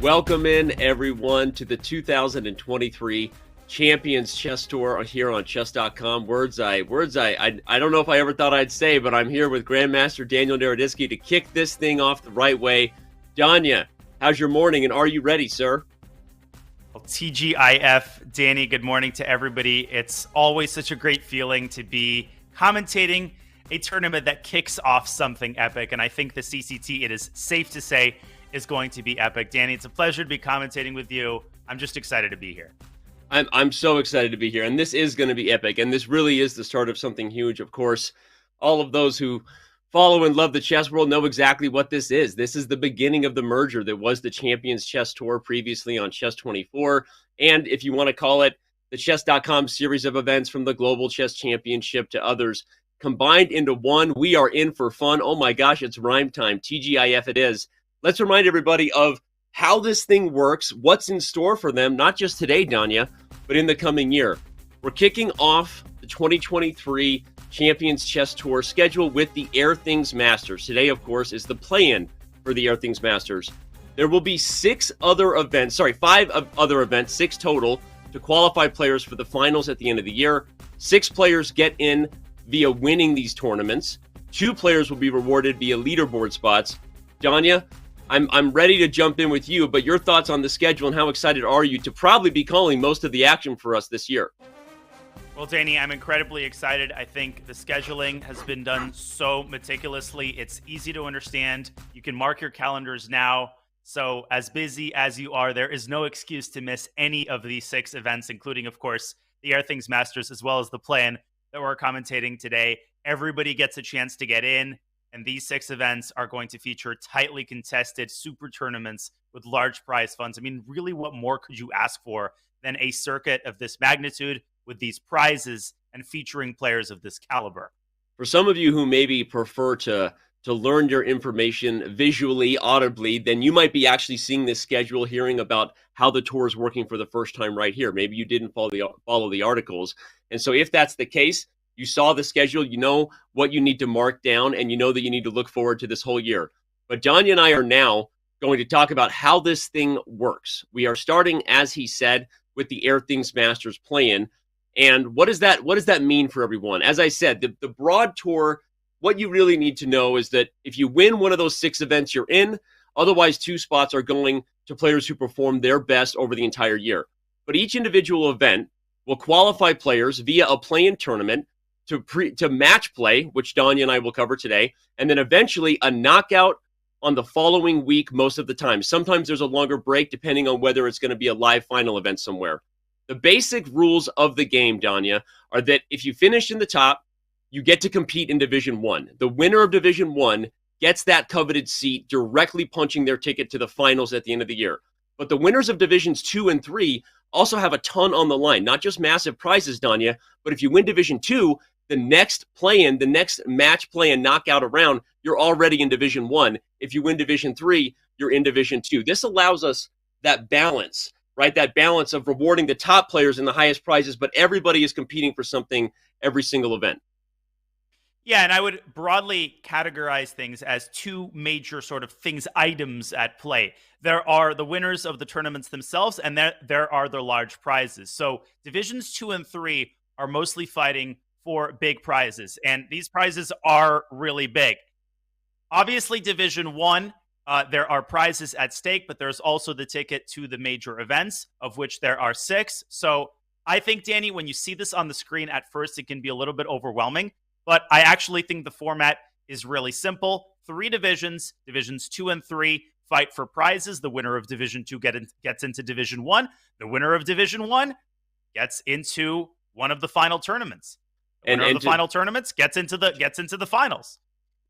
Welcome in, everyone, to the 2023 Champions Chess Tour here on chess.com. Words I don't know if I ever thought I'd say, but I'm here with Grandmaster Daniel Naroditsky to kick this thing off the right way. Danya, how's your morning, and are you ready, sir? Well, TGIF, Danny, good morning to everybody. It's always such a great feeling to be commentating a tournament that kicks off something epic, and I think the CCT, it is safe to say, is going to be epic. Danny, it's a pleasure to be commentating with you. I'm just excited to be here. I'm so excited to be here, and this is going to be epic, and this really is the start of something huge. Of course, all of those who follow and love the chess world know exactly what this is. This is the beginning of the merger that was the Champions Chess Tour previously on Chess 24, and if you want to call it the Chess.com series of events from the Global Chess Championship to others, combined into one. We are in for fun. Oh my gosh, it's rhyme time. TGIF it is. Let's remind everybody of how this thing works, what's in store for them, not just today, Danya, but in the coming year. We're kicking off the 2023 Champions Chess Tour schedule with the Airthings Masters. Today, of course, is the play-in for the Airthings Masters. There will be five other events, six total, to qualify players for the finals at the end of the year. 6 players get in via winning these tournaments. 2 players will be rewarded via leaderboard spots. Danya, I'm ready to jump in with you, but your thoughts on the schedule and how excited are you to probably be calling most of the action for us this year? Well, Danny, I'm incredibly excited. I think the scheduling has been done so meticulously. It's easy to understand. You can mark your calendars now. So as busy as you are, there is no excuse to miss any of these 6 events, including, of course, the Airthings Masters, as well as the play-in that we're commentating today. Everybody gets a chance to get in. And these 6 events are going to feature tightly contested super tournaments with large prize funds. I mean, really, what more could you ask for than a circuit of this magnitude with these prizes and featuring players of this caliber? For some of you who maybe prefer to learn your information visually, audibly, then you might be actually seeing this schedule, hearing about how the tour is working for the first time right here. Maybe you didn't follow the articles. And so if that's the case, you saw the schedule, you know what you need to mark down, and you know that you need to look forward to this whole year. But Danya and I are now going to talk about how this thing works. We are starting, as he said, with the Airthings Masters play-in. And what does that mean for everyone? As I said, the broad tour, what you really need to know is that if you win one of those 6 events, you're in. Otherwise, 2 spots are going to players who perform their best over the entire year. But each individual event will qualify players via a play-in tournament to match play, which Danya and I will cover today, and then eventually a knockout on the following week most of the time. Sometimes there's a longer break depending on whether it's going to be a live final event somewhere. The basic rules of the game, Danya, are that if you finish in the top, you get to compete in Division 1. The winner of Division 1 gets that coveted seat, directly punching their ticket to the finals at the end of the year. But the winners of Divisions 2 and 3 also have a ton on the line, not just massive prizes, Danya, but if you win Division 2, the next play-in, the next match play and knockout around, you're already in Division 1. If you win Division 3, you're in Division 2. This allows us that balance, right? That balance of rewarding the top players in the highest prizes, but everybody is competing for something every single event. Yeah, and I would broadly categorize things as 2 major sort of items at play. There are the winners of the tournaments themselves, and there are the large prizes. So Divisions 2 and 3 are mostly fighting for big prizes, and these prizes are really big. Obviously, Division 1, there are prizes at stake, but there's also the ticket to the major events, of which there are 6. So I think, Danny, when you see this on the screen at first, it can be a little bit overwhelming, but I actually think the format is really simple. 3 divisions, Divisions 2 and 3, fight for prizes. The winner of Division 2 gets into Division 1. The winner of Division 1 gets into one of the final tournaments. The winner of the final tournaments gets into the finals.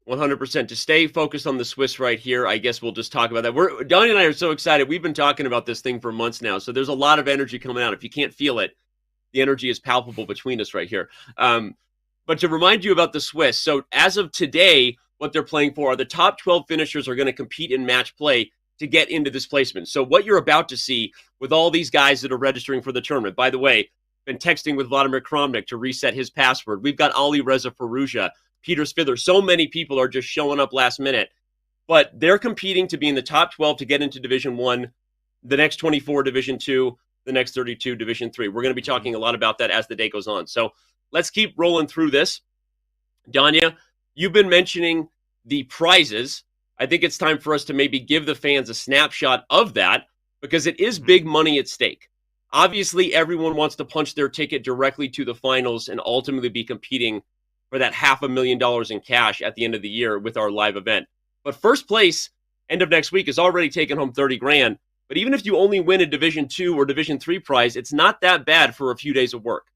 100%. To stay focused on the Swiss right here, I guess we'll just talk about that. Donnie and I are so excited. We've been talking about this thing for months now, so there's a lot of energy coming out. If you can't feel it, the energy is palpable between us right here. But to remind you about the Swiss, so as of today, what they're playing for are the top 12 finishers are going to compete in match play to get into this placement. So what you're about to see with all these guys that are registering for the tournament, by the way, been texting with Vladimir Kramnik to reset his password. We've got Ali Reza Firouzja, Peter Spidler. So many people are just showing up last minute. But they're competing to be in the top 12 to get into Division 1 the next 24 Division 2, the next 32 Division 3. We're going to be talking a lot about that as the day goes on. So let's keep rolling through this. Danya, you've been mentioning the prizes. I think it's time for us to maybe give the fans a snapshot of that because it is big money at stake. Obviously, everyone wants to punch their ticket directly to the finals and ultimately be competing for that $500,000 in cash at the end of the year with our live event. But first place, end of next week, is already taking home 30 grand. But even if you only win a Division 2 or Division 3 prize, it's not that bad for a few days of work.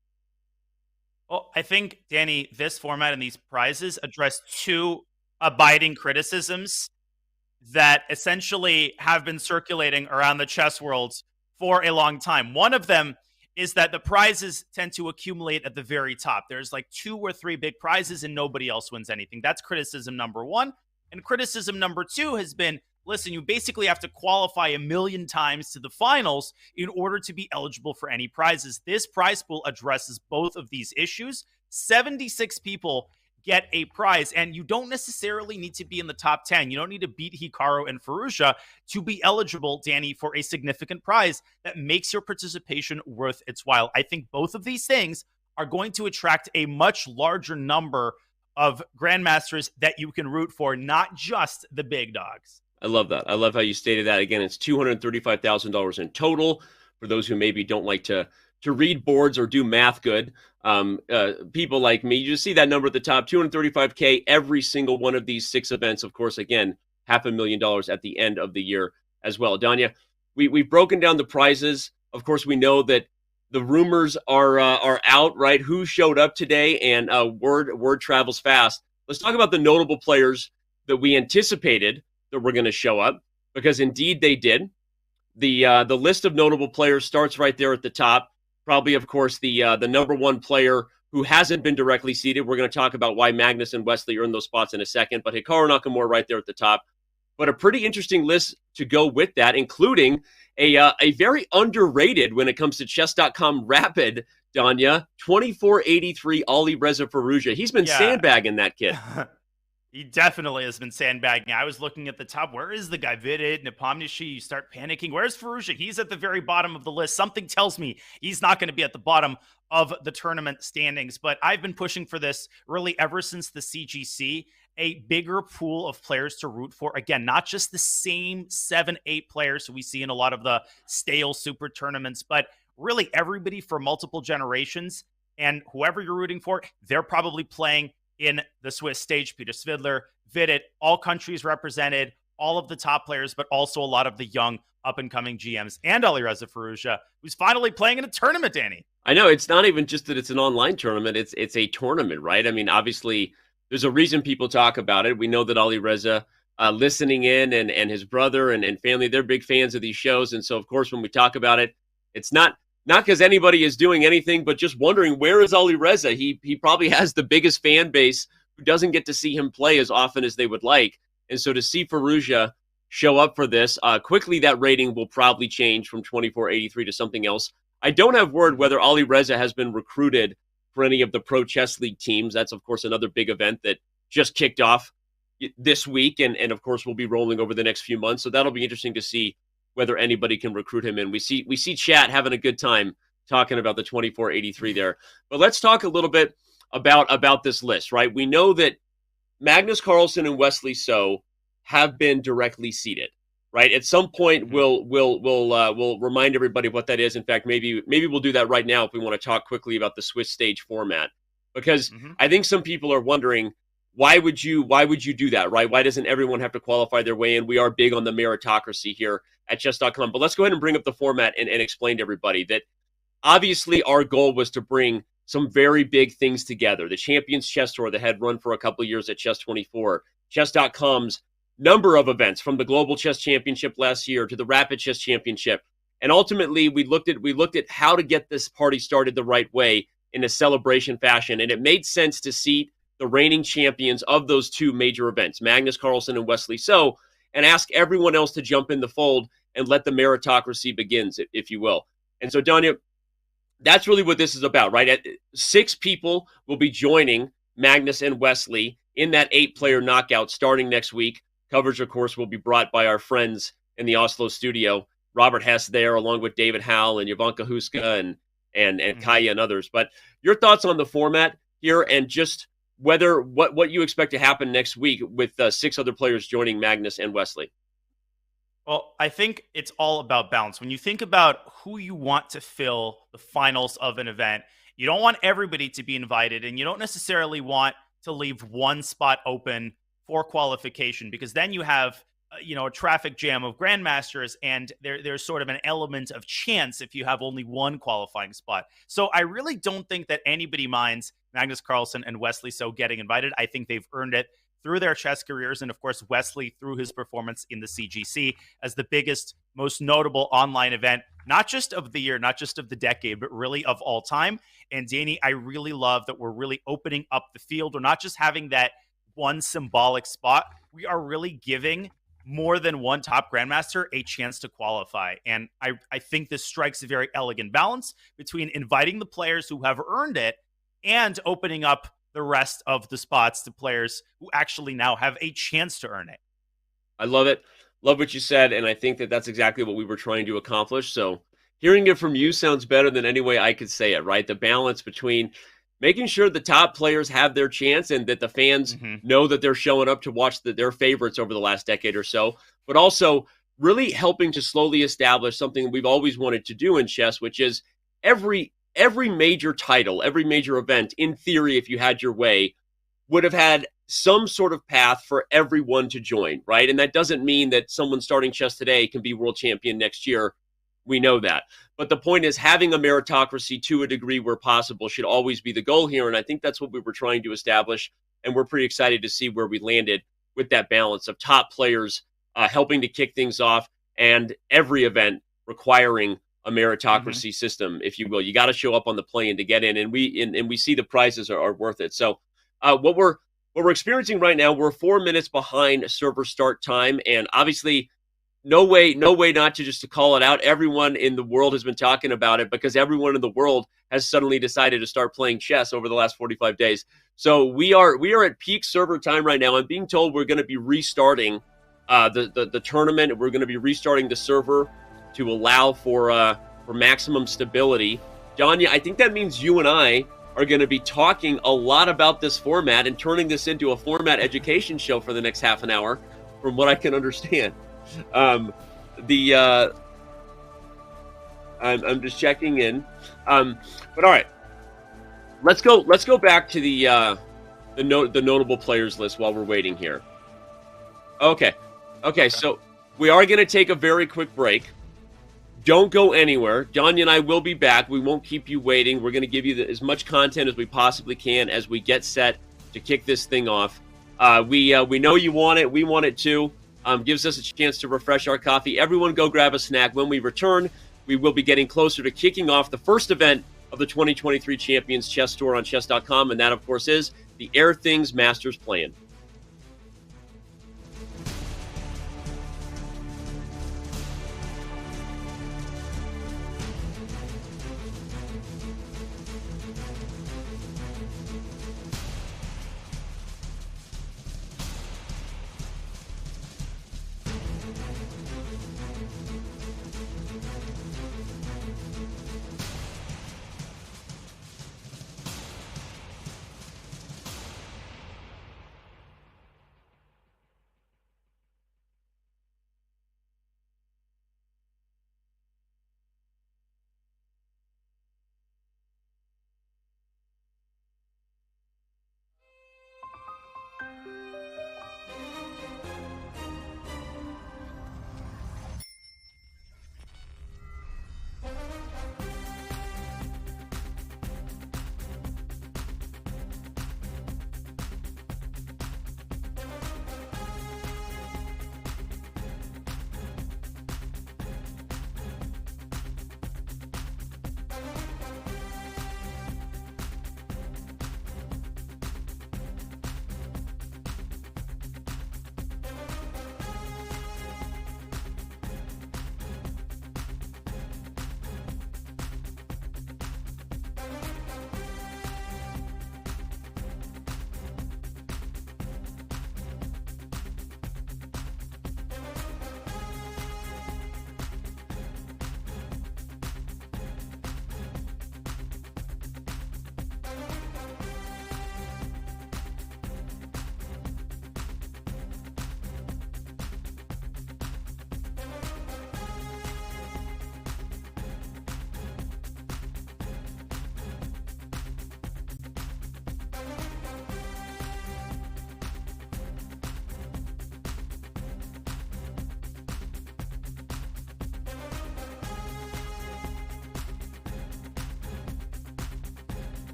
Well, I think, Danny, this format and these prizes address two abiding criticisms that essentially have been circulating around the chess world for a long time. One of them is that the prizes tend to accumulate at the very top. There's like 2 or 3 big prizes and nobody else wins anything. That's criticism number one. And criticism number two has been, listen, you basically have to qualify 1 million times to the finals in order to be eligible for any prizes. This prize pool addresses both of these issues. 76 people get a prize, and you don't necessarily need to be in the top 10. You don't need to beat Hikaru and Fallujah to be eligible, Danny, for a significant prize that makes your participation worth its while. I think both of these things are going to attract a much larger number of Grandmasters that you can root for, not just the big dogs. I love that. I love how you stated that. Again, it's $235,000 in total for those who maybe don't like to read boards or do math good. People like me, you just see that number at the top, $235K every single one of these 6 events. Of course, again, $500,000 at the end of the year as well. Danya, we've broken down the prizes. Of course, we know that the rumors are out, right? Who showed up today, and word travels fast. Let's talk about the notable players that we anticipated that were going to show up, because indeed they did. The list of notable players starts right there at the top. Probably, of course, the number one player who hasn't been directly seeded. We're going to talk about why Magnus and Wesley earned those spots in a second, but Hikaru Nakamura right there at the top. But a pretty interesting list to go with that, including a very underrated when it comes to chess.com rapid, Danya, 2483 Ali Reza Fallujah. He's been sandbagging that kid. He definitely has been sandbagging. I was looking at the top. Where is the guy? Vidit, Nepomniachtchi, you start panicking. Where's Fallujah? He's at the very bottom of the list. Something tells me he's not going to be at the bottom of the tournament standings. But I've been pushing for this really ever since the CGC, a bigger pool of players to root for. Again, not just the same 7-8 players we see in a lot of the stale super tournaments, but really everybody for multiple generations. And whoever you're rooting for, they're probably playing in the Swiss stage. Peter Svidler, Vidit, all countries represented, all of the top players, but also a lot of the young up-and-coming GMs, and Ali Reza Fallujah, who's finally playing in a tournament, Danny. I know, it's not even just that it's an online tournament, it's a tournament, right? I mean, obviously, there's a reason people talk about it. We know that Ali Reza, listening in, and his brother and family, they're big fans of these shows, and so, of course, when we talk about it, it's not because anybody is doing anything, but just wondering, where is Ali Reza? He probably has the biggest fan base who doesn't get to see him play as often as they would like. And so to see Fallujah show up for this, quickly that rating will probably change from 2483 to something else. I don't have word whether Ali Reza has been recruited for any of the Pro Chess League teams. That's, of course, another big event that just kicked off this week, and of course, will be rolling over the next few months. So that'll be interesting to see whether anybody can recruit him in. We see chat having a good time talking about the 2483 there. But let's talk a little bit about this list, right? We know that Magnus Carlsen and Wesley So have been directly seeded, right? At some point, we'll remind everybody what that is. In fact, maybe we'll do that right now if we want to talk quickly about the Swiss stage format, because I think some people are wondering, why would you do that, right? Why doesn't everyone have to qualify their way in? We are big on the meritocracy here at chess.com. But let's go ahead and bring up the format and explain to everybody that obviously our goal was to bring some very big things together. The Champions Chess Tour that had run for a couple of years at Chess24, chess.com's number of events, from the Global Chess Championship last year to the Rapid Chess Championship. And ultimately, we looked at how to get this party started the right way in a celebration fashion. And it made sense to seat the reigning champions of those 2 major events, Magnus Carlsen and Wesley So, and ask everyone else to jump in the fold and let the meritocracy begins, if you will. And so, Danya, that's really what this is about, right? 6 people will be joining Magnus and Wesley in that 8-player knockout starting next week. Coverage, of course, will be brought by our friends in the Oslo studio. Robert Hess there, along with David Howell and Jovanka Huska and Mhm. Kaya and others. But your thoughts on the format here, and just whether what you expect to happen next week with 6 other players joining Magnus and Wesley. Well, I think it's all about balance. When you think about who you want to fill the finals of an event, you don't want everybody to be invited, and you don't necessarily want to leave one spot open for qualification, because then you have a traffic jam of grandmasters, and there's sort of an element of chance if you have only one qualifying spot. So I really don't think that anybody minds Magnus Carlsen and Wesley So getting invited. I think they've earned it through their chess careers, and of course Wesley through his performance in the CGC as the biggest, most notable online event, not just of the year, not just of the decade, but really of all time. And Danny, I really love that we're really opening up the field. We're not just having that one symbolic spot. We are really giving more than one top grandmaster a chance to qualify. And I think this strikes a very elegant balance between inviting the players who have earned it and opening up the rest of the spots to players who actually now have a chance to earn it. I love it. Love what you said, and I think that that's exactly what we were trying to accomplish. So hearing it from you sounds better than any way I could say it, right? The balance between making sure the top players have their chance and that the fans know that they're showing up to watch their favorites over the last decade or so, but also really helping to slowly establish something we've always wanted to do in chess, which is every major title, every major event, in theory, if you had your way, would have had some sort of path for everyone to join, right? And that doesn't mean that someone starting chess today can be world champion next year. We know that. But the point is, having a meritocracy to a degree where possible should always be the goal here. And I think that's what we were trying to establish. And we're pretty excited to see where we landed with that balance of top players helping to kick things off, and every event requiring a meritocracy system, if you will. You got to show up on the play-in to get in, and we see the prizes are worth it. So what we're experiencing right now, we're 4 minutes behind server start time, and obviously no way not to call it out. Everyone in the world has been talking about it, because everyone in the world has suddenly decided to start playing chess over the last 45 days. So we are at peak server time right now. I'm being told we're going to be restarting the tournament. We're going to be restarting the server to allow for maximum stability. Danya, I think that means you and I are going to be talking a lot about this format and turning this into a format education show for the next half an hour, from what I can understand. I'm just checking in. But all right, let's go back to the notable players list while we're waiting here. Okay. So we are going to take a very quick break. Don't go anywhere. Danya and I will be back. We won't keep you waiting. We're going to give you as much content as we possibly can as we get set to kick this thing off. We know you want it. We want it too. Gives us a chance to refresh our coffee. Everyone go grab a snack. When we return, we will be getting closer to kicking off the first event of the 2023 Champions Chess Tour on chess.com, and that, of course, is the Airthings Masters Plan.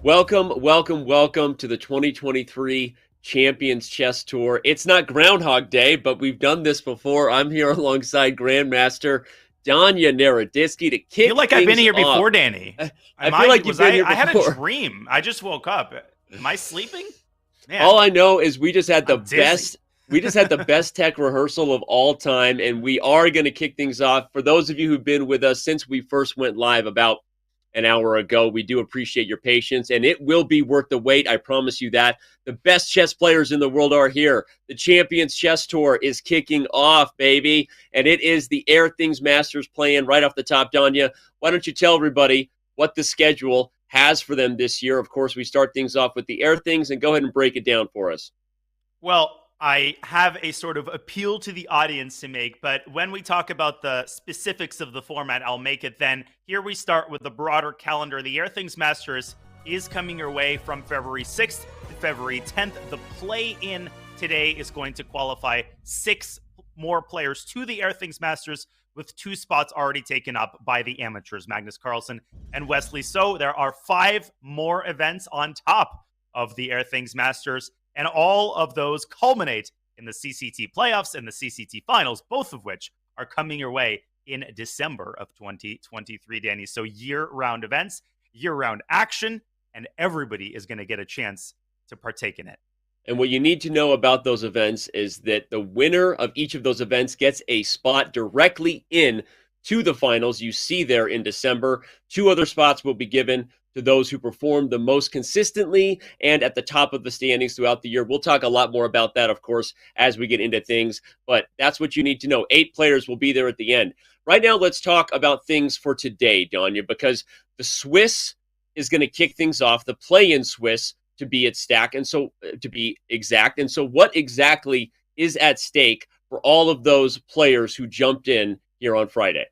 Welcome, welcome, welcome to the 2023 Champions Chess Tour. It's not Groundhog Day, but we've done this before. I'm here alongside Grandmaster Danya Naroditsky to kick I feel like I've been here off. before, Danny. I feel like you've been here before. I had a dream. I just woke up. Am I sleeping? Man, all I know is we just had the I'm dizzy. best. We just had the best tech rehearsal of all time, and we are going to kick things off. For those of you who've been with us since we first went live about an hour ago, we do appreciate your patience, and it will be worth the wait. I promise you that. The best chess players in the world are here. The Champions Chess Tour is kicking off, baby, and it is the Airthings Masters playing right off the top. Danya, why don't you tell everybody what the schedule has for them this year? Of course, we start things off with the Airthings, and go ahead and break it down for us. Well, I have a sort of appeal to the audience to make, but when we talk about the specifics of the format, I'll make it then. Here we start with the broader calendar. The Airthings Masters is coming your way from February 6th to February 10th. The play-in today is going to qualify 6 more players to the Airthings Masters, with 2 spots already taken up by the amateurs, Magnus Carlsen and Wesley. So there are 5 more events on top of the Airthings Masters, and all of those culminate in the CCT playoffs and the CCT finals, both of which are coming your way in December of 2023, Danny. So year-round events, year-round action, and everybody is going to get a chance to partake in it. And what you need to know about those events is that the winner of each of those events gets a spot directly in to the finals. You see there in December. 2 other spots will be given to those who perform the most consistently and at the top of the standings throughout the year. We'll talk a lot more about that, of course, as we get into things, but that's what you need to know. 8 players will be there at the end. Right now, let's talk about things for today, Danya, because the Swiss is going to kick things off, the play-in Swiss to be at stack, and so to be exact. And so what exactly is at stake for all of those players who jumped in here on Friday?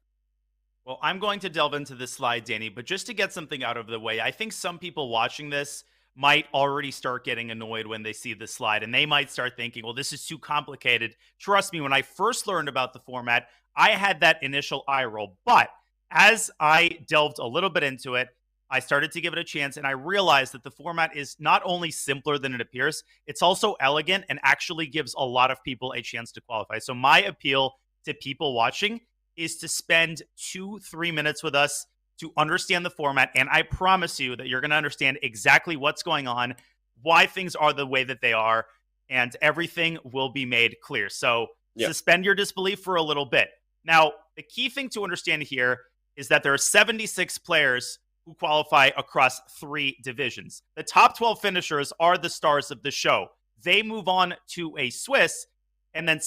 Well, I'm going to delve into this slide, Danny, but just to get something out of the way, I think some people watching this might already start getting annoyed when they see this slide, and they might start thinking, well, this is too complicated. Trust me, when I first learned about the format, I had that initial eye roll. But as I delved a little bit into it, I started to give it a chance, and I realized that the format is not only simpler than it appears, it's also elegant and actually gives a lot of people a chance to qualify. So my appeal to people watching is to spend 2-3 minutes with us to understand the format, and I promise you that you're going to understand exactly what's going on, why things are the way that they are, and everything will be made clear. So suspend your disbelief for a little bit. Now, the key thing to understand here is that there are 76 players who qualify across 3 divisions. The top 12 finishers are the stars of the show. They move on to a Swiss, and then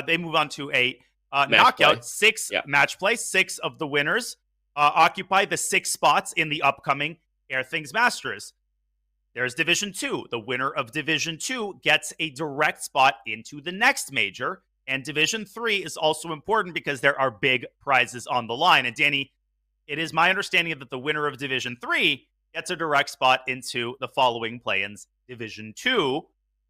they move on to a knockout, match play. 6 of the winners occupy the 6 spots in the upcoming Airthings Masters. There's Division 2. The winner of Division 2 gets a direct spot into the next major. And Division 3 is also important because there are big prizes on the line. And Danny, it is my understanding that the winner of Division 3 gets a direct spot into the following play-ins Division 2.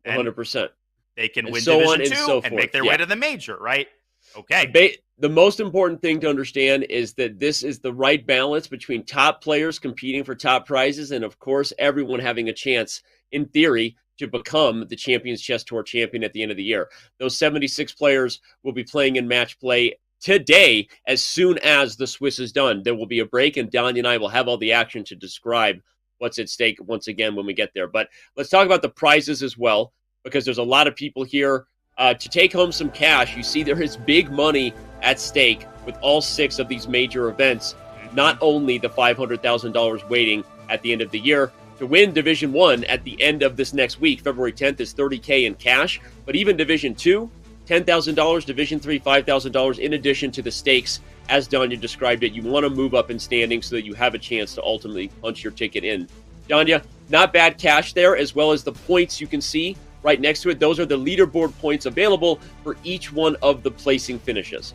100%. They can win Division 2 and make their way to the major, right? Okay. The most important thing to understand is that this is the right balance between top players competing for top prizes and, of course, everyone having a chance, in theory, to become the Champions Chess Tour champion at the end of the year. Those 76 players will be playing in match play today as soon as the Swiss is done. There will be a break, and Danya and I will have all the action to describe what's at stake once again when we get there. But let's talk about the prizes as well, because there's a lot of people here to take home some cash. You see there is big money at stake with all 6 of these major events, not only the $500,000 waiting at the end of the year. To win Division 1 at the end of this next week, February 10th, is $30K in cash, but even Division 2, $10,000, Division 3, $5,000, in addition to the stakes, as Danya described it. You want to move up in standing so that you have a chance to ultimately punch your ticket in. Danya, not bad cash there, as well as the points you can see right next to it. Those are the leaderboard points available for each one of the placing finishes.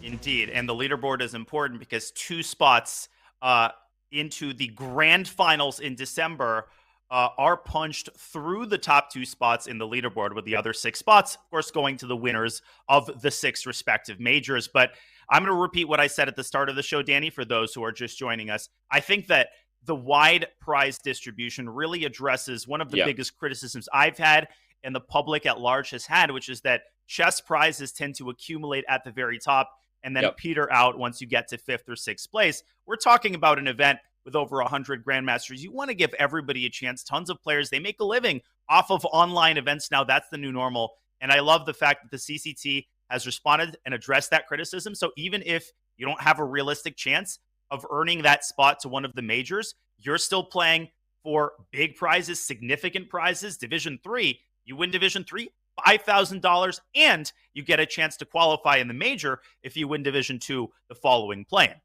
Indeed, and the leaderboard is important because 2 spots into the grand finals in December are punched through the top 2 spots in the leaderboard, with the other 6 spots, of course, going to the winners of the 6 respective majors. But I'm going to repeat what I said at the start of the show, Danny, for those who are just joining us. I think that the wide prize distribution really addresses one of the biggest criticisms I've had and the public at large has had, which is that chess prizes tend to accumulate at the very top and then peter out once you get to 5th or 6th place. We're talking about an event with over 100 Grandmasters. You want to give everybody a chance. Tons of players, they make a living off of online events now. That's the new normal. And I love the fact that the CCT has responded and addressed that criticism. So even if you don't have a realistic chance of earning that spot to one of the majors, you're still playing for big prizes, significant prizes. Division 3, you win Division 3, $5,000, and you get a chance to qualify in the major if you win Division 2 the following play-in.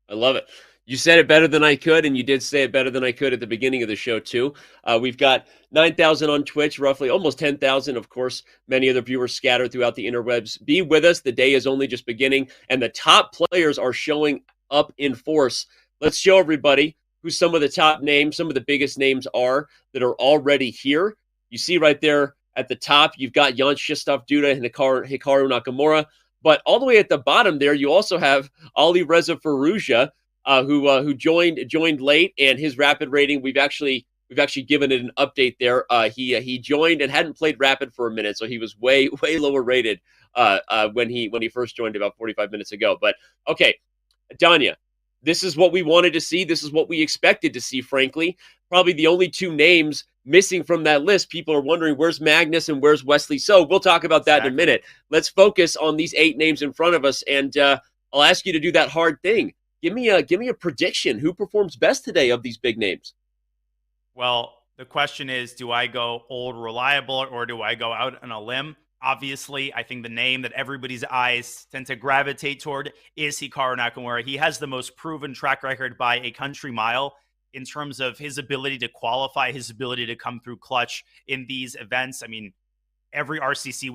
I love it. You said it better than I could, and you did say it better than I could at the beginning of the show, too. We've got 9,000 on Twitch, roughly almost 10,000. Of course, many other viewers scattered throughout the interwebs. Be with us. The day is only just beginning, and the top players are showing up in force. Let's show everybody who some of the top names, some of the biggest names are that are already here. You see right there at the top, you've got Jan Krzysztof Duda and Hikaru Nakamura. But all the way at the bottom there, you also have Ali Reza Firouzja, who joined late, and his rapid rating, we've actually given it an update there. He joined and hadn't played rapid for a minute, so he was way lower rated when he first joined about 45 minutes ago. But okay, Danya, this is what we wanted to see. This is what we expected to see, frankly. Probably the only 2 names missing from that list. People are wondering, where's Magnus and where's Wesley? So we'll talk about that in a minute. Let's focus on these 8 names in front of us, and I'll ask you to do that hard thing. Give me a prediction. Who performs best today of these big names? Well, the question is, do I go old reliable or do I go out on a limb? Obviously, I think the name that everybody's eyes tend to gravitate toward is Hikaru Nakamura. He has the most proven track record by a country mile in terms of his ability to qualify, his ability to come through clutch in these events. I mean, every RCC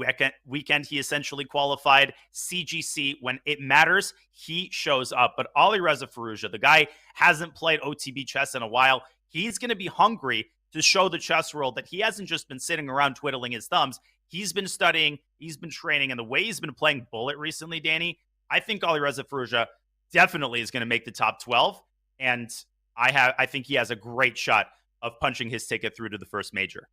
weekend he essentially qualified. CGC, when it matters, he shows up. But Alireza Firouzja, the guy hasn't played OTB chess in a while. He's going to be hungry to show the chess world that he hasn't just been sitting around twiddling his thumbs. He's been studying, he's been training, and the way he's been playing Bullet recently, Danny, I think Alireza Firouzja definitely is going to make the top 12, and I think he has a great shot of punching his ticket through to the first major.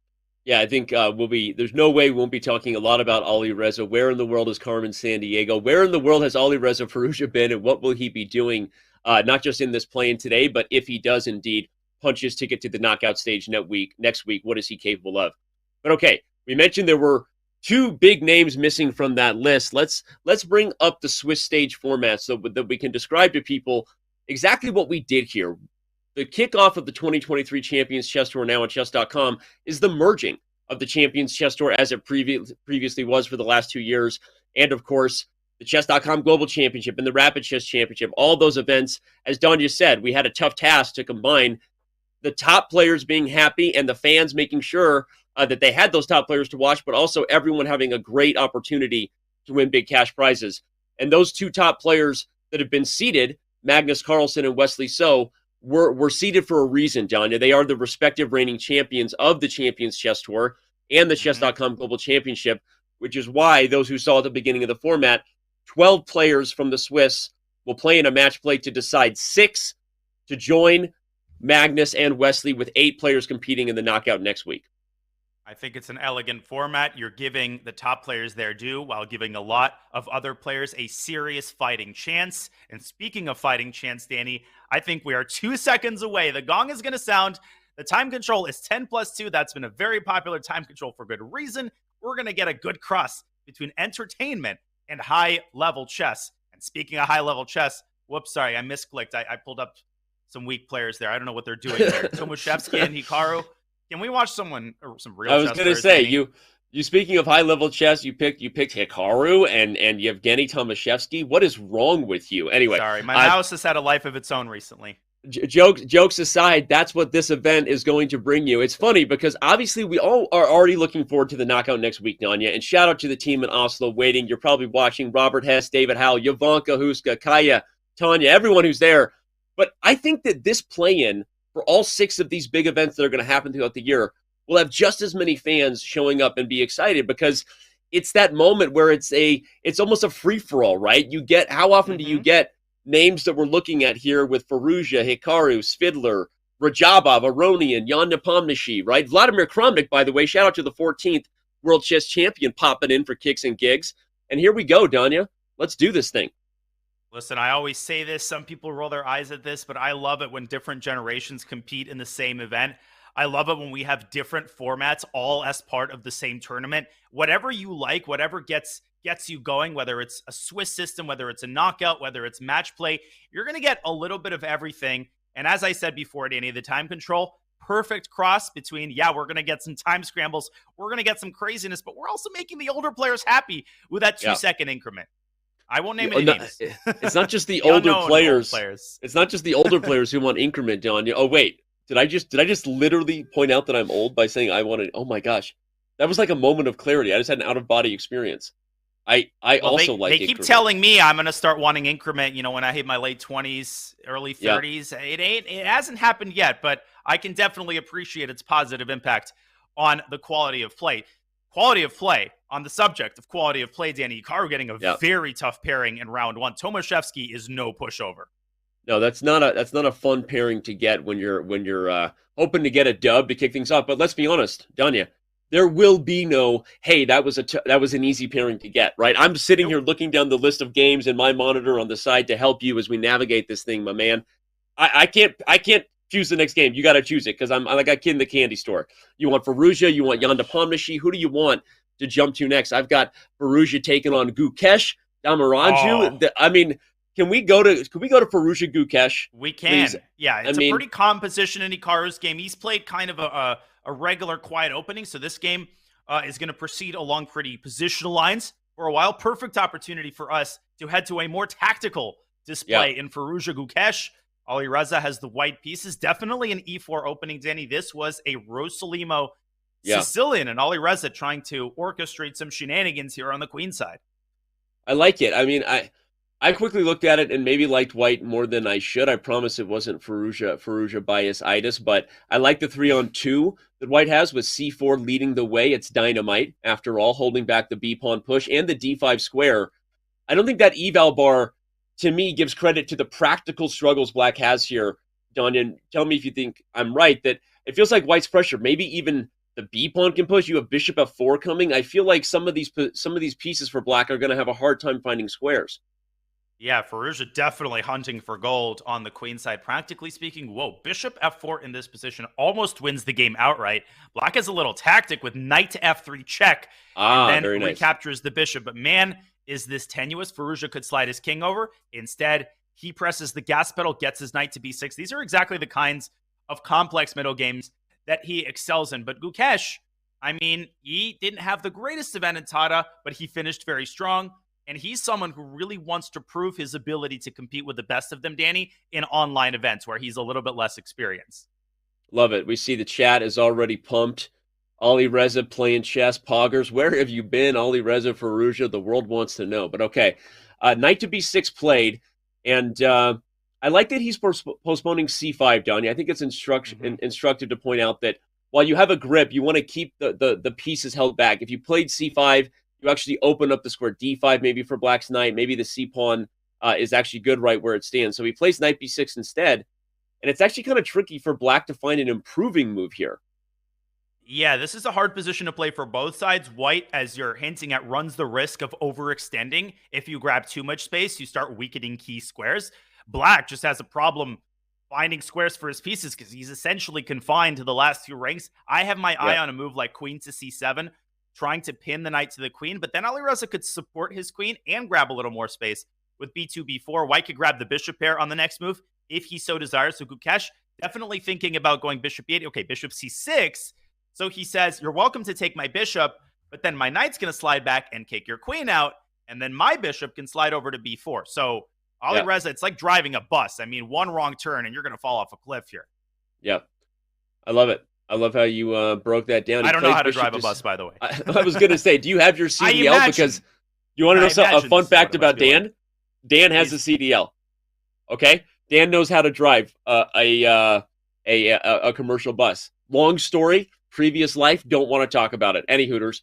Yeah, I think there's no way we won't be talking a lot about Alireza. Where in the world is Carmen Sandiego? Where in the world has Alireza Firouzja been, and what will he be doing, not just in this play-in today, but if he does indeed punch his ticket to the knockout stage next week, what is he capable of? But okay, we mentioned there were two big names missing from that list. Let's bring up the Swiss stage format so that we can describe to people exactly what we did here. The kickoff of the 2023 Champions Chess Tour now on chess.com is the merging of the Champions Chess Tour as it previously was for the last 2 years. And of course, the chess.com Global Championship and the Rapid Chess Championship, all those events. As Danya said, we had a tough task to combine the top players being happy and the fans making sure that they had those top players to watch, but also everyone having a great opportunity to win big cash prizes. And those two top players that have been seeded, Magnus Carlsen and Wesley So, were seeded for a reason, Danya. They are the respective reigning champions of the Champions Chess Tour and the Chess.com Global Championship, which is why those who saw at the beginning of the format, 12 players from the Swiss will play in a match play to decide 6 to join Magnus and Wesley, with 8 players competing in the knockout next week. I think it's an elegant format. You're giving the top players their due while giving a lot of other players a serious fighting chance. And speaking of fighting chance, Danny, I think we are 2 seconds away. The gong is going to sound. The time control is 10+2. That's been a very popular time control for good reason. We're going to get a good cross between entertainment and high-level chess. And speaking of high-level chess, whoops, sorry, I misclicked. I pulled up some weak players there. I don't know what they're doing there. Tomaszewski and Hikaru. Can we watch some real chess? I was going to say, you speaking of high-level chess, you picked Hikaru and Yevgeny Tomaszewski. What is wrong with you? Anyway. Sorry, my mouse has had a life of its own recently. Jokes aside, that's what this event is going to bring you. It's funny because obviously we all are already looking forward to the knockout next week, Nanya. And shout out to the team in Oslo waiting. You're probably watching Robert Hess, David Howell, Jovanka Huska, Kaya, Tanya, everyone who's there. But I think that this play-in for all 6 of these big events that are going to happen throughout the year will have just as many fans showing up and be excited, because it's that moment where it's almost a free-for-all, right? You get, how often do you get names that we're looking at here with Firouzja, Hikaru, Svidler, Rajabov, Aronian, Jan Nepomniachtchi, right? Vladimir Kramnik, by the way, shout out to the 14th World Chess Champion popping in for kicks and gigs. And here we go, Danya. Let's do this thing. Listen, I always say this. Some people roll their eyes at this, but I love it when different generations compete in the same event. I love it when we have different formats all as part of the same tournament. Whatever you like, whatever gets you going, whether it's a Swiss system, whether it's a knockout, whether it's match play, you're going to get a little bit of everything. And as I said before, Danny, the time control, perfect cross between, we're going to get some time scrambles, we're going to get some craziness, but we're also making the older players happy with that 2-second increment. I won't name any names. It's not just the older players. It's not just the older players who want increment, Danya. Oh wait, did I just literally point out that I'm old by saying I wanted? Oh my gosh, that was like a moment of clarity. I just had an out of body experience. They keep telling me I'm gonna start wanting increment. When I hit my late 20s, early 30s. It hasn't happened yet, but I can definitely appreciate its positive impact on the quality of play. Quality of play. On the subject of quality of play, Danny, Hikaru getting a very tough pairing in round 1. Tomaszewski is no pushover. No, that's not a fun pairing to get when you're hoping to get a dub to kick things off. But let's be honest, Danya, there will be no, hey, that was an easy pairing to get, right? I'm sitting here looking down the list of games in my monitor on the side to help you as we navigate this thing, my man. I can't choose the next game. You got to choose it because I'm like a kid in the candy store. You want Firouzja, you want Jan Nepomniachtchi. Who do you want to jump to next? I've got Firouzja taking on Gukesh Damaranju. can we go to Furusha Gukesh? We can. Please? Yeah, I it's a mean, pretty calm position in Hikaru's game. He's played kind of a regular quiet opening, so this game is going to proceed along pretty positional lines for a while. Perfect opportunity for us to head to a more tactical display in Furusha Gukesh. Ali Reza has the white pieces. Definitely an E4 opening, Danny. This was a Rosalimo Sicilian, and Ali Reza trying to orchestrate some shenanigans here on the queen side. I like it. I mean, I quickly looked at it and maybe liked white more than I should. I promise it wasn't Furusha bias-itis, but I like the 3-on-2 that white has with C4 leading the way. It's dynamite, after all, holding back the B-pawn push and the D5 square. I don't think that eval bar, to me, gives credit to the practical struggles black has here. Danya, tell me if you think I'm right, that it feels like white's pressure, maybe even the B-pawn can push. You have bishop F4 coming. I feel like some of these pieces for black are going to have a hard time finding squares. Yeah, Furusha definitely hunting for gold on the queen side. Practically speaking, whoa, bishop F4 in this position almost wins the game outright. Black has a little tactic with knight to F3 check, and then very nice. Recaptures the bishop. But man, is this tenuous. Furusha could slide his king over. Instead, he presses the gas pedal, gets his knight to B6. These are exactly the kinds of complex middle games that he excels in. But Gukesh, I mean, he didn't have the greatest of Enentada, but he finished very strong. And he's someone who really wants to prove his ability to compete with the best of them, Danny, in online events where he's a little bit less experienced. Love it. We see the chat is already pumped. Ali Reza playing chess. Poggers, where have you been? Ali Reza, Furusha, the world wants to know. But okay, knight to B6 played. And I like that he's postponing C5, Donnie. I think it's instructive to point out that while you have a grip, you want to keep the pieces held back. If you played C5, you actually open up the square. D5 maybe for black's knight. Maybe the C-pawn is actually good right where it stands. So he plays knight B6 instead. And it's actually kind of tricky for black to find an improving move here. Yeah, this is a hard position to play for both sides. White, as you're hinting at, runs the risk of overextending. If you grab too much space, you start weakening key squares. Black just has a problem finding squares for his pieces because he's essentially confined to the last few ranks. I have my eye on a move like queen to C7, trying to pin the knight to the queen, but then Ali Reza could support his queen and grab a little more space with B2, B4. White could grab the bishop pair on the next move if he so desires. So Gukesh definitely thinking about going bishop E8. Okay, bishop C6. So he says, you're welcome to take my bishop, but then my knight's going to slide back and kick your queen out, and then my bishop can slide over to B4. So Ali Reza, it's like driving a bus. I mean, one wrong turn and you're going to fall off a cliff here. Yeah, I love it. I love how you broke that down. I don't know how to drive a bus, by the way. I was going to say, do you have your CDL? Because you want to know a fun fact about Dan? Dan has a CDL. Okay? Dan knows how to drive a commercial bus. Long story, previous life, don't want to talk about it. Any Hooters.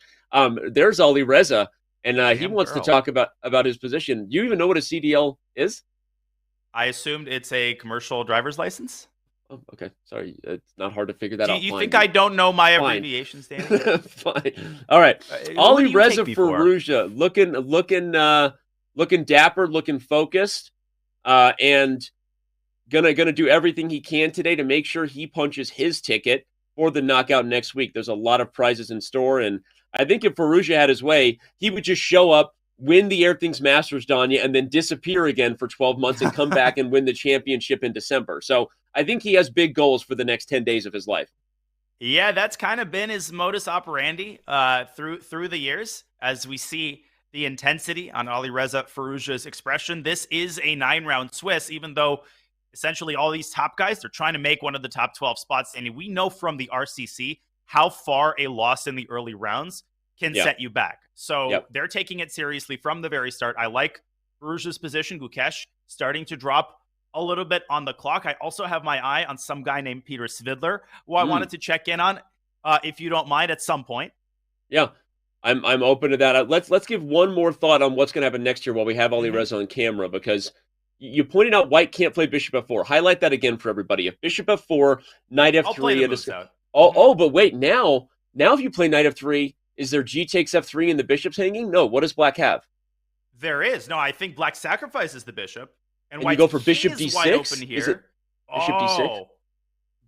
There's Ali Reza, and he wants to talk about his position. Do you even know what a CDL is? I assumed it's a commercial driver's license. Oh, okay. Sorry. It's not hard to figure that out. Do you think I don't know my abbreviations, Danny? Fine. All right. Ali Reza Furusha looking dapper, looking focused, and gonna do everything he can today to make sure he punches his ticket for the knockout next week. There's a lot of prizes in store, and I think if Furusha had his way, he would just show up, win the Airthings Masters, Danya, and then disappear again for 12 months and come back and win the championship in December. So I think he has big goals for the next 10 days of his life. Yeah, that's kind of been his modus operandi through the years, as we see the intensity on Ali Reza Furusha's expression. This is a 9-round Swiss, even though essentially all these top guys, they're trying to make one of the top 12 spots. And we know from the RCC how far a loss in the early rounds can set you back. So they're taking it seriously from the very start. I like Furusha's position. Gukesh starting to drop a little bit on the clock. I also have my eye on some guy named Peter Svidler, who I wanted to check in on, if you don't mind, at some point. Yeah, I'm open to that. Let's give one more thought on what's going to happen next year while we have Ali Reza on camera, because you pointed out white can't play bishop f4. Highlight that again for everybody. If bishop f4, knight f3. I'll play the moves out. But wait, now if you play knight f3, is there g takes f3 and the bishop's hanging? No. What does black have? There is. No, I think black sacrifices the bishop. And you go for bishop d6? Wide open here. Is it bishop d6?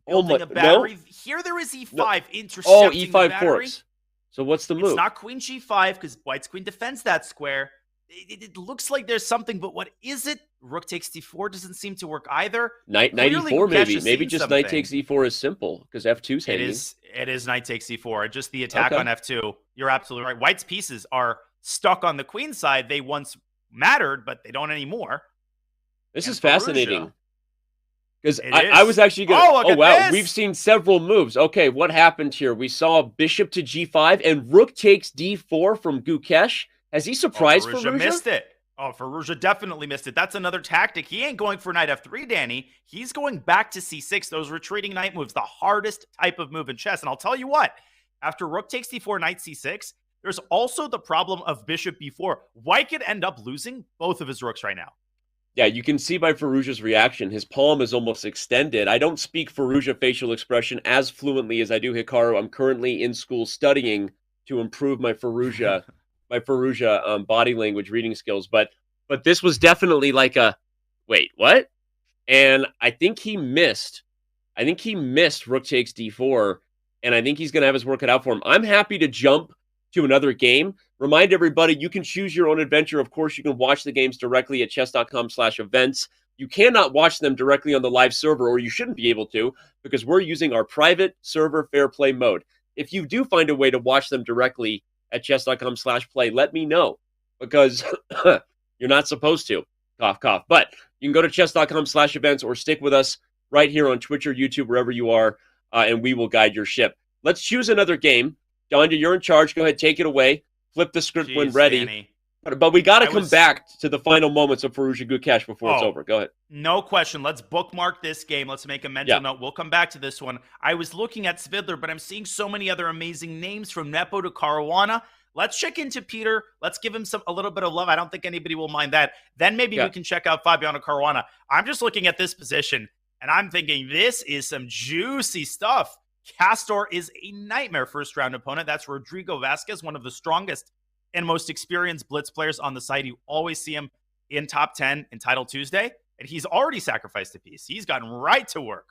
Building a battery. No? Here there is e5 intercepting E5 the battery. forks. So what's the move? It's not queen g5 because white's queen defends that square. it looks like there's something, but what is it? Rook takes d4 doesn't seem to work either. Knight Clearly, e4 Gukesh maybe. has Maybe seen just knight something. takes e4 is simple because f2's hanging. It is knight takes e4. Just the attack Okay. on f2. You're absolutely right. White's pieces are stuck on the queen side. They once mattered, but they don't anymore. This And is fascinating. Because I was actually going to... look Oh, at wow. this. We've seen several moves. Okay, what happened here? We saw bishop to g5 and rook takes d4 from Gukesh. Has he surprised Firouzja? Missed it. Oh, Firouzja definitely missed it. That's another tactic. He ain't going for knight f3, Danny. He's going back to c6. Those retreating knight moves, the hardest type of move in chess. And I'll tell you what, after rook takes d4, knight c6, there's also the problem of bishop b4. White could end up losing both of his rooks right now. Yeah, you can see by Firouzja's reaction, his palm is almost extended. I don't speak Firouzja facial expression as fluently as I do Hikaru. I'm currently in school studying to improve my Firouzja body language reading skills. But this was definitely like a, wait, what? And I think he missed. I think he missed rook takes d4, and I think he's going to have his work cut out for him. I'm happy to jump to another game. Remind everybody, you can choose your own adventure. Of course, you can watch the games directly at chess.com/events. You cannot watch them directly on the live server, or you shouldn't be able to, because we're using our private server fair play mode. If you do find a way to watch them directly at chess.com/play, let me know, because you're not supposed to. Cough, cough. But you can go to chess.com/events or stick with us right here on Twitch or YouTube, wherever you are, and we will guide your ship. Let's choose another game. Donja, you're in charge. Go ahead, take it away. Flip the script when ready. Danny. But we got to come back to the final moments of Firouzja Gukesh before it's over. Go ahead. No question. Let's bookmark this game. Let's make a mental note. We'll come back to this one. I was looking at Svidler, but I'm seeing so many other amazing names from Nepo to Caruana. Let's check into Peter. Let's give him a little bit of love. I don't think anybody will mind that. Then maybe we can check out Fabiano Caruana. I'm just looking at this position, and I'm thinking this is some juicy stuff. Castor is a nightmare first-round opponent. That's Rodrigo Vasquez, one of the strongest and most experienced blitz players on the site. You always see him in top 10 in Title Tuesday, and he's already sacrificed a piece. He's gotten right to work.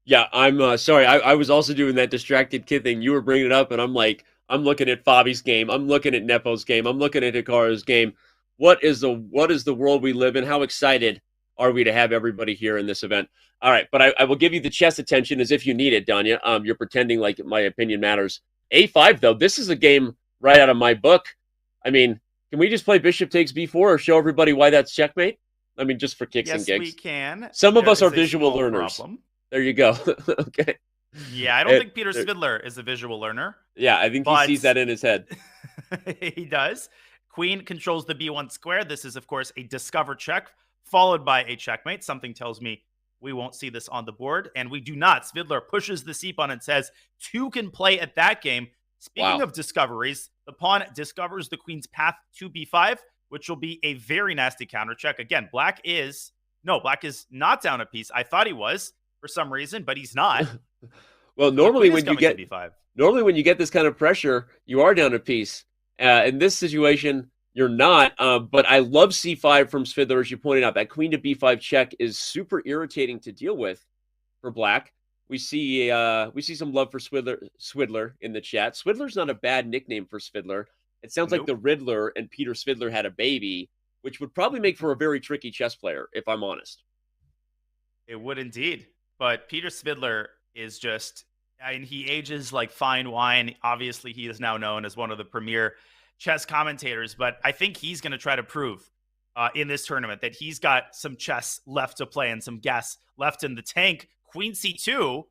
Yeah, I'm sorry. I was also doing that distracted kid thing. You were bringing it up, and I'm like, I'm looking at Fabi's game. I'm looking at Nepo's game. I'm looking at Hikaru's game. What is the world we live in? How excited are we to have everybody here in this event? All right, but I will give you the chess attention as if you need it, Donja. You're pretending like my opinion matters. A5, though, this is a game right out of my book. I mean, can we just play bishop takes b4 or show everybody why that's checkmate? I mean, just for kicks and gigs. Yes, we can. Some of us are visual learners. There you go. Okay. Yeah, I don't think Peter Svidler is a visual learner. Yeah, I think he sees that in his head. He does. Queen controls the b1 square. This is, of course, a discover check, followed by a checkmate. Something tells me we won't see this on the board, and we do not. Svidler pushes the c-pawn and says, two can play at that game. Speaking of discoveries, the pawn discovers the queen's path to b5, which will be a very nasty counter check. Again, black is not down a piece. I thought he was for some reason, but he's not. Well, normally when you get this kind of pressure, you are down a piece. In this situation, you're not, but I love c5 from Svidler, as you pointed out. That queen to b5 check is super irritating to deal with for black. We see some love for Swidler in the chat. Swidler's not a bad nickname for Svidler. It sounds like the Riddler and Peter Svidler had a baby, which would probably make for a very tricky chess player, if I'm honest. It would indeed. But Peter Svidler is just, he ages like fine wine. Obviously, he is now known as one of the premier chess commentators, but I think he's going to try to prove in this tournament that he's got some chess left to play and some gas left in the tank. Queen c2.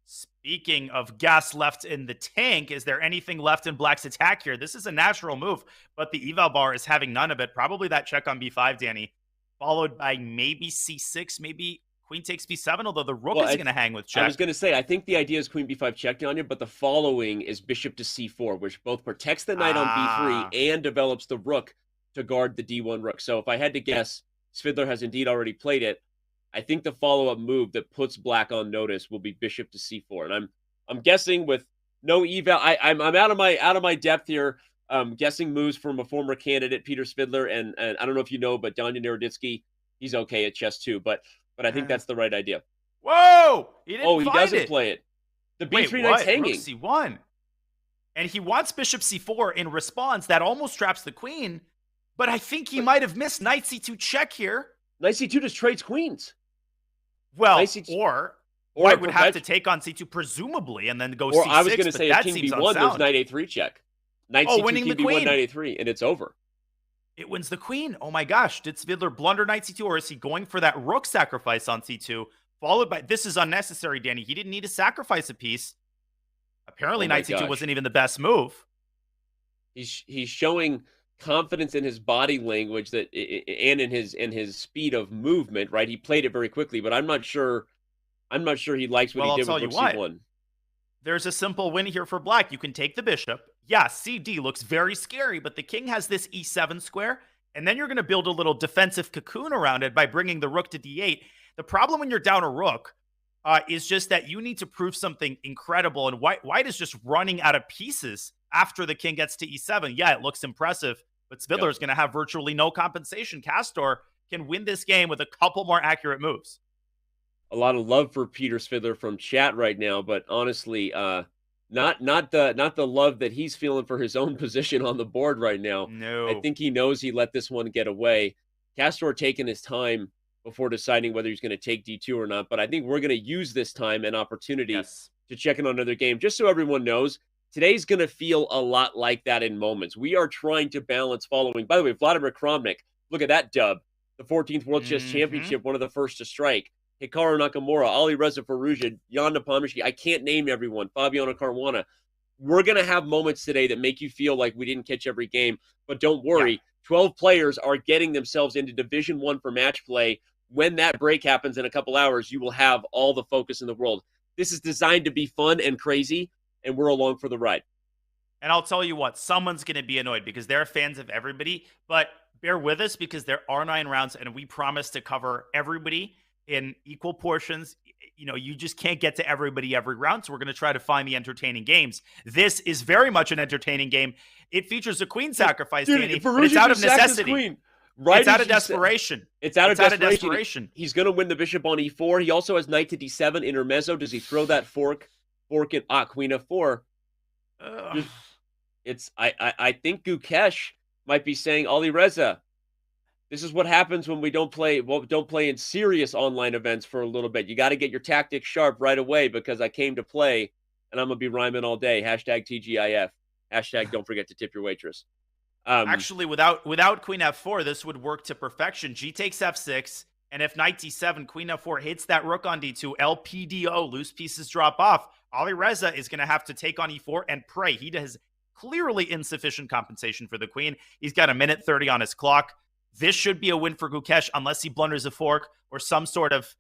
Speaking of gas left in the tank, is there anything left in black's attack here? This is a natural move, but the eval bar is having none of it. Probably that check on b5, Danny, followed by maybe c6, maybe queen takes b7, although the rook is going to hang with check. I was going to say, I think the idea is queen b5 check, Donja, but the following is bishop to c4, which both protects the knight on b3 and develops the rook to guard the d1 rook. So if I had to guess, Svidler has indeed already played it. I think the follow-up move that puts black on notice will be bishop to c4, and I'm guessing with no eval. I'm out of my depth here. Guessing moves from a former candidate, Peter Svidler, and I don't know if you know, but Donja Naroditsky, he's okay at chess too, but I think that's the right idea. Whoa! He doesn't play it. The b3 knight's hanging. Rook c1. And he wants bishop c4 in response. That almost traps the queen. But I think he might have missed knight c2 check here. Knight c2 just trades queens. Well, or white would have to take on c2 presumably, and then go c6. Or I was going to say a king b1, unsound. there's knight a3 check. Knight c2, winning king the b1, queen. knight a3, and it's over. It wins the queen. Oh my gosh. Did Svidler blunder knight c2, or is he going for that rook sacrifice on c2, followed by... This is unnecessary, Danny. He didn't need to sacrifice a piece. Apparently, knight c2 wasn't even the best move. He's showing confidence in his body language and in his speed of movement, right? He played it very quickly, but I'm not sure he likes what he did with rook c1. There's a simple win here for black. You can take the bishop. Yeah, CD looks very scary, but the king has this e7 square, and then you're going to build a little defensive cocoon around it by bringing the rook to d8. The problem when you're down a rook is just that you need to prove something incredible, and white is just running out of pieces after the king gets to e7. Yeah, it looks impressive, but Svidler is going to have virtually no compensation. Castor can win this game with a couple more accurate moves. A lot of love for Peter Svidler from chat right now, but honestly, not the love that he's feeling for his own position on the board right now. No. I think he knows he let this one get away. Castor taking his time before deciding whether he's going to take d2 or not, but I think we're going to use this time and opportunity to check in on another game. Just so everyone knows, today's going to feel a lot like that in moments. We are trying to balance following. By the way, Vladimir Kramnik, look at that dub. The 14th World Chess Championship, one of the first to strike. Hikaru Nakamura, Ali Reza Farouja, Jan Nepomniachtchi. I can't name everyone. Fabiano Caruana. We're going to have moments today that make you feel like we didn't catch every game, but don't worry. 12 players are getting themselves into Division 1 for match play. When that break happens in a couple hours, you will have all the focus in the world. This is designed to be fun and crazy, and we're along for the ride. And I'll tell you what, someone's going to be annoyed because they're fans of everybody, but bear with us because there are 9 rounds, and we promise to cover everybody in equal portions. You know, you just can't get to everybody every round, so we're going to try to find the entertaining games. This is very much an entertaining game. It features a queen sacrifice, Danny, but it's out of necessity. Right, it's out of desperation. It's out of desperation. He's going to win the bishop on e4. He also has knight to d7, intermezzo. Does he throw that fork in queen f4? I think Gukesh might be saying, Ali Reza, this is what happens when we don't play in serious online events for a little bit. You got to get your tactics sharp right away because I came to play and I'm going to be rhyming all day. Hashtag TGIF. Hashtag don't forget to tip your waitress. Actually, without queen f4, this would work to perfection. G takes f6, and if knight d7, queen f4 hits that rook on d2, LPDO, loose pieces drop off. Ali Reza is going to have to take on e4 and pray. He has clearly insufficient compensation for the queen. He's got 1:30 on his clock. This should be a win for Gukesh unless he blunders a fork or some sort of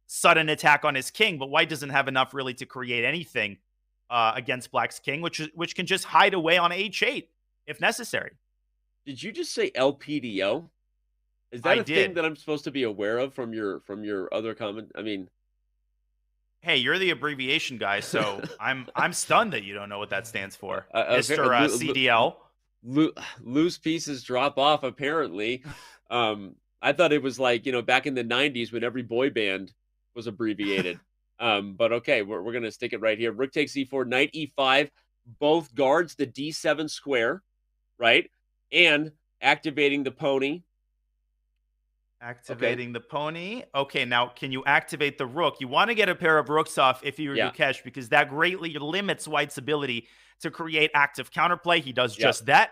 sudden attack on his king, but white doesn't have enough really to create anything against black's king, which can just hide away on h8 if necessary. Did you just say LPDO? Is that a thing that I'm supposed to be aware of from your other comment? I mean, hey, you're the abbreviation guy, so I'm stunned that you don't know what that stands for, Mr. CDL. Loose pieces drop off. Apparently, I thought it was like back in the '90s when every boy band was abbreviated. But okay, we're gonna stick it right here. Rook takes e4, knight e5. Both guards the d7 square, right? And activating the pony. The pony. Okay, now can you activate the rook? You want to get a pair of rooks off if you're Gukesh because that greatly limits white's ability to create active counterplay. He does just that.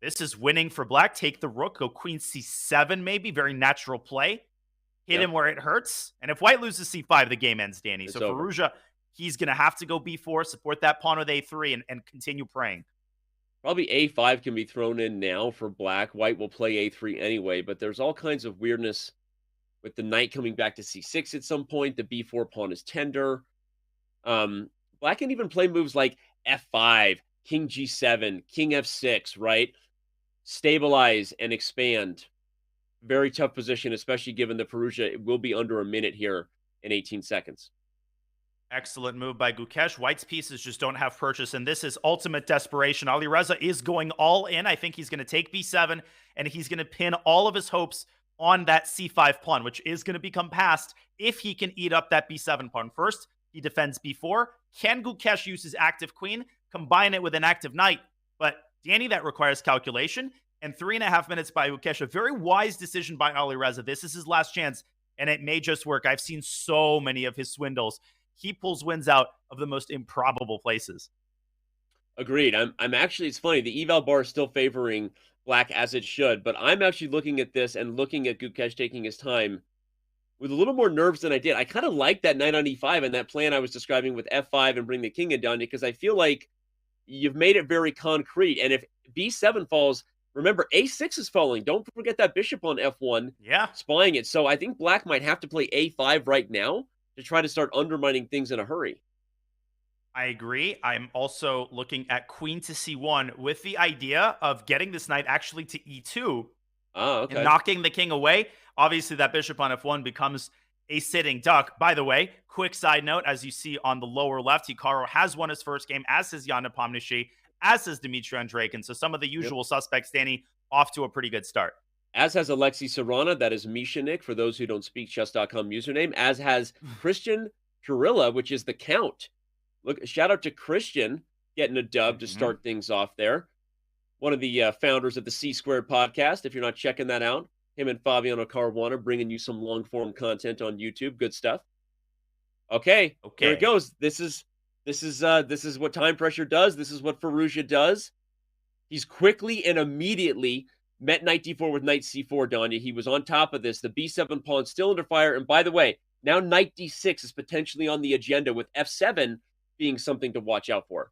This is winning for black. Take the rook, go queen c7 maybe. Very natural play. Hit him where it hurts. And if white loses c5, the game ends, Danny. So Farouja, he's going to have to go b4, support that pawn with a3, and continue praying. Probably a5 can be thrown in now for black. White will play a3 anyway, but there's all kinds of weirdness with the knight coming back to c6 at some point. The b4 pawn is tender. Black can even play moves like f5, king g7, king f6, right? Stabilize and expand. Very tough position, especially given the Farouja will be under a minute here in 18 seconds. Excellent move by Gukesh. White's pieces just don't have purchase, and this is ultimate desperation. Ali Reza is going all in. I think he's going to take b7, and he's going to pin all of his hopes on that c5 pawn, which is going to become passed if he can eat up that b7 pawn. First, he defends b4. Can Gukesh use his active queen? combine it with an active knight. But Danny, that requires calculation. And 3.5 minutes by Gukesh. A very wise decision by Alireza. This is his last chance, and it may just work. I've seen so many of his swindles. He pulls wins out of the most improbable places. Agreed. I'm actually, it's funny, the eval bar is still favoring black as it should, but I'm actually looking at this and looking at Gukesh taking his time with a little more nerves than I did. I kind of like that knight on e5 and that plan I was describing with f5 and bring the king in down because I feel like you've made it very concrete. And if b7 falls, remember a6 is falling. Don't forget that bishop on f1. Yeah. Spying it. So I think black might have to play a5 right now to try to start undermining things in a hurry. I agree. I'm also looking at queen to c1 with the idea of getting this knight actually to e2 Okay. and knocking the king away. Obviously, that bishop on f1 becomes a sitting duck. By the way, quick side note, as you see on the lower left, Hikaru has won his first game, as has Jan Nepomniachtchi, as has Dmitry Andreikin. So some of the usual suspects, Danny, off to a pretty good start. As has Alexei Sarana, that is Mishanik, for those who don't speak chess.com username, as has Christian Kurilla, which is the Count. Look, shout out to Christian getting a dub to start things off there. One of the founders of the C Squared podcast. If you're not checking that out, him and Fabiano Caruana bringing you some long form content on YouTube. Good stuff. Okay, here it goes. This is what time pressure does. This is what Firouzja does. He's quickly and immediately met knight d4 with knight c4, Danya. He was on top of this. The b7 pawn still under fire. And by the way, now knight d6 is potentially on the agenda, with f7 being something to watch out for.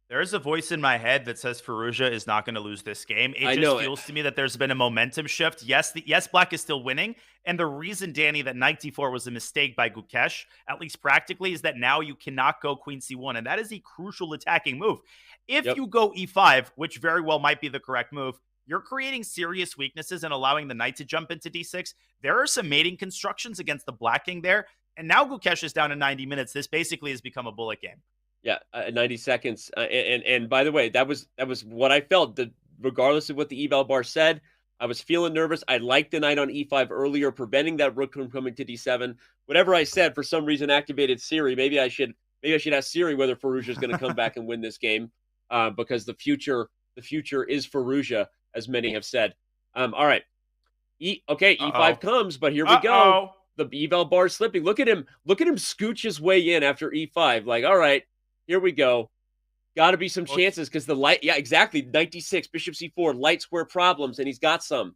There's a voice in my head that says Firouzja is not going to lose this game. It just feels to me that there's been a momentum shift. Yes, black is still winning. And the reason, Danny, that knight d4 was a mistake by Gukesh, at least practically, is that now you cannot go queen c1. And that is a crucial attacking move. If you go e5, which very well might be the correct move, you're creating serious weaknesses and allowing the knight to jump into d6. There are some mating constructions against the black king there. And now Gukesh is down to 90 minutes. This basically has become a bullet game. Yeah, 90 seconds. And by the way, that was what I felt. Regardless of what the eval bar said, I was feeling nervous. I liked the knight on e5 earlier, preventing that rook from coming to d7. Whatever I said, for some reason, activated Siri. Maybe I should ask Siri whether Firouzja is going to come back and win this game, because the future is Firouzja, as many have said. All right, e5 comes, but here we go. The eval bar slipping. Look at him scooch his way in after e5. Like, all right, here we go. Got to be some chances because the light. Yeah, exactly. Knight d6, bishop c4, light square problems, and he's got some.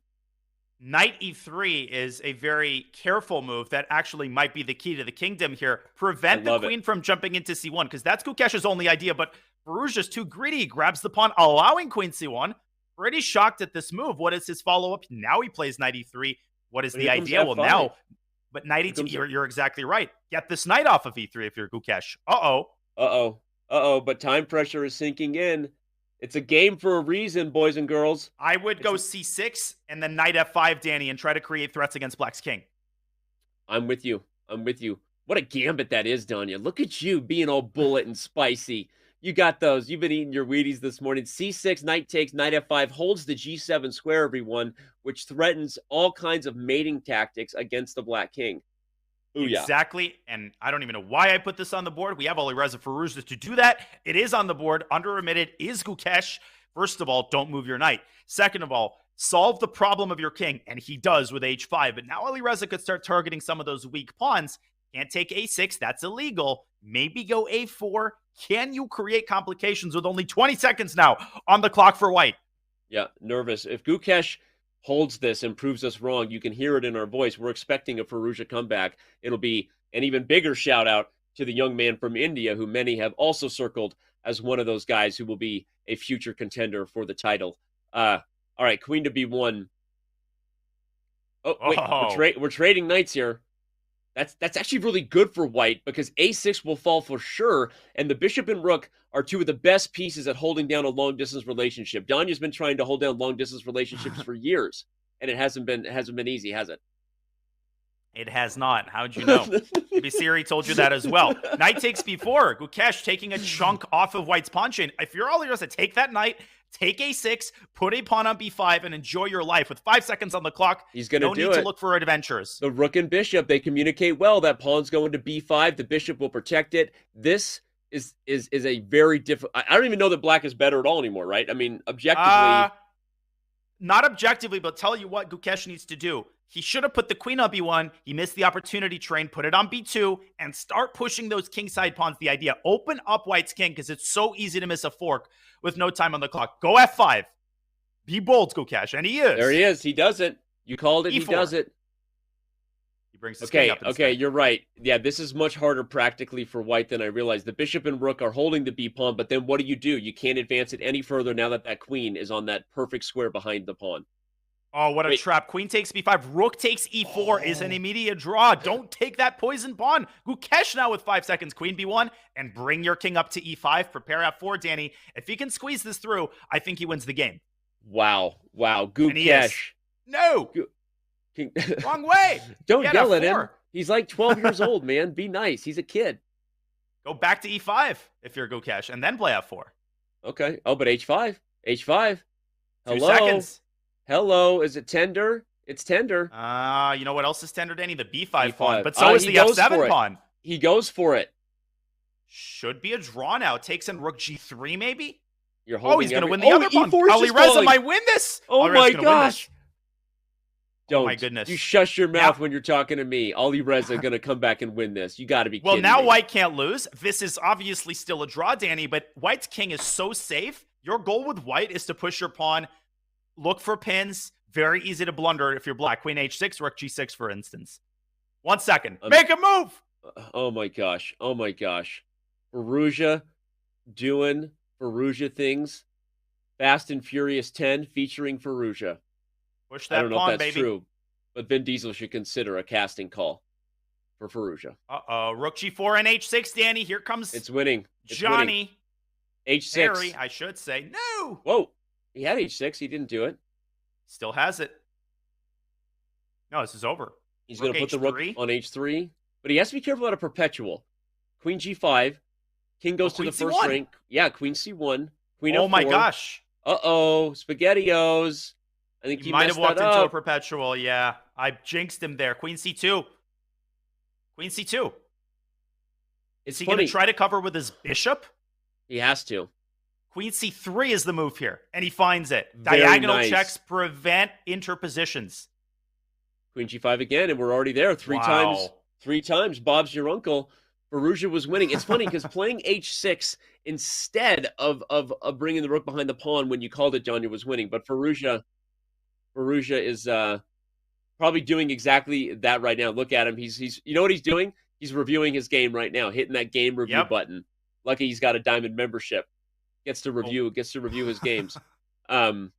Knight e3 is a very careful move that actually might be the key to the kingdom here. Prevent the queen from jumping into c1, because that's Gukesh's only idea, but Firouzja's too greedy. He grabs the pawn, allowing queen c1. Pretty shocked at this move. What is his follow-up? Now he plays knight e3. What is the idea? Well, now... But knight e2, you're exactly right. Get this knight off of e3 if you're Gukesh. But time pressure is sinking in. It's a game for a reason, boys and girls. I would go c6 and then knight f5, Danny, and try to create threats against black's king. I'm with you. What a gambit that is, Danya. Look at you being all bullet and spicy. You got those. You've been eating your Wheaties this morning. C6, knight takes, knight f5, holds the g7 square, everyone, which threatens all kinds of mating tactics against the black king. Booyah. Exactly. And I don't even know why I put this on the board. We have Alireza Firouzja to do that. It is on the board. Under-remitted is Gukesh. First of all, don't move your knight. Second of all, solve the problem of your king. And he does with h5. But now Alireza could start targeting some of those weak pawns. Can't take a6. That's illegal. Maybe go a4. Can you create complications with only 20 seconds now on the clock for white? Yeah, nervous. If Gukesh holds this and proves us wrong, you can hear it in our voice. We're expecting a Firouzja comeback. It'll be an even bigger shout out to the young man from India, who many have also circled as one of those guys who will be a future contender for the title. All right, queen to b1. Oh, wait, we're trading knights here. That's actually really good for white, because a6 will fall for sure, and the bishop and rook are two of the best pieces at holding down a long-distance relationship. Danya's been trying to hold down long-distance relationships for years, and it hasn't been easy, has it? It has not. How'd you know? Maybe Siri told you that as well. Knight takes b4. Gukesh taking a chunk off of white's pawn chain. If you're Alireza, take that knight, take a6, put a pawn on b5, and enjoy your life. With 5 seconds on the clock, he's going to do it. No need to look for adventures. The rook and bishop, they communicate well. That pawn's going to b5. The bishop will protect it. This is a very difficult. I don't even know that black is better at all anymore, right? I mean, Uh, objectively, Not objectively, but tell you what Gukesh needs to do. He should have put the queen on b1. He missed the opportunity train, put it on b2, and start pushing those kingside pawns. The idea, open up white's king, because it's so easy to miss a fork with no time on the clock. Go f5. Be bold, Gukesh, and he is. there he is. He does it. You called it. E4. He does it. He brings his king up instead. Okay, you're right. Yeah, this is much harder practically for white than I realized. The bishop and rook are holding the b pawn, but then what do? You can't advance it any further now that that queen is on that perfect square behind the pawn. Oh, what a trap. Queen takes b5. Rook takes e4 is an immediate draw. Don't take that poison pawn. Gukesh now with 5 seconds. Queen b1 and bring your king up to e5. Prepare f4, Danny. If he can squeeze this through, I think he wins the game. Wow. Gukesh. No. Wrong way. Don't yell at him. He's like 12 years old, man. Be nice. He's a kid. Go back to e5 if you're Gukesh and then play f4. Okay. Oh, but h5. H5. Hello. 2 seconds. Hello. Is it tender? It's tender. You know what else is tender, Danny? The b5 pawn. But so is the f7 pawn. He goes for it. Should be a draw now. Takes in rook g3 maybe? You're holding he's going to win the other pawn. Ali Reza might win this. Oh my gosh. Don't. Oh my goodness. You shush your mouth when you're talking to me. Ali Reza going to come back and win this. You got to be kidding me. Well, now white can't lose. This is obviously still a draw, Danny, but white's king is so safe. Your goal with white is to push your pawn, look for pins. Very easy to blunder if you're black. Queen h6, rook g6, for instance. 1 second. Make a move. Oh my gosh. Oh my gosh. Firouzja doing Firouzja things. Fast and Furious 10 featuring Firouzja. Push that I don't know pawn, if that's baby. true, but Vin Diesel should consider a casting call for Firouzja. Rook g4 and h6, Danny. Here comes it's winning. Johnny. Winning. H6. Harry, I should say. No. Whoa. He had h6. He didn't do it. Still has it. No, this is over. He's going to put the rook on h3, but he has to be careful about a perpetual. Queen g5. King goes to the first rank. Yeah, queen c1. Queen f4. Oh my gosh. Uh-oh. SpaghettiOs. I think he might have walked into a perpetual. Yeah, I jinxed him there. Queen c2. Queen c2. Is he going to try to cover with his bishop? He has to. Queen c3 is the move here, and he finds it. Diagonal checks prevent interpositions. Queen g5 again, and we're already there. Three times. Bob's your uncle. Firouzja was winning. It's funny because playing h6 instead of bringing the rook behind the pawn when you called it, John, was winning. But Firouzja is probably doing exactly that right now. Look at him. He's you know what he's doing? He's reviewing his game right now, hitting that game review button. Lucky he's got a diamond membership. Gets to review his games. All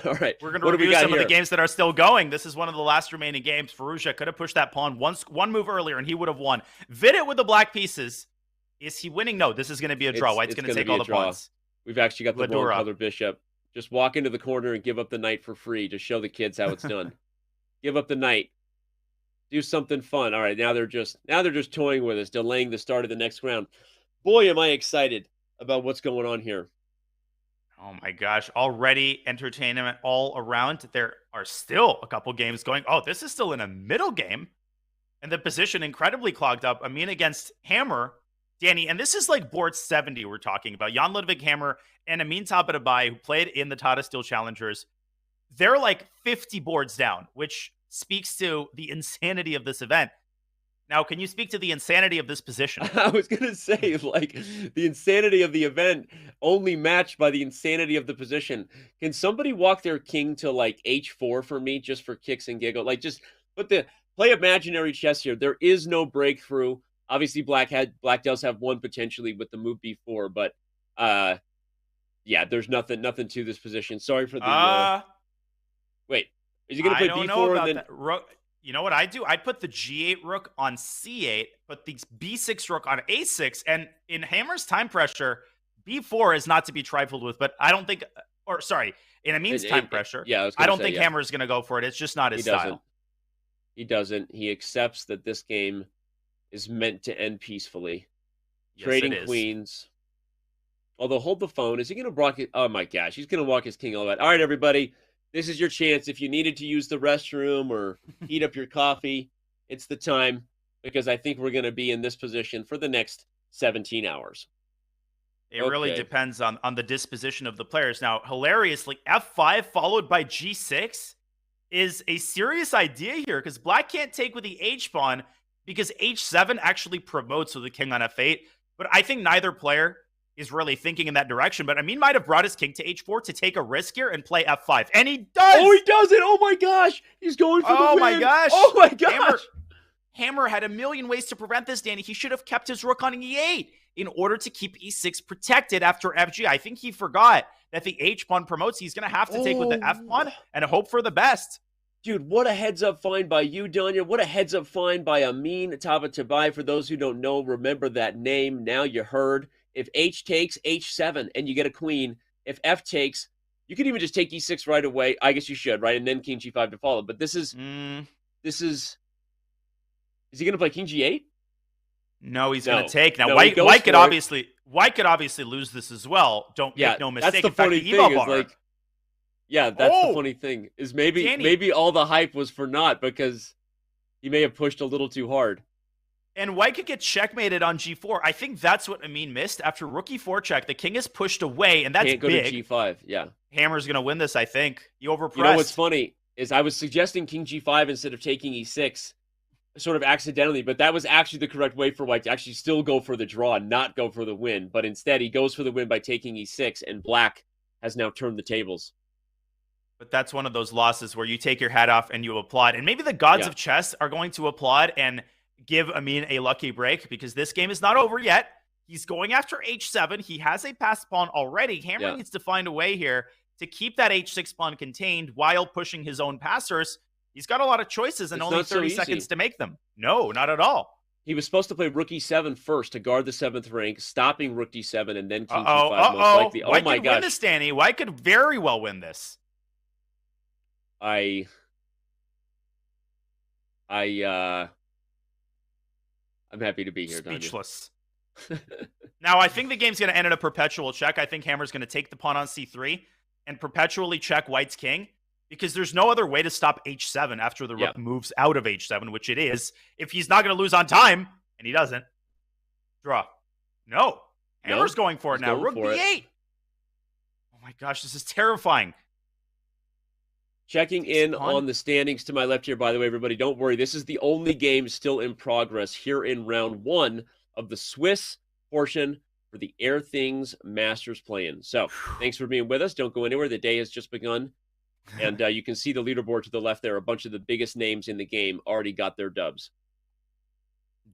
right. We're going to review some of the games that are still going. This is one of the last remaining games. Firouzja could have pushed that pawn one move earlier, and he would have won. Vidit with the black pieces. Is he winning? No, this is going to be a draw. White's going to take all the pawns. We've actually got the wrong color bishop. Just walk into the corner and give up the knight for free. Just show the kids how it's done. Give up the knight. Do something fun. All right, now they're just toying with us, delaying the start of the next round. Boy, am I excited about what's going on here. Oh my gosh, already entertainment all around. There are still a couple games going. Oh, this is still in a middle game. And the position incredibly clogged up. Amin against Hammer, Danny. And this is like board 70 we're talking about. Jan Ludwig Hammer and Amin Tabatabai, who played in the Tata Steel Challengers. They're like 50 boards down, which speaks to the insanity of this event. Now, can you speak to the insanity of this position? I was going to say, like, the insanity of the event only matched by the insanity of the position. Can somebody walk their king to, like, h4 for me just for kicks and giggles? Like, just play imaginary chess here. There is no breakthrough. Obviously, Black does have one potentially with the move b4, but, yeah, there's nothing to this position. Sorry for the... Wait, is he going to play b4 and then... You know what I'd do? I'd put the g8 rook on c8, put the b6 rook on a6, and in Hammer's time pressure, b4 is not to be trifled with, but I don't think, or sorry, in Amin's time pressure, I don't think Hammer is going to go for it. It's just not his style. He doesn't. He accepts that this game is meant to end peacefully. Yes, Trading queens. Although, hold the phone. Is he going to block it? Oh my gosh, he's going to walk his king all that. All right, everybody. This is your chance. If you needed to use the restroom or heat up your coffee, it's the time, because I think we're going to be in this position for the next 17 hours. It really Okay. depends on the disposition of the players. Now, hilariously, f5 followed by g6 is a serious idea here because black can't take with the h pawn because h7 actually promotes with the king on f8. But I think neither player is really thinking in that direction. But Amin might have brought his king to h4 to take a risk here and play f5. And he does! Oh, he does it! Oh my gosh! He's going for the win! Oh my gosh! Oh my gosh! Hammer had a million ways to prevent this, Danny. He should have kept his rook on e8 in order to keep e6 protected after fg. I think he forgot that the h-pawn promotes. He's going to have to take with the f-pawn and hope for the best. Dude, what a heads-up find by you, Danya. What a heads-up find by Amin Tabatabai. For those who don't know, remember that name. Now you heard. If h takes, h7, and you get a queen. If f takes, you could even just take e6 right away. I guess you should, right? And then king g5 to follow. But this is... Is he going to play king g8? No, he's going to take. Now, no, White could obviously lose this as well. Don't make no mistake. That's the funny thing is like, that's the funny thing is maybe all the hype was for naught because he may have pushed a little too hard. And White could get checkmated on g4. I think that's what Amin missed. After rook e4 check, the king is pushed away, and that's Can't go big. to g5, yeah. Hammer's going to win this, I think. He overpressed. You know what's funny is I was suggesting king g5 instead of taking e6, sort of accidentally, but that was actually the correct way for White to actually still go for the draw and not go for the win. But instead, he goes for the win by taking e6, and black has now turned the tables. But that's one of those losses where you take your hat off and you applaud. And maybe the gods of chess are going to applaud and give Amin a lucky break because this game is not over yet. He's going after h7. He has a passed pawn already. Hammer needs to find a way here to keep that h6 pawn contained while pushing his own passers. He's got a lot of choices and only 30 seconds to make them. No, not at all. He was supposed to play rook e7 first to guard the 7th rank, stopping rook d7 and then king g5 most likely. Oh my gosh. Win this, Danny. White could very well win this. I'm happy to be here, Speechless. Now, I think the game's going to end in a perpetual check. I think Hammer's going to take the pawn on c3 and perpetually check White's king because there's no other way to stop h7 after the rook moves out of h7, which it is. If he's not going to lose on time, and he doesn't, draw. No. Hammer's going for it now. Rook b8. Oh my gosh, this is terrifying. Checking in on the standings to my left here, by the way, everybody, don't worry. This is the only game still in progress here in round 1 of the Swiss portion for the Airthings Masters play-in. So, thanks for being with us. Don't go anywhere. The day has just begun. And you can see the leaderboard to the left there. A bunch of the biggest names in the game already got their dubs.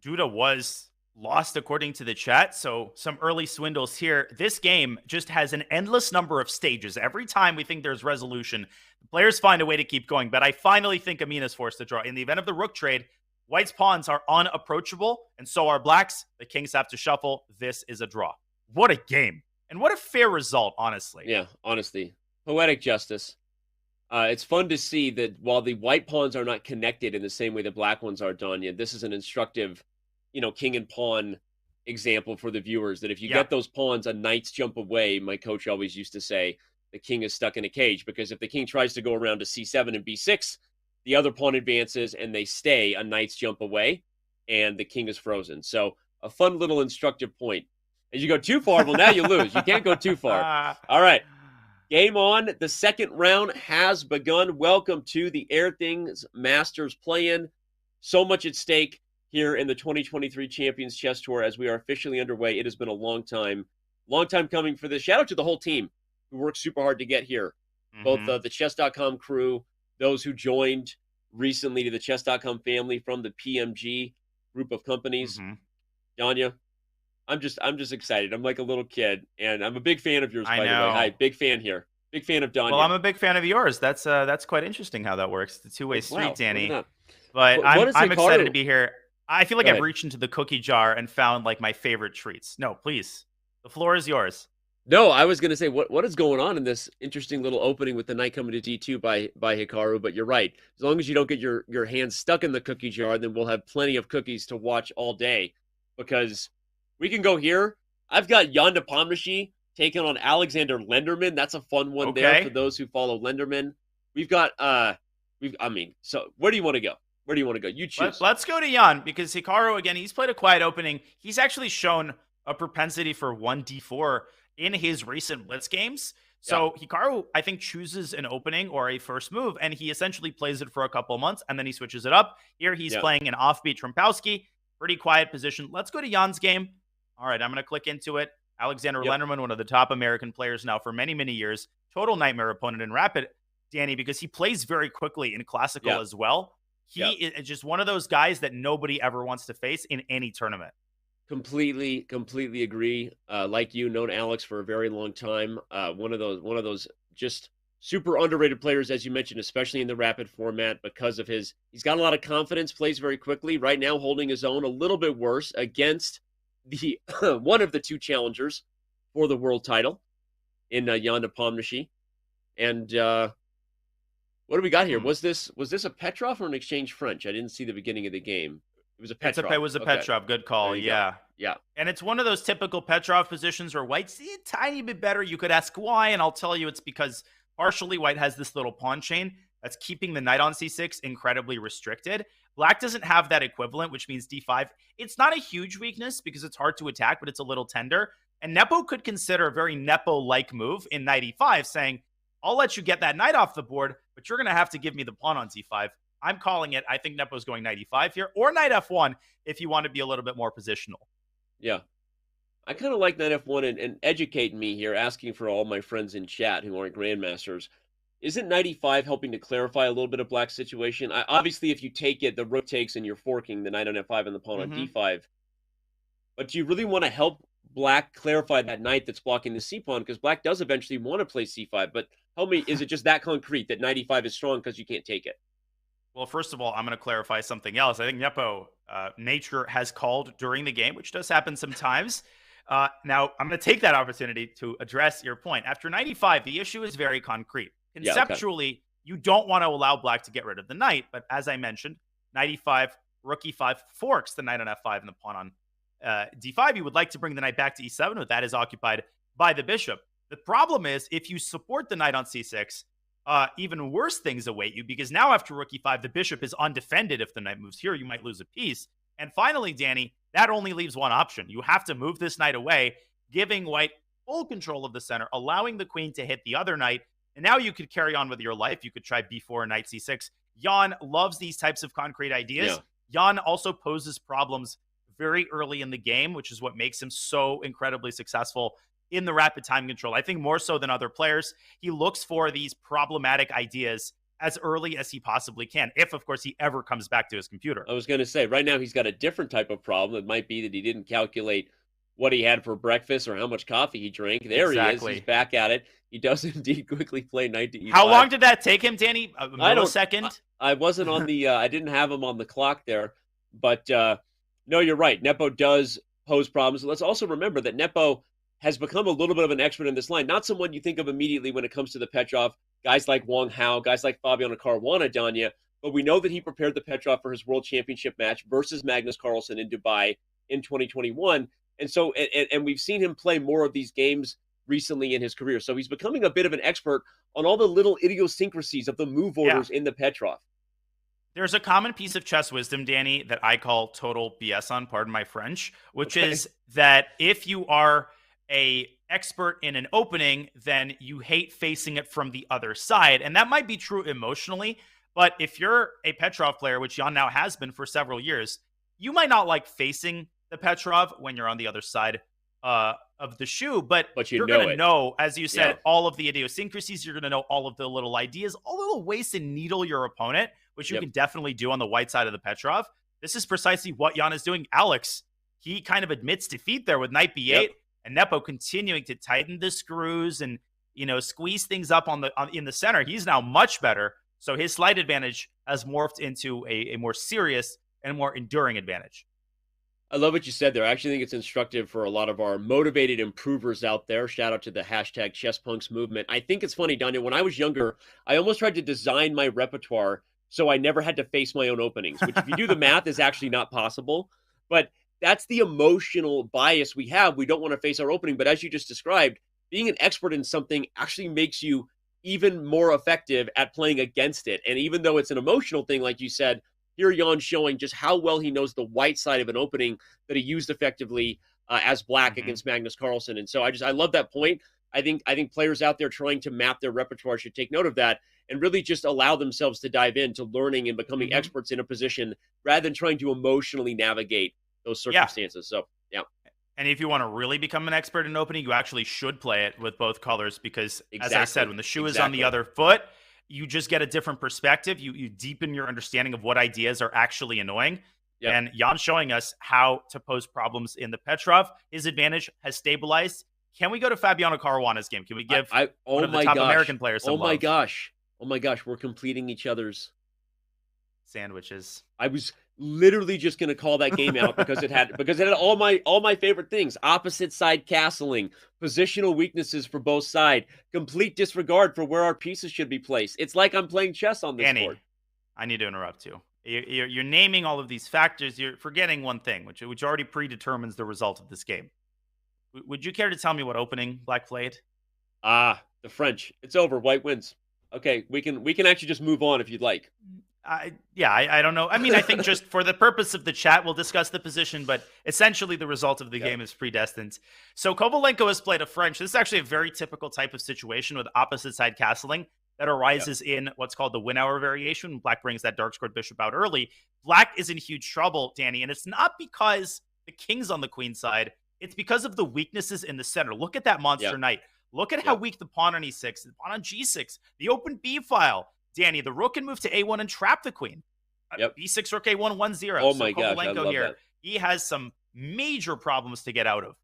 Duda was lost according to the chat, so some early swindles here. This game just has an endless number of stages. Every time we think there's resolution, the players find a way to keep going. But I finally think Amin is forced to draw. In the event of the rook trade, White's pawns are unapproachable, and so are Black's. The kings have to shuffle. This is a draw. What a game. And what a fair result, honestly. Yeah, honestly. Poetic justice. It's fun to see that while the white pawns are not connected in the same way the black ones are, Danya, this is an instructive, king and pawn example for the viewers, that if you get those pawns a knight's jump away, my coach always used to say, the king is stuck in a cage, because if the king tries to go around to c7 and b6, the other pawn advances and they stay a knight's jump away, and the king is frozen. So a fun little instructive point. As you go too far, well, now you lose. You can't go too far. All right. Game on. The second round has begun. Welcome to the Airthings Masters play-in. So much at stake here in the 2023 Champions Chess Tour as we are officially underway. It has been a long time coming for this. Shout out to the whole team who worked super hard to get here. Both the Chess.com crew, those who joined recently to the Chess.com family from the PMG group of companies. Danya, I'm just excited. I'm like a little kid, and I'm a big fan of yours, by the way. Hi, big fan here. Big fan of Danya. Well, I'm a big fan of yours. That's quite interesting how that works. It's a two-way street, Danny. But I'm excited to be here. I feel like I've reached into the cookie jar and found like my favorite treats. No, please. The floor is yours. No, I was going to say, what is going on in this interesting little opening with the knight coming to d2 by Hikaru, but you're right. As long as you don't get your hands stuck in the cookie jar, then we'll have plenty of cookies to watch all day, because we can go here. I've got Jan Nepomniachtchi taking on Alexander Lenderman. That's a fun one there for those who follow Lenderman. We've got, so where do you want to go? Where do you want to go? You choose. Let's go to Jan, because Hikaru, again, he's played a quiet opening. He's actually shown a propensity for 1d4 in his recent blitz games. Yeah, So Hikaru, I think, chooses an opening or a first move, and he essentially plays it for a couple months, and then he switches it up. Here he's yeah, playing an offbeat Trumpowski, pretty quiet position. Let's go to Jan's game. All right, I'm going to click into it. Alexander yep, Lenderman, one of the top American players now for many, many years. Total nightmare opponent in Rapid, Danny, because he plays very quickly in Classical yeah, as well. He yeah. is just one of those guys that nobody ever wants to face in any tournament. Completely agree. Like you, known Alex for a very long time. One of those just super underrated players, as you mentioned, especially in the rapid format because of he's got a lot of confidence, plays very quickly. Right now, holding his own a little bit worse against the one of the two challengers for the world title in Jan Nepomniachtchi. And what do we got here? Hmm. Was this a Petrov or an exchange French? I didn't see the beginning of the game. It was a Petrov. It was a Okay, Petrov. Good there call. you go. Yeah. Yeah. And it's one of those typical Petrov positions where White's a tiny bit better. You could ask why, and I'll tell you it's because partially White has this little pawn chain that's keeping the knight on c6 incredibly restricted. Black doesn't have that equivalent, which means d5. It's not a huge weakness because it's hard to attack, but it's a little tender. And Nepo could consider a very Nepo-like move in knight e5, saying, I'll let you get that knight off the board, but you're going to have to give me the pawn on c5. I'm calling it. I think Nepo's going knight e5 here, or knight f1 if you want to be a little bit more positional. Yeah. I kind of like knight f1 and educating me here, asking for all my friends in chat who aren't grandmasters. Isn't knight e5 helping to clarify a little bit of Black's situation? Obviously, if you take it, the rook takes and you're forking the knight on f5 and the pawn on d5. But do you really want to help Black clarify that knight that's blocking the c-pawn? Because Black does eventually want to play c5. But tell me, is it just that concrete that knight e5 is strong because you can't take it? Well, first of all, I'm going to clarify something else. I think Nepo, nature has called during the game, which does happen sometimes. Now, I'm going to take that opportunity to address your point. After 95, the issue is very concrete. Yeah, okay. Conceptually, you don't want to allow Black to get rid of the knight, but as I mentioned, knight e5, rook e5 forks the knight on f5 and the pawn on d5. You would like to bring the knight back to e7, but that is occupied by the bishop. The problem is, if you support the knight on c6, even worse things await you, because now after rook e5, the bishop is undefended. If the knight moves here, you might lose a piece. And finally, Danny, that only leaves one option. You have to move this knight away, giving White full control of the center, allowing the queen to hit the other knight. And now you could carry on with your life. You could try b4, knight c6. Jan loves these types of concrete ideas. Yeah. Jan also poses problems very early in the game, which is what makes him so incredibly successful in the rapid time control. I think more so than other players, he looks for these problematic ideas as early as he possibly can, if, of course, he ever comes back to his computer. I was going to say, right now he's got a different type of problem. It might be that he didn't calculate what he had for breakfast or how much coffee he drank. There Exactly. he is. He's back at it. He does indeed quickly play knight to e5. How long did that take him, Danny? A millisecond? I wasn't on the, I didn't have him on the clock there. But no, you're right. Nepo does pose problems. Let's also remember that Nepo has become a little bit of an expert in this line. Not someone you think of immediately when it comes to the Petrov. Guys like Wang Hao, guys like Fabiano Caruana Danya. But we know that he prepared the Petrov for his World Championship match versus Magnus Carlsen in Dubai in 2021. And so, and we've seen him play more of these games recently in his career. So he's becoming a bit of an expert on all the little idiosyncrasies of the move orders in the Petrov. There's a common piece of chess wisdom, Danny, that I call total BS on, pardon my French, which is that if you are a expert in an opening, then you hate facing it from the other side. And that might be true emotionally, but if you're a Petrov player, which Jan now has been for several years, you might not like facing the Petrov when you're on the other side of the shoe, but you're going to know, as you said, all of the idiosyncrasies. You're going to know all of the little ideas, all the little ways to needle your opponent, which you can definitely do on the white side of the Petrov. This is precisely what Jan is doing. Alex, he kind of admits defeat there with knight b8, and Nepo continuing to tighten the screws and, you know, squeeze things up in the center. He's now much better. So his slight advantage has morphed into a more serious and more enduring advantage. I love what you said there. I actually think it's instructive for a lot of our motivated improvers out there. Shout out to the hashtag ChessPunks movement. I think it's funny, Danya, when I was younger, I almost tried to design my repertoire so I never had to face my own openings, which if you do the math is actually not possible. But that's the emotional bias we have. We don't want to face our opening. But as you just described, being an expert in something actually makes you even more effective at playing against it. And even though it's an emotional thing, like you said, here Jan's showing just how well he knows the white side of an opening that he used effectively as black Hmm. against Magnus Carlsen. And so I love that point. I think players out there trying to map their repertoire should take note of that and really just allow themselves to dive into learning and becoming Hmm. experts in a position rather than trying to emotionally navigate those Yeah. circumstances. So yeah, And if you want to really become an expert in opening, you actually should play it with both colors because, as I said, exactly, when the shoe is on the exactly. other foot, you just get a different perspective. You deepen your understanding of what ideas are actually annoying. Yep. And Jan's showing us how to pose problems in the Petrov. His advantage has stabilized. Can we go to Fabiano Caruana's game? Can we give one Oh of the my top gosh, American players oh some my love? gosh, oh my gosh, we're completing each other's. Sandwiches. I was literally just going to call that game out because it had all my favorite things: opposite side castling, positional weaknesses for both side, complete disregard for where our pieces should be placed. It's like I'm playing chess on this Danny, board. I need to interrupt you. You're naming all of these factors. You're forgetting one thing, which already predetermines the result of this game. Would you care to tell me what opening Black played? The French. It's over. White wins. Okay, we can actually just move on if you'd like. I don't know. I mean, I think just for the purpose of the chat, we'll discuss the position, but essentially the result of the Yeah. game is predestined. So Kovalenko has played a French. This is actually a very typical type of situation with opposite side castling that Yeah. arises in what's called the win hour variation. When Black brings that dark squared bishop out early. Black is in huge trouble, Danny, and it's not because the king's on the queen side. It's because of the weaknesses in the center. Look at that Yeah. monster knight. Look at how Yeah. weak the pawn on e6, the pawn on g6, the open b file. Danny, the rook can move to a1 and trap the queen. Yep. B6 rook a1 1-0. Oh So my gosh, I Kovalenko love here, that. he has some major problems to get out of.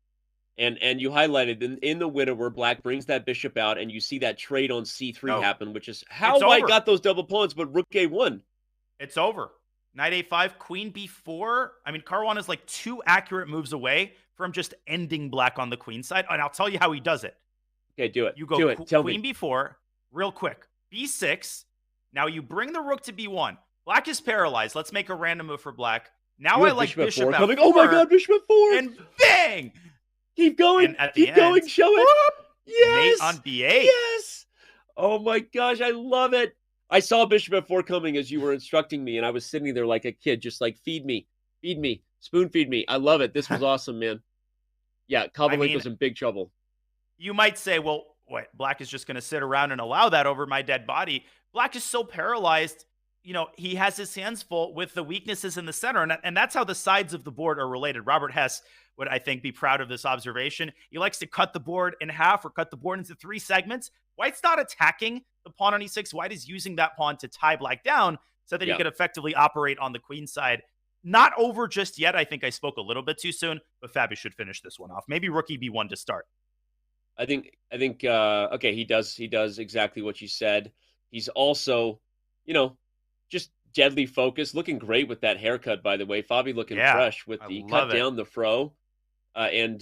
And you highlighted in the window where Black brings that bishop out, and you see that trade on c3 No, happen, which is how it's White over. got those double pawns, but Rook a1. It's over. Knight a5, queen b4. I mean, Caruana is like 2 accurate moves away from just ending Black on the queen side. And I'll tell you how he does it. Okay, do it. You go Do it. Tell queen me. b4, real quick. B6. Now you bring the rook to b1. Black is paralyzed. Let's make a random move for Black. Now You I have like bishop bishop f4 f4. coming. Oh my god, bishop f4. And bang! Keep going. And at the Keep going. end, Show it. mate on Yes. b8. Yes. Oh my gosh, I love it. I saw bishop f4 coming as you were instructing me, and I was sitting there like a kid, just like, feed me, spoon feed me. I love it. This was awesome, man. Yeah, I mean, Kovalenko's in big trouble. you might say, well, what? Black is just going to sit around and allow that over my dead body. Black is so paralyzed. He has his hands full with the weaknesses in the center. And that's how the sides of the board are related. Robert Hess would, I think, be proud of this observation. He likes to cut the board in half or cut the board into 3 segments. White's not attacking the pawn on e6. White is using that pawn to tie Black down so that he could effectively operate on the queen side. Not over just yet. I think I spoke a little bit too soon, but Fabi should finish this one off. Maybe rook b1 to start. I think okay, he does exactly what you said. He's also, just deadly focused, looking great with that haircut, by the way. Fabi looking Yeah, fresh with I the love cut it. down the fro. And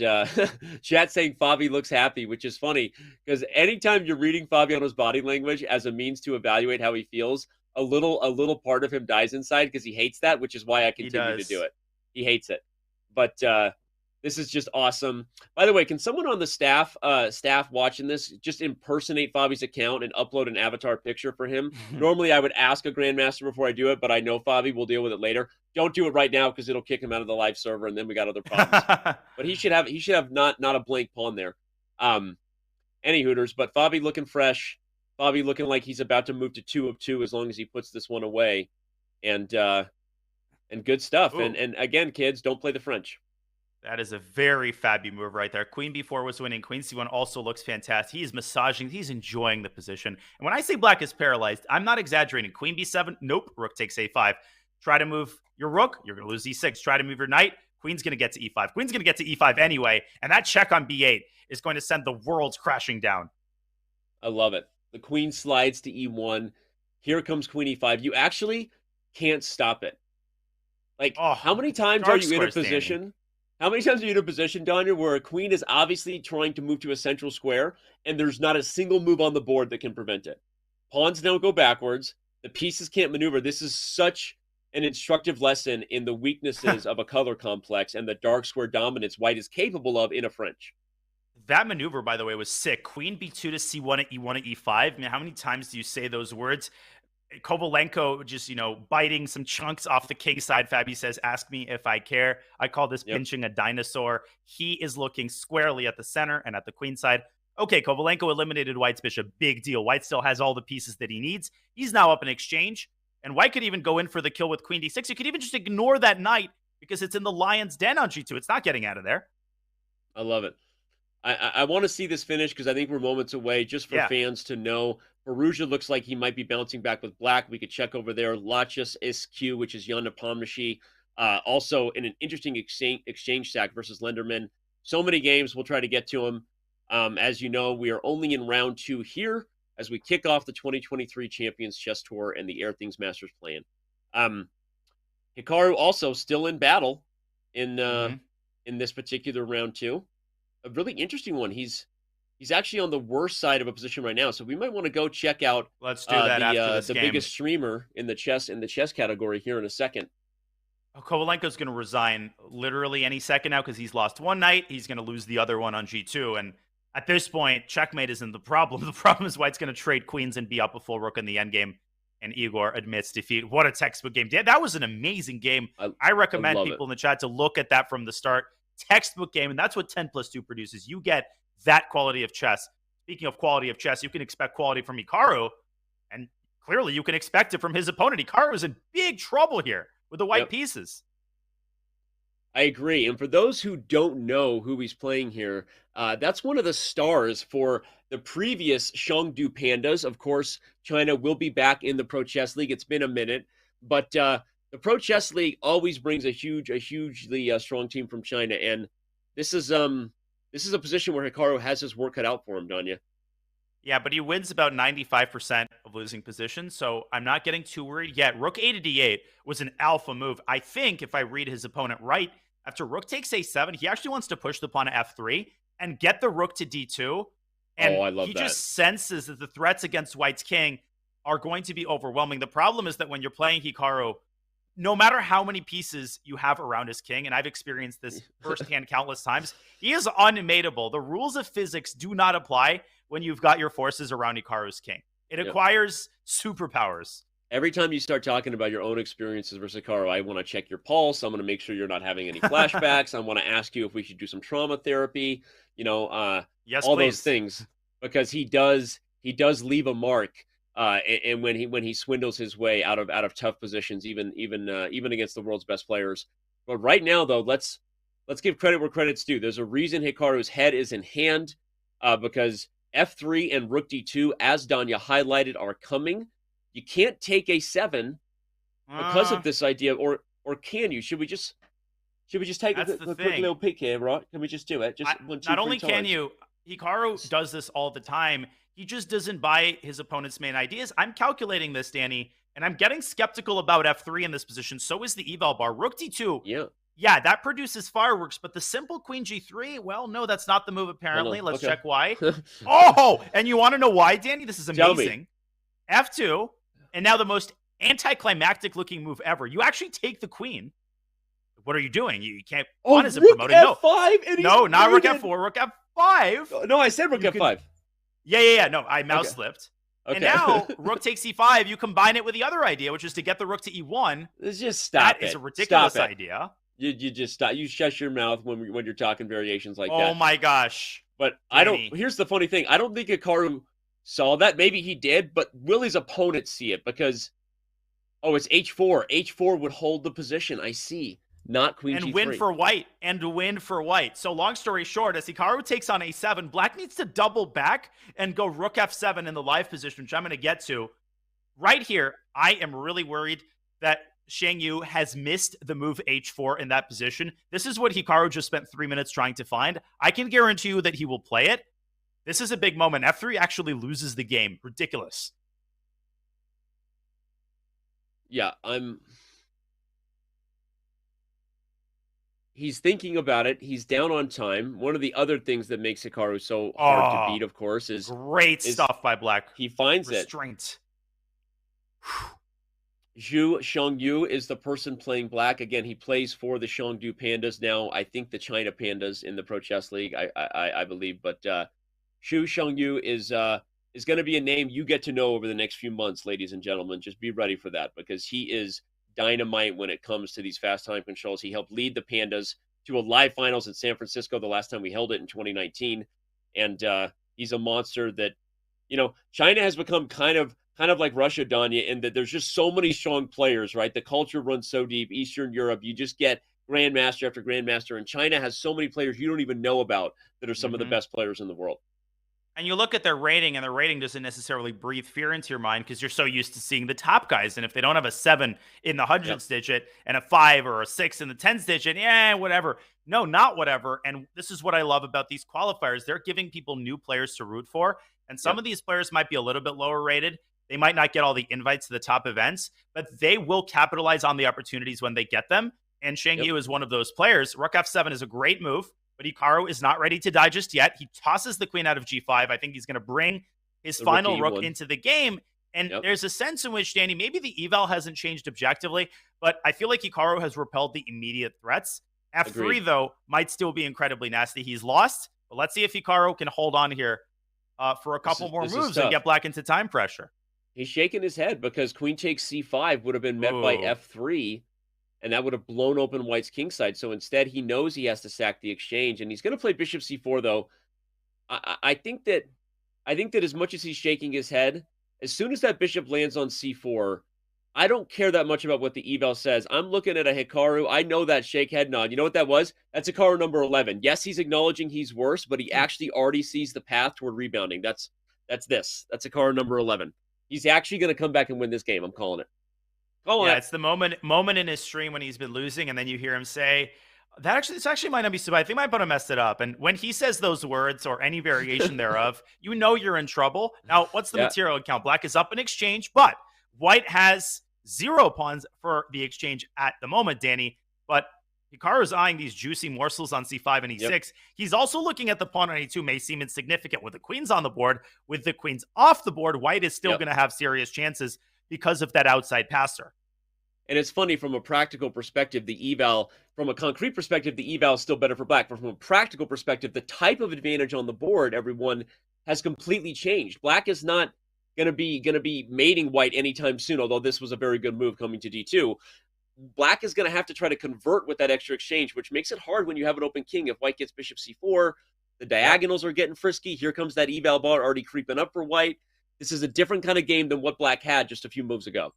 chat saying Fabi looks happy, which is funny because anytime you're reading Fabiano's body language as a means to evaluate how he feels, a little part of him dies inside because he hates that, which is why I continue to do it. He hates it. But this is just awesome. By the way, can someone on the staff watching this just impersonate Fabi's account and upload an avatar picture for him? Normally, I would ask a grandmaster before I do it, but I know Fabi will deal with it later. Don't do it right now because it'll kick him out of the live server, and then we got other problems. But he should have not a blank pawn there. Any Hooters, but Fabi looking fresh. Fabi looking like he's about to move to 2 of 2 as long as he puts this one away, and good stuff. Ooh. And again, kids, don't play the French. That is a very Fabi move right there. Queen b4 was winning. Queen c1 also looks fantastic. He's massaging. He's enjoying the position. And when I say Black is paralyzed, I'm not exaggerating. Queen b7, nope. Rook takes a5. Try to move your rook, you're going to lose e6. Try to move your knight, queen's going to get to e5. Queen's going to get to e5 anyway. And that check on b8 is going to send the world crashing down. I love it. The queen slides to e1. Here comes queen e5. You actually can't stop it. Like, how many times are you in a position? Danny. How many times are you in a position, Danya, where a queen is obviously trying to move to a central square, and there's not a single move on the board that can prevent it? Pawns don't go backwards. The pieces can't maneuver. This is such an instructive lesson in the weaknesses of a color complex and the dark square dominance White is capable of in a French. That maneuver, by the way, was sick. Queen b2 to c1 at e1 at e5. I mean, how many times do you say those words? Kovalenko just, biting some chunks off the king side. Fabi says, ask me if I care. I call this Yep. pinching a dinosaur. He is looking squarely at the center and at the queen side. Okay, Kovalenko eliminated White's bishop. Big deal. White still has all the pieces that he needs. He's now up in exchange. And White could even go in for the kill with queen d6. You could even just ignore that knight because it's in the lion's den on g2. It's not getting out of there. I love it. I want to see this finish because I think we're moments away just for fans to know. Perugia looks like he might be bouncing back with black. We could check over there. Lachus SQ, which is Yana Pomnishi. Also in an interesting exchange stack versus Lenderman. So many games. We'll try to get to them. As you know, we are only in round 2 here as we kick off the 2023 Champions Chess Tour and the Airthings Masters plan. Hikaru also still in battle in this particular round 2. A really interesting one. He's actually on the worst side of a position right now, so we might want to go check out. Let's do that after this the game. biggest streamer in the chess category here in a second. Kovalenko's going to resign literally any second now because he's lost one knight. He's going to lose the other one on g2, and at this point, checkmate isn't the problem. The problem is White's going to trade queens and be up a full rook in the endgame, and Igor admits defeat. What a textbook game. That was an amazing game. I recommend people in the chat to look at that from the start. Textbook game, and that's what 10+2 produces. You get that quality of chess. Speaking of quality of chess, you can expect quality from Hikaru, and clearly you can expect it from his opponent. Hikaru is in big trouble here with the white pieces. I agree. And for those who don't know who he's playing here, that's one of the stars for the previous Chengdu Pandas. Of course, China will be back in the Pro Chess League. It's been a minute, but the Pro Chess League always brings a hugely strong team from China, and this is a position where Hikaru has his work cut out for him, Danya. Yeah, but he wins about 95% of losing positions, so I'm not getting too worried yet. Rook a to d8 was an alpha move. I think if I read his opponent right, after rook takes a7, he actually wants to push the pawn to f3 and get the rook to d2. And I love he that. Just senses that the threats against White's king are going to be overwhelming. The problem is that when you're playing Hikaru, no matter how many pieces you have around his king, and I've experienced this firsthand countless times, he is unmateable. The rules of physics do not apply when you've got your forces around Hikaru's king. It acquires superpowers. Every time you start talking about your own experiences versus Hikaru, I want to check your pulse. I'm going to make sure you're not having any flashbacks. I want to ask you if we should do some trauma therapy, yes, all please. Those things, because he does leave a mark. And when he swindles his way out of tough positions, even against the world's best players. But right now, though, let's give credit where credit's due. There's a reason Hikaru's head is in hand, because f3 and rook d2, as Danya highlighted, are coming. You can't take a7 because of this idea, or can you? Should we just take a quick little peek here, right? Can we just do it? Not only can you, Hikaru does this all the time. He just doesn't buy his opponent's main ideas. I'm calculating this, Danny, and I'm getting skeptical about f3 in this position. So is the eval bar. Rook d2. Yeah, that produces fireworks, but the simple queen g3, well, no, that's not the move, apparently. Let's check why. And you want to know why, Danny? This is amazing. F2, and now the most anticlimactic looking move ever. You actually take the queen. What are you doing? You can't. Pawn isn't promoted. F5, no, not rook f4, rook f5. No, I said rook f5. Yeah. No, I mouse slipped. Okay. And now rook takes e5. You combine it with the other idea, which is to get the rook to e1. Let's just stop. That is a ridiculous idea. You just stop. You shut your mouth when you're talking variations like that. Oh my gosh! But Danny. I don't. Here's the funny thing. I don't think Hikaru saw that. Maybe he did, but will his opponent see it? Because it's h4. H4 would hold the position. I see. Not queen and g3. Win for white. So long story short, as Hikaru takes on a7, black needs to double back and go rook f7 in the live position, which I'm going to get to. Right here, I am really worried that Shang Yu has missed the move h4 in that position. This is what Hikaru just spent 3 minutes trying to find. I can guarantee you that he will play it. This is a big moment. f3 actually loses the game. Ridiculous. Yeah, He's thinking about it. He's down on time. One of the other things that makes Hikaru so hard to beat, of course, is great stuff by black. He finds restraint. Zhu Shengyu is the person playing black. Again, he plays for the Chengdu Pandas now. I think the China Pandas in the Pro Chess League, I believe. But Zhu Shengyu is is going to be a name you get to know over the next few months, ladies and gentlemen. Just be ready for that because he is dynamite when it comes to these fast time controls. He helped lead the Pandas to a live finals in San Francisco the last time we held it in 2019. And he's a monster that, China has become kind of like Russia, Danya, in that there's just so many strong players, right? The culture runs so deep. Eastern Europe, you just get grandmaster after grandmaster, and China has so many players you don't even know about that are some of the best players in the world. And you look at their rating, and their rating doesn't necessarily breathe fear into your mind because you're so used to seeing the top guys. And if they don't have a 7 in the hundreds digit and a 5 or a 6 in the tens digit, whatever. No, not whatever. And this is what I love about these qualifiers. They're giving people new players to root for. And some of these players might be a little bit lower rated. They might not get all the invites to the top events, but they will capitalize on the opportunities when they get them. And Shang Yu is one of those players. Rook F7 is a great move, but Hikaru is not ready to die just yet. He tosses the queen out of G5. I think he's going to bring his final rook into the game. And there's a sense in which, Danny, maybe the eval hasn't changed objectively, but I feel like Hikaru has repelled the immediate threats. F3, though, might still be incredibly nasty. He's lost, but let's see if Hikaru can hold on here for a couple more moves and get black into time pressure. He's shaking his head because queen takes C5 would have been met by F3, and that would have blown open white's kingside. So instead, he knows he has to sack the exchange, and he's going to play bishop C4, though. I think that as much as he's shaking his head, as soon as that bishop lands on C4, I don't care that much about what the eval says. I'm looking at a Hikaru. I know that shake head nod. You know what that was? That's Hikaru number 11. Yes, he's acknowledging he's worse, but he actually already sees the path toward rebounding. That's Hikaru number 11. He's actually going to come back and win this game. I'm calling it. It's the moment in his stream when he's been losing, and then you hear him say, this actually might not be so bad. I think my opponent messed it up. And when he says those words or any variation thereof, you know you're in trouble. Now, what's the material account? Black is up in exchange, but white has 0 pawns for the exchange at the moment, Danny. But Hikaru is eyeing these juicy morsels on C5 and E6. He's also looking at the pawn on E2, may seem insignificant with the queens on the board. With the queens off the board, white is still going to have serious chances because of that outside passer. And it's funny from a practical perspective, the eval, from a concrete perspective, the eval is still better for black. But from a practical perspective, the type of advantage on the board, everyone, has completely changed. Black is not going to be mating white anytime soon, although this was a very good move coming to D2. Black is going to have to try to convert with that extra exchange, which makes it hard when you have an open king. If white gets bishop C4, the diagonals are getting frisky. Here comes that eval bar already creeping up for white. This is a different kind of game than what black had just a few moves ago.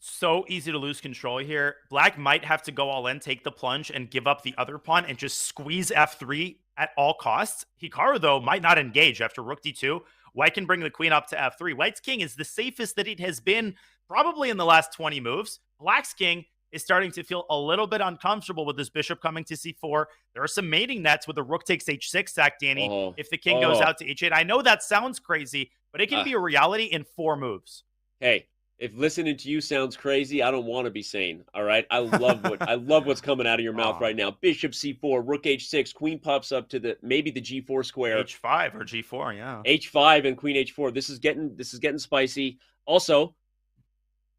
So easy to lose control here. Black might have to go all in, take the plunge, and give up the other pawn and just squeeze F3 at all costs. Hikaru, though, might not engage after rook D2. White can bring the queen up to F3. White's king is the safest that it has been probably in the last 20 moves. Black's king is starting to feel a little bit uncomfortable with this bishop coming to C4. There are some mating nets with the rook takes H6 sack, Danny, if the king goes out to H8. I know that sounds crazy, but it can be a reality in 4 moves. Hey, if listening to you sounds crazy, I don't want to be sane. All right, I love what's coming out of your mouth right now. Bishop C4, rook H6, queen pops up to maybe the G4 square. H5 or G4, yeah. H5 and queen H4. This is getting spicy. Also,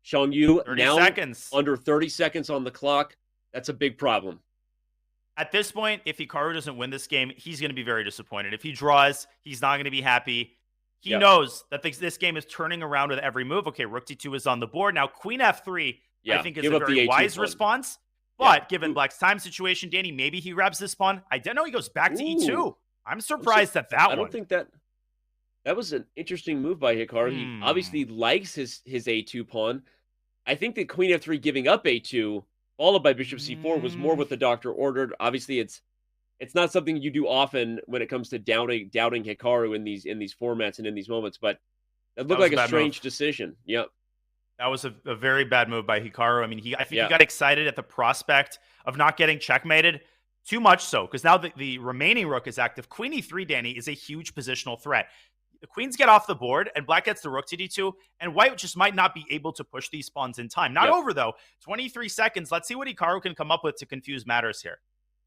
Shang Yu now under 30 seconds on the clock. That's a big problem. At this point, if Hikaru doesn't win this game, he's going to be very disappointed. If he draws, he's not going to be happy. He knows that this game is turning around with every move. Okay, rook D2 is on the board. Now, queen F3, I think, is a very wise response. But given black's time situation, Danny, maybe he grabs this pawn. I don't know. He goes back to E2. I'm surprised at that one. I don't think that was an interesting move by Hikaru. He obviously likes his A2 pawn. I think that queen F3 giving up A2, followed by bishop C4, was more what the doctor ordered. Obviously, it's not something you do often when it comes to doubting Hikaru in these formats and in these moments, but it looked like a strange decision. Yep. That was a very bad move by Hikaru. I mean, I think he got excited at the prospect of not getting checkmated. Too much so, because now the remaining rook is active. Queen E3, Danny, is a huge positional threat. The queens get off the board, and black gets the rook to D2, and white just might not be able to push these pawns in time. Not over, though. 23 seconds. Let's see what Hikaru can come up with to confuse matters here.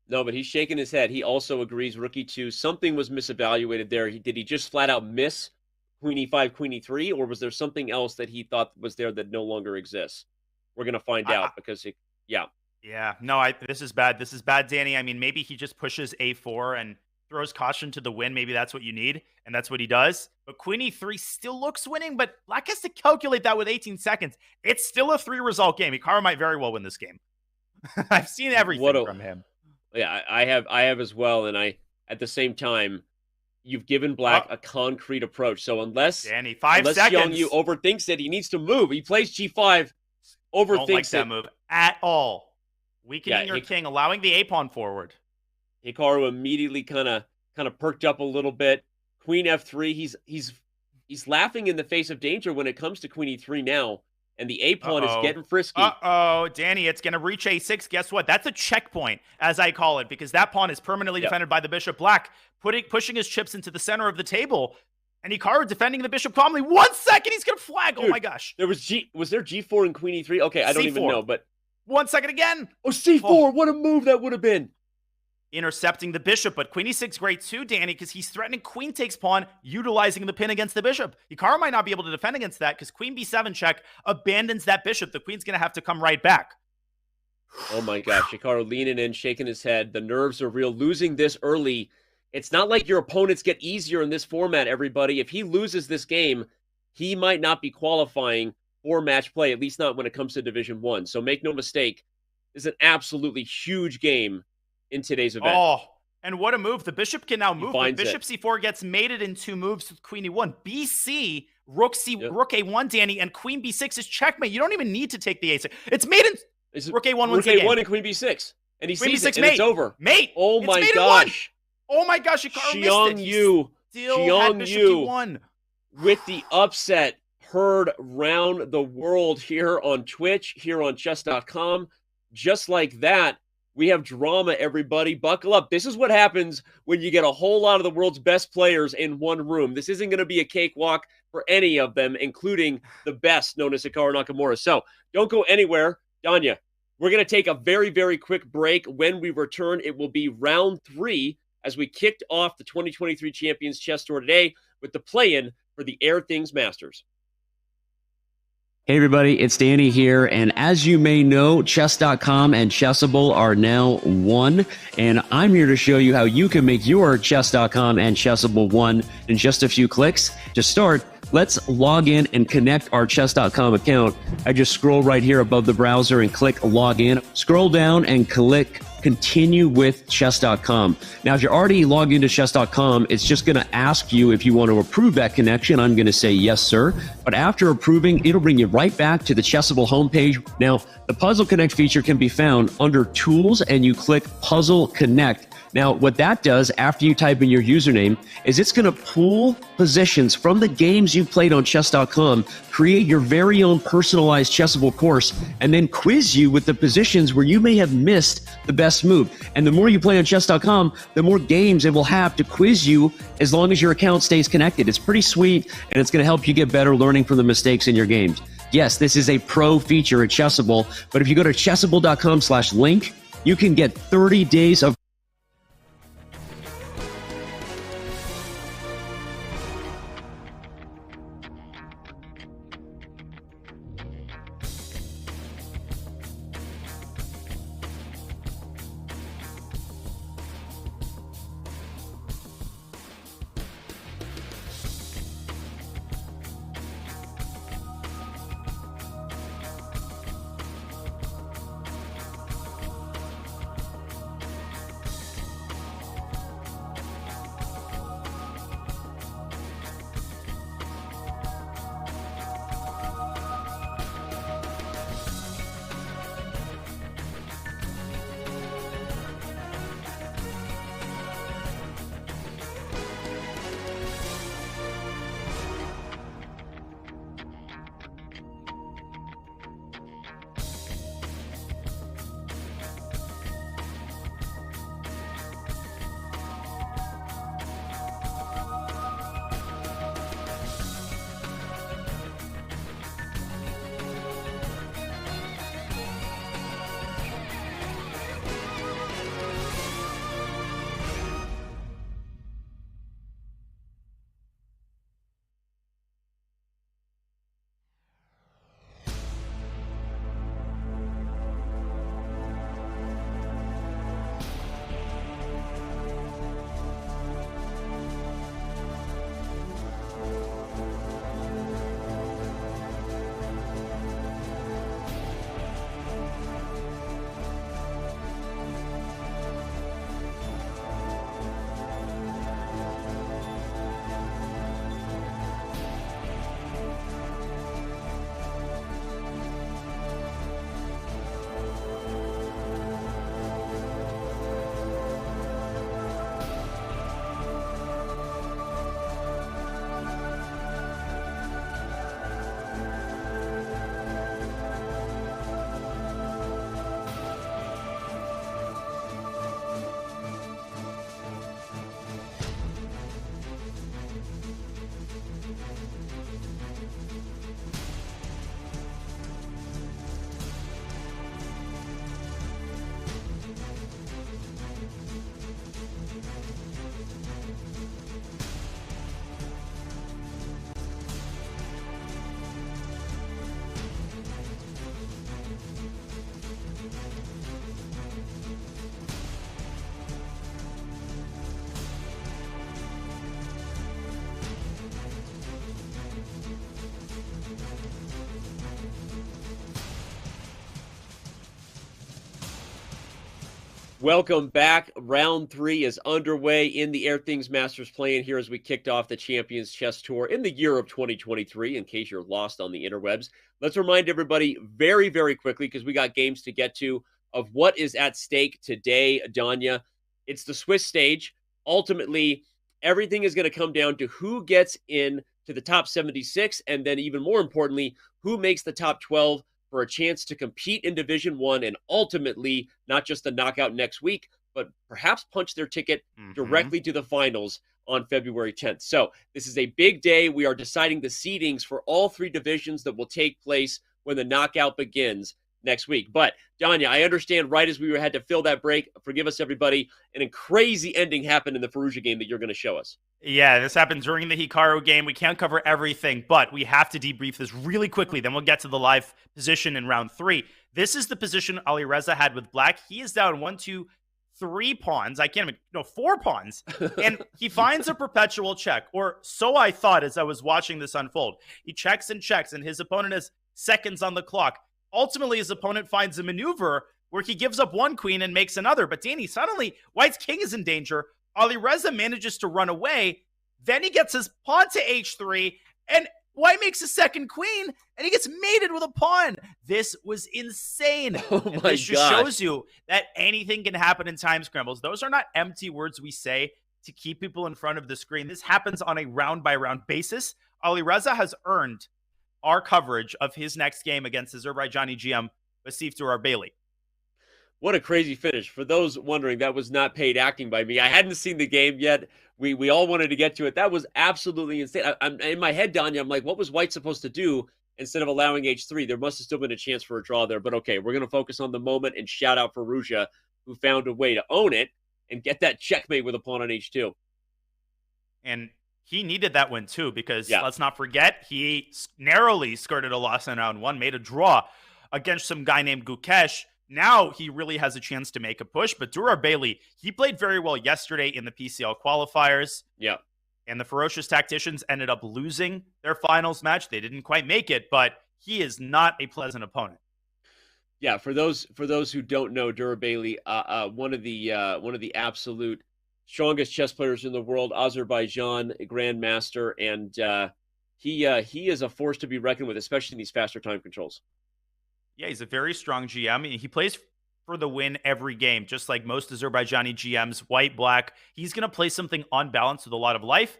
No, but he's shaking his head. He also agrees rook E2. Something was misevaluated there. Did he just flat out miss queen E5, queen E3, or was there something else that he thought was there that no longer exists? We're going to find out because, Yeah, no, this is bad. This is bad, Danny. I mean, maybe he just pushes A4 and throws caution to the wind. Maybe that's what you need, and that's what he does. But queen e3 still looks winning, but Black has to calculate that with 18 seconds. It's still a 3-result game. Hikaru might very well win this game. I've seen everything from him. Yeah, I have as well, and at the same time, you've given Black a concrete approach. So unless Danny, 5 seconds. Youngyu overthinks it, he needs to move. He plays g5, overthinks Don't like that move at all. Weakening your king, allowing the a-pawn forward. Hikaru immediately kind of perked up a little bit. Queen f3. He's laughing in the face of danger when it comes to queen e3 now, and the a-pawn is getting frisky. Danny, it's going to reach a6. Guess what? That's a checkpoint, as I call it, because that pawn is permanently defended by the bishop. Black pushing his chips into the center of the table, and Hikaru defending the bishop calmly. 1 second, he's going to flag. Dude, oh my gosh. Was there g4 and queen e3? Okay, I don't even know, but 1 second again. Oh, c4. What a move that would have been. Intercepting the bishop, but queen e6 great too, Danny, because he's threatening queen takes pawn, utilizing the pin against the bishop. Hikaru might not be able to defend against that because queen b7 check abandons that bishop. The queen's going to have to come right back. Oh my gosh, Hikaru leaning in, shaking his head. The nerves are real. Losing this early, it's not like your opponents get easier in this format, everybody. If he loses this game, he might not be qualifying for match play, at least not when it comes to Division 1. So make no mistake, this is an absolutely huge game in today's event. Oh, and what a move. The bishop can now move. But bishop c4 gets mated in 2 moves with queen e1. BC, rook a1, Danny, and queen b6 is checkmate. You don't even need to take the a6. It's made in rook a1 wins the game. Rook a1 and queen b6. And he sees it, and it's over. Mate! Oh my gosh. Oh my gosh, Hikaru missed it. Still had bishop e1. With the upset heard round the world here on Twitch, here on chess.com. Just like that, we have drama, everybody. Buckle up. This is what happens when you get a whole lot of the world's best players in one room. This isn't going to be a cakewalk for any of them, including the best, known as Hikaru Nakamura. So don't go anywhere. Danya, we're going to take a very, very quick break. When we return, it will be round 3 as we kicked off the 2023 Champions Chess Tour today with the play-in for the Airthings Masters. Hey everybody, it's Danny here, and as you may know, chess.com and Chessable are now one, and I'm here to show you how you can make your chess.com and Chessable one in just a few clicks. To start, let's log in and connect our chess.com account. I just scroll right here above the browser and click login. Scroll down and click continue with chess.com. Now, if you're already logged into chess.com, it's just going to ask you if you want to approve that connection. I'm going to say yes, sir. But after approving, it'll bring you right back to the Chessable homepage. Now, the Puzzle Connect feature can be found under Tools, and you click Puzzle Connect. Now, what that does after you type in your username is it's going to pull positions from the games you played on chess.com, create your very own personalized Chessable course, and then quiz you with the positions where you may have missed the best move. And the more you play on chess.com, the more games it will have to quiz you as long as your account stays connected. It's pretty sweet, and it's going to help you get better learning from the mistakes in your games. Yes, this is a pro feature at Chessable, but if you go to chessable.com/link, you can get 30 days of Welcome back. Round 3 is underway in the Airthings Masters playing here as we kicked off the Champions Chess Tour in the year of 2023, in case you're lost on the interwebs. Let's remind everybody very, very quickly, because we got games to get to, of what is at stake today, Danya. It's the Swiss stage. Ultimately, everything is going to come down to who gets in to the top 76, and then even more importantly, who makes the top 12 for a chance to compete in Division 1 and ultimately not just the knockout next week, but perhaps punch their ticket directly to the finals on February 10th. So this is a big day. We are deciding the seedings for all 3 divisions that will take place when the knockout begins next week. But Danya, I understand right as we had to fill that break, forgive us everybody, a crazy ending happened in the Fallujah game that you're going to show us. Yeah, this happened during the Hikaru game. We can't cover everything, but we have to debrief this really quickly. Then we'll get to the live position in round 3. This is the position Alireza had with black. He is down 1, 2, 3 pawns. I can't even, no, 4 pawns. And he finds a perpetual check, or so I thought as I was watching this unfold. He checks, and his opponent has seconds on the clock. Ultimately, his opponent finds a maneuver where he gives up 1 queen and makes another. But Danny, suddenly, white's king is in danger. Alireza manages to run away. Then he gets his pawn to h3, and white makes a second queen, and he gets mated with a pawn. This was insane. Oh and my this just gosh. shows you that anything can happen in time scrambles. Those are not empty words we say to keep people in front of the screen. This happens on a round-by-round basis. Alireza has earned our coverage of his next game against Azerbaijani GM Wasif Durarbeli. What a crazy finish. For those wondering, that was not paid acting by me. I hadn't seen the game yet. We all wanted to get to it. That was absolutely insane. I'm in my head, Danya, I'm like, what was white supposed to do instead of allowing h3? There must have still been a chance for a draw there. But okay, we're going to focus on the moment and shout out Fallujah, who found a way to own it and get that checkmate with a pawn on h2. And he needed that win too, because let's not forget, he narrowly skirted a loss in round 1, made a draw against some guy named Gukesh. Now he really has a chance to make a push, but Durarbeli, he played very well yesterday in the PCL qualifiers. Yeah. And the Ferocious Tacticians ended up losing their finals match. They didn't quite make it, but he is not a pleasant opponent. Yeah, for those who don't know, Durarbeli, one of the absolute strongest chess players in the world, Azerbaijan Grandmaster, and he is a force to be reckoned with, especially in these faster time controls. Yeah, he's a very strong GM. He plays for the win every game, just like most Azerbaijani GMs, white, black. He's going to play something unbalanced with a lot of life.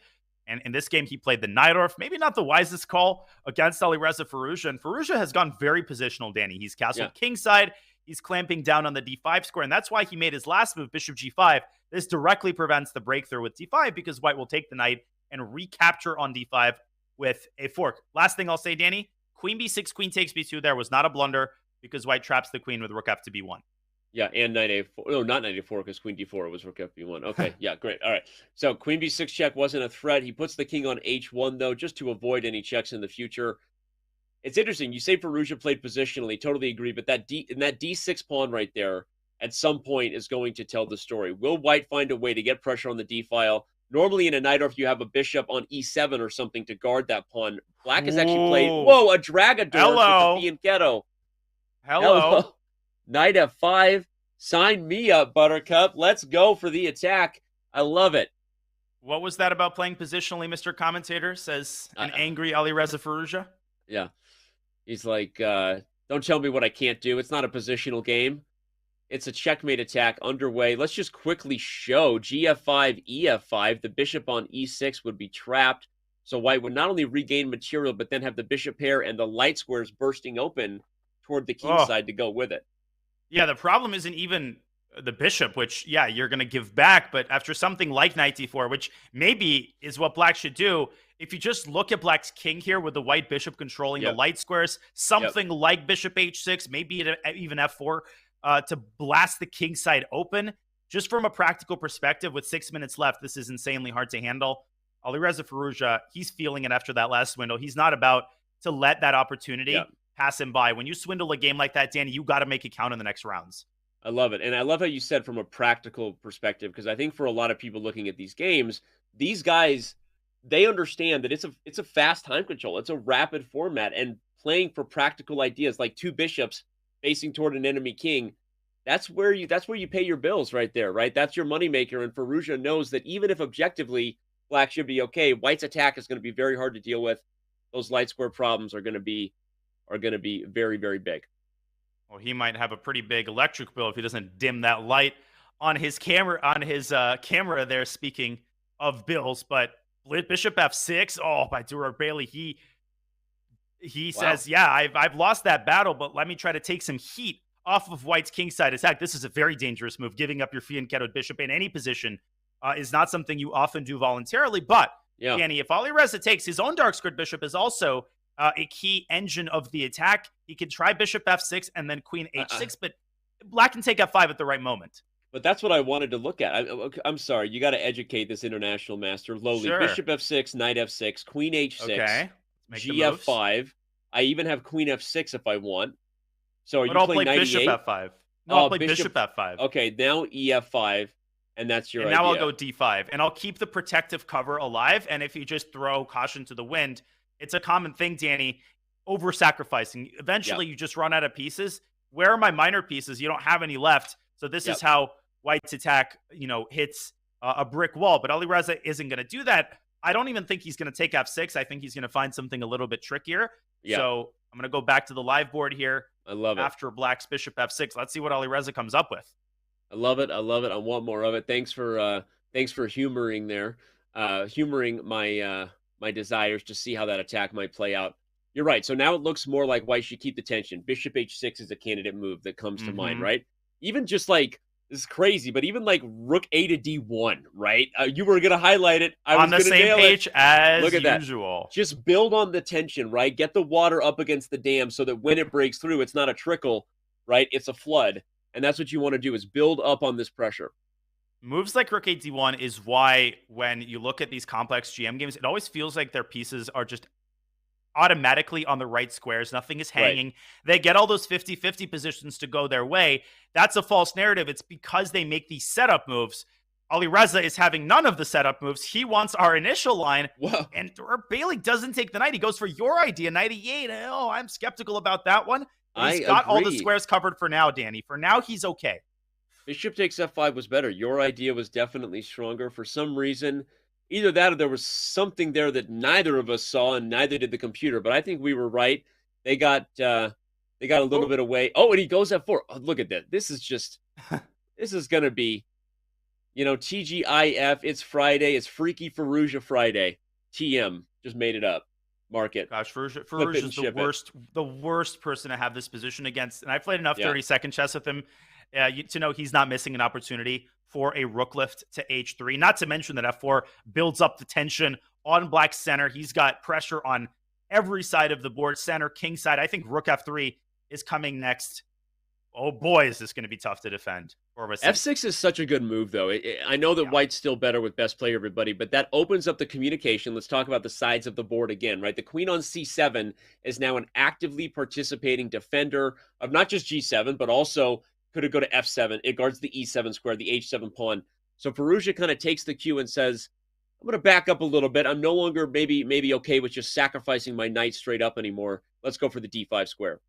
And in this game, he played the Najdorf. Maybe not the wisest call against Alireza Fallujah. And Fallujah has gone very positional, Danny. He's castled kingside. He's clamping down on the d5 square. And that's why he made his last move, bishop g5. This directly prevents the breakthrough with d5 because white will take the knight and recapture on d5 with a fork. Last thing I'll say, Danny, queen b6, queen takes b2 there was not a blunder because white traps the queen with rook f to b1. Yeah, and knight a4. No, not knight a4 because queen d4 was rook f b1. Okay, yeah, great. All right. So queen b6 check wasn't a threat. He puts the king on h1, though, just to avoid any checks in the future. It's interesting. You say Fallujah played positionally. Totally agree. But that d6 pawn right there at some point is going to tell the story. Will white find a way to get pressure on the d file? Normally in a Najdorf, you have a bishop on e7 or something to guard that pawn. Black has actually played, whoa, a Dragador with the Fianchetto. Hello. Knight f5. Sign me up, Buttercup. Let's go for the attack. I love it. What was that about playing positionally, Mr. Commentator? Says an angry Alireza Fallujah. Yeah. He's like, don't tell me what I can't do. It's not a positional game. It's a checkmate attack underway. Let's just quickly show gf5, ef5. The bishop on e6 would be trapped. So white would not only regain material, but then have the bishop pair and the light squares bursting open toward the king side to go with it. Yeah, the problem isn't even the bishop, which, yeah, you're going to give back. But after something like knight d4, which maybe is what black should do, if you just look at black's king here with the white bishop controlling the light squares, something like bishop h6, maybe even f4, to blast the king side open. Just from a practical perspective, with 6 minutes left, this is insanely hard to handle. Alireza Fallujah, he's feeling it after that last swindle. He's not about to let that opportunity pass him by. When you swindle a game like that, Danny, you got to make it count in the next rounds. I love it. And I love how you said from a practical perspective, because I think for a lot of people looking at these games, these guys, they understand that it's a fast time control. It's a rapid format, and playing for practical ideas like 2 bishops facing toward an enemy king, that's where you pay your bills right there, right? That's your moneymaker, and Firouzja knows that even if objectively black should be okay, white's attack is going to be very hard to deal with. Those light square problems are going to be very, very big. Well, he might have a pretty big electric bill if he doesn't dim that light on his camera there, speaking of bills. But bishop f6, oh, by Durard Bailey, he says, yeah, I've lost that battle, but let me try to take some heat off of white's kingside attack. This is a very dangerous move. Giving up your fianchettoed bishop in any position is not something you often do voluntarily. But, Danny, if Alireza takes, his own dark squared bishop is also a key engine of the attack. He can try bishop f6 and then queen h6, but black can take f5 at the right moment. But that's what I wanted to look at. I'm sorry, you got to educate this international master. Lowly, sure. Bishop f6, knight f6, queen h6, okay. gf5. I even have queen f6 if I want. So are but you I'll playing play knight bishop e8? f5. No, I'll play bishop f5. Okay, now ef5, and that's your idea. Now idea. I'll go d5, and I'll keep the protective cover alive. And if you just throw caution to the wind, it's a common thing, Danny, over-sacrificing. Eventually, you just run out of pieces. Where are my minor pieces? You don't have any left. So this is how white's attack, hits a brick wall. But Alireza isn't going to do that. I don't even think he's going to take f6. I think he's going to find something a little bit trickier. So I'm going to go back to the live board here. I love it. After black's bishop f6. Let's see what Alireza comes up with. I love it. I love it. I want more of it. Thanks for humoring there. Humoring my desires to see how that attack might play out. You're right. So now it looks more like white should keep the tension. Bishop h6 is a candidate move that comes to mind, right? Even just like, this is crazy, but even like rook a to d1, right? You were going to highlight it. I on was the same page as Look at usual. That. Just build on the tension, right? Get the water up against the dam so that when it breaks through, it's not a trickle, right? It's a flood. And that's what you want to do, is build up on this pressure. Moves like rook 8 d1 is why when you look at these complex GM games, it always feels like their pieces are just automatically on the right squares. Nothing is hanging. They get all those 50-50 positions to go their way. That's a false narrative. It's because they make these setup moves. Alireza is having none of the setup moves. He wants our initial line. Whoa. And Bailey doesn't take the knight. He goes for your idea, knight e8. Oh, I'm skeptical about that one. He's got all the squares covered for now, Danny. For now, he's okay. Bishop takes f5 was better. Your idea was definitely stronger. For some reason, either that or there was something there that neither of us saw, and neither did the computer. But I think we were right. They got a little bit away. Oh, and he goes f4. Oh, look at that. This is just this is gonna be, TGIF. It's Friday. It's Freaky Firouzja Friday. TM just made it up. Mark it. Gosh, Firouzja is the worst person to have this position against. And I played enough 30-second chess with him to know he's not missing an opportunity for a rook lift to h3. Not to mention that f4 builds up the tension on black's center. He's got pressure on every side of the board, center, king side. I think rook f3 is coming next. Oh boy, is this going to be tough to defend. F6 is such a good move, though. I know that white's still better with best player everybody, but that opens up the communication. Let's talk about the sides of the board again, right? The queen on c7 is now an actively participating defender of not just g7, but also could it go to f7. It guards the e7 square, the h7 pawn. So Firouzja kind of takes the cue and says, I'm going to back up a little bit. I'm no longer maybe okay with just sacrificing my knight straight up anymore. Let's go for the d5 square.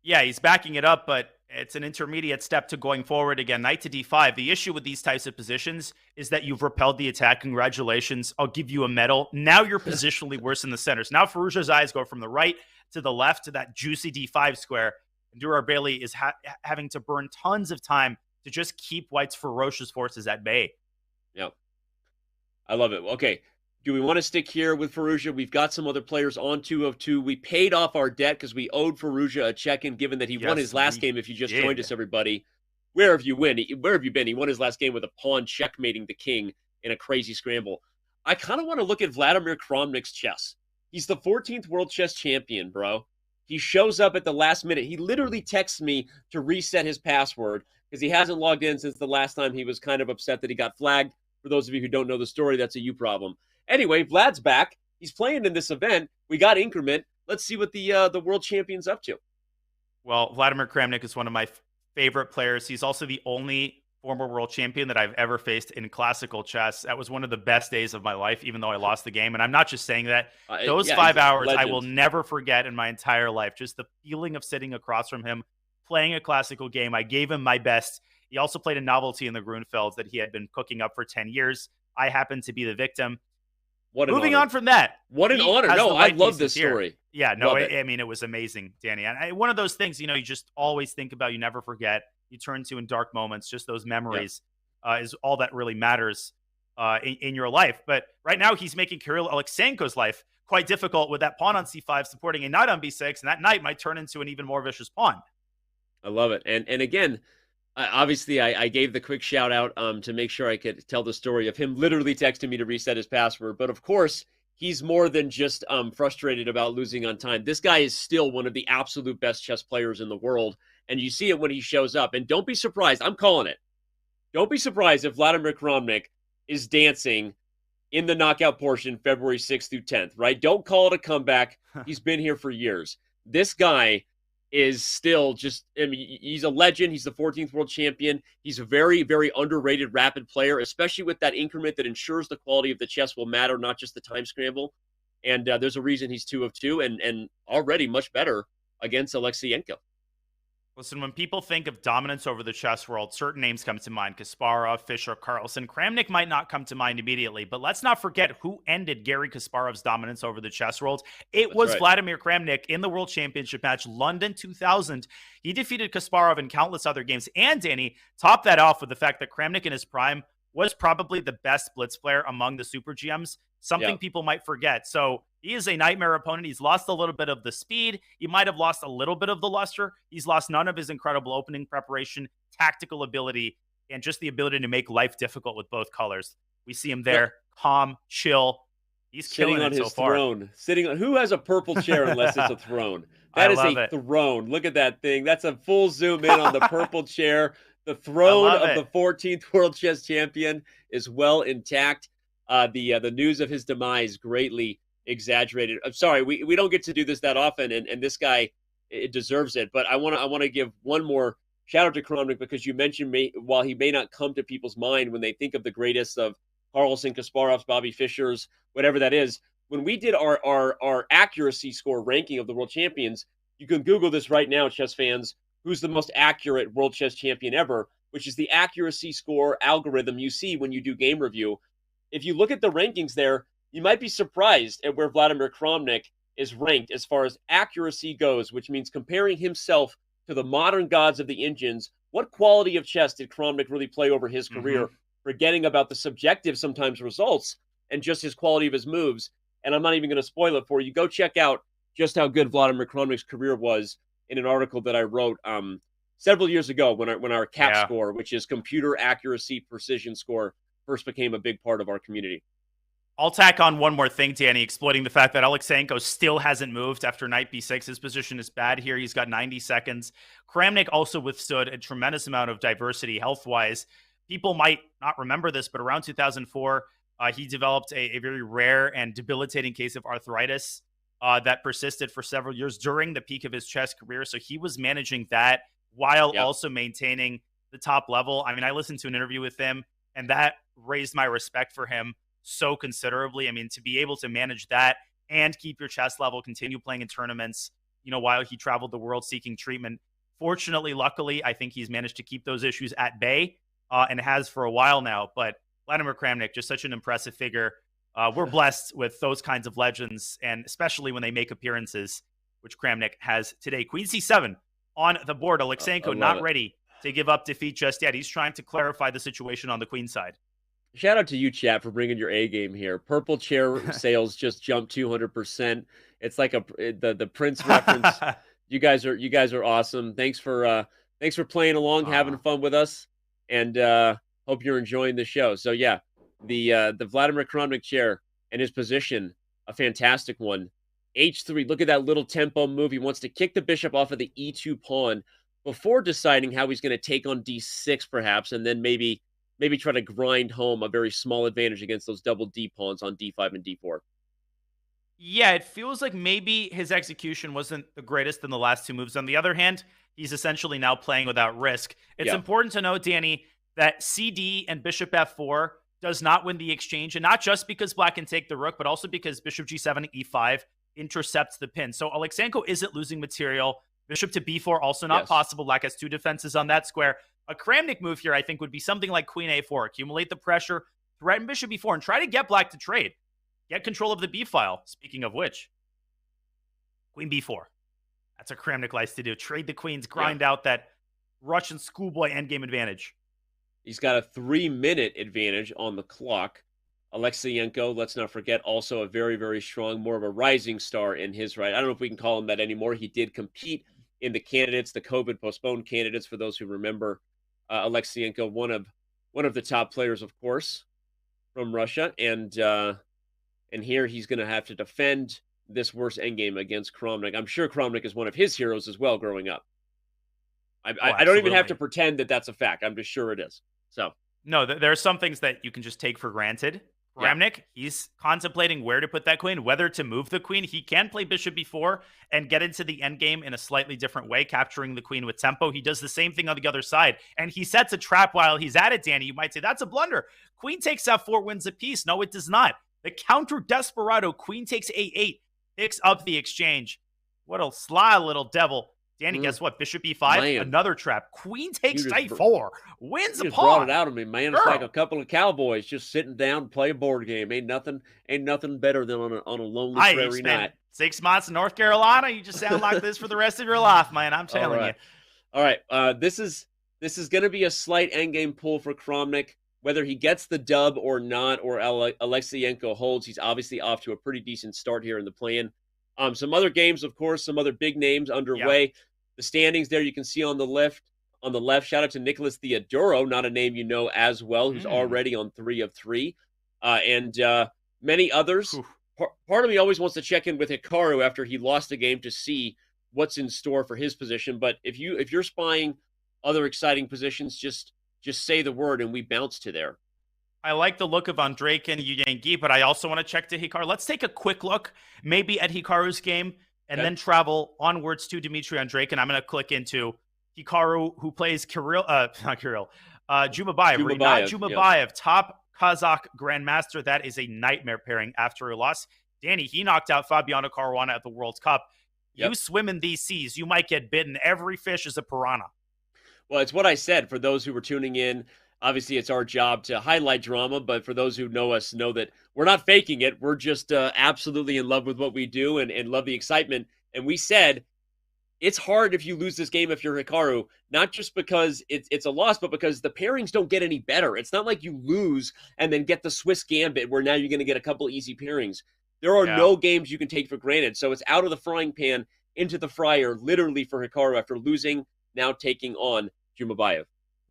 Yeah, he's backing it up, but it's an intermediate step to going forward again. Knight to d5. The issue with these types of positions is that you've repelled the attack. Congratulations. I'll give you a medal. Now you're positionally worse in the centers. Now Firouzja's eyes go from the right to the left to that juicy d5 square. And Durard Bailey is having to burn tons of time to just keep white's ferocious forces at bay. Yeah. I love it. Okay. Do we want to stick here with Firouzja? We've got some other players on 2 of 2. We paid off our debt because we owed Firouzja a check-in, given that he won his last game. If you just joined us, everybody, where have you been? He won his last game with a pawn checkmating the king in a crazy scramble. I kind of want to look at Vladimir Kramnik's chess. He's the 14th world chess champion, bro. He shows up at the last minute. He literally texts me to reset his password because he hasn't logged in since the last time. He was kind of upset that he got flagged. For those of you who don't know the story, that's a you problem. Anyway, Vlad's back. He's playing in this event. We got increment. Let's see what the world champion's up to. Well, Vladimir Kramnik is one of my favorite players. He's also the only former world champion that I've ever faced in classical chess. That was one of the best days of my life, even though I lost the game. And I'm not just saying that. Those 5 hours I will never forget in my entire life. Just the feeling of sitting across from him, playing a classical game. I gave him my best. He also played a novelty in the Grunfeld that he had been cooking up for 10 years. I happened to be the victim. Moving on from that. What an honor. No, I love this story. Yeah, no, I mean, it was amazing, Danny. And one of those things, you just always think about, you never forget, you turn to in dark moments, just those memories is all that really matters in your life. But right now, he's making Kirill Aleksenko's life quite difficult with that pawn on c5 supporting a knight on b6, and that knight might turn into an even more vicious pawn. I love it. And again, obviously, I gave the quick shout out to make sure I could tell the story of him literally texting me to reset his password. But of course, he's more than just frustrated about losing on time. This guy is still one of the absolute best chess players in the world. And you see it when he shows up. And don't be surprised. I'm calling it. Don't be surprised if Vladimir Kramnik is dancing in the knockout portion February 6th through 10th, right? Don't call it a comeback. He's been here for years. This guy is still just, I mean, he's a legend. He's the 14th world champion. He's a very, very underrated rapid player, especially with that increment that ensures the quality of the chess will matter, not just the time scramble. And there's a reason he's 2 of 2 and already much better against Alekseyenko. Listen, when people think of dominance over the chess world, certain names come to mind: Kasparov, Fischer, Carlsen. Kramnik might not come to mind immediately, but let's not forget who ended Garry Kasparov's dominance over the chess world. It was Vladimir Kramnik in the World Championship match, London 2000. He defeated Kasparov in countless other games. And Danny topped that off with the fact that Kramnik in his prime was probably the best blitz player among the super GMs, something people might forget. So he is a nightmare opponent. He's lost a little bit of the speed. He might have lost a little bit of the luster. He's lost none of his incredible opening preparation, tactical ability, and just the ability to make life difficult with both colors. We see him there, calm, chill. He's sitting on his throne. Sitting on, who has a purple chair unless it's a throne? That is a throne. Look at that thing. That's a full zoom in on the purple chair. The throne of the 14th world chess champion is well intact. The news of his demise greatly exaggerated. I'm sorry, we don't get to do this that often, and this guy, it deserves it. But I want to give one more shout out to Kramnik, because you mentioned while he may not come to people's mind when they think of the greatest of Carlsen, Kasparov's, Bobby Fischer's, whatever that is. When we did our accuracy score ranking of the world champions, you can Google this right now, chess fans. Who's the most accurate world chess champion ever? Which is the accuracy score algorithm you see when you do game review. If you look at the rankings there, you might be surprised at where Vladimir Kramnik is ranked as far as accuracy goes, which means comparing himself to the modern gods of the engines. What quality of chess did Kramnik really play over his career, forgetting about the subjective sometimes results and just his quality of his moves? And I'm not even going to spoil it for you. Go check out just how good Vladimir Kramnik's career was in an article that I wrote several years ago when our CAP score, which is computer accuracy precision score, first became a big part of our community. I'll tack on one more thing, Danny, exploiting the fact that Aleksenko still hasn't moved after knight b6. His position is bad here. He's got 90 seconds. Kramnik also withstood a tremendous amount of diversity health-wise. People might not remember this, but around 2004, he developed a very rare and debilitating case of arthritis that persisted for several years during the peak of his chess career. So he was managing that while also maintaining the top level. I mean, I listened to an interview with him, and that raised my respect for him so considerably. I mean, to be able to manage that and keep your chess level, continue playing in tournaments, while he traveled the world seeking treatment. Fortunately, luckily, I think he's managed to keep those issues at bay and has for a while now. But Vladimir Kramnik, just such an impressive figure. We're blessed with those kinds of legends, and especially when they make appearances, which Kramnik has today. Queen c7 on the board. Aleksenko not ready to give up defeat just yet. He's trying to clarify the situation on the queen side. Shout out to you, chat, for bringing your A game here. Purple chair sales just jumped 200%. It's like the Prince reference. You guys are awesome. Thanks for playing along, having fun with us, and hope you're enjoying the show. So yeah, the Vladimir Kramnik chair and his position, a fantastic one. H3. Look at that little tempo move. He wants to kick the bishop off of the E2 pawn before deciding how he's going to take on D6, perhaps, and then maybe try to grind home a very small advantage against those double D pawns on D5 and D4. Yeah, it feels like maybe his execution wasn't the greatest in the last two moves. On the other hand, he's essentially now playing without risk. It's important to note, Danny, that CD and bishop F4 does not win the exchange, and not just because black can take the rook, but also because bishop G7 and E5 intercepts the pin. So Aleksenko isn't losing material Bishop to b4, also not possible. Black has 2 defenses on that square. A Kramnik move here, I think, would be something like queen a4. Accumulate the pressure, threaten bishop b4, and try to get black to trade. Get control of the b file. Speaking of which, queen b4. That's what Kramnik likes to do. Trade the queens, grind out that Russian schoolboy endgame advantage. He's got a 3-minute advantage on the clock. Alexeyenko, let's not forget, also a very, very strong, more of a rising star in his right. I don't know if we can call him that anymore. He did compete in the candidates, the COVID postponed candidates, for those who remember. Alexeyenko, one of the top players, of course, from Russia. And here he's going to have to defend this worst endgame against Kramnik. I'm sure Kramnik is one of his heroes as well growing up. I don't even have to pretend that that's a fact. I'm just sure it is. So no, there are some things that you can just take for granted. Kramnik, he's contemplating where to put that queen, whether to move the queen. He can play bishop b4 and get into the endgame in a slightly different way, capturing the queen with tempo. He does the same thing on the other side, and he sets a trap while he's at it, Danny. You might say, that's a blunder. Queen takes f4, wins a piece. No, it does not. The counter desperado, queen takes a8, picks up the exchange. What a sly little devil. Danny, guess what? Bishop e5, man. Another trap. Queen takes a4, wins the pawn. Brought it out of me, man. It's like a couple of cowboys just sitting down, play a board game. Ain't nothing better than on a lonely prairie night. 6 months in North Carolina, you just sound like this for the rest of your life, man. I'm telling you. All right. This is going to be a slight endgame pull for Kramnik. Whether he gets the dub or not, or Alexeyenko holds, he's obviously off to a pretty decent start here in the play-in. Some other games, of course, some other big names underway. Yep. The standings there you can see on the left. Shout out to Nicholas Theodoro, not a name you know as well, who's already on 3 of 3. And many others. Part of me always wants to check in with Hikaru after he lost the game to see what's in store for his position. But if you're spying other exciting positions, just say the word and we bounce to there. I like the look of Andreykin and Yuyangi, but I also want to check to Hikaru. Let's take a quick look maybe at Hikaru's game and then travel onwards to Dmitry Andreykin. I'm going to click into Hikaru, who plays Jumabayev. Jumabayev, top Kazakh Grandmaster. That is a nightmare pairing after a loss. Danny, he knocked out Fabiano Caruana at the World Cup. You swim in these seas, you might get bitten. Every fish is a piranha. Well, it's what I said for those who were tuning in. Obviously, it's our job to highlight drama, but for those who know us, know that we're not faking it. We're just absolutely in love with what we do and love the excitement. And we said it's hard if you lose this game if you're Hikaru, not just because it's a loss, but because the pairings don't get any better. It's not like you lose and then get the Swiss Gambit where now you're going to get a couple easy pairings. There are no games you can take for granted. So it's out of the frying pan into the fryer, literally, for Hikaru after losing, now taking on Jumabayev.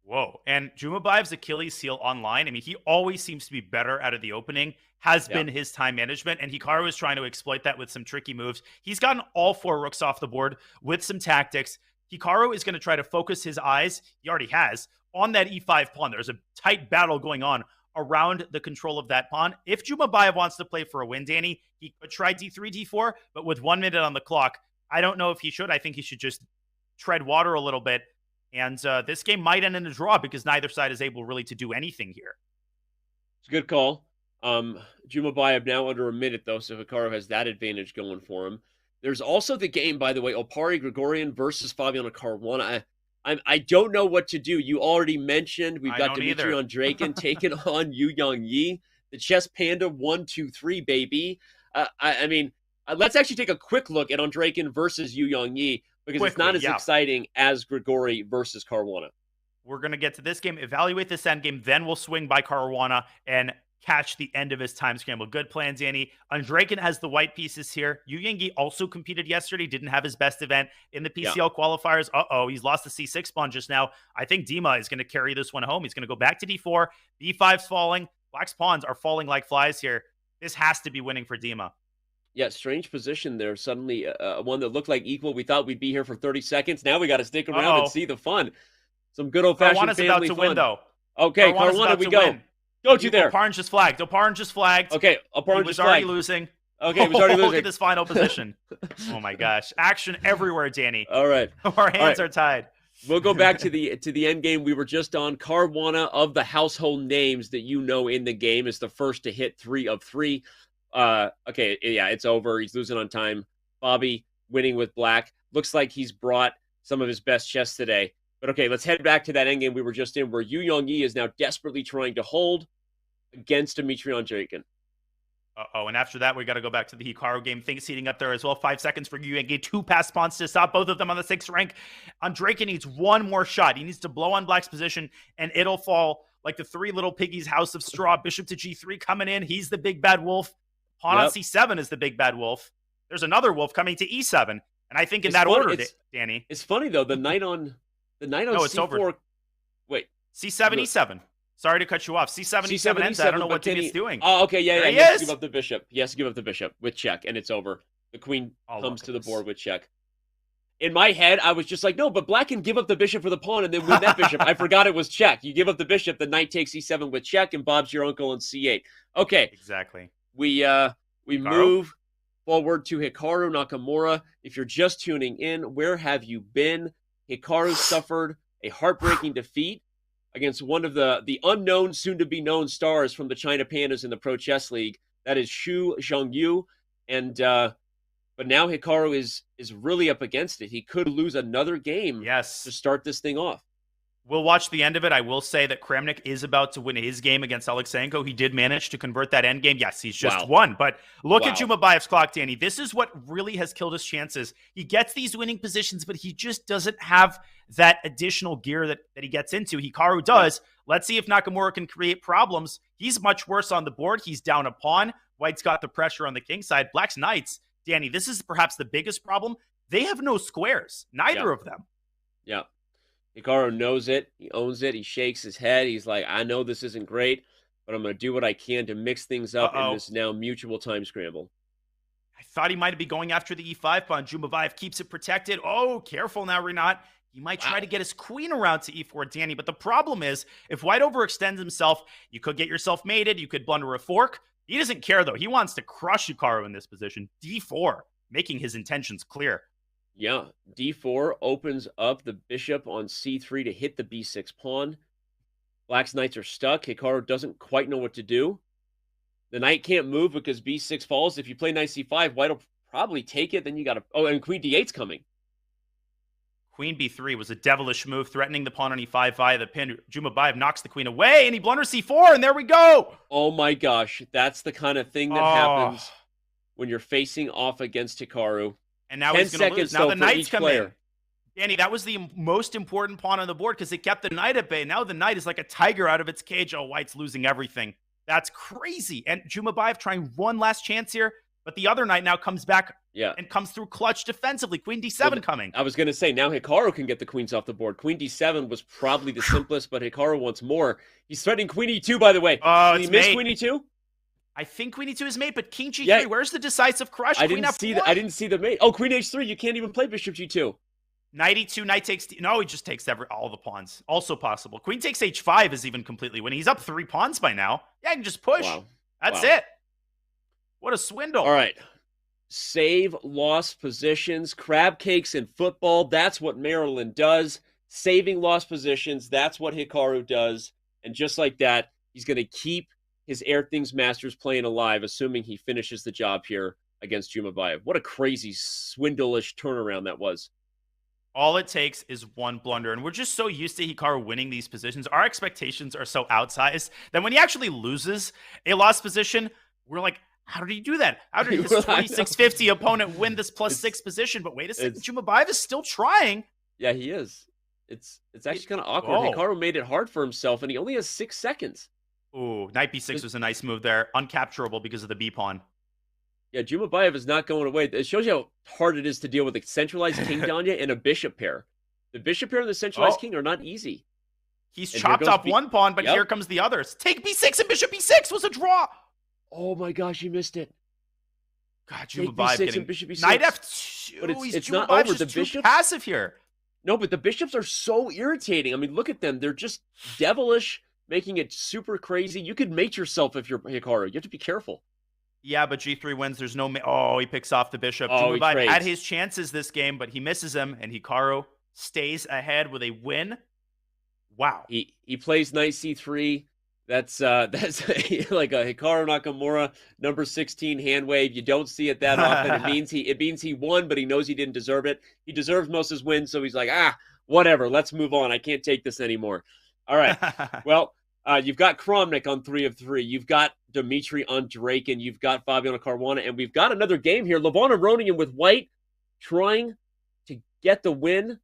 Whoa. And Jumabayev's Achilles heel online, I mean, he always seems to be better out of the opening, has been his time management, and Hikaru is trying to exploit that with some tricky moves. He's gotten all 4 rooks off the board with some tactics. Hikaru is going to try to focus his eyes, he already has, on that e5 pawn. There's a tight battle going on around the control of that pawn. If Jumabayev wants to play for a win, Danny, he could try d3, d4, but with 1 minute on the clock, I don't know if he should. I think he should just tread water a little bit. And this game might end in a draw because neither side is able really to do anything here. It's a good call. Jumabayev now under a minute, though, so Hikaru has that advantage going for him. There's also the game, by the way, Opari Grigorian versus Fabiano Caruana. I don't know what to do. You already mentioned we've got Dmitry Andreykin taking on Yu Yangyi, the chess panda 1-2-3, baby. I mean, let's actually take a quick look at Andreykin versus Yu Yangyi, because it's not as exciting as Grigori versus Caruana. We're going to get to this game, evaluate this endgame, then we'll swing by Caruana and catch the end of his time scramble. Good plan, Danny. Andreykin has the white pieces here. Yu Yangyi also competed yesterday, didn't have his best event in the PCL qualifiers. He's lost the C6 pawn just now. I think Dima is going to carry this one home. He's going to go back to D4. B5's falling. Black's pawns are falling like flies here. This has to be winning for Dima. Yeah, strange position there. Suddenly, one that looked like equal. We thought we'd be here for 30 seconds. Now we got to stick around and see the fun. Some good old-fashioned family fun. Caruana's about to win, though. Okay, Caruana, we go. Go to there. Oparn just flagged. Okay, Oparn just already losing. Okay, he was already losing. Look at this final position. Oh, my gosh. Action everywhere, Danny. All right. Our hands are tied. We'll go back to the end game we were just on. Caruana, of the household names that you know in the game, is the first to hit 3 of 3. Okay, yeah, it's over. He's losing on time. Bobby, winning with black. Looks like he's brought some of his best chess today. But okay, let's head back to that endgame we were just in, where Yu Yongyi is now desperately trying to hold against Dmitry Andreikin. Uh-oh, and after that, we got to go back to the Hikaru game. Things heating up there as well. 5 seconds for Yu Yongyi. 2 pass pawns to stop both of them on the 6th rank. Andreikin needs one more shot. He needs to blow on black's position, and it'll fall like the 3 little piggies' house of straw. Bishop to G3 coming in. He's the big bad wolf. Pawn on C7 is the big bad wolf. There's another wolf coming to E7. And I think in that order, Danny. It's funny, though. The knight on C4. It's over. Wait. C7, E7. Sorry to cut you off. C7, E7 ends. I don't know what Danny's doing. Oh, okay. Yeah. He has to give up the bishop. He has to give up the bishop with check, and it's over. The queen comes to the board with check. In my head, I was just like, no, but black can give up the bishop for the pawn and then win that bishop. I forgot it was check. You give up the bishop, the knight takes E7 with check, and Bob's your uncle on C8. Okay. Exactly. We move forward to Hikaru Nakamura. If you're just tuning in, where have you been? Hikaru suffered a heartbreaking defeat against one of the unknown, soon-to-be-known stars from the China Pandas in the Pro Chess League. That is Xu Zhongyu. And but now Hikaru is really up against it. He could lose another game to start this thing off. We'll watch the end of it. I will say that Kramnik is about to win his game against Alexeyenko. He did manage to convert that endgame. Yes, he's just won. But look at Jumabayev's clock, Danny. This is what really has killed his chances. He gets these winning positions, but he just doesn't have that additional gear that he gets into. Hikaru does. Let's see if Nakamura can create problems. He's much worse on the board. He's down a pawn. White's got the pressure on the king side. Black's knights, Danny, this is perhaps the biggest problem. They have no squares. Neither of them. Yeah. Hikaru knows it. He owns it. He shakes his head. He's like, I know this isn't great, but I'm going to do what I can to mix things up in this now mutual time scramble. I thought he might be going after the E5 pawn. Jumabayev keeps it protected. Oh, careful now, Renat. He might try to get his queen around to E4, Danny. But the problem is, if White overextends himself, you could get yourself mated. You could blunder a fork. He doesn't care, though. He wants to crush Hikaru in this position. D4, making his intentions clear. Yeah, D4 opens up the bishop on C3 to hit the B6 pawn. Black's knights are stuck. Hikaru doesn't quite know what to do. The knight can't move because B6 falls. If you play knight C5, White will probably take it. Then you got to... Oh, and queen D8's coming. Queen B3 was a devilish move, threatening the pawn on E5 via the pin. Jumabayev knocks the queen away, and he blunders C4, and there we go! Oh my gosh, that's the kind of thing that happens when you're facing off against Hikaru. And now he's going to lose. Now the knight's come in. Danny, that was the most important pawn on the board because it kept the knight at bay. Now the knight is like a tiger out of its cage. Oh, White's losing everything. That's crazy. And Jumabayev trying one last chance here, but the other knight now comes back and comes through clutch defensively. Queen D7 coming. I was going to say, now Hikaru can get the queens off the board. Queen D7 was probably the simplest, but Hikaru wants more. He's threatening Queen E2, by the way. Did he miss Queen E2? I think Queen E2 is mate, but King G3, where's the decisive crush? I didn't see the mate. Oh, Queen H3, you can't even play Bishop G2. Knight E2, knight takes... No, he just takes all the pawns. Also possible. Queen takes H5 is even completely winning. He's up 3 pawns by now. Yeah, I can just push. Wow. That's it. What a swindle. All right. Save lost positions. Crab cakes in football. That's what Maryland does. Saving lost positions. That's what Hikaru does. And just like that, he's going to keep his Airthings Masters playing alive, assuming he finishes the job here against Jumabayev. What a crazy, swindlish turnaround that was. All it takes is one blunder, and we're just so used to Hikaru winning these positions. Our expectations are so outsized that when he actually loses a lost position, we're like, how did he do that? How did his 2650 opponent win this +6 position? But wait a second, Jumabayev is still trying. Yeah, he is. It's actually kind of awkward. Hikaru made it hard for himself, and he only has 6 seconds. Ooh, knight b6 was a nice move there. Uncapturable because of the b-pawn. Yeah, Jumabayev is not going away. It shows you how hard it is to deal with a centralized king Danya and a bishop pair. The bishop pair and the centralized king are not easy. He's chopped off one pawn, but here comes the others. Take b6 and bishop b6 was a draw. Oh my gosh, you missed it. God, Jumabayev getting bishop b6. knight f2. But it's not over. The bishops passive here. No, but the bishops are so irritating. I mean, look at them. They're just devilish, making it super crazy. You could mate yourself if you're Hikaru. You have to be careful. Yeah, but G3 wins. There's no... Oh, he picks off the bishop. Jumabayev had his chances this game, but he misses him, and Hikaru stays ahead with a win. Wow. He plays knight c3. That's like a Hikaru Nakamura number 16 hand wave. You don't see it that often. It means he won, but he knows he didn't deserve it. He deserves most of his wins, so he's like, whatever, let's move on. I can't take this anymore. All right. Well, you've got Kramnik on 3 of 3. You've got Dimitri on Drake, and you've got Fabiano Caruana, and we've got another game here. Levon Aronian with white trying to get the win.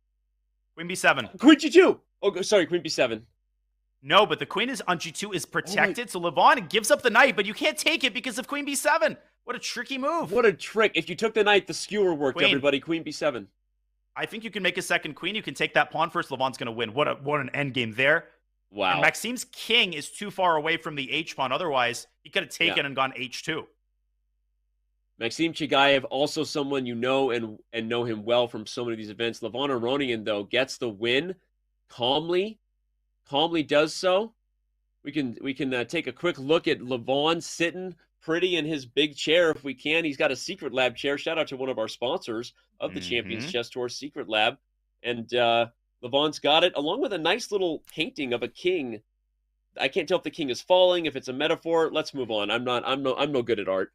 Queen B7. Queen G2. Oh, sorry, Queen B7. No, but the queen is on G2 is protected, so Levon gives up the knight, but you can't take it because of Queen B7. What a tricky move. What a trick. If you took the knight, the skewer worked, Queen. everybody. Queen B7. I think you can make a second queen. You can take that pawn first. Levon's going to win. What an endgame there. Wow. And Maxim's king is too far away from the H pawn. Otherwise, he could have taken and gone H2. Maxim Chigayev, also someone you know and know him well from so many of these events. Levon Aronian, though, gets the win calmly does so. We can take a quick look at Levon sitting pretty in his big chair if we can. He's got a Secret Lab chair. Shout out to one of our sponsors of the Champions Chess Tour, Secret Lab. And Levon's got it, along with a nice little painting of a king. I can't tell if the king is falling, if it's a metaphor. Let's move on. I'm no good at art.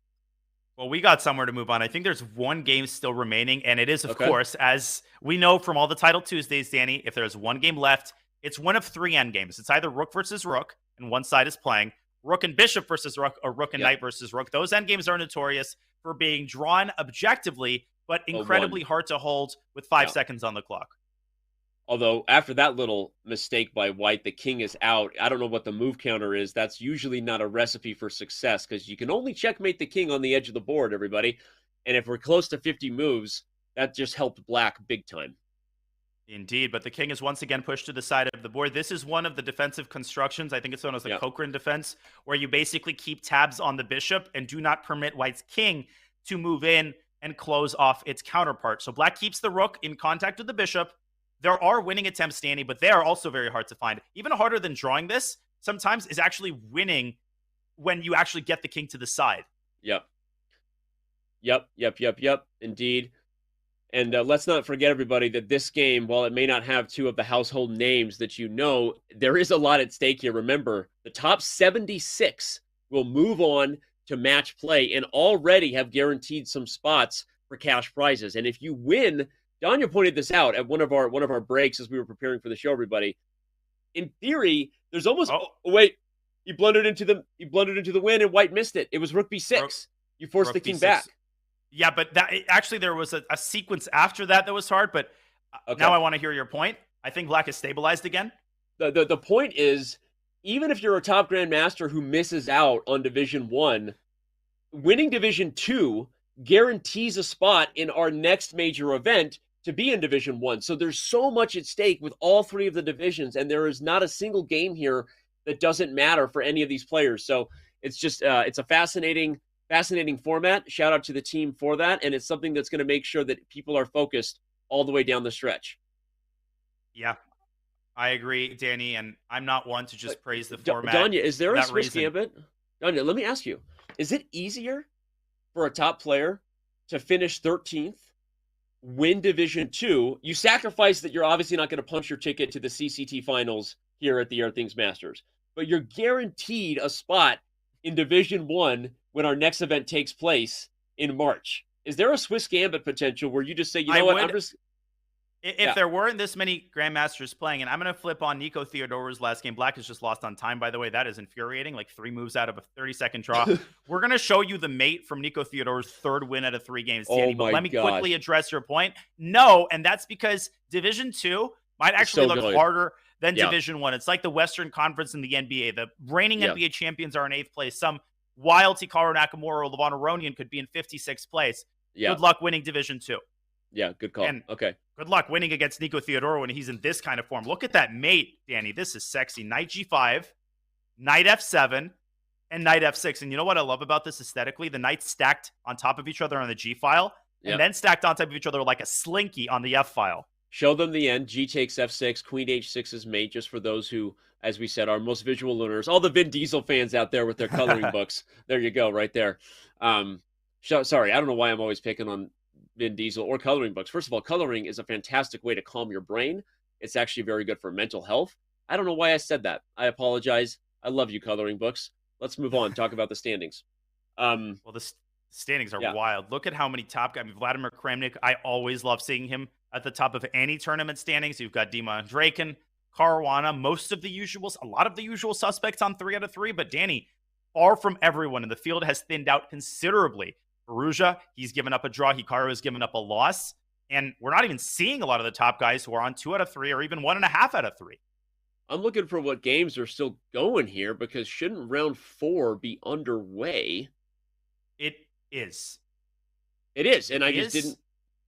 Well, we got somewhere to move on. I think there's one game still remaining, and it is, of course, as we know from all the Title Tuesdays, Danny, if there's one game left, it's one of 3 endgames. It's either rook versus rook, and one side is playing, rook and bishop versus rook, or rook and knight versus rook. Those endgames are notorious for being drawn objectively, but incredibly hard to hold with 5 seconds on the clock. Although, after that little mistake by white, the king is out. I don't know what the move counter is. That's usually not a recipe for success, because you can only checkmate the king on the edge of the board, everybody. And if we're close to 50 moves, that just helped black big time. Indeed, but the king is once again pushed to the side of the board. This is one of the defensive constructions. I think it's known as the Cochrane defense, where you basically keep tabs on the bishop and do not permit white's king to move in and close off its counterpart. So black keeps the rook in contact with the bishop. There are winning attempts, Danny, but they are also very hard to find. Even harder than drawing this sometimes is actually winning when you actually get the king to the side. Yep. Indeed. And let's not forget, everybody, that this game, while it may not have 2 of the household names that you know, there is a lot at stake here. Remember, the top 76 will move on to match play and already have guaranteed some spots for cash prizes. And if you win, Danya pointed this out at one of our breaks as we were preparing for the show, everybody. In theory, there's almost wait, he blundered into the win and white missed it. It was rook b6. You forced the king B6. back. Yeah, but that actually there was a sequence after that was hard, but now I want to hear your point. I think black is stabilized again. The point is, even if you're a top grandmaster who misses out on Division 1, winning Division 2 guarantees a spot in our next major event to be in Division 1. So there's so much at stake with all 3 of the divisions, and there is not a single game here that doesn't matter for any of these players. So it's just it's a fascinating format. Shout out to the team for that, and it's something that's going to make sure that people are focused all the way down the stretch. Yeah, I agree, Danny, and I'm not one to just praise the format. Danya, is there a Swiss gambit? Danya, let me ask you, is it easier for a top player to finish 13th, win Division 2? You sacrifice that you're obviously not going to punch your ticket to the CCT finals here at the Airthings Masters, but you're guaranteed a spot in Division 1 when our next event takes place in March. Is there a Swiss gambit potential where you just say, you know what, I'm just... If there weren't this many Grandmasters playing, and I'm going to flip on Nico Theodore's last game. Black has just lost on time, by the way. That is infuriating, like 3 moves out of a 30-second draw. We're going to show you the mate from Nico Theodore's 3rd win out of 3 games. Danny, but let me quickly address your point. No, and that's because Division 2 might actually look harder than Division 1. It's like the Western Conference in the NBA. The reigning NBA champions are in 8th place. Some wild Hikaru Nakamura or Levon Aronian could be in 56th place. Good luck winning Division 2. Yeah, good call. And good luck winning against Nico Theodore when he's in this kind of form. Look at that mate, Danny. This is sexy. Knight G5, Knight F7, and Knight F6. And you know what I love about this aesthetically? The knights stacked on top of each other on the G file, and then stacked on top of each other like a slinky on the F file. Show them the end. G takes F6, Queen H6 is mate, just for those who, as we said, are most visual learners. All the Vin Diesel fans out there with their coloring books. There you go, right there. Sorry, I don't know why I'm always picking on Vin Diesel or coloring books. First of all, coloring is a fantastic way to calm your brain. It's actually very good for mental health. I don't know why I said that. I apologize. I love you coloring books. Let's move on. Talk about the standings. Well, the standings are wild. Look at how many top guys. I mean, Vladimir Kramnik, I always love seeing him at the top of any tournament standings. You've got Dima Draken, Caruana, a lot of the usual suspects on 3 out of 3. But Danny, far from everyone in the field, has thinned out considerably. Veruja, he's given up a draw. Hikaru has given up a loss. And we're not even seeing a lot of the top guys who are on 2 out of 3 or even 1.5 out of 3. I'm looking for what games are still going here, because shouldn't round 4 be underway? It is. It is, and I just didn't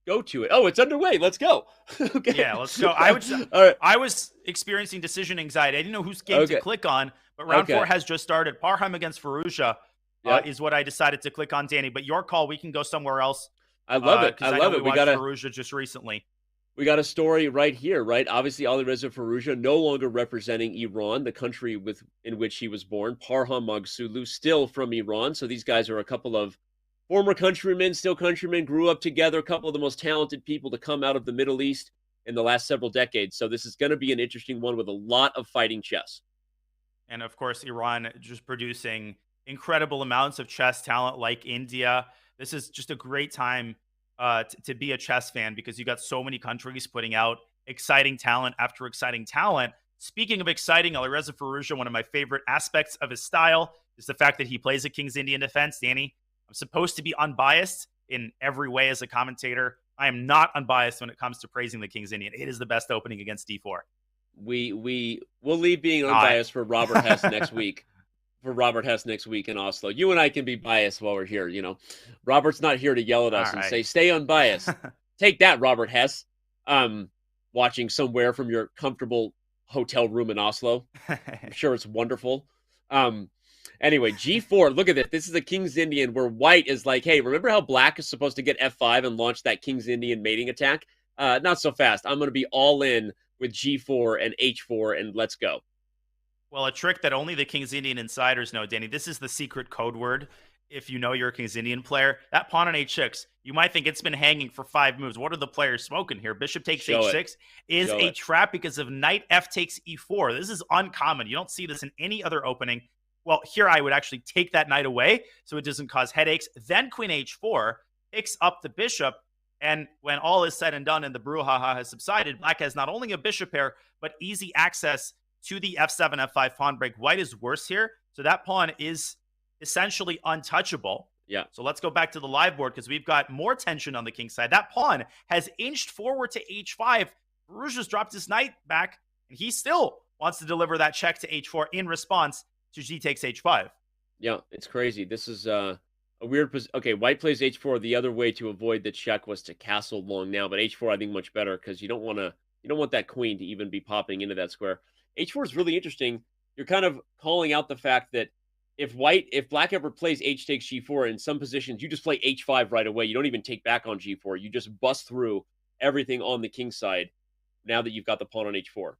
go to it. Oh, it's underway. Let's go. Okay. Yeah, let's go. I was experiencing decision anxiety. I didn't know whose game to click on, but round 4 has just started. Parham against Veruja is what I decided to click on, Danny. But your call, we can go somewhere else. I love it. I love it. We got Veruja just recently. We got a story right here, right? Obviously, Alireza Firouzja no longer representing Iran, the country in which he was born. Parham Maghsoodloo still from Iran. So these guys are a couple of former countrymen, still countrymen, grew up together, a couple of the most talented people to come out of the Middle East in the last several decades. So this is going to be an interesting one with a lot of fighting chess. And of course, Iran just producing incredible amounts of chess talent like India. This is just a great time to be a chess fan, because you got so many countries putting out exciting talent after exciting talent. Speaking of exciting, Alireza Firouzja, one of my favorite aspects of his style is the fact that he plays a King's Indian defense. Danny, I'm supposed to be unbiased in every way as a commentator. I am not unbiased when it comes to praising the King's Indian. It is the best opening against D4. We'll leave being unbiased for Robert Hess next week. For Robert Hess next week in Oslo. You and I can be biased while we're here, you know. Robert's not here to yell at us and say, stay unbiased. Take that, Robert Hess. Watching somewhere from your comfortable hotel room in Oslo. I'm sure it's wonderful. Anyway, G4, look at this. This is a King's Indian where white is like, hey, remember how black is supposed to get F5 and launch that King's Indian mating attack? Not so fast. I'm going to be all in with G4 and H4, and let's go. Well, a trick that only the King's Indian insiders know, Danny. This is the secret code word. If you know you're a King's Indian player, that pawn on H6, you might think it's been hanging for 5 moves. What are the players smoking here? Bishop takes H6 is a trap because of knight F takes E4. This is uncommon. You don't see this in any other opening. Well, here I would actually take that knight away so it doesn't cause headaches. Then Queen H4 picks up the bishop. And when all is said and done and the brouhaha has subsided, black has not only a bishop pair, but easy access to the F7, F5 pawn break. White is worse here. So that pawn is essentially untouchable. Yeah. So let's go back to the live board, because we've got more tension on the king side. That pawn has inched forward to H5. Firouzja's dropped his knight back, and he still wants to deliver that check to H4 in response to G takes H5. Yeah, it's crazy. This is a weird position. Okay, white plays H4. The other way to avoid the check was to castle long now, but H4 I think much better, because you don't want that queen to even be popping into that square. H4 is really interesting. You're kind of calling out the fact that if black ever plays H takes G4 in some positions, you just play H5 right away. You don't even take back on G4. You just bust through everything on the king side now that you've got the pawn on H4.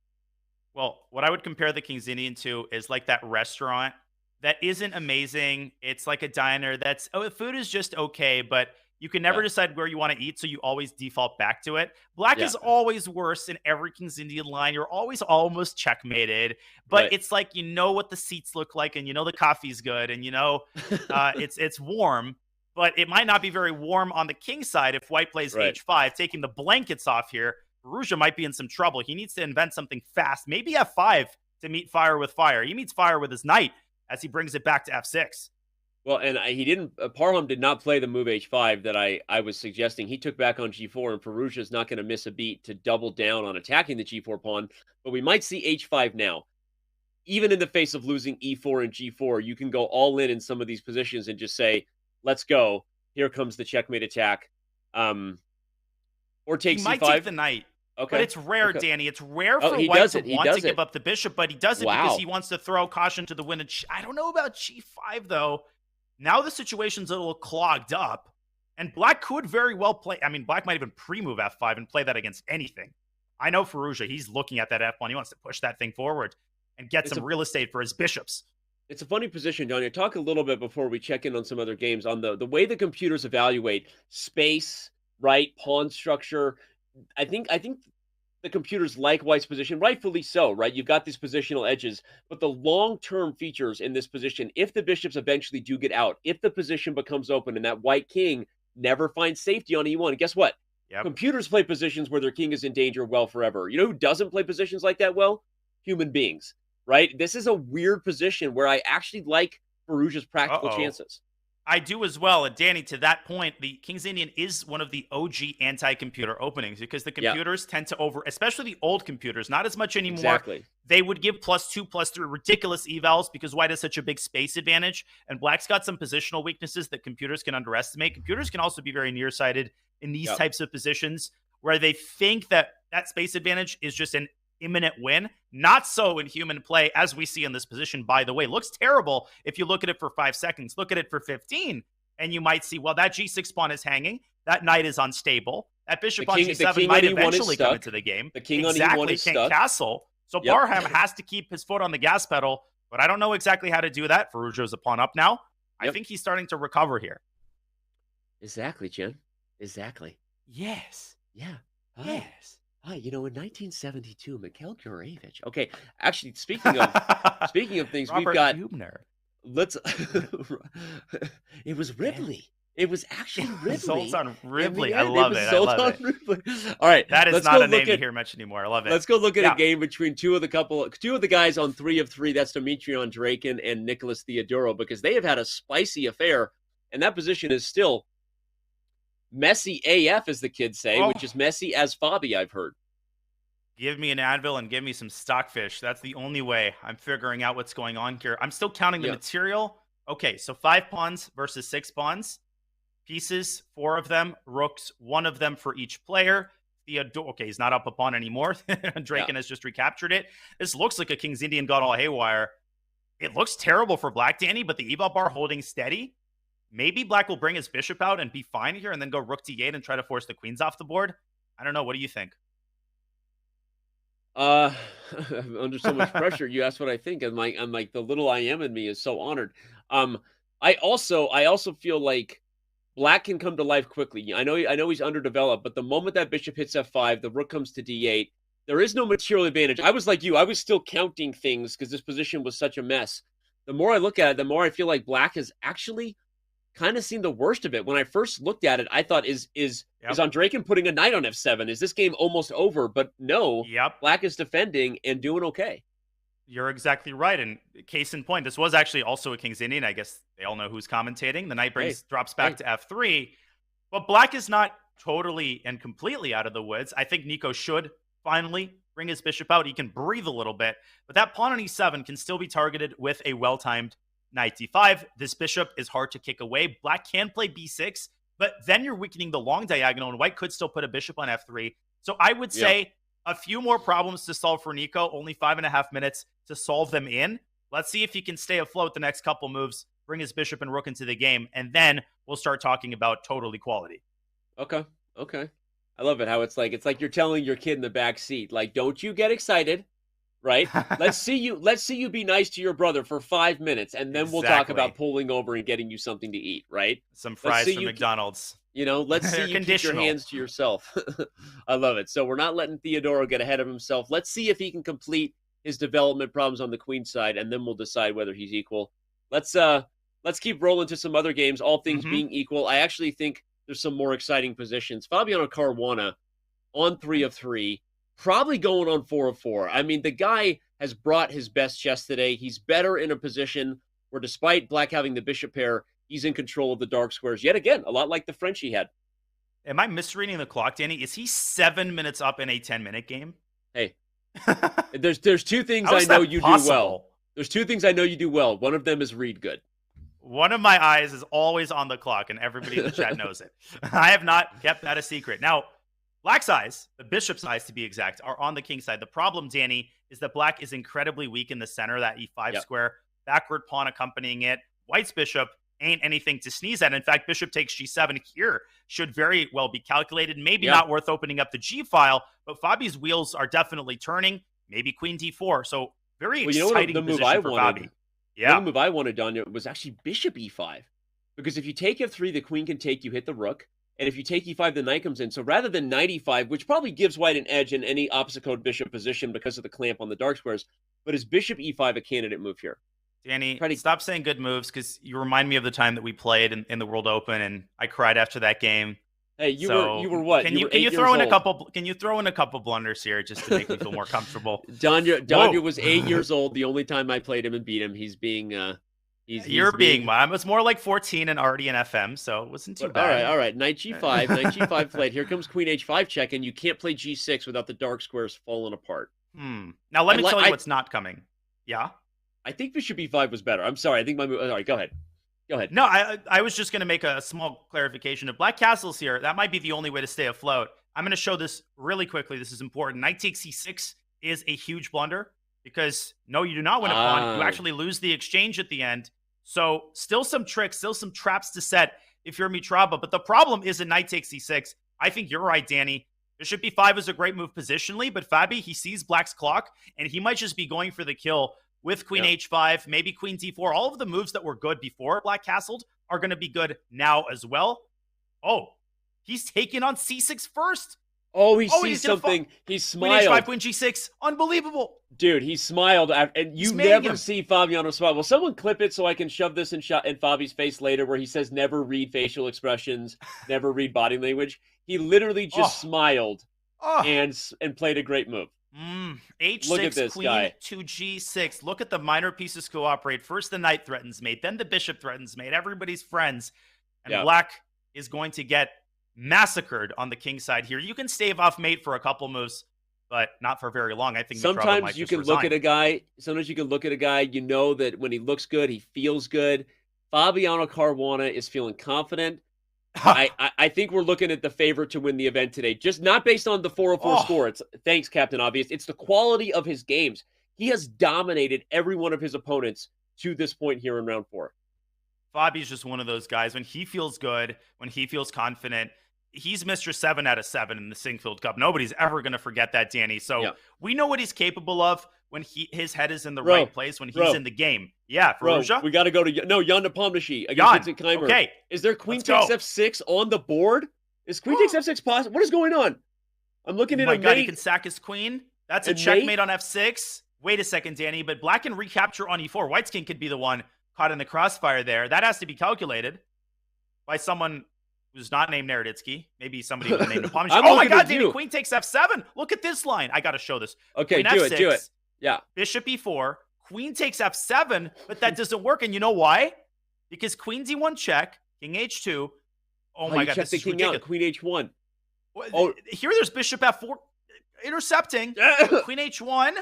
Well, what I would compare the King's Indian to is like that restaurant that isn't amazing. It's like a diner that's, the food is just okay, but you can never decide where you want to eat, so you always default back to it. Black is always worse in every King's Indian line. You're always almost checkmated, but it's like, you know what the seats look like, and you know the coffee's good, and you know it's warm, but it might not be very warm on the king side if white plays H5. Taking the blankets off here, Firouzja might be in some trouble. He needs to invent something fast, maybe F5 to meet fire with fire. He meets fire with his knight as he brings it back to F6. Well, and he didn't. Parham did not play the move H5 that I was suggesting. He took back on G4, and Firouzja is not going to miss a beat to double down on attacking the G4 pawn. But we might see H5 now. Even in the face of losing E4 and G4, you can go all in some of these positions and just say, "Let's go. Here comes the checkmate attack." Or take he C5. Might take the knight. Okay. But it's rare, Danny. It's rare for white to want to give up the bishop, but he does it because he wants to throw caution to the wind. I don't know about G5 though. Now the situation's a little clogged up, and black could very well play. I mean, black might even pre-move F5 and play that against anything. I know Firouzja, he's looking at that F1. He wants to push that thing forward and get some real estate for his bishops. It's a funny position, Danya. Talk a little bit before we check in on some other games on the way the computers evaluate space, right? Pawn structure. I think the computers like white's position, rightfully so, right? You've got these positional edges, but the long-term features in this position, if the bishops eventually do get out, if the position becomes open and that white king never finds safety on E1, guess what? Yep. Computers play positions where their king is in danger well forever. You know who doesn't play positions like that well? Human beings, right? This is a weird position where I actually like Farouja's practical chances. I do as well. And Danny, to that point, the King's Indian is one of the OG anti-computer openings because the computers tend to especially the old computers, not as much anymore. Exactly. They would give +2, +3, ridiculous evals because white has such a big space advantage. And black's got some positional weaknesses that computers can underestimate. Computers can also be very nearsighted in these types of positions where they think that space advantage is just an imminent win. Not so in human play, as we see in this position, by the way. Looks terrible if you look at it for 5 seconds. Look at it for 15, and you might see, well, that G6 pawn is hanging. That knight is unstable. That bishop on G7 might eventually come into the game. The king on E1 is can't stuck. castle. So Parham has to keep his foot on the gas pedal, but I don't know exactly how to do that. Farouja's a pawn up now. I think he's starting to recover here. Exactly, Jen. Exactly. Yes. Yeah. Yes. You know, in 1972, Mikhail Gurevich. Okay, actually, speaking of things, Robert we've got. Hubner. It was Ripley. It was actually Ripley. Zoltan Ripley. I love it. I love it. Ripley. All right, that is not a name you hear much anymore. I love it. Let's go look at a game between two of the guys on 3 of 3. That's Dimitrion Draken and Nicholas Theodoro, because they have had a spicy affair, and that position is still messy AF, as the kids say, which is messy as Fabi, I've heard. Give me an Advil and give me some stockfish. That's the only way I'm figuring out what's going on here. I'm still counting the material. Okay, so 5 pawns versus 6 pawns. Pieces, 4 of them. Rooks, 1 of them for each player. Okay, he's not up a pawn anymore. Draken has just recaptured it. This looks like a King's Indian got all haywire. It looks terrible for black, Danny, but the eval bar holding steady. Maybe black will bring his bishop out and be fine here and then go rook d8 and try to force the queens off the board. I don't know. What do you think? I'm under so much pressure. You asked what I think, and I'm like the little I am in me is so honored. I also feel like black can come to life quickly. I know he's underdeveloped, but the moment that bishop hits f5, the rook comes to d8. There is no material advantage. I was like you. I was still counting things because this position was such a mess. The more I look at it, the more I feel like black has actually kind of seen the worst of it. When I first looked at it, I thought, is Draken putting a knight on f7? Is this game almost over? But no, black is defending and doing okay. You're exactly right. And case in point, this was actually also a King's Indian. I guess they all know who's commentating. The knight drops back to f3. But black is not totally and completely out of the woods. I think Nico should finally bring his bishop out. He can breathe a little bit. But that pawn on e7 can still be targeted with a well-timed knight d5. This bishop is hard to kick away. Black can play b6, but then you're weakening the long diagonal, and white could still put a bishop on f3. So I would say a few more problems to solve for Nico, only 5.5 minutes to solve them in. Let's see if he can stay afloat the next couple moves, bring his bishop and rook into the game, and then we'll start talking about total equality. Okay. I love it how it's like you're telling your kid in the back seat, like, don't you get excited. Right? Let's see you be nice to your brother for 5 minutes, and then we'll talk about pulling over and getting you something to eat, right? Some fries from McDonald's. Let's see you keep your hands to yourself. I love it. So we're not letting Theodoro get ahead of himself. Let's see if he can complete his development problems on the queen side, and then we'll decide whether he's equal. Let's keep rolling to some other games, all things being equal. I actually think there's some more exciting positions. Fabiano Caruana on 3 of 3. Probably going on 4 of 4. I mean, the guy has brought his best chess today. He's better in a position where, despite black having the bishop pair, he's in control of the dark squares. Yet again, a lot like the French he had. Am I misreading the clock, Danny? Is he 7 minutes up in a 10-minute game? Hey, there's 2 things I know you do well. There's 2 things I know you do well. One of them is read good. One of my eyes is always on the clock, and everybody in the chat knows it. I have not kept that a secret. Now, black's eyes, the bishop's eyes to be exact, are on the king side. The problem, Danny, is that black is incredibly weak in the center, that e5 square, backward pawn accompanying it. White's bishop ain't anything to sneeze at. In fact, bishop takes g7 here should very well be calculated. Maybe not worth opening up the g file, but Fabi's wheels are definitely turning. Maybe queen d4. So very exciting position for Fabi. The move I wanted, Danya, was actually bishop e5. Because if you take f3, the queen can take, you hit the rook. And if you take e5, the knight comes in. So rather than knight e5, which probably gives white an edge in any opposite code bishop position because of the clamp on the dark squares, but is bishop e5 a candidate move here? Danny, stop saying good moves, because you remind me of the time that we played in the World Open, and I cried after that game. Hey, you were what? Can you throw in a couple? Can you throw in a couple blunders here just to make me feel more comfortable? Danya was 8 years old. The only time I played him and beat him, he's being You're being mine. It's more like 14 and already in FM, so it wasn't too bad. All right. Knight g5, knight g5 played. Here comes queen h5 check, and you can't play g6 without the dark squares falling apart. Now let me tell you what's not coming. Yeah? I think bishop e5 was better. I'm sorry. I think my move... All right, go ahead. Go ahead. No, I was just going to make a small clarification. If black castle's here, that might be the only way to stay afloat. I'm going to show this really quickly. This is important. Knight takes c6 is a huge blunder, because no, you do not win a pawn. You actually lose the exchange at the end. So still some tricks, still some traps to set if you're Mitraba. But the problem is a knight takes c6. I think you're right, Danny. Bishop b5 is a great move positionally, but Fabi, he sees black's clock, and he might just be going for the kill with queen h5, maybe queen d4. All of the moves that were good before black castled are going to be good now as well. Oh, he's taking on c6 first. Oh, he sees something. He smiled. Queen h5, queen g6. Unbelievable. Dude, he smiled. And you never see Fabiano smile. Well, someone clip it so I can shove this in Fabi's face later, where he says never read facial expressions, never read body language. He literally just smiled and played a great move. H6, look at this queen guy. to g6. Look at the minor pieces cooperate. First, the knight threatens mate. Then the bishop threatens mate. Everybody's friends. And black is going to get massacred on the king side here. You can stave off mate for a couple moves, but not for very long. I think sometimes you can look at a guy. Sometimes you can look at a guy. You know that when he looks good, he feels good. Fabiano Caruana is feeling confident. I think we're looking at the favorite to win the event today, just not based on the 404 score. It's thanks, Captain Obvious. It's the quality of his games. He has dominated every one of his opponents to this point here in round 4. Fabi's just one of those guys. When he feels good, when he feels confident, he's Mr. 7 out of 7 in the Singfield Cup. Nobody's ever going to forget that, Danny. So we know what he's capable of when his head is in the right place, when he's in the game. Yeah, Farouja? We got to go to Jan Nepomniachtchi against Vincent Keimer. Okay. Is there queen takes f6 on the board? Is queen takes f6 possible? What is going on? I'm looking at a God, he can sack his queen. That's a checkmate on f6. Wait a second, Danny, but black can recapture on e4. White's king could be the one caught in the crossfire there. That has to be calculated by someone who's not named Naroditsky. Maybe somebody with the name Nepomniachtchi. Oh my God, Danny, queen takes f7. Look at this line. I got to show this. Okay, queen do f6, it. Yeah. Bishop e4, queen takes f7, but that doesn't work. And you know why? Because queen d1 check, king h2. Oh my God, this is ridiculous. Out, queen h1. Here there's bishop f4 intercepting. Queen h1,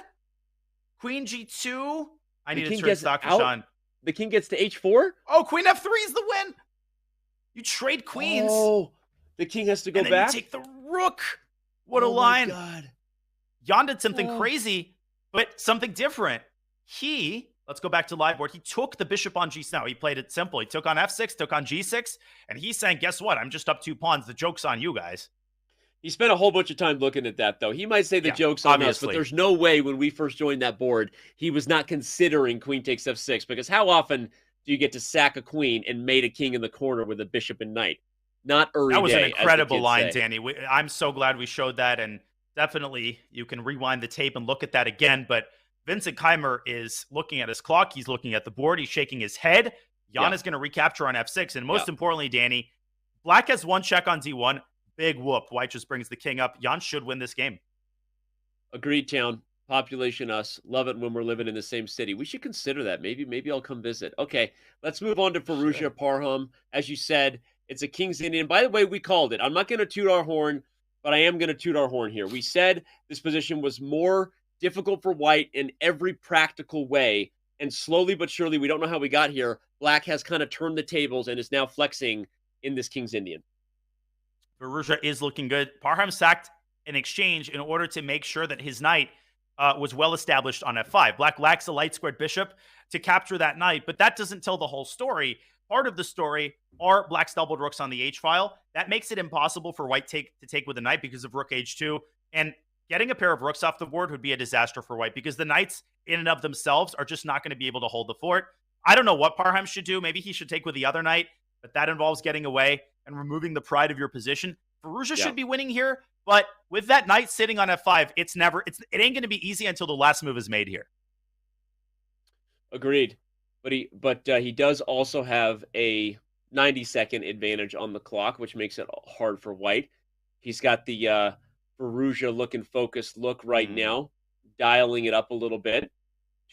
queen g2. I need to turn stock for Sean. The king gets to h4? Oh, queen f3 is the win. You trade queens. Oh, the king has to go and then back? You take the rook. What a line. Oh, my God. Jan did something crazy, but something different. Let's go back to live board. He took the bishop on g6. Now, he played it simple. He took on f6, took on g6, and he's saying, guess what? I'm just up 2 pawns. The joke's on you guys. He spent a whole bunch of time looking at that, though. He might say the joke's on us, but there's no way when we first joined that board, he was not considering queen takes f6, because how often do you get to sack a queen and mate a king in the corner with a bishop and knight? Not every day. That was an incredible line, Danny. I'm so glad we showed that, and definitely you can rewind the tape and look at that again, but Vincent Keimer is looking at his clock. He's looking at the board. He's shaking his head. Jan is going to recapture on f6, and most importantly, Danny, black has 1 check on d1. Big whoop. White just brings the king up. Jan should win this game. Agreed, Town. Population us. Love it when we're living in the same city. We should consider that. Maybe I'll come visit. Okay, let's move on to Firouzja Parham. As you said, it's a King's Indian. By the way, we called it. I'm not going to toot our horn, but I am going to toot our horn here. We said this position was more difficult for White in every practical way, and slowly but surely, we don't know how we got here, Black has kind of turned the tables and is now flexing in this King's Indian. Firouzja is looking good. Parham sacked an exchange in order to make sure that his knight was well established on f5. Black lacks a light squared bishop to capture that knight, but that doesn't tell the whole story. Part of the story are Black's doubled rooks on the h-file. That makes it impossible for White to take with a knight because of rook h2. And getting a pair of rooks off the board would be a disaster for White because the knights in and of themselves are just not going to be able to hold the fort. I don't know what Parham should do. Maybe he should take with the other knight, but that involves getting away. and removing the pride of your position. Firouzja should be winning here, but with that knight sitting on f5, it ain't going to be easy until the last move is made here. Agreed. But he does also have a 90-second advantage on the clock, which makes it hard for white. He's got the Firouzja looking focused look right now, dialing it up a little bit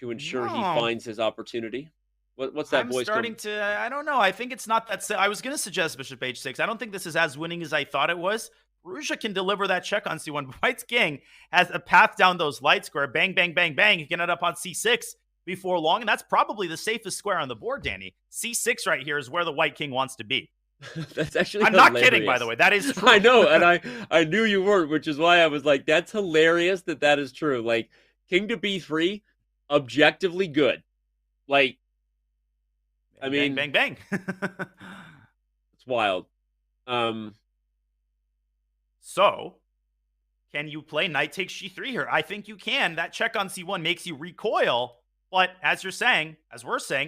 to ensure he finds his opportunity. What's that voice? I don't know. I think it's not that. I was going to suggest bishop h6. I don't think this is as winning as I thought it was. Firouzja can deliver that check on c1. White's king has a path down those light square. Bang, bang, bang, bang. He can end up on c6 before long, and that's probably the safest square on the board, Danny. c6 right here is where the white king wants to be. That's actually I'm not kidding, by the way. That is true. I know, and I knew you weren't, which is why I was like, that's hilarious that is true. Like, king to b3, objectively good. Like, I mean, bang, bang, bang. It's wild. So, can you play knight takes g3 here? I think you can. That check on c1 makes you recoil. But as we're saying,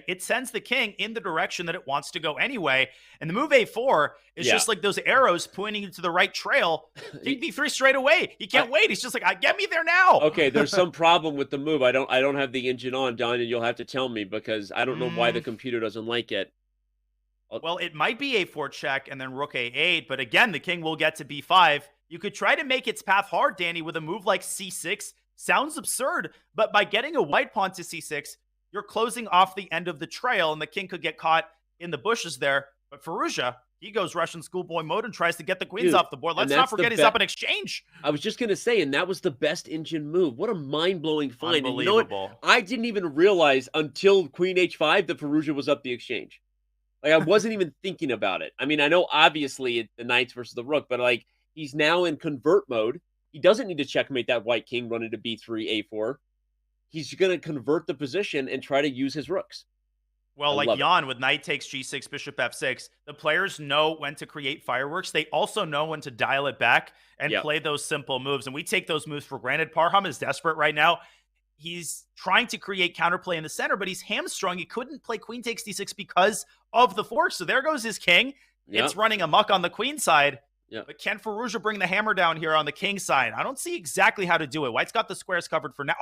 it sends the king in the direction that it wants to go anyway. And the move a4 is just like those arrows pointing you to the right trail. King b3 straight away. He can't wait. He's just like, get me there now. Okay, there's some problem with the move. I don't have the engine on, Don, and you'll have to tell me because I don't know why the computer doesn't like it. Well, it might be a4 check and then rook a8, but again, the king will get to b5. You could try to make its path hard, Danny, with a move like c6. Sounds absurd, but by getting a white pawn to c6, you're closing off the end of the trail, and the king could get caught in the bushes there. But Firouzja, he goes Russian schoolboy mode and tries to get the queens off the board. Let's not forget he's up in exchange. I was just going to say, and that was the best engine move. What a mind-blowing find. Unbelievable. And you know what? I didn't even realize until queen h5 that Firouzja was up the exchange. Like, I wasn't even thinking about it. I mean, I know obviously the knights versus the rook, but like, he's now in convert mode. He doesn't need to checkmate that white king running to b3, a4. He's going to convert the position and try to use his rooks. Well, like Jan with knight takes g6, bishop f6, the players know when to create fireworks. They also know when to dial it back and play those simple moves. And we take those moves for granted. Parham is desperate right now. He's trying to create counterplay in the center, but he's hamstrung. He couldn't play queen takes d6 because of the fork. So there goes his king. It's running amok on the queen side. But can Firouzja bring the hammer down here on the king side? I don't see exactly how to do it. White's got the squares covered for now.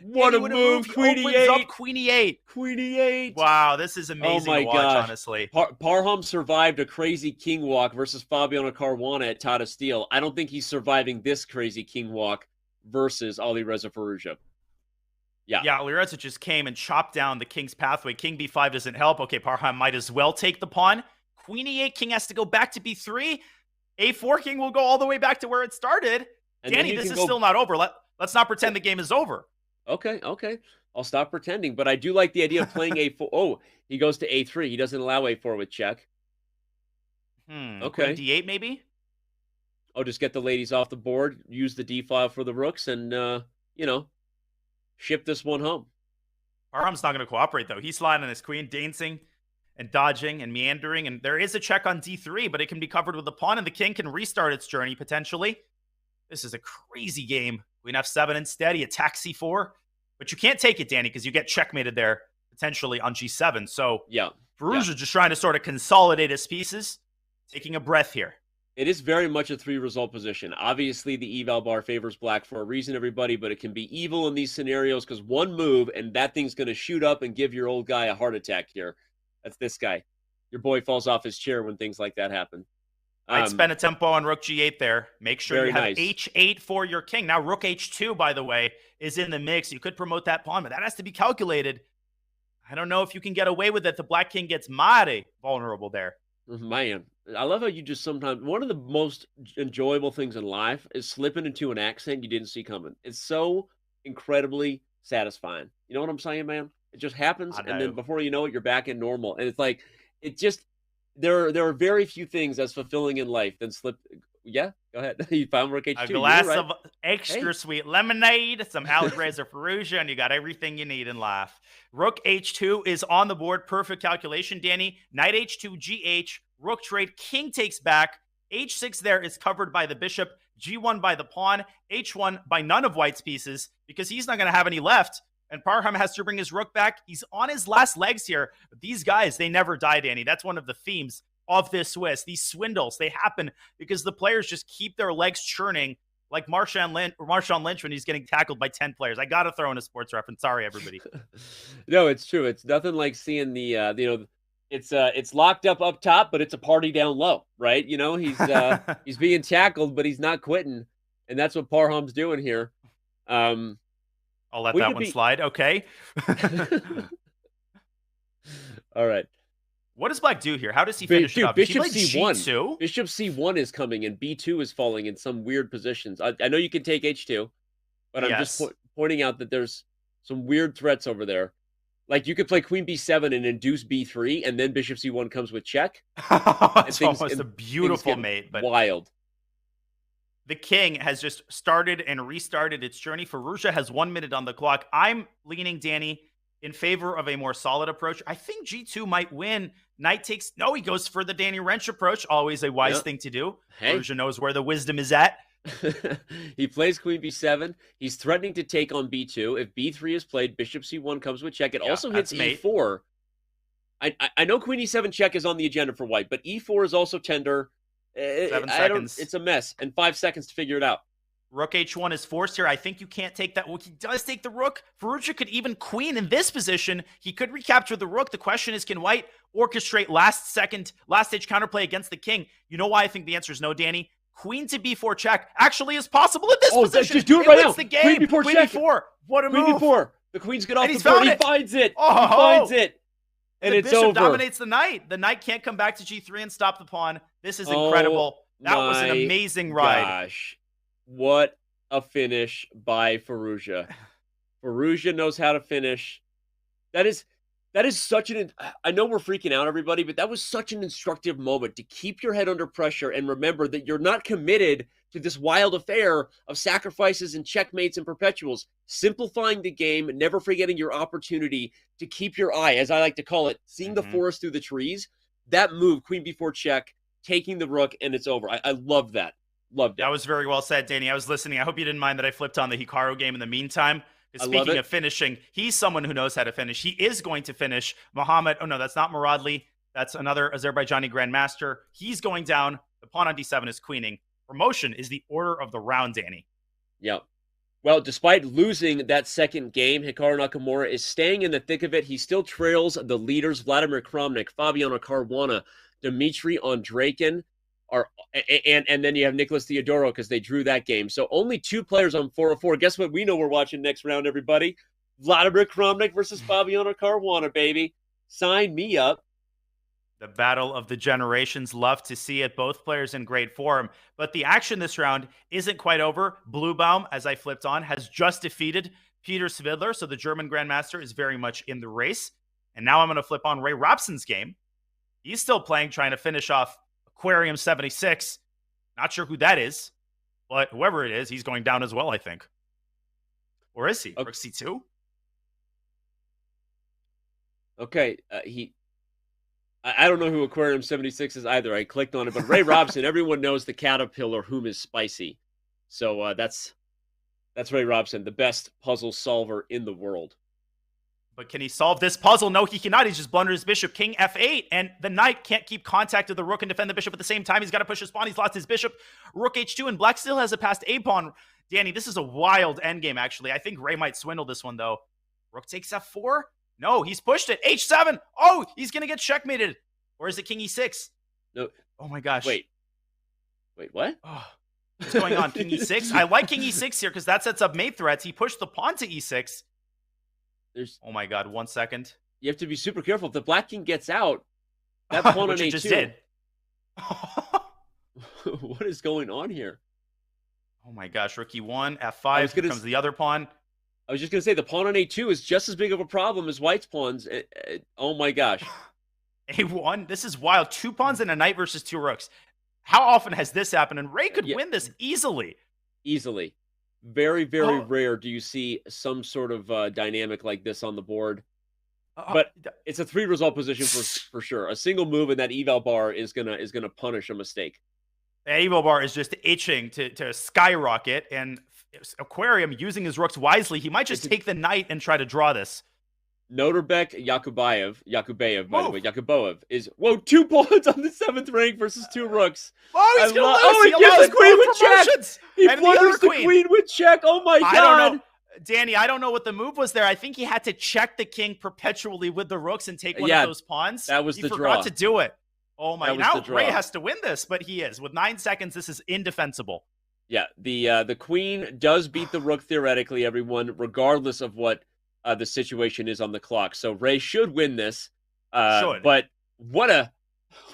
What a move. Queen e8. Queen e8. Queen e8. Wow, this is amazing to watch, honestly. Parham survived a crazy king walk versus Fabiano Caruana at Tata Steel. I don't think he's surviving this crazy king walk versus Alireza Firouzja. Yeah, Alireza just came and chopped down the king's pathway. King b5 doesn't help. Okay, Parham might as well take the pawn. Queen e8, king has to go back to b3. a4, king will go all the way back to where it started. And Danny, this is still not over. Let's not pretend the game is over. Okay. I'll stop pretending. But I do like the idea of playing a4. Oh, he goes to a3. He doesn't allow a4 with check. Okay. Queen d8 maybe? Oh, just get the ladies off the board, use the d file for the rooks, and, ship this one home. Parham's not going to cooperate, though. He's sliding on his queen, dancing and dodging and meandering, and there is a check on d3, but it can be covered with the pawn, and the king can restart its journey, potentially. This is a crazy game. Queen f7 instead, he attacks c4, but you can't take it, Danny, because you get checkmated there, potentially on g7, so Firouzja just trying to sort of consolidate his pieces, taking a breath here. It is very much a 3-result position. Obviously, the eval bar favors black for a reason, everybody, but it can be evil in these scenarios, because one move, and that thing's going to shoot up and give your old guy a heart attack here. That's this guy. Your boy falls off his chair when things like that happen. I'd spend a tempo on rook g8 there. Make sure you have h8 for your king. Now, rook h2, by the way, is in the mix. You could promote that pawn, but that has to be calculated. I don't know if you can get away with it. The black king gets mighty vulnerable there. Man, I love how you just sometimes... One of the most enjoyable things in life is slipping into an accent you didn't see coming. It's so incredibly satisfying. You know what I'm saying, man? It just happens, and then before you know it, you're back in normal. And it's like, it just... There are very few things as fulfilling in life than slip... Yeah, go ahead. You found rook h2. A glass of extra sweet lemonade, some Alireza Firouzja, and you got everything you need in life. Rook h2 is on the board. Perfect calculation, Danny. Knight h2, gh, rook trade, king takes back. h6 there is covered by the bishop, g1 by the pawn, h1 by none of white's pieces, because he's not going to have any left. And Parham has to bring his rook back. He's on his last legs here. But these guys, they never die, Danny. That's one of the themes of this Swiss. These swindles, they happen because the players just keep their legs churning like Marshawn Lynch when he's getting tackled by 10 players. I got to throw in a sports reference. Sorry, everybody. No, it's true. It's nothing like seeing the, it's locked up top, but it's a party down low, right? He's being tackled, but he's not quitting. And that's what Parham's doing here. I'll let that one slide. Okay. All right. What does Black do here? How does he finish it up? Bishop C1. Bishop C1 is coming and B2 is falling in some weird positions. I know you can take H2, but I'm just pointing out that there's some weird threats over there. Like you could play Queen B7 and induce B3, and then Bishop C1 comes with check. It's almost a beautiful mate, but wild. The king has just started and restarted its journey. Firouzja has 1 minute on the clock. I'm leaning, Danny, in favor of a more solid approach. I think G2 might win. Knight takes... No, he goes for the Danny Wrench approach. Always a wise thing to do. Hey. Firouzja knows where the wisdom is at. He plays Queen B7. He's threatening to take on B2. If B3 is played, Bishop C1 comes with check. It also hits E4. I know Queen E7 check is on the agenda for white, but E4 is also tender. 7 seconds. It's a mess, and 5 seconds to figure it out. Rook H1 is forced here. I think you can't take that. Well, he does take the rook. Firouzja could even queen in this position. He could recapture the rook. The question is, can white orchestrate last stage counterplay against the king? You know why I think the answer is no, Danny? Queen to B4 check actually is possible in this position. Just do it right now. The game. Queen B4 check. B4. What a move. Queen B4. The queen's get off the board. He finds it. He finds it. And it's over. The bishop dominates the knight. The knight can't come back to G3 and stop the pawn. This is incredible. That was an amazing ride. Gosh. What a finish by Firouzja. Firouzja knows how to finish. That is such an... I know we're freaking out, everybody, but that was such an instructive moment to keep your head under pressure and remember that you're not committed to this wild affair of sacrifices and checkmates and perpetuals. Simplifying the game, never forgetting your opportunity to keep your eye, as I like to call it, seeing the forest through the trees. That move, Queen B4 check, taking the rook, and it's over. I love that. Loved it. That was very well said, Danny. I was listening. I hope you didn't mind that I flipped on the Hikaru game in the meantime. Speaking of finishing, he's someone who knows how to finish. He is going to finish Muhammad. Oh, no, that's not Muradli. That's another Azerbaijani Grandmaster. He's going down. The pawn on D7 is queening. Promotion is the order of the round, Danny. Yep. Well, despite losing that second game, Hikaru Nakamura is staying in the thick of it. He still trails the leaders, Vladimir Kramnik, Fabiano Caruana, Dmitry Ondrakin, and then you have Nicholas Theodoro because they drew that game. So only 2 players on 404. Guess what? We know we're watching next round, everybody. Vladimir Kramnik versus Fabiano Caruana, baby. Sign me up. The battle of the generations. Love to see it. Both players in great form. But the action this round isn't quite over. Bluebaum, as I flipped on, has just defeated Peter Svidler. So the German Grandmaster is very much in the race. And now I'm going to flip on Ray Robson's game. He's still playing, trying to finish off Aquarium 76. Not sure who that is, but whoever it is, he's going down as well, I think. Or is he? Rook C2? Okay, I don't know who Aquarium 76 is either. I clicked on it, but Ray Robson, everyone knows the caterpillar whom is spicy. So that's Ray Robson, the best puzzle solver in the world. But can he solve this puzzle? No, he cannot. He's just blundered his bishop. King F8, and the knight can't keep contact with the rook and defend the bishop at the same time. He's got to push his pawn. He's lost his bishop. Rook H2, and black still has a passed A pawn. Danny, this is a wild endgame, actually. I think Ray might swindle this one, though. Rook takes F4. No, he's pushed it. H7. Oh, he's going to get checkmated. Or is it King E6? No. Oh, my gosh. Wait, what? Oh, what's going on? King E6? I like King E6 here because that sets up mate threats. He pushed the pawn to E6. Oh my God! 1 second. You have to be super careful. If the black king gets out, that pawn on A2. Just did. What is going on here? Oh my gosh! Rook E1, F5. Here comes the other pawn. I was just gonna say the pawn on A2 is just as big of a problem as white's pawns. Oh my gosh! A1. This is wild. 2 pawns and a knight versus 2 rooks. How often has this happened? And Ray could win this easily. Easily. Very, very rare do you see some sort of dynamic like this on the board. But it's a 3-result position for sure. A single move in that eval bar is gonna punish a mistake. The eval bar is just itching to skyrocket, and Aquarium using his rooks wisely. He might just take the knight and try to draw this. Norbek Yakubayev, by the Move. way, Yakuboev is 2 pawns on the 7th rank versus 2 rooks. Oh, he's gonna lose. Oh, he gives lost the queen both with check. promotions. He And blunders the queen with check. Oh my god! I don't know, Danny. I don't know what the move was there. I think he had to check the king perpetually with the rooks and take one of those pawns. That was he the forgot draw. to do it. Oh my! Now draw. Ray has to win this, but he is with 9 seconds. This is indefensible. Yeah, the queen does beat the rook theoretically, everyone, regardless of what the situation is on the clock. So Ray should win this. But what a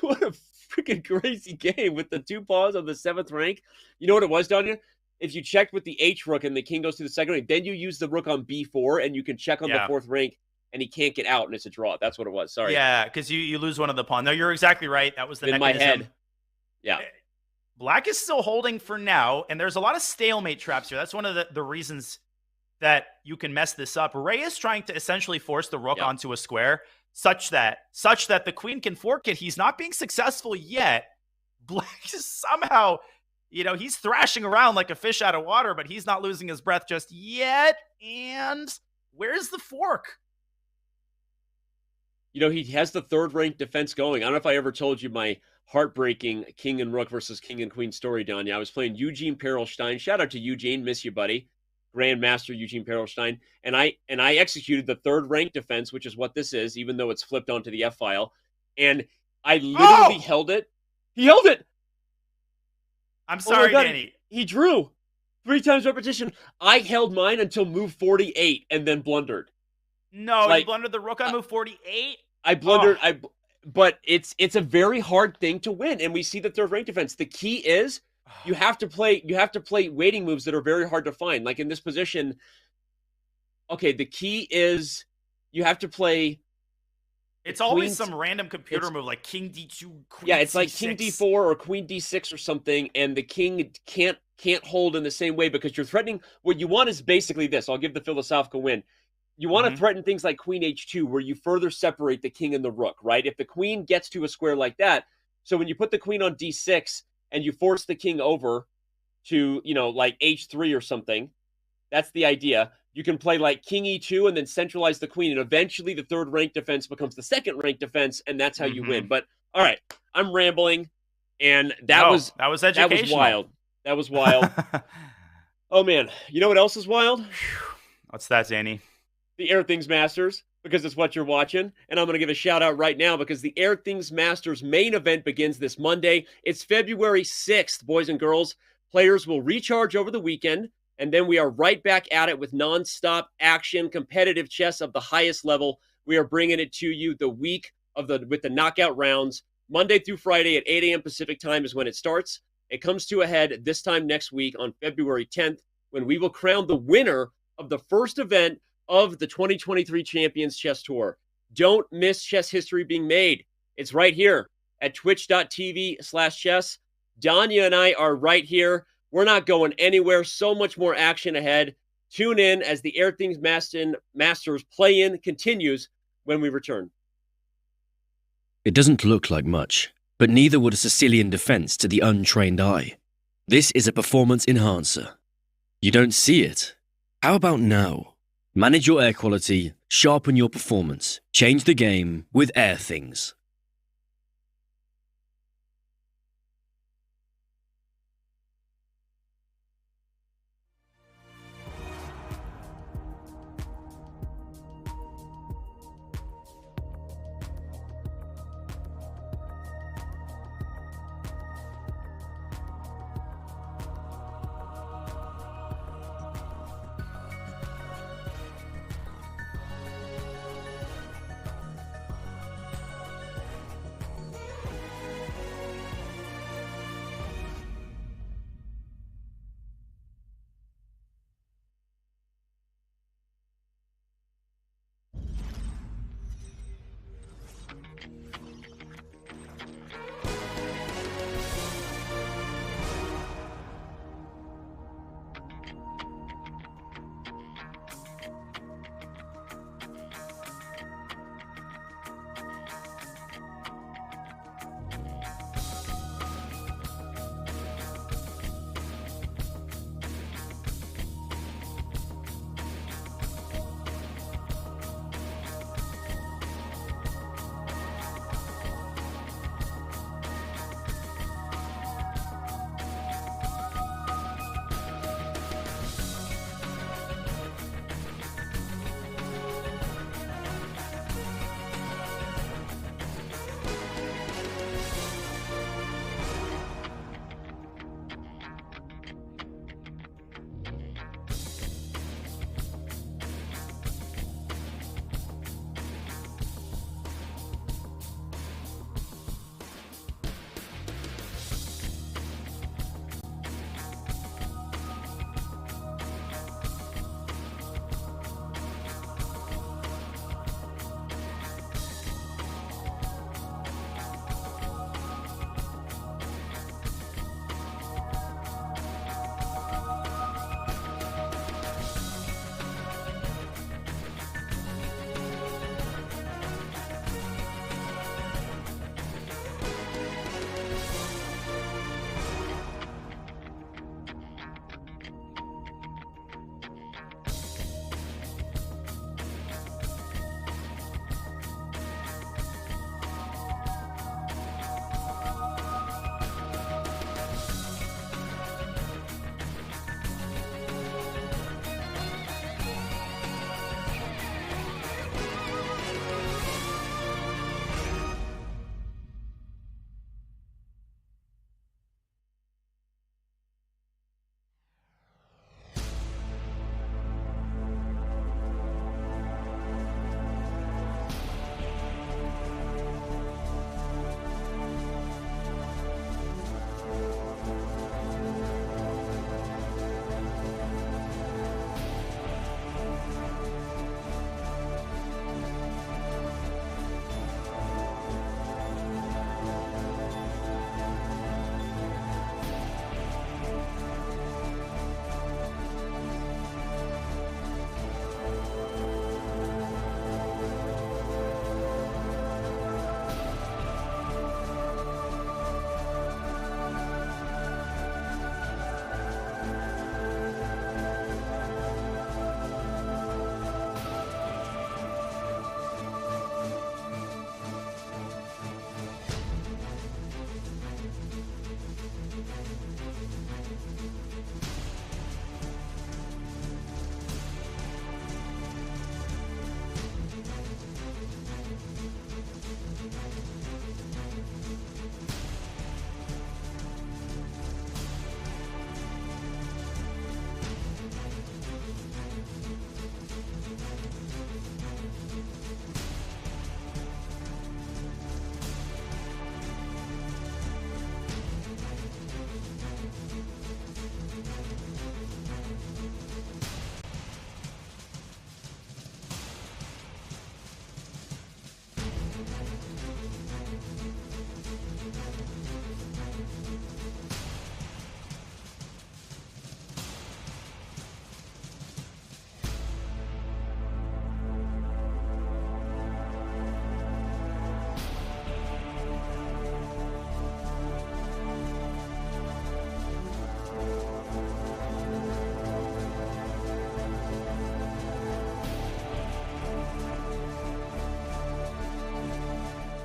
freaking crazy game with the 2 pawns on the 7th rank. You know what it was, Danya? If you checked with the H rook and the king goes to the 2nd rank, then you use the rook on B4 and you can check on the 4th rank and he can't get out and it's a draw. That's what it was. Sorry. Yeah, because you lose one of the pawns. No, you're exactly right. That was the in mechanism. my head. Yeah. Black is still holding for now, and there's a lot of stalemate traps here. That's one of the reasons that you can mess this up. Ray is trying to essentially force the rook onto a square such that the queen can fork it. He's not being successful yet. Black is somehow, he's thrashing around like a fish out of water, but he's not losing his breath just yet. And where's the fork? He has the 3rd rank defense going. I don't know if I ever told you my heartbreaking king and rook versus king and queen story, Danya. I was playing Eugene Perelstein. Shout out to Eugene. Miss you, buddy. Grandmaster Eugene Perelstein. And I executed the 3rd rank defense, which is what this is, even though it's flipped onto the F file. And I literally held it. He held it! I'm sorry, Danny. He drew. 3 times repetition. I held mine until move 48 and then blundered. No, you blundered the rook on move 48? I blundered. But it's a very hard thing to win, and we see the 3rd rank defense. The key is you have to play waiting moves that are very hard to find. Like in this position, okay, the key is you have to play. It's always some random computer move like king d2, queen yeah, it's c6. like king d4 or queen d6 or something, and the king can't hold in the same way because you're threatening. What you want is basically this. I'll give the philosophical win. You want to threaten things like queen h2 where you further separate the king and the rook, right? If the queen gets to a square like that, so when you put the queen on d6 and you force the king over to, like h3 or something, that's the idea. You can play like king e2 and then centralize the queen, and eventually the 3rd rank defense becomes the 2nd rank defense, and that's how you win. But all right, I'm rambling, and that was educational. That was wild. That was wild. Oh man, you know what else is wild? What's that, Danny? The Airthings Masters, because it's what you're watching. And I'm going to give a shout out right now because the Airthings Masters main event begins this Monday. It's February 6th, boys and girls. Players will recharge over the weekend, and then we are right back at it with nonstop action, competitive chess of the highest level. We are bringing it to you the week with the knockout rounds. Monday through Friday at 8 a.m. Pacific time is when it starts. It comes to a head this time next week on February 10th when we will crown the winner of the first event of the 2023 Champions Chess Tour. Don't miss chess history being made. It's right here at twitch.tv/chess. Danya and I are right here. We're not going anywhere. So much more action ahead. Tune in as the Airthings Masters play-in continues when we return. It doesn't look like much, but neither would a Sicilian defense to the untrained eye. This is a performance enhancer. You don't see it? How about now? Manage your air quality, sharpen your performance, change the game with Airthings.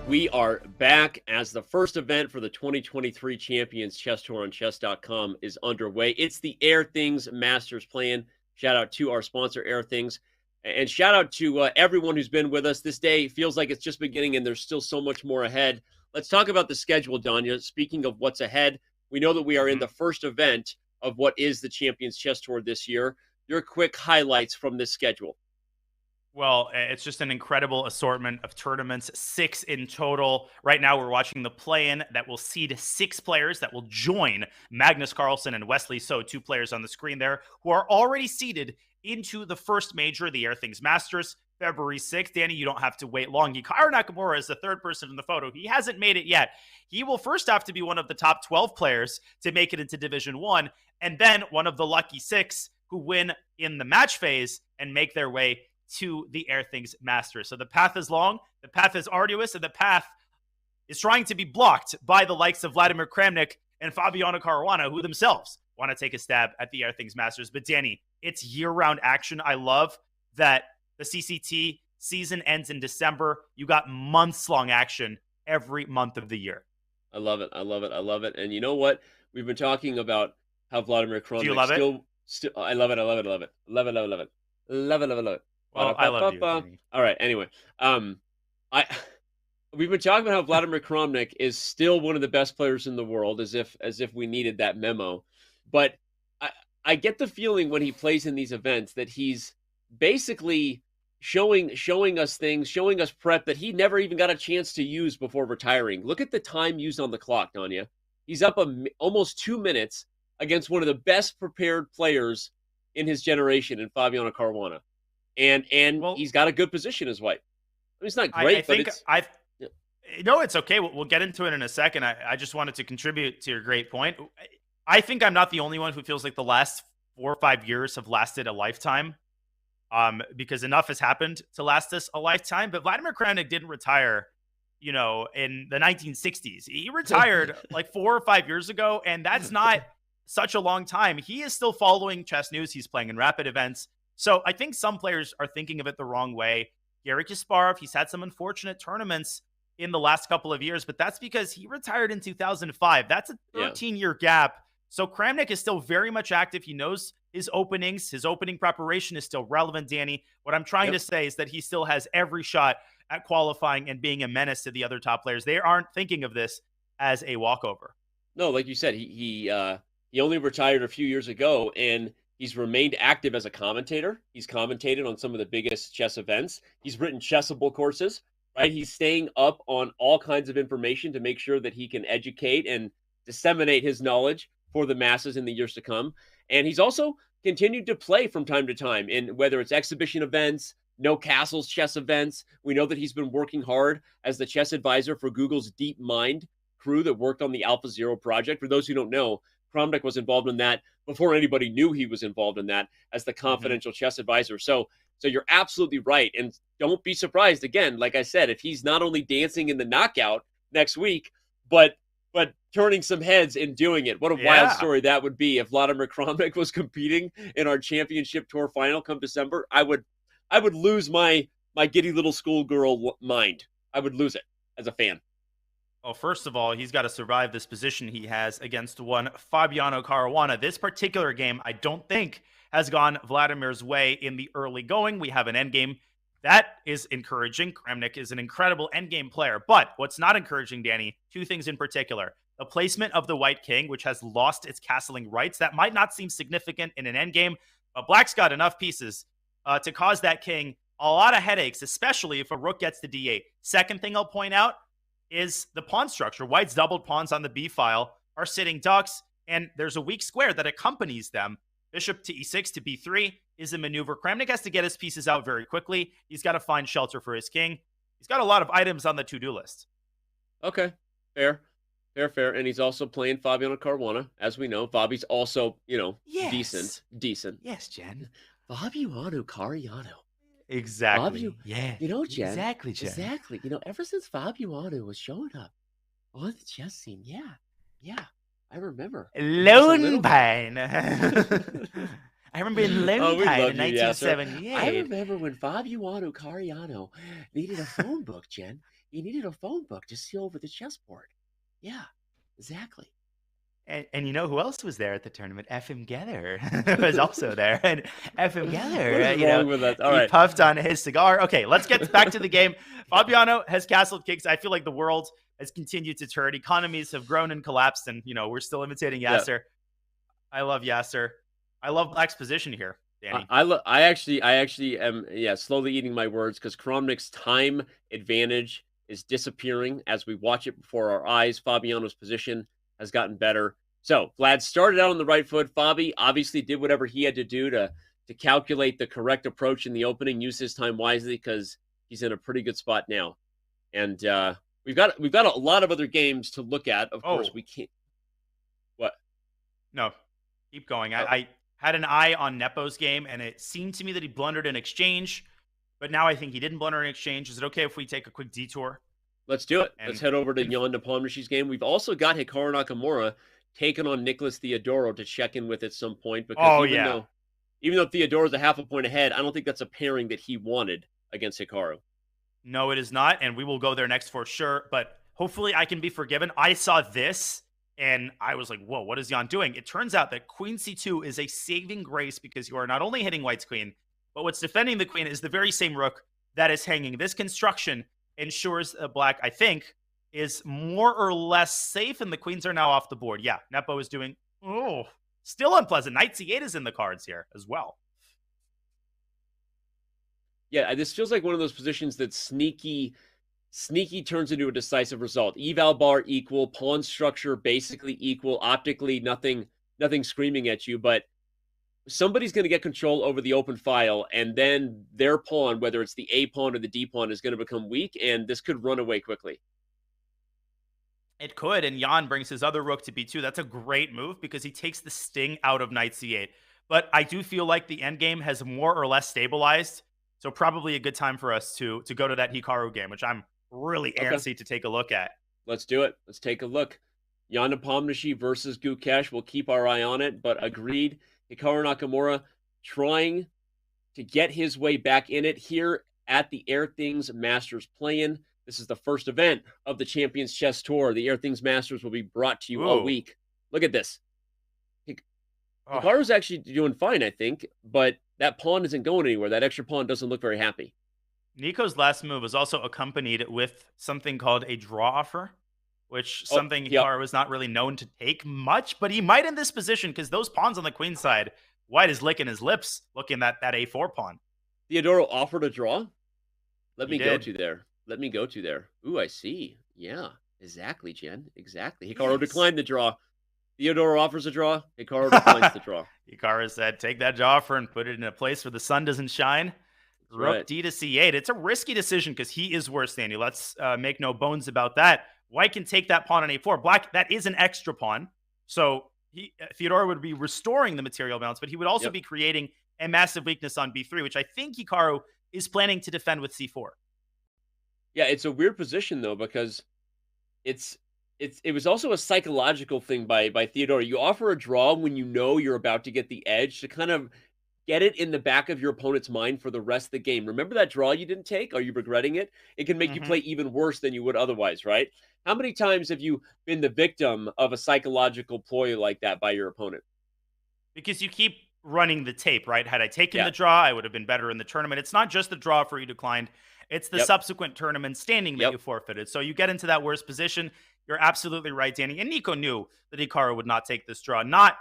We are back as the first event for the 2023 Champions Chess Tour on chess.com is underway. It's the Airthings Masters plan. Shout out to our sponsor, Airthings. And shout out to everyone who's been with us. This day feels like it's just beginning and there's still so much more ahead. Let's talk about the schedule, Danya. Speaking of what's ahead, we know that we are in the first event of what is the Champions Chess Tour this year. Your quick highlights from this schedule. Well, it's just an incredible assortment of tournaments, 6 in total. Right now, we're watching the play-in that will seed 6 players that will join Magnus Carlsen and Wesley So, 2 players on the screen there, who are already seeded into the first major, the Airthings Masters, February 6th. Danny, you don't have to wait long. Hikaru Nakamura is the third person in the photo. He hasn't made it yet. He will first have to be one of the top 12 players to make it into Division 1, and then one of the lucky 6 who win in the match phase and make their way to the Airthings Masters. So the path is long, the path is arduous, and the path is trying to be blocked by the likes of Vladimir Kramnik and Fabiano Caruana, who themselves want to take a stab at the Airthings Masters. But Danny, it's year-round action. I love that the CCT season ends in December. You got months-long action every month of the year. I love it. I love it. I love it. And you know what? We've been talking about how Vladimir Kramnik Do you love it? Still, I love it. I love it. I love it. Love it. Love it. Love it. Love it. Love it. Love it. Well, I love you. All right. Anyway, we've been talking about how Vladimir Kramnik is still one of the best players in the world, as if we needed that memo. But I get the feeling when he plays in these events that he's basically showing us things, showing us prep that he never even got a chance to use before retiring. Look at the time used on the clock, Danya. He's up almost 2 minutes against one of the best prepared players in his generation in Fabiano Caruana. And well, he's got a good position as white. I mean, it's not great, but it's... No, it's okay. We'll get into it in a second. I just wanted to contribute to your great point. I think I'm not the only one who feels like the last 4 or 5 years have lasted a lifetime, because enough has happened to last us a lifetime. But Vladimir Kramnik didn't retire, in the 1960s. He retired like 4 or 5 years ago, and that's not such a long time. He is still following chess news. He's playing in rapid events. So I think some players are thinking of it the wrong way. Garry Kasparov, he's had some unfortunate tournaments in the last couple of years, but that's because he retired in 2005. That's a 13-year gap. So Kramnik is still very much active. He knows his openings. His opening preparation is still relevant, Danny. What I'm trying to say is that he still has every shot at qualifying and being a menace to the other top players. They aren't thinking of this as a walkover. No, like you said, he only retired a few years ago, and he's remained active as a commentator. He's commentated on some of the biggest chess events. He's written Chessable courses, right? He's staying up on all kinds of information to make sure that he can educate and disseminate his knowledge for the masses in the years to come. And he's also continued to play from time to time, in whether it's exhibition events, No Castles chess events. We know that he's been working hard as the chess advisor for Google's DeepMind crew that worked on the AlphaZero project. For those who don't know, Kramnik was involved in that before anybody knew he was involved in that as the confidential chess advisor. So you're absolutely right. And don't be surprised, again, like I said, if he's not only dancing in the knockout next week, but turning some heads and doing it. What a wild story that would be if Vladimir Kramnik was competing in our championship tour final come December. I would lose my giddy little schoolgirl mind. I would lose it as a fan. Well, first of all, he's got to survive this position he has against one Fabiano Caruana. This particular game, I don't think, has gone Vladimir's way in the early going. We have an endgame. That is encouraging. Kramnik is an incredible endgame player. But what's not encouraging, Danny, 2 things in particular. The placement of the white king, which has lost its castling rights. That might not seem significant in an endgame, but black's got enough pieces to cause that king a lot of headaches, especially if a rook gets to d8. Second thing I'll point out is the pawn structure. White's doubled pawns on the b file are sitting ducks, and there's a weak square that accompanies them. Bishop to e6 to b3 is a maneuver. Kramnik has to get his pieces out very quickly. He's got to find shelter for his king. He's got a lot of items on the to-do list. Okay, fair. And he's also playing Fabiano Caruana, as we know. Fabi's also, decent. Yes, Jen. Fabiano Caruana. Exactly. Jen. Exactly, Jen. Exactly. Ever since Fabiano was showing up on the chess scene, yeah, I remember. Lone Pine. I remember in Oh, we Longpine love in you, Yasser. I 1978. remember when Fabiano Cariano needed a phone book, Jen. He needed a phone book to see over the chessboard. Yeah, exactly. And you know who else was there at the tournament? FM Geller was also there. And FM What Geller, is wrong with that? All he right. puffed on his cigar. Okay, let's get back to the game. Fabiano has castled kings. I feel like the world has continued to turn. Economies have grown and collapsed, and we're still imitating Yeah. Yasser. I love Yasser. I love Black's position here, Danny. I actually am slowly eating my words because Kramnik's time advantage is disappearing as we watch it before our eyes. Fabiano's position has gotten better. So Vlad started out on the right foot. Fabi obviously did whatever he had to do to calculate the correct approach in the opening, use his time wisely because he's in a pretty good spot now. And we've got a lot of other games to look at. Of course, we can't. What? No, keep going. I had an eye on Nepo's game, and it seemed to me that he blundered in exchange. But now I think he didn't blunder in exchange. Is it okay if we take a quick detour? Let's do it. Let's head over to Jan Nepomniachtchi's game. We've also got Hikaru Nakamura taking on Nicholas Theodoro to check in with at some point. Because even though Theodoro's a half a point ahead, I don't think that's a pairing that he wanted against Hikaru. No, it is not, and we will go there next for sure. But hopefully I can be forgiven. I saw this, and I was like, whoa, what is Jan doing? It turns out that Queen C2 is a saving grace because you are not only hitting White's queen, but what's defending the queen is the very same rook that is hanging. This construction ensures Black, I think, is more or less safe, and the queens are now off the board. Yeah, Nepo is doing, still unpleasant. Knight C8 is in the cards here as well. Yeah, this feels like one of those positions that sneaky turns into a decisive result. Eval bar equal, pawn structure basically equal, optically nothing screaming at you, but somebody's going to get control over the open file, and then their pawn, whether it's the A pawn or the D pawn, is going to become weak, and this could run away quickly. It could, and Jan brings his other rook to B2. That's a great move because he takes the sting out of Knight C8. But I do feel like the endgame has more or less stabilized, so probably a good time for us to go to that Hikaru game, which I'm really antsy to take a look at. Let's do it. Let's take a look. Jan Nepomniachtchi versus Gukesh. We'll keep our eye on it, but agreed. Hikaru Nakamura trying to get his way back in it here at the Airthings Masters play-in. This is the first event of the Champions Chess Tour. The Airthings Masters will be brought to you all week. Look at this. Hikaru's actually doing fine, I think, but that pawn isn't going anywhere. That extra pawn doesn't look very happy. Nico's last move was also accompanied with something called a draw offer, which something Hikaru is not really known to take much, but he might in this position because those pawns on the queen side, White is licking his lips looking at that A4 pawn. Theodoro offered a draw? Let me go to there. Ooh, I see. Yeah, exactly, Jen. Exactly. Hikaru declined the draw. Theodoro offers a draw. Hikaru declines the draw. Hikaru said, take that draw offer and put it in a place where the sun doesn't shine. Rook D to C8. It's a risky decision because he is worse, Danny. Let's make no bones about that. White can take that pawn on A4. Black, that is an extra pawn. So Theodoro would be restoring the material balance, but he would also be creating a massive weakness on B3, which I think Hikaru is planning to defend with C4. Yeah, it's a weird position, though, because it was also a psychological thing by Theodoro. You offer a draw when you know you're about to get the edge to kind of get it in the back of your opponent's mind for the rest of the game. Remember that draw you didn't take? Are you regretting it? It can make you play even worse than you would otherwise, right? How many times have you been the victim of a psychological ploy like that by your opponent? Because you keep running the tape, right? Had I taken the draw, I would have been better in the tournament. It's not just the draw for you declined. It's the subsequent tournament standing that you forfeited. So you get into that worst position. You're absolutely right, Danny. And Nico knew that Hikaru would not take this draw. Not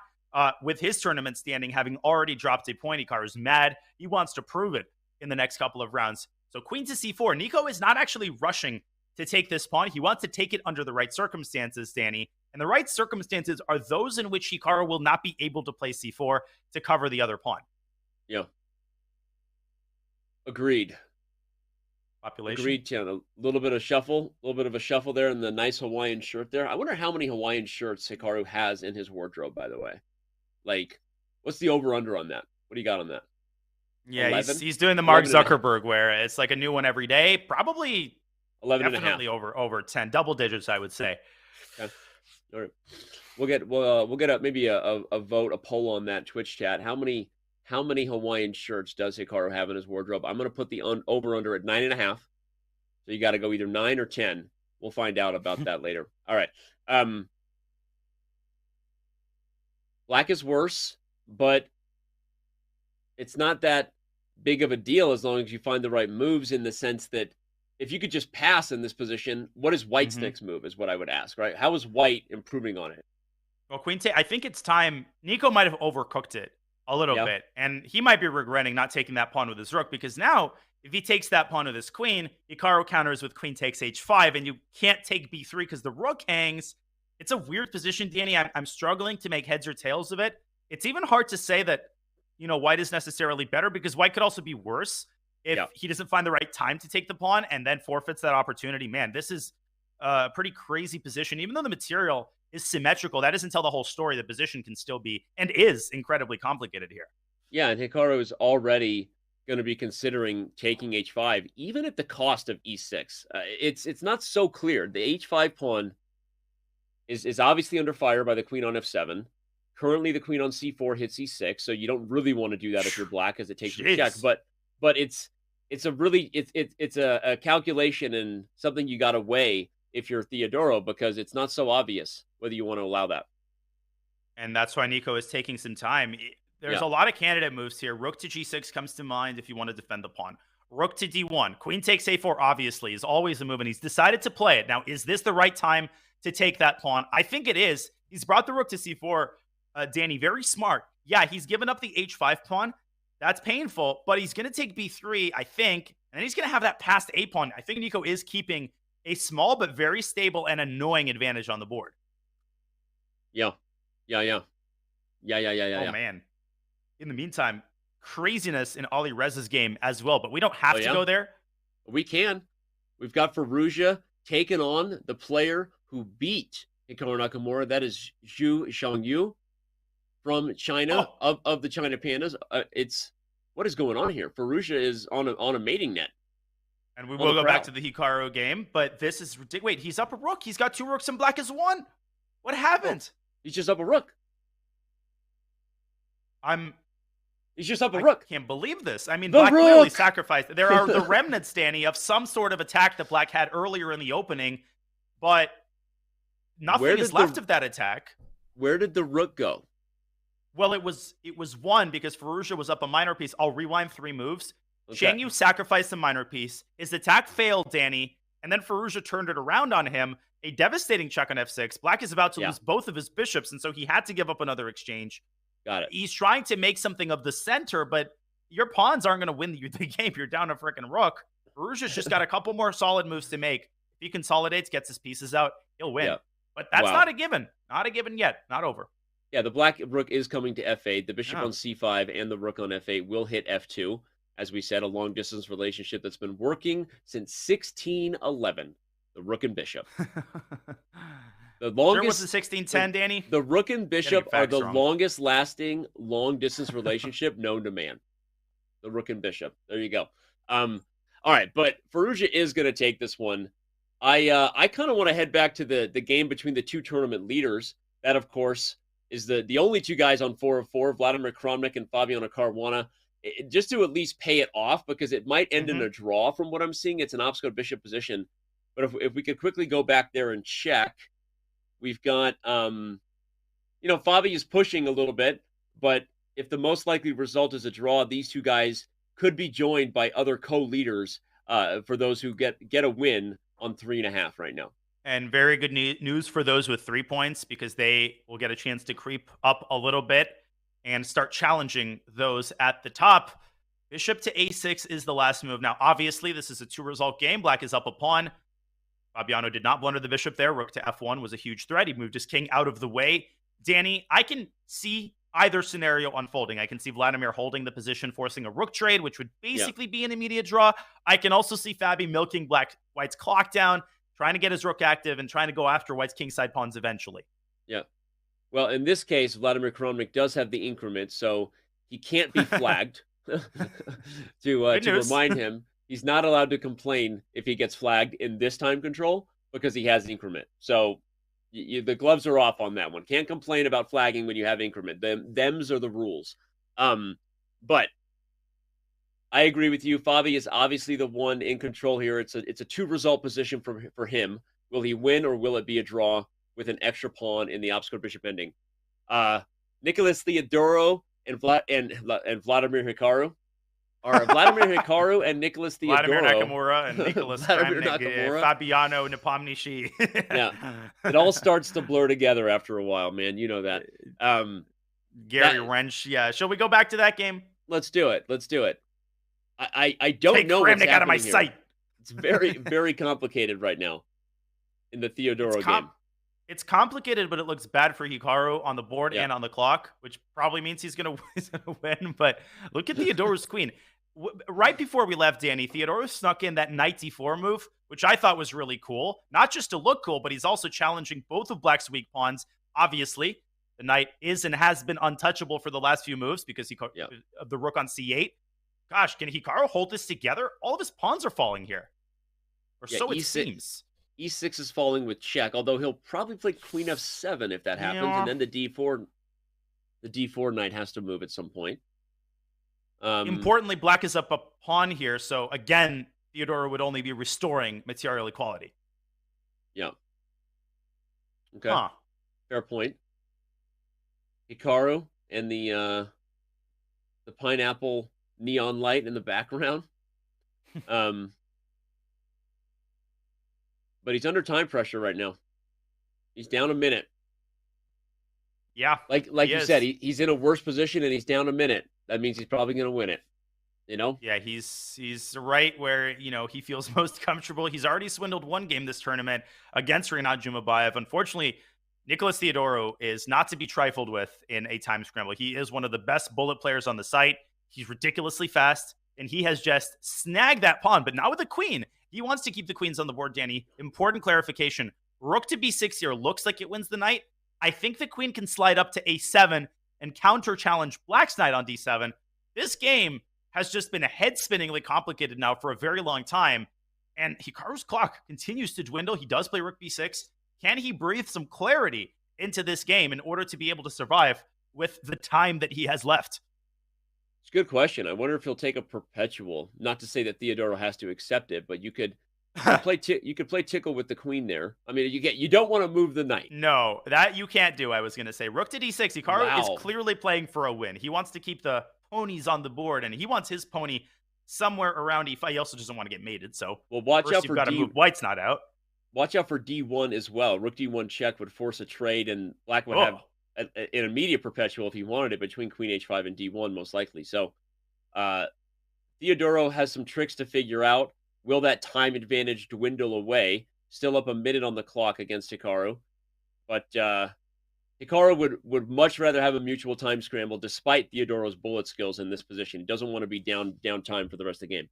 with his tournament standing, having already dropped a point. Hikaru's mad. He wants to prove it in the next couple of rounds. So queen to c4. Nico is not actually rushing to take this pawn. He wants to take it under the right circumstances, Danny. And the right circumstances are those in which Hikaru will not be able to play c4 to cover the other pawn. Yeah. Agreed. Population. Agreed, Tiana. A little bit of a shuffle there in the nice Hawaiian shirt there. I wonder how many Hawaiian shirts Hikaru has in his wardrobe, by the way. Like, what's the over-under on that? What do you got on that? Yeah, he's doing the Mark Zuckerberg where it's like a new one every day. Probably 11 definitely and a half. over 10. Double digits, I would say. Okay. All right. We'll get maybe a vote, a poll on that Twitch chat. How many how many Hawaiian shirts does Hikaru have in his wardrobe? I'm going to put the over-under at 9.5. So you got to go either 9 or 10. We'll find out about that later. All right. Black is worse, but it's not that big of a deal as long as you find the right moves, in the sense that if you could just pass in this position, what is White's next move is what I would ask, right? How is White improving on it? Well, Queen I think it's time. Nico might have overcooked it a little bit, and he might be regretting not taking that pawn with his rook, because now if he takes that pawn with his queen, Hikaru counters with queen takes h5, and you can't take b3 because the rook hangs. It's a weird position, Danny. I'm struggling to make heads or tails of it. It's even hard to say that, White is necessarily better, because White could also be worse if he doesn't find the right time to take the pawn and then forfeits that opportunity. Man, this is a pretty crazy position. Even though the material is symmetrical, that doesn't tell the whole story. The position can still be, and is, incredibly complicated here. Yeah, and Hikaru is already going to be considering taking h5, even at the cost of e6. It's not so clear. The h5 pawn is obviously under fire by the queen on f7. Currently, the queen on c4 hits e6, so you don't really want to do that if you're black, as it takes a check. But it's a calculation and something you got to weigh if you're Theodoro, because it's not so obvious whether you want to allow that. And that's why Nico is taking some time. There's a lot of candidate moves here. Rook to g6 comes to mind if you want to defend the pawn. Rook to d1. Queen takes a4, obviously, is always a move, and he's decided to play it. Now, is this the right time to take that pawn? I think it is. He's brought the rook to c4, Danny. Very smart. Yeah, he's given up the h5 pawn. That's painful, but he's going to take b3, I think, and then he's going to have that passed a pawn. I think Nico is keeping a small but very stable and annoying advantage on the board. Yeah. Oh, man. In the meantime, craziness in Ali Rez's game as well, but we don't have to go there. We can. We've got Firouzja taking on the player who beat Hikaru Nakamura. That is Zhu Xiangyu from China, of the China Pandas. What is going on here? Firouzja is on a mating net. And we will go back to the Hikaru game, but this is ridiculous. Wait, he's up a rook. He's got 2 rooks and black is 1. What happened? He's just up a rook. He's just up a I rook. Can't believe this. I mean, black clearly sacrificed. There are the remnants, Danny, of some sort of attack that black had earlier in the opening, but nothing is left of that attack. Where did the rook go? Well, it was 1 because Firouzja was up a minor piece. I'll rewind 3 moves. Okay. Xiangyu sacrificed the minor piece. His attack failed, Danny, and then Firouzja turned it around on him. A devastating check on f6. Black is about to lose both of his bishops, and so he had to give up another exchange. Got it. He's trying to make something of the center, but your pawns aren't going to win the game. You're down a freaking rook. Firouzja's just got a couple more solid moves to make. If he consolidates, gets his pieces out, he'll win. Yep. But that's not a given. Not a given yet. Not over. Yeah, the black rook is coming to f8. The bishop on c5 and the rook on f8 will hit f2. As we said, a long-distance relationship that's been working since 1611. The rook and bishop. The longest was the 1610, Danny. The rook and bishop are the longest-lasting long-distance relationship known to man. The rook and bishop. There you go. All right, but Firouzja is going to take this one. I kind of want to head back to the game between the 2 tournament leaders. That, of course, is the only 2 guys on 4 of 4, Vladimir Kramnik and Fabiano Caruana. Just to at least pay it off, because it might end in a draw from what I'm seeing. It's an obscure bishop position. But if we could quickly go back there and check, we've got, Fabi is pushing a little bit, but if the most likely result is a draw, these 2 guys could be joined by other co-leaders for those who get a win on 3.5 right now. And very good news for those with 3 points, because they will get a chance to creep up a little bit and start challenging those at the top. Bishop to a6 is the last move. Now, obviously, this is a 2-result game. Black is up a pawn. Fabiano did not blunder the bishop there. Rook to f1 was a huge threat. He moved his king out of the way. Danny, I can see either scenario unfolding. I can see Vladimir holding the position, forcing a rook trade, which would basically be an immediate draw. I can also see Fabi milking White's clock down, trying to get his rook active, and trying to go after White's kingside pawns eventually. Yeah. Well, in this case, Vladimir Kramnik does have the increment, so he can't be flagged. to remind him, he's not allowed to complain if he gets flagged in this time control, because he has increment. So the gloves are off on that one. Can't complain about flagging when you have increment. Them's are the rules. But I agree with you. Fabi is obviously the one in control here. It's a 2-result position for him. Will he win or will it be a draw with an extra pawn in the obstacle bishop ending? Nicholas Theodoro and Vladimir Hikaru. Or Vladimir Hikaru and Nicholas Theodoro. Vladimir Nakamura and Nicholas Vladimir Nakamura. Fabiano Nepomniachtchi. Yeah. It all starts to blur together after a while, man. You know that. Gary Wrench. Yeah. Shall we go back to that game? Let's do it. I don't know what's happening out of my here. sight. It's very, very complicated right now in the Theodoro game. It's complicated, but it looks bad for Hikaru on the board and on the clock, which probably means he's going to win. But look at Theodoro's queen. Right before we left, Danny, Theodoro snuck in that knight d4 move, which I thought was really cool. Not just to look cool, but he's also challenging both of Black's weak pawns. Obviously, the knight is and has been untouchable for the last few moves because of the rook on c8. Gosh, can Hikaru hold this together? All of his pawns are falling here. Or so it seems. E6 is falling with check, although he'll probably play queen f7 if that happens, and then the d4 knight has to move at some point. Importantly, Black is up a pawn here, so again, Theodoro would only be restoring material equality. Yeah. Okay. Fair point. Hikaru and the pineapple neon light in the background. But he's under time pressure right now. He's down a minute. Yeah. Like you said, he's in a worse position and he's down a minute. That means he's probably going to win it. You know? Yeah, he's right where, he feels most comfortable. He's already swindled one game this tournament against Rinat Jumabayev. Unfortunately, Nicholas Theodoro is not to be trifled with in a time scramble. He is one of the best bullet players on the site. He's ridiculously fast, and he has just snagged that pawn, but not with the queen. He wants to keep the queens on the board, Danny. Important clarification. Rook to b6 here looks like it wins the knight. I think the queen can slide up to a7 and counter-challenge Black's knight on d7. This game has just been head-spinningly complicated now for a very long time, and Hikaru's clock continues to dwindle. He does play rook b6. Can he breathe some clarity into this game in order to be able to survive with the time that he has left? It's a good question. I wonder if he'll take a perpetual. Not to say that Theodoro has to accept it, but you could play tickle with the queen there. I mean, you don't want to move the knight. No, that you can't do. I was going to say rook to d6. Hikaru is clearly playing for a win. He wants to keep the ponies on the board, and he wants his pony somewhere around e5. He also doesn't want to get mated. So watch out for got to move White's not out. Watch out for d1 as well. Rook d1 check would force a trade, and Black would have an immediate perpetual if he wanted it between queen h5 and d1 most likely. So Theodoro has some tricks to figure out. Will that time advantage dwindle away? Still up a minute on the clock against Hikaru. But Hikaru would much rather have a mutual time scramble despite Theodoro's bullet skills in this position. He doesn't want to be down time for the rest of the game.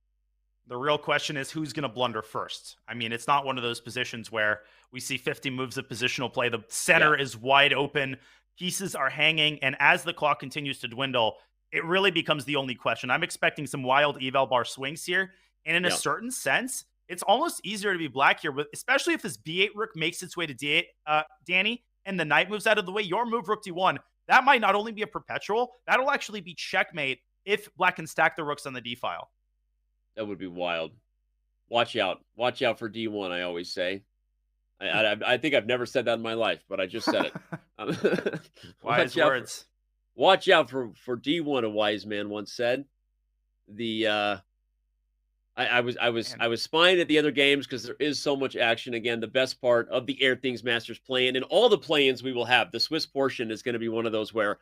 The real question is who's going to blunder first. I mean, it's not one of those positions where we see 50 moves of positional play. The center is wide open. Pieces are hanging. And as the clock continues to dwindle, it really becomes the only question. I'm expecting some wild eval bar swings here. And in a certain sense, it's almost easier to be Black here, but especially if this b8 rook makes its way to d8, Danny, and the knight moves out of the way. Your move, rook d1, that might not only be a perpetual, that'll actually be checkmate if Black can stack the rooks on the d file. That would be wild. Watch out. Watch out for d1, I always say. I think I've never said that in my life, but I just said it. Wise words. Watch out for d1, a wise man once said. I was spying at the other games because there is so much action. Again, the best part of the Airthings Masters play-in and all the play-ins we will have. The Swiss portion is going to be one of those where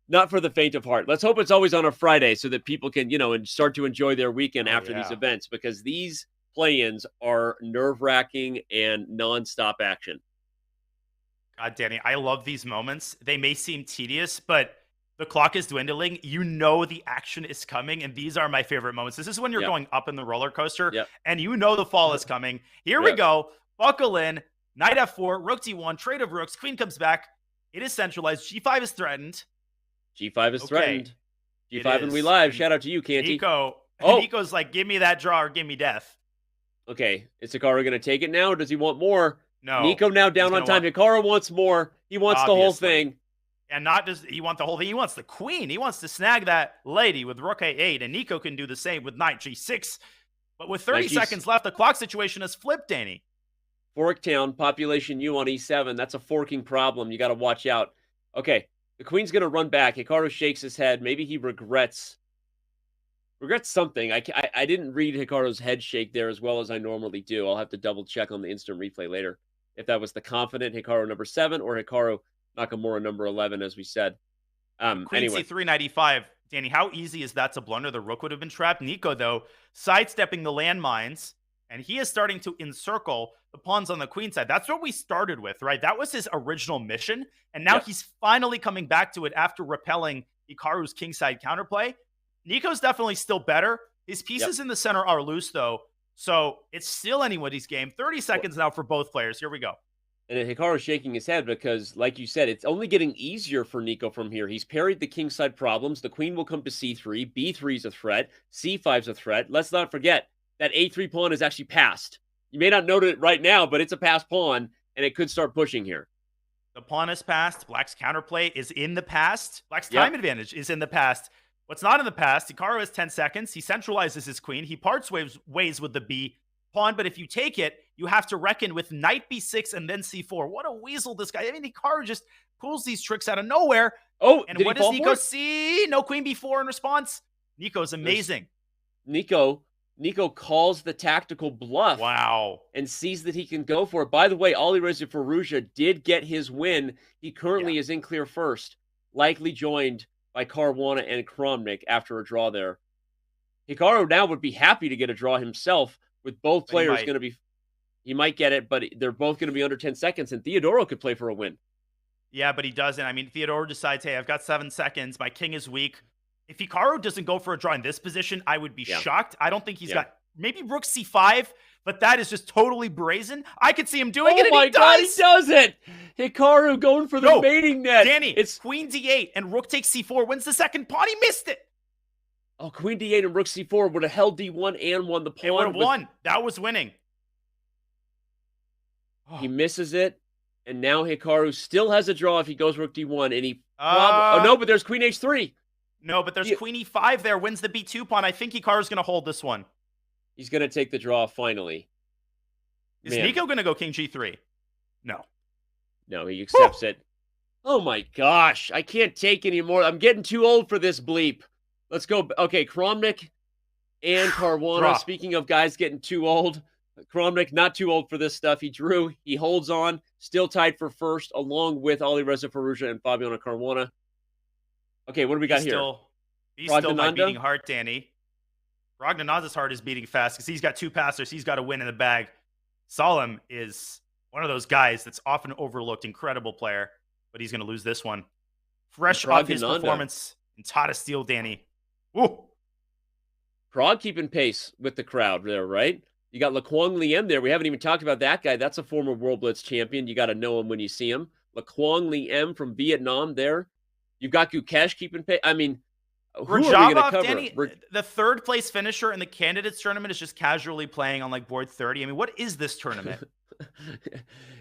not for the faint of heart. Let's hope it's always on a Friday so that people can, and start to enjoy their weekend after these events, because these play-ins are nerve-wracking and nonstop action. God, Danny, I love these moments. They may seem tedious, but the clock is dwindling. The action is coming, and these are my favorite moments. This is when you're going up in the roller coaster, and the fall is coming. Here we go. Buckle in. Knight f4, rook d1, trade of rooks. Queen comes back. It is centralized. G5 is threatened. G5 is threatened. G5 and we live. Shout out to you, Canty. Nico's like, give me that draw or give me death. Okay. Is Hikaru going to take it now, or does he want more? No. Nico now down on time. Hikaru wants more. He wants the whole thing. And not just, he wants the whole thing. He wants the queen. He wants to snag that lady with rook a8. And Nico can do the same with knight g6. But with 30 seconds left, the clock situation has flipped, Danny. Fork town, population U on E7. That's a forking problem. You got to watch out. Okay, the queen's going to run back. Hikaru shakes his head. Maybe he regrets something. I didn't read Hikaru's head shake there as well as I normally do. I'll have to double check on the instant replay later if that was the confident Hikaru number 7 or Hikaru Nakamura number 11, as we said. Queen Anyway. C3, knight e5. Danny, how easy is that to blunder? The rook would have been trapped. Nico, though, sidestepping the landmines, and he is starting to encircle the pawns on the queen side. That's what we started with, right? That was his original mission, and now he's finally coming back to it after repelling Hikaru's kingside counterplay. Nico's definitely still better. His pieces in the center are loose, though, so it's still anybody's game. 30 seconds now for both players. Here we go. And Hikaru's shaking his head because, like you said, it's only getting easier for Nico from here. He's parried the kingside problems. The queen will come to C3. B3 is a threat. C5 is a threat. Let's not forget that A3 pawn is actually passed. You may not note it right now, but it's a passed pawn, and it could start pushing here. The pawn is passed. Black's counterplay is in the past. Black's time advantage is in the past. What's not in the past, Hikaru has 10 seconds. He centralizes his queen. He parts ways with the B pawn, but if you take it, you have to reckon with knight b6 and then c4. What a weasel this guy. I mean, Hikaru just pulls these tricks out of nowhere. Oh, and what does Nico see? No queen b4 in response. Nico's amazing. Nico calls the tactical bluff. Wow. And sees that he can go for it. By the way, Alireza Firouzja did get his win. He currently is in clear first, likely joined by Caruana and Kramnik after a draw there. Hikaru now would be happy to get a draw himself, with both players going to be, he might get it, but they're both going to be under 10 seconds, and Theodoro could play for a win. Yeah, but he doesn't. I mean, Theodoro decides, hey, I've got 7 seconds. My king is weak. If Hikaru doesn't go for a draw in this position, I would be shocked. I don't think he's got, maybe rook c5, but that is just totally brazen. I could see him doing it, and he does it! Hikaru going for the mating net. Danny, it's queen d8, and rook takes c4, wins the second pawn. He missed it. Oh, queen d8 and rook c4 would have held d1 and won the pawn. It would have won. That was winning. He misses it, and now Hikaru still has a draw if he goes rook d1, and he oh, no, but there's queen h3. No, but there's queen e5 there, wins the b2 pawn. I think Hikaru's going to hold this one. He's going to take the draw finally. Is Nico going to go king g3? No. No, he accepts it. Oh my gosh, I can't take anymore. I'm getting too old for this bleep. Let's go. Okay, Kramnik and Caruana. Speaking of guys getting too old, Kramnik not too old for this stuff. He drew. He holds on. Still tied for first, along with Alireza Firouzja and Fabiano Caruana. Okay, what do we got here? He's still not beating hard, Danny. Ragnananda's heart is beating fast because he's got 2 passers. He's got a win in the bag. Solemn is one of those guys that's often overlooked. Incredible player, but he's going to lose this one. Fresh off his performance in Tata Steel, Danny. Woo! Prague keeping pace with the crowd there, right? You got Laquang Liem there. We haven't even talked about that guy. That's a former World Blitz champion. You got to know him when you see him. Laquang Liem from Vietnam there. You've got Gukesh keeping pace. I mean, who are we going to cover? Danny, the 3rd place finisher in the candidates tournament is just casually playing on like board 30. I mean, what is this tournament?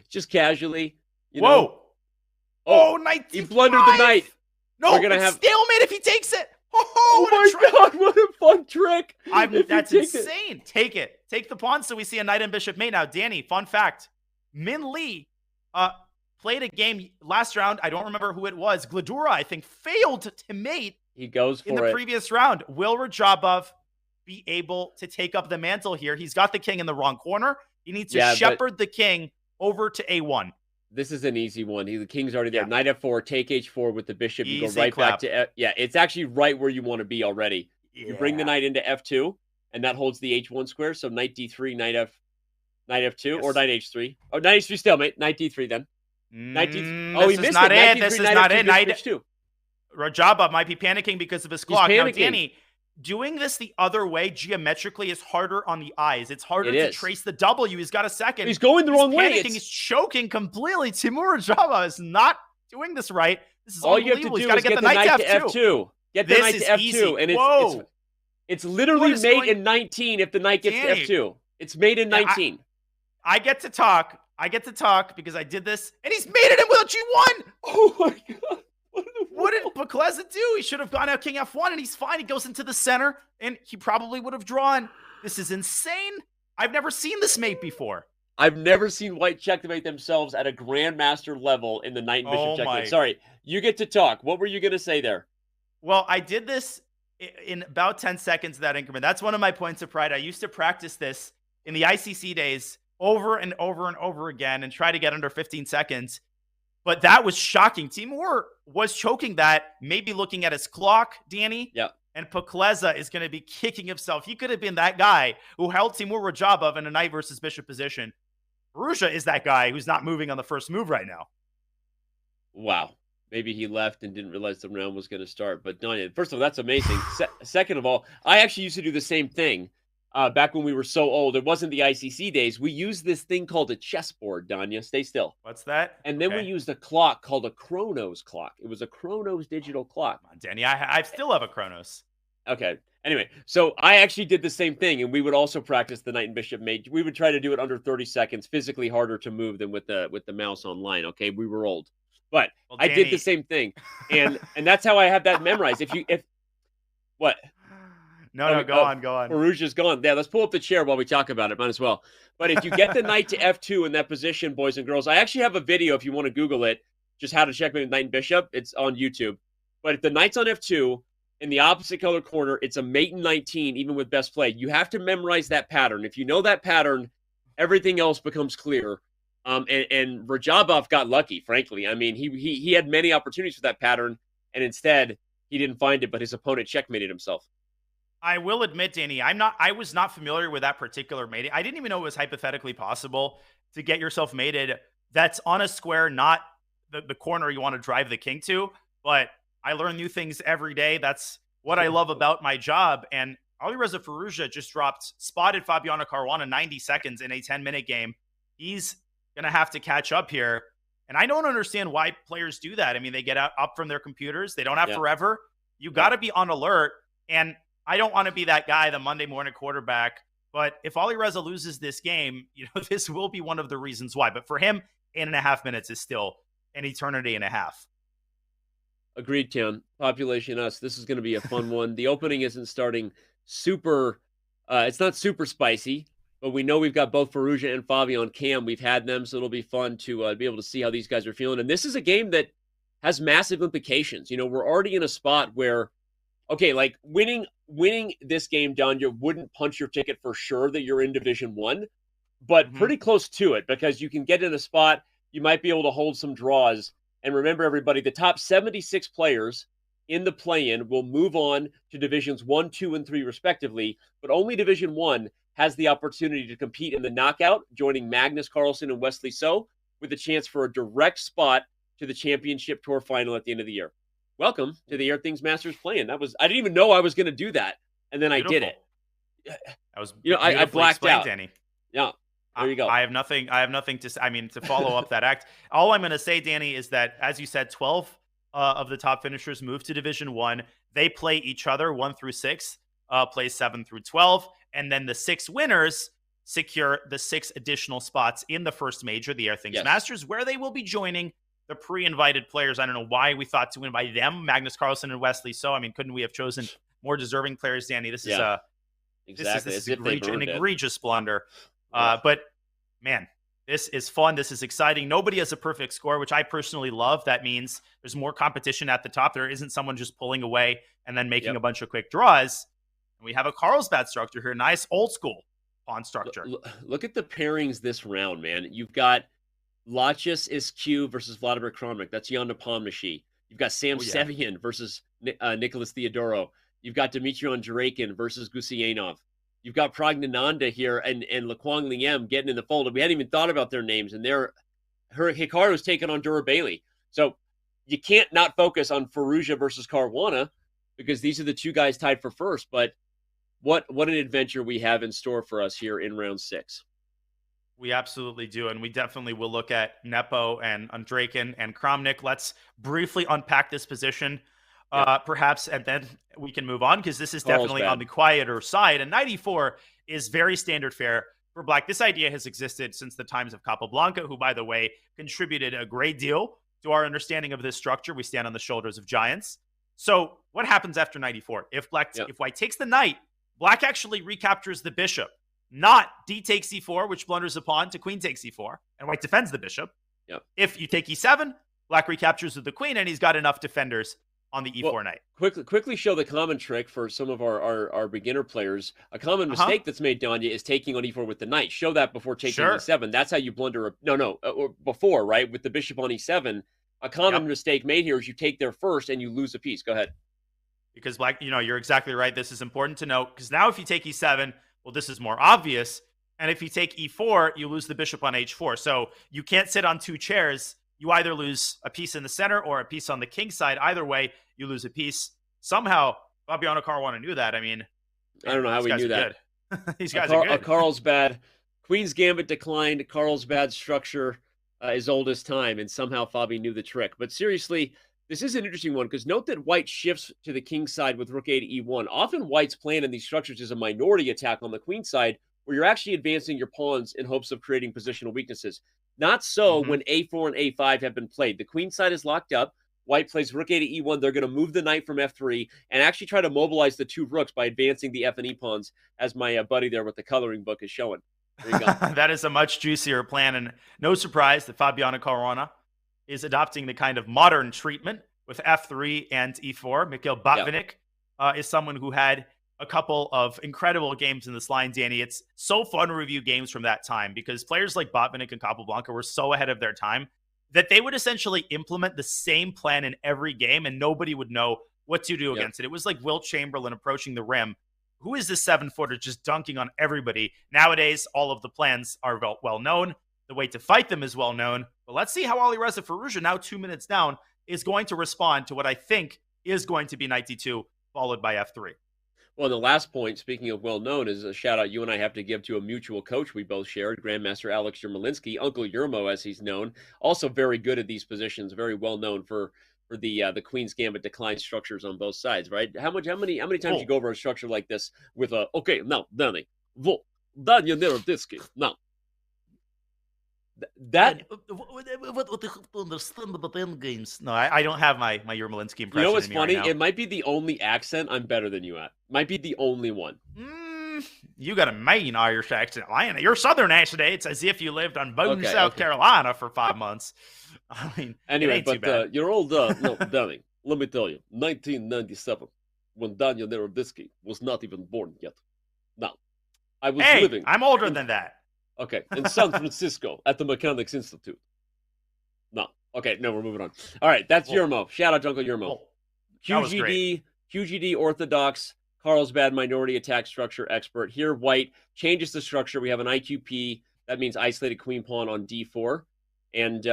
Just casually. You Whoa! know. Oh, knight. He blundered the knight. No, we're gonna have stalemate if he takes it. Oh my god, what a fun trick. That's insane. Take it. Take the pawn so we see a knight and bishop mate. Now, Danny, fun fact. Min Lee played a game last round. I don't remember who it was. Gladura, I think, failed to mate. He goes for in the previous round. Will Rajabov be able to take up the mantle here? He's got the king in the wrong corner. He needs to shepherd the king over to a1. This is an easy one. The king's already there. Knight f4, take h4 with the bishop. You Easy go right clap. back to it's actually right where you want to be already. You bring the knight into f2, and that holds the h1 square. So knight d3, knight f2, or knight h3. Oh, knight h3 stalemate. Knight d3 then. Knight d3. Oh, he missed it. This is not it. Knight f2. Rajabov might be panicking because of his clock. Now, Danny, doing this the other way geometrically is harder on the eyes. It's harder to trace the W. He's got a second. He's going the wrong way. He's choking completely. Timur Rajabov is not doing this right. This is all you have to do is get the knight to f2. Get the knight to f2, and it's literally mate in 19 if the knight gets to f2. It's mate in 19. I get to talk. because I did this, and he's mated him with a g1. Oh my god! What What did Bukleza do? He should have gone out king f1, and he's fine. He goes into the center, and he probably would have drawn. This is insane. I've never seen this mate before. I've never seen white checkmate themselves at a Grandmaster level in the Knight and Bishop checkmate. Sorry, you get to talk. What were you going to say there? Well, I did this in about 10 seconds of that increment. That's one of my points of pride. I used to practice this in the ICC days over and over and over again and try to get under 15 seconds. But that was shocking. Timur was choking that, maybe looking at his clock, Danny. Yeah. And Bukleza is going to be kicking himself. He could have been that guy who held Timur Rajabov in a knight versus bishop position. Firouzja is that guy who's not moving on the first move right now. Wow. Maybe he left and didn't realize the round was going to start. But Danya, first of all, that's amazing. Second of all, I actually used to do the same thing back when we were so old. It wasn't the ICC days. We used this thing called a chessboard, Danya. Stay still. What's that? And then we used a clock called a Chronos clock. It was a Chronos digital clock. Come on, Danny, I still have a Chronos. Okay. Anyway, so I actually did the same thing, and we would also practice the knight and bishop mate. We would try to do it under 30 seconds, physically harder to move than with the mouse online. Okay, we were old, but well, Danny, I did the same thing, and that's how I have that memorized. If what? No, go on. Firouzja's gone. Yeah, let's pull up the chair while we talk about it. Might as well. But if you get the knight to f2 in that position, boys and girls, I actually have a video if you want to Google it, just how to checkmate knight and bishop. It's on YouTube. But if the knight's on f2. In the opposite color corner, it's a mate in 19, even with best play. You have to memorize that pattern. If you know that pattern, everything else becomes clear. And Rajabov got lucky, frankly. I mean, he had many opportunities for that pattern, and instead he didn't find it, but his opponent checkmated himself. I will admit, Danny, I was not familiar with that particular mating. I didn't even know it was hypothetically possible to get yourself mated that's on a square, not the corner you want to drive the king to, but I learn new things every day. That's what I love about my job. And Alireza Firouzja just spotted Fabiano Caruana 90 seconds in a 10-minute game. He's going to have to catch up here. And I don't understand why players do that. I mean, they get up from their computers. They don't have forever. You got to be on alert. And I don't want to be that guy, the Monday morning quarterback. But if Alireza loses this game, this will be one of the reasons why. But for him, 8.5 minutes is still an eternity and a half. Agreed, Tim. Population us. This is going to be a fun one. The opening isn't starting super. It's not super spicy, but we know we've got both Firouzja and Fabi on cam. We've had them, so it'll be fun to be able to see how these guys are feeling. And this is a game that has massive implications. We're already in a spot where, okay, like winning this game, Danya, wouldn't punch your ticket for sure that you're in Division 1, but pretty close to it because you can get in a spot, you might be able to hold some draws. And remember, everybody, the top 76 players in the play-in will move on to Divisions 1, 2, and 3, respectively. But only Division 1 has the opportunity to compete in the knockout, joining Magnus Carlsen and Wesley So, with a chance for a direct spot to the Championship Tour final at the end of the year. Welcome to the Airthings Masters play-in. I didn't even know I was going to do that, and then Beautiful. I did it. That was I blacked out. Danny. Yeah. There you go. I have nothing to follow up that act. All I'm going to say, Danny, is that, as you said, 12 of the top finishers move to Division 1. They play each other 1 through 6, play 7 through 12. And then the 6 winners secure the 6 additional spots in the first major, the Airthings Masters, where they will be joining the pre-invited players. I don't know why we thought to invite them, Magnus Carlsen and Wesley So. I mean, couldn't we have chosen more deserving players, Danny? This is an egregious blunder. But man, this is fun. This is exciting. Nobody has a perfect score, which I personally love. That means there's more competition at the top. There isn't someone just pulling away and then making a bunch of quick draws. And we have a Carlsbad structure here. Nice old school pawn structure. Look at the pairings this round, man. You've got Lachis Isq versus Vladimir Kramnik. That's Jan Nepomniachtchi. You've got Sam Sevian versus Nicholas Theodoro. You've got Dmitry Draken versus Gusiyanov. You've got Pragnananda here and Laquang Liem getting in the fold. We hadn't even thought about their names, and Hikaru's taking on Dura Bailey. So you can't not focus on Firouzja versus Caruana because these are the two guys tied for first. But what an adventure we have in store for us here in round 6. We absolutely do, and we definitely will look at Nepo and Draken and Kramnik. Let's briefly unpack this position. Perhaps, and then we can move on because this is definitely on the quieter side. And 94 is very standard fare for Black. This idea has existed since the times of Capablanca, who, by the way, contributed a great deal to our understanding of this structure, we stand on the shoulders of giants. So what happens after knight e4? If white takes the knight, black actually recaptures the bishop. Not d takes e4, which blunders a pawn to queen takes e4, and white defends the bishop. Yep. If you take e7, black recaptures with the queen, and he's got enough defenders on the e4 knight. Quickly show the common trick for some of our beginner players. A common mistake that's made, Danya, is taking on e4 with the knight. Show that before taking e7. That's how you blunder. Or before, right? With the bishop on e7. A common mistake made here is you take there first and you lose a piece. Go ahead. Because black, you're exactly right. This is important to note, because now if you take e7, well, this is more obvious. And if you take e4, you lose the bishop on h4. So you can't sit on two chairs. You either lose a piece in the center or a piece on the king side. Either way, you lose a piece. Somehow, Fabiano Caruana knew that. I mean, I don't know how we knew that. These guys are good. Carlsbad. Queen's Gambit declined. Carlsbad structure is old as time, and somehow Fabi knew the trick. But seriously, this is an interesting one, because note that white shifts to the king side with rook a to e1. Often white's plan in these structures is a minority attack on the queen side, where you're actually advancing your pawns in hopes of creating positional weaknesses. Not so when a4 and a5 have been played. The queen side is locked up. White plays rook a to e1. They're going to move the knight from f3 and actually try to mobilize the two rooks by advancing the f and e pawns, as my buddy there with the coloring book is showing. There you go. That is a much juicier plan, and no surprise that Fabiano Caruana is adopting the kind of modern treatment with f3 and e4. Mikhail Botvinnik is someone who had a couple of incredible games in this line, Danny. It's so fun to review games from that time, because players like Botvinnik and Capablanca were so ahead of their time that they would essentially implement the same plan in every game, and nobody would know what to do against it. It was like Wilt Chamberlain approaching the rim. Who is this 7-footer just dunking on everybody? Nowadays, all of the plans are well known. The way to fight them is well known. But let's see how Alireza Firouzja, now 2 minutes down, is going to respond to what I think is going to be knight d2, followed by f3. Well, the last point, speaking of well-known, is a shout-out you and I have to give to a mutual coach we both shared, Grandmaster Alex Yermolinsky, Uncle Yermo, as he's known. Also very good at these positions, very well-known for the Queen's Gambit decline structures on both sides, right? How many times you go over a structure like this with a, okay, now, Danny, Daniel Neroditsky, now. That understand about endgames. No, I don't have my Yermolinsky impression. You know what's funny? Right, it might be the only accent I'm better than you at. Might be the only one. You got a Maine Irish accent, Lion. Your Southern accent. It's as if you lived on Boone, South Carolina for 5 months. I mean, anyway, but your old no, Danny. Let me tell you, 1997, when Daniel Neroditsky was not even born yet. Now, I was living. I'm older than that. Okay, in San Francisco at the Mechanics Institute. No. Okay, no, we're moving on. All right, that's Yermo. Shout out to Uncle Yermo. QGD Orthodox, Carlsbad minority attack structure expert. Here, white changes the structure. We have an IQP. That means isolated queen pawn on d4. And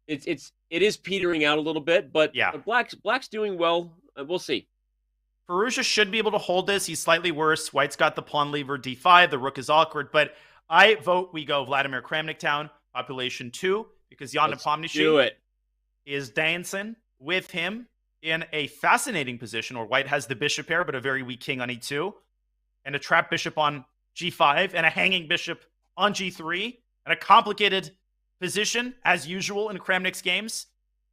it is petering out a little bit, but black's doing well. We'll see. Firouzja should be able to hold this. He's slightly worse. White's got the pawn lever d5. The rook is awkward, but I vote we go Vladimir Kramniktown, population 2, because Jan Nepomniachtchi is dancing with him in a fascinating position where white has the bishop pair, but a very weak king on e2, and a trapped bishop on g5, and a hanging bishop on g3, and a complicated position, as usual in Kramnik's games.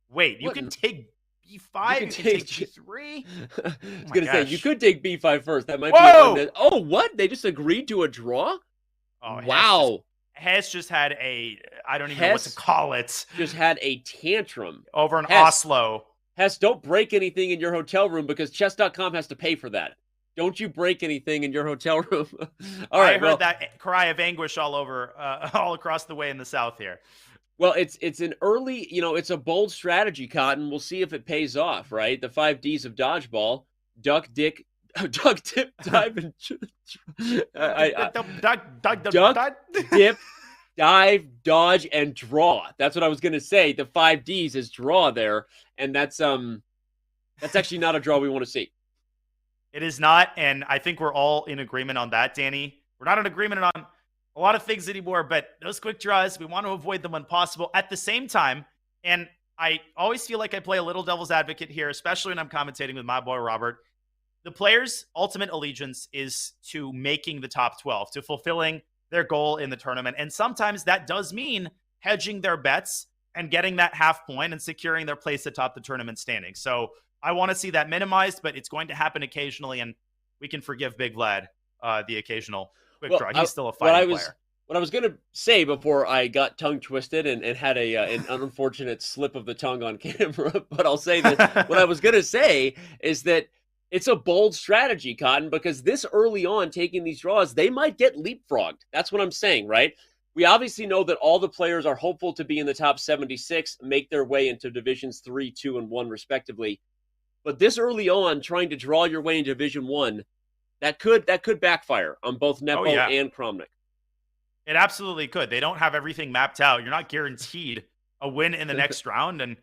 Wait, you can take b5, you can take g3? I was going to say, you could take b5 first. That might be one that, what? They just agreed to a draw? Oh, wow. Hess just had I don't even know what to call it. Just had a tantrum. Over in Oslo. Hess, don't break anything in your hotel room, because chess.com has to pay for that. Don't you break anything in your hotel room. All right. I heard that cry of anguish all across the way in the South here. Well, it's an early, it's a bold strategy, Cotton. We'll see if it pays off, right? The 5 Ds of dodgeball: duck, dip, dive, and duck, dip, dive, dodge, and draw. That's what I was going to say. The 5 Ds is draw there, and that's actually not a draw we want to see. It is not, and I think we're all in agreement on that, Danny. We're not in agreement on a lot of things anymore, but those quick draws, we want to avoid them when possible. At the same time, and I always feel like I play a little devil's advocate here, especially when I'm commentating with my boy Robert. The players' ultimate allegiance is to making the top 12, to fulfilling their goal in the tournament. And sometimes that does mean hedging their bets and getting that half point and securing their place atop the tournament standing. So I want to see that minimized, but it's going to happen occasionally, and we can forgive Big Vlad the occasional quick draw. He's still a fighting player. What I was going to say before I got tongue twisted and had an unfortunate slip of the tongue on camera, but I'll say that what I was going to say is that it's a bold strategy, Cotton, because this early on taking these draws, they might get leapfrogged. That's what I'm saying, right? We obviously know that all the players are hopeful to be in the top 76, make their way into divisions 3, 2, and 1 respectively. But this early on, trying to draw your way into Division 1, that could backfire on both Nepo and Kramnik. It absolutely could. They don't have everything mapped out. You're not guaranteed a win in the next round. And,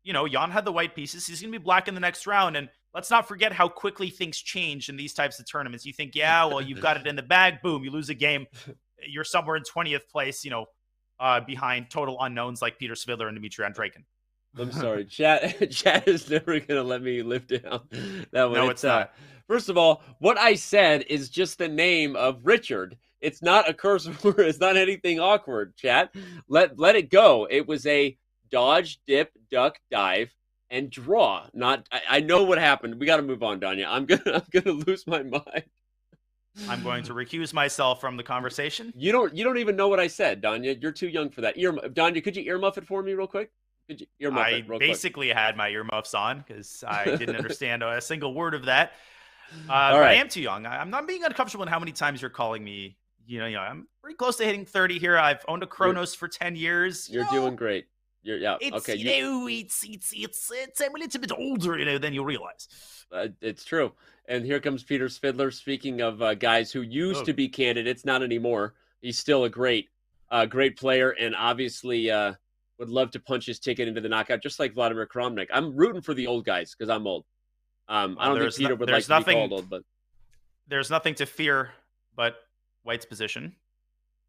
Jan had the white pieces. He's going to be black in the next round. And let's not forget how quickly things change in these types of tournaments. You think, you've got it in the bag. Boom, you lose a game. You're somewhere in 20th place, behind total unknowns like Peter Svidler and Dmitry Andreikin. I'm sorry. Chat is never going to let me live down that one. No, it's not. First of all, what I said is just the name of Richard. It's not a curse word. It's not anything awkward, chat. Let it go. It was a dodge, dip, duck, dive, and draw. I know what happened. We got to move on, Danya. I'm gonna lose my mind. I'm going to recuse myself from the conversation. You don't even know what I said, Danya. You're too young for that. Danya, could you earmuff it for me real quick? I basically had my earmuffs on because I didn't understand a single word of that. But I am too young. I'm not being uncomfortable in how many times you're calling me. I'm pretty close to hitting 30 here. I've owned a Chronos for 10 years. You're doing great. It's, okay. It's I'm a little bit older, than you realize. It's true. And here comes Peter Svidler. Speaking of guys who used to be candidates, not anymore. He's still a great player, and obviously would love to punch his ticket into the knockout, just like Vladimir Kramnik. I'm rooting for the old guys because I'm old. I don't think Peter would like to be called old, but there's nothing to fear but White's position.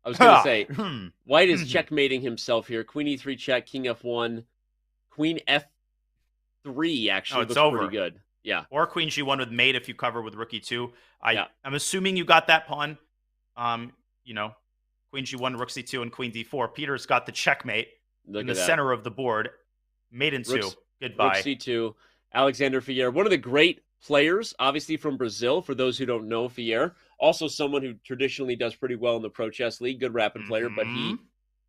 I was going to say, White is checkmating himself here. Queen E3 check, King F1, Queen F3 actually looks over. Pretty good. Yeah. Or Queen G1 with mate if you cover with Rook E2. I'm assuming you got that pawn. Queen G1, Rook C2, and Queen D4. Peter's got the checkmate in the center of the board. Mate in 2. Goodbye. Rook C2. Alexander Fier, one of the great players, obviously from Brazil, for those who don't know Fier. Also someone who traditionally does pretty well in the Pro Chess League, good rapid player, but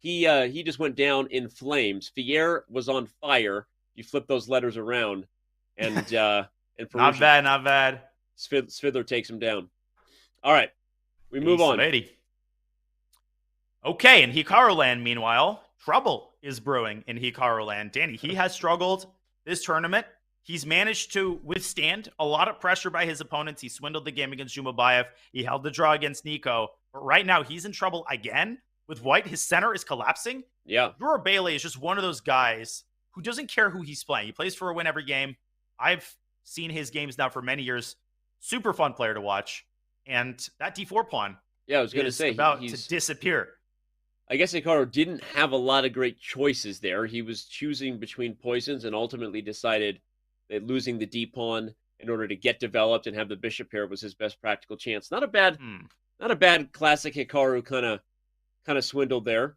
he just went down in flames. Fier was on fire. You flip those letters around, and not bad. Svidler takes him down. All right, we move on. Okay, in Hikaru land, meanwhile, trouble is brewing in Hikaru land. Danny, he has struggled this tournament. He's managed to withstand a lot of pressure by his opponents. He swindled the game against Zhumabayev. He held the draw against Nico. But right now, he's in trouble again with White. His center is collapsing. Yeah. Durabele is just one of those guys who doesn't care who he's playing. He plays for a win every game. I've seen his games now for many years. Super fun player to watch. And that D4 pawn I was going to say, about to disappear. I guess Hikaru didn't have a lot of great choices there. He was choosing between poisons and ultimately decided that losing the D pawn in order to get developed and have the bishop pair was his best practical chance. Not a bad classic Hikaru kind of swindled there.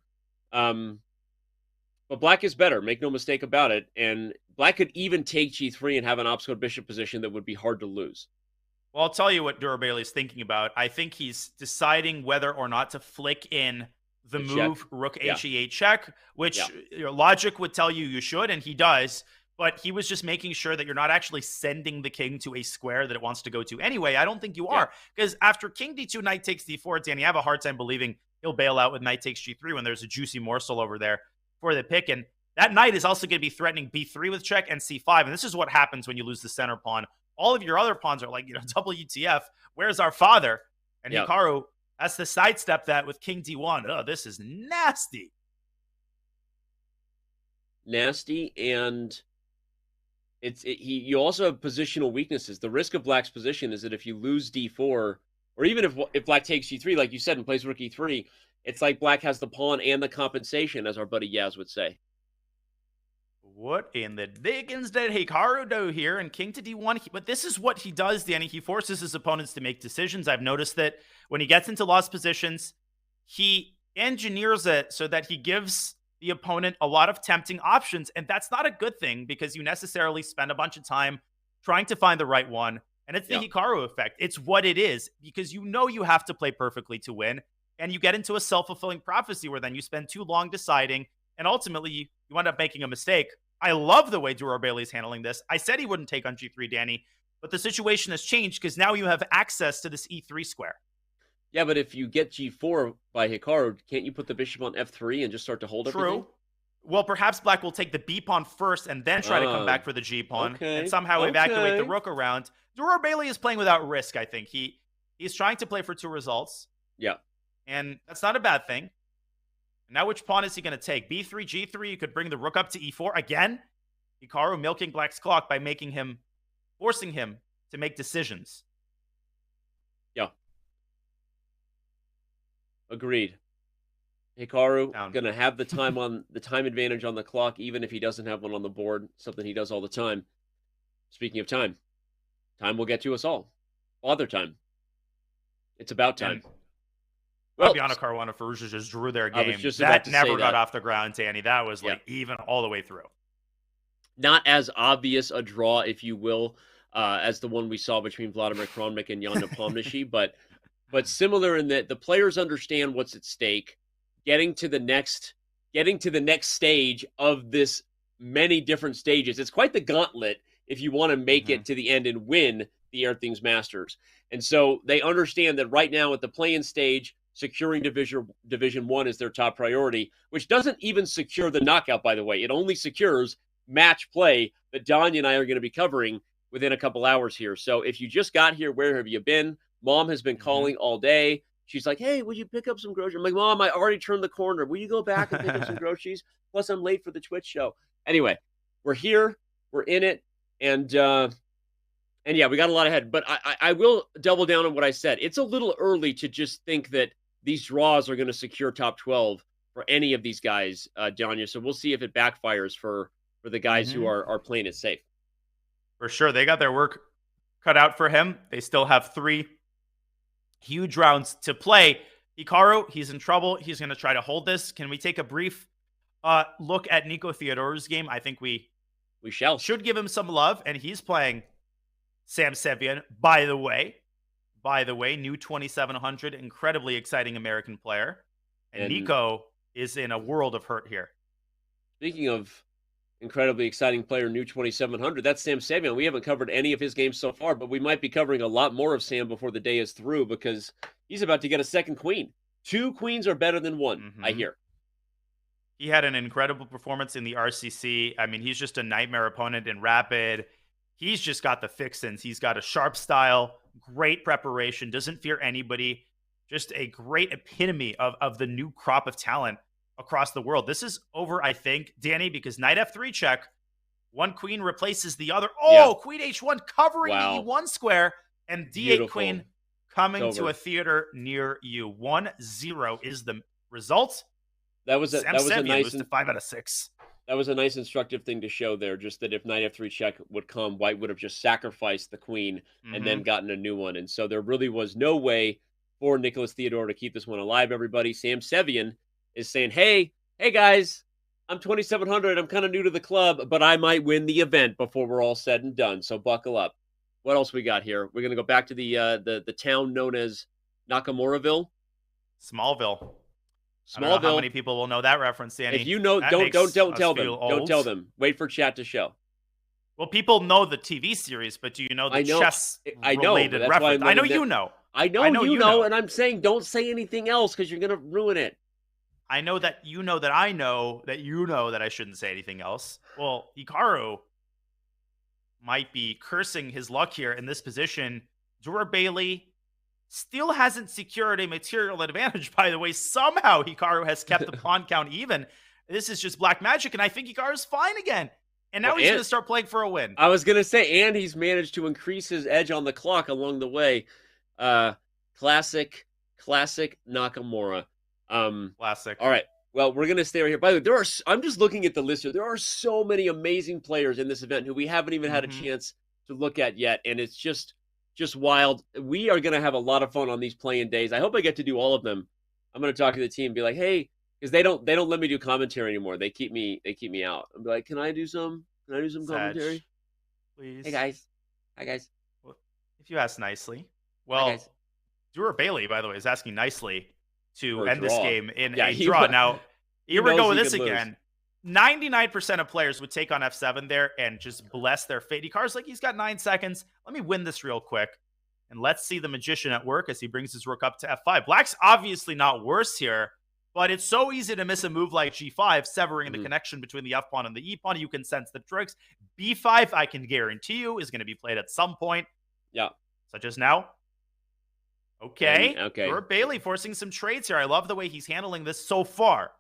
But Black is better, make no mistake about it. And Black could even take G3 and have an obstacle bishop position that would be hard to lose. Well, I'll tell you what Durabele is thinking about. I think he's deciding whether or not to flick in the move check. Rook HE8 check, which your logic would tell you should, and he does. But he was just making sure that you're not actually sending the king to a square that it wants to go to anyway. I don't think you are. Because after king D2, knight takes D4, Danny, I have a hard time believing he'll bail out with knight takes G3 when there's a juicy morsel over there for the pick. And that knight is also going to be threatening B3 with check and C5. And this is what happens when you lose the center pawn. All of your other pawns are like, WTF, where's our father? And Hikaru has to sidestep that with king D1. Oh, this is nasty. Nasty, and you also have positional weaknesses. The risk of Black's position is that if you lose D4, or even if Black takes G3, like you said, and plays Rook E3, it's like Black has the pawn and the compensation, as our buddy Yaz would say. What in the dickens did Hikaru do here? And king to D1, but this is what he does, Danny. He forces his opponents to make decisions. I've noticed that when he gets into lost positions, he engineers it so that he gives the opponent a lot of tempting options. And that's not a good thing because you necessarily spend a bunch of time trying to find the right one. And it's the Hikaru effect. It's what it is because you know you have to play perfectly to win. And you get into a self-fulfilling prophecy where then you spend too long deciding. And ultimately, you end up making a mistake. I love the way Duror Bailey's handling this. I said he wouldn't take on G3, Danny. But the situation has changed because now you have access to this E3 square. Yeah, but if you get G4 by Hikaru, can't you put the bishop on F3 and just start to hold everything? True. Well, perhaps Black will take the B pawn first and then try to come back for the G pawn and somehow evacuate the rook around. Duror Bailey is playing without risk, I think. He's trying to play for 2 results. Yeah. And that's not a bad thing. Now which pawn is he going to take? B3, G3, you could bring the rook up to E4. Again, Hikaru milking Black's clock by forcing him to make decisions. Yeah. Agreed. Hikaru going to have the time advantage on the clock, even if he doesn't have one on the board, something he does all the time. Speaking of time will get to us all. Father time. It's about time. Fabiano Caruana Ferrugia just drew their game. That never got off the ground, Danny. That was even all the way through. Not as obvious a draw, if you will, as the one we saw between Vladimir Kronmik and Jan Nepomniachtchi, but similar in that the players understand what's at stake. Getting to the next stage of this many different stages. It's quite the gauntlet if you want to make it to the end and win the Airthings Masters. And so they understand that right now at the play-in stage, securing Division 1 is their top priority, which doesn't even secure the knockout, by the way. It only secures match play that Danya and I are going to be covering within a couple hours here. So if you just got here, where have you been? Mom has been calling all day. She's like, hey, will you pick up some groceries? I'm like, Mom, I already turned the corner. Will you go back and pick up some groceries? Plus, I'm late for the Twitch show. Anyway, we're here. We're in it. And yeah, we got a lot ahead. But I will double down on what I said. It's a little early to just think that these draws are going to secure top 12 for any of these guys, Danya. So we'll see if it backfires for the guys who are playing it safe. For sure. They got their work cut out for him. They still have 3 huge rounds to play. Hikaru, he's in trouble. He's going to try to hold this. Can we take a brief look at Nico Theodore's game? I think we should give him some love. And he's playing Sam Sevian, by the way, new 2700, incredibly exciting American player. And Nico is in a world of hurt here. Speaking of incredibly exciting player, new 2700, that's Sam Sevian. We haven't covered any of his games so far, but we might be covering a lot more of Sam before the day is through because he's about to get a second queen. 2 queens are better than 1, I hear. He had an incredible performance in the RCC. I mean, he's just a nightmare opponent in Rapid. He's just got the fixins. He's got a sharp style, great preparation, doesn't fear anybody. Just a great epitome of the new crop of talent across the world. This is over, I think, Danny, because knight F3 check. 1 queen replaces the other. Oh, queen H1 covering the E1 square. And D8 Beautiful. queen coming to a theater near you. 1-0 is the result. That was a nice to 5 out of 6. That was a nice instructive thing to show there, just that if knight F3 check would come, white would have just sacrificed the queen and then gotten a new one. And so there really was no way for Nicholas Theodore to keep this one alive, everybody. Sam Sevian is saying, hey guys, I'm 2700. I'm kind of new to the club, but I might win the event before we're all said and done. So buckle up. What else we got here? We're going to go back to the town known as Nakamuraville. Smallville. I don't know how many people will know that reference, Danny. If you know, don't tell them. Don't tell them. Wait for chat to show. Well, people know the TV series, but do you know the chess-related reference? I know you know. I know you know, and I'm saying don't say anything else because you're going to ruin it. I know that you know that I know that you know that I shouldn't say anything else. Well, Hikaru might be cursing his luck here in this position. Duror Bailey still hasn't secured a material advantage, by the way. Somehow Hikaru has kept the pawn count even. This is just black magic, and I think Hikaru's fine again. And now he's going to start playing for a win. I was going to say, and he's managed to increase his edge on the clock along the way. Classic Nakamura. Classic. All right. Well, we're going to stay right here. By the way, I'm just looking at the list here. There are so many amazing players in this event who we haven't even had a chance to look at yet, and it's just wild. We are going to have a lot of fun on these play-in days. I hope I get to do all of them. I'm going to talk to the team and be like, hey, because they don't let me do commentary anymore. They keep me out. I'm like, can I do some commentary? Sag, please. Hey guys, hi guys. Well, if you ask nicely. Hi Well, guys. Dura Bailey, by the way, is asking nicely to For a end this draw. game in Yeah, a he draw. wa- Now, he here we knows go with he this could lose. again. 99% of players would take on F7 there and just bless their fate. Hikaru's like, he's got 9 seconds. Let me win this real quick. And let's see the magician at work as he brings his rook up to F5. Black's obviously not worse here, but it's so easy to miss a move like G5, severing the connection between the F pawn and the E pawn. You can sense the tricks. B5, I can guarantee you, is going to be played at some point. Yeah. Such as now. Okay. Okay. Dura Bailey forcing some trades here. I love the way he's handling this so far.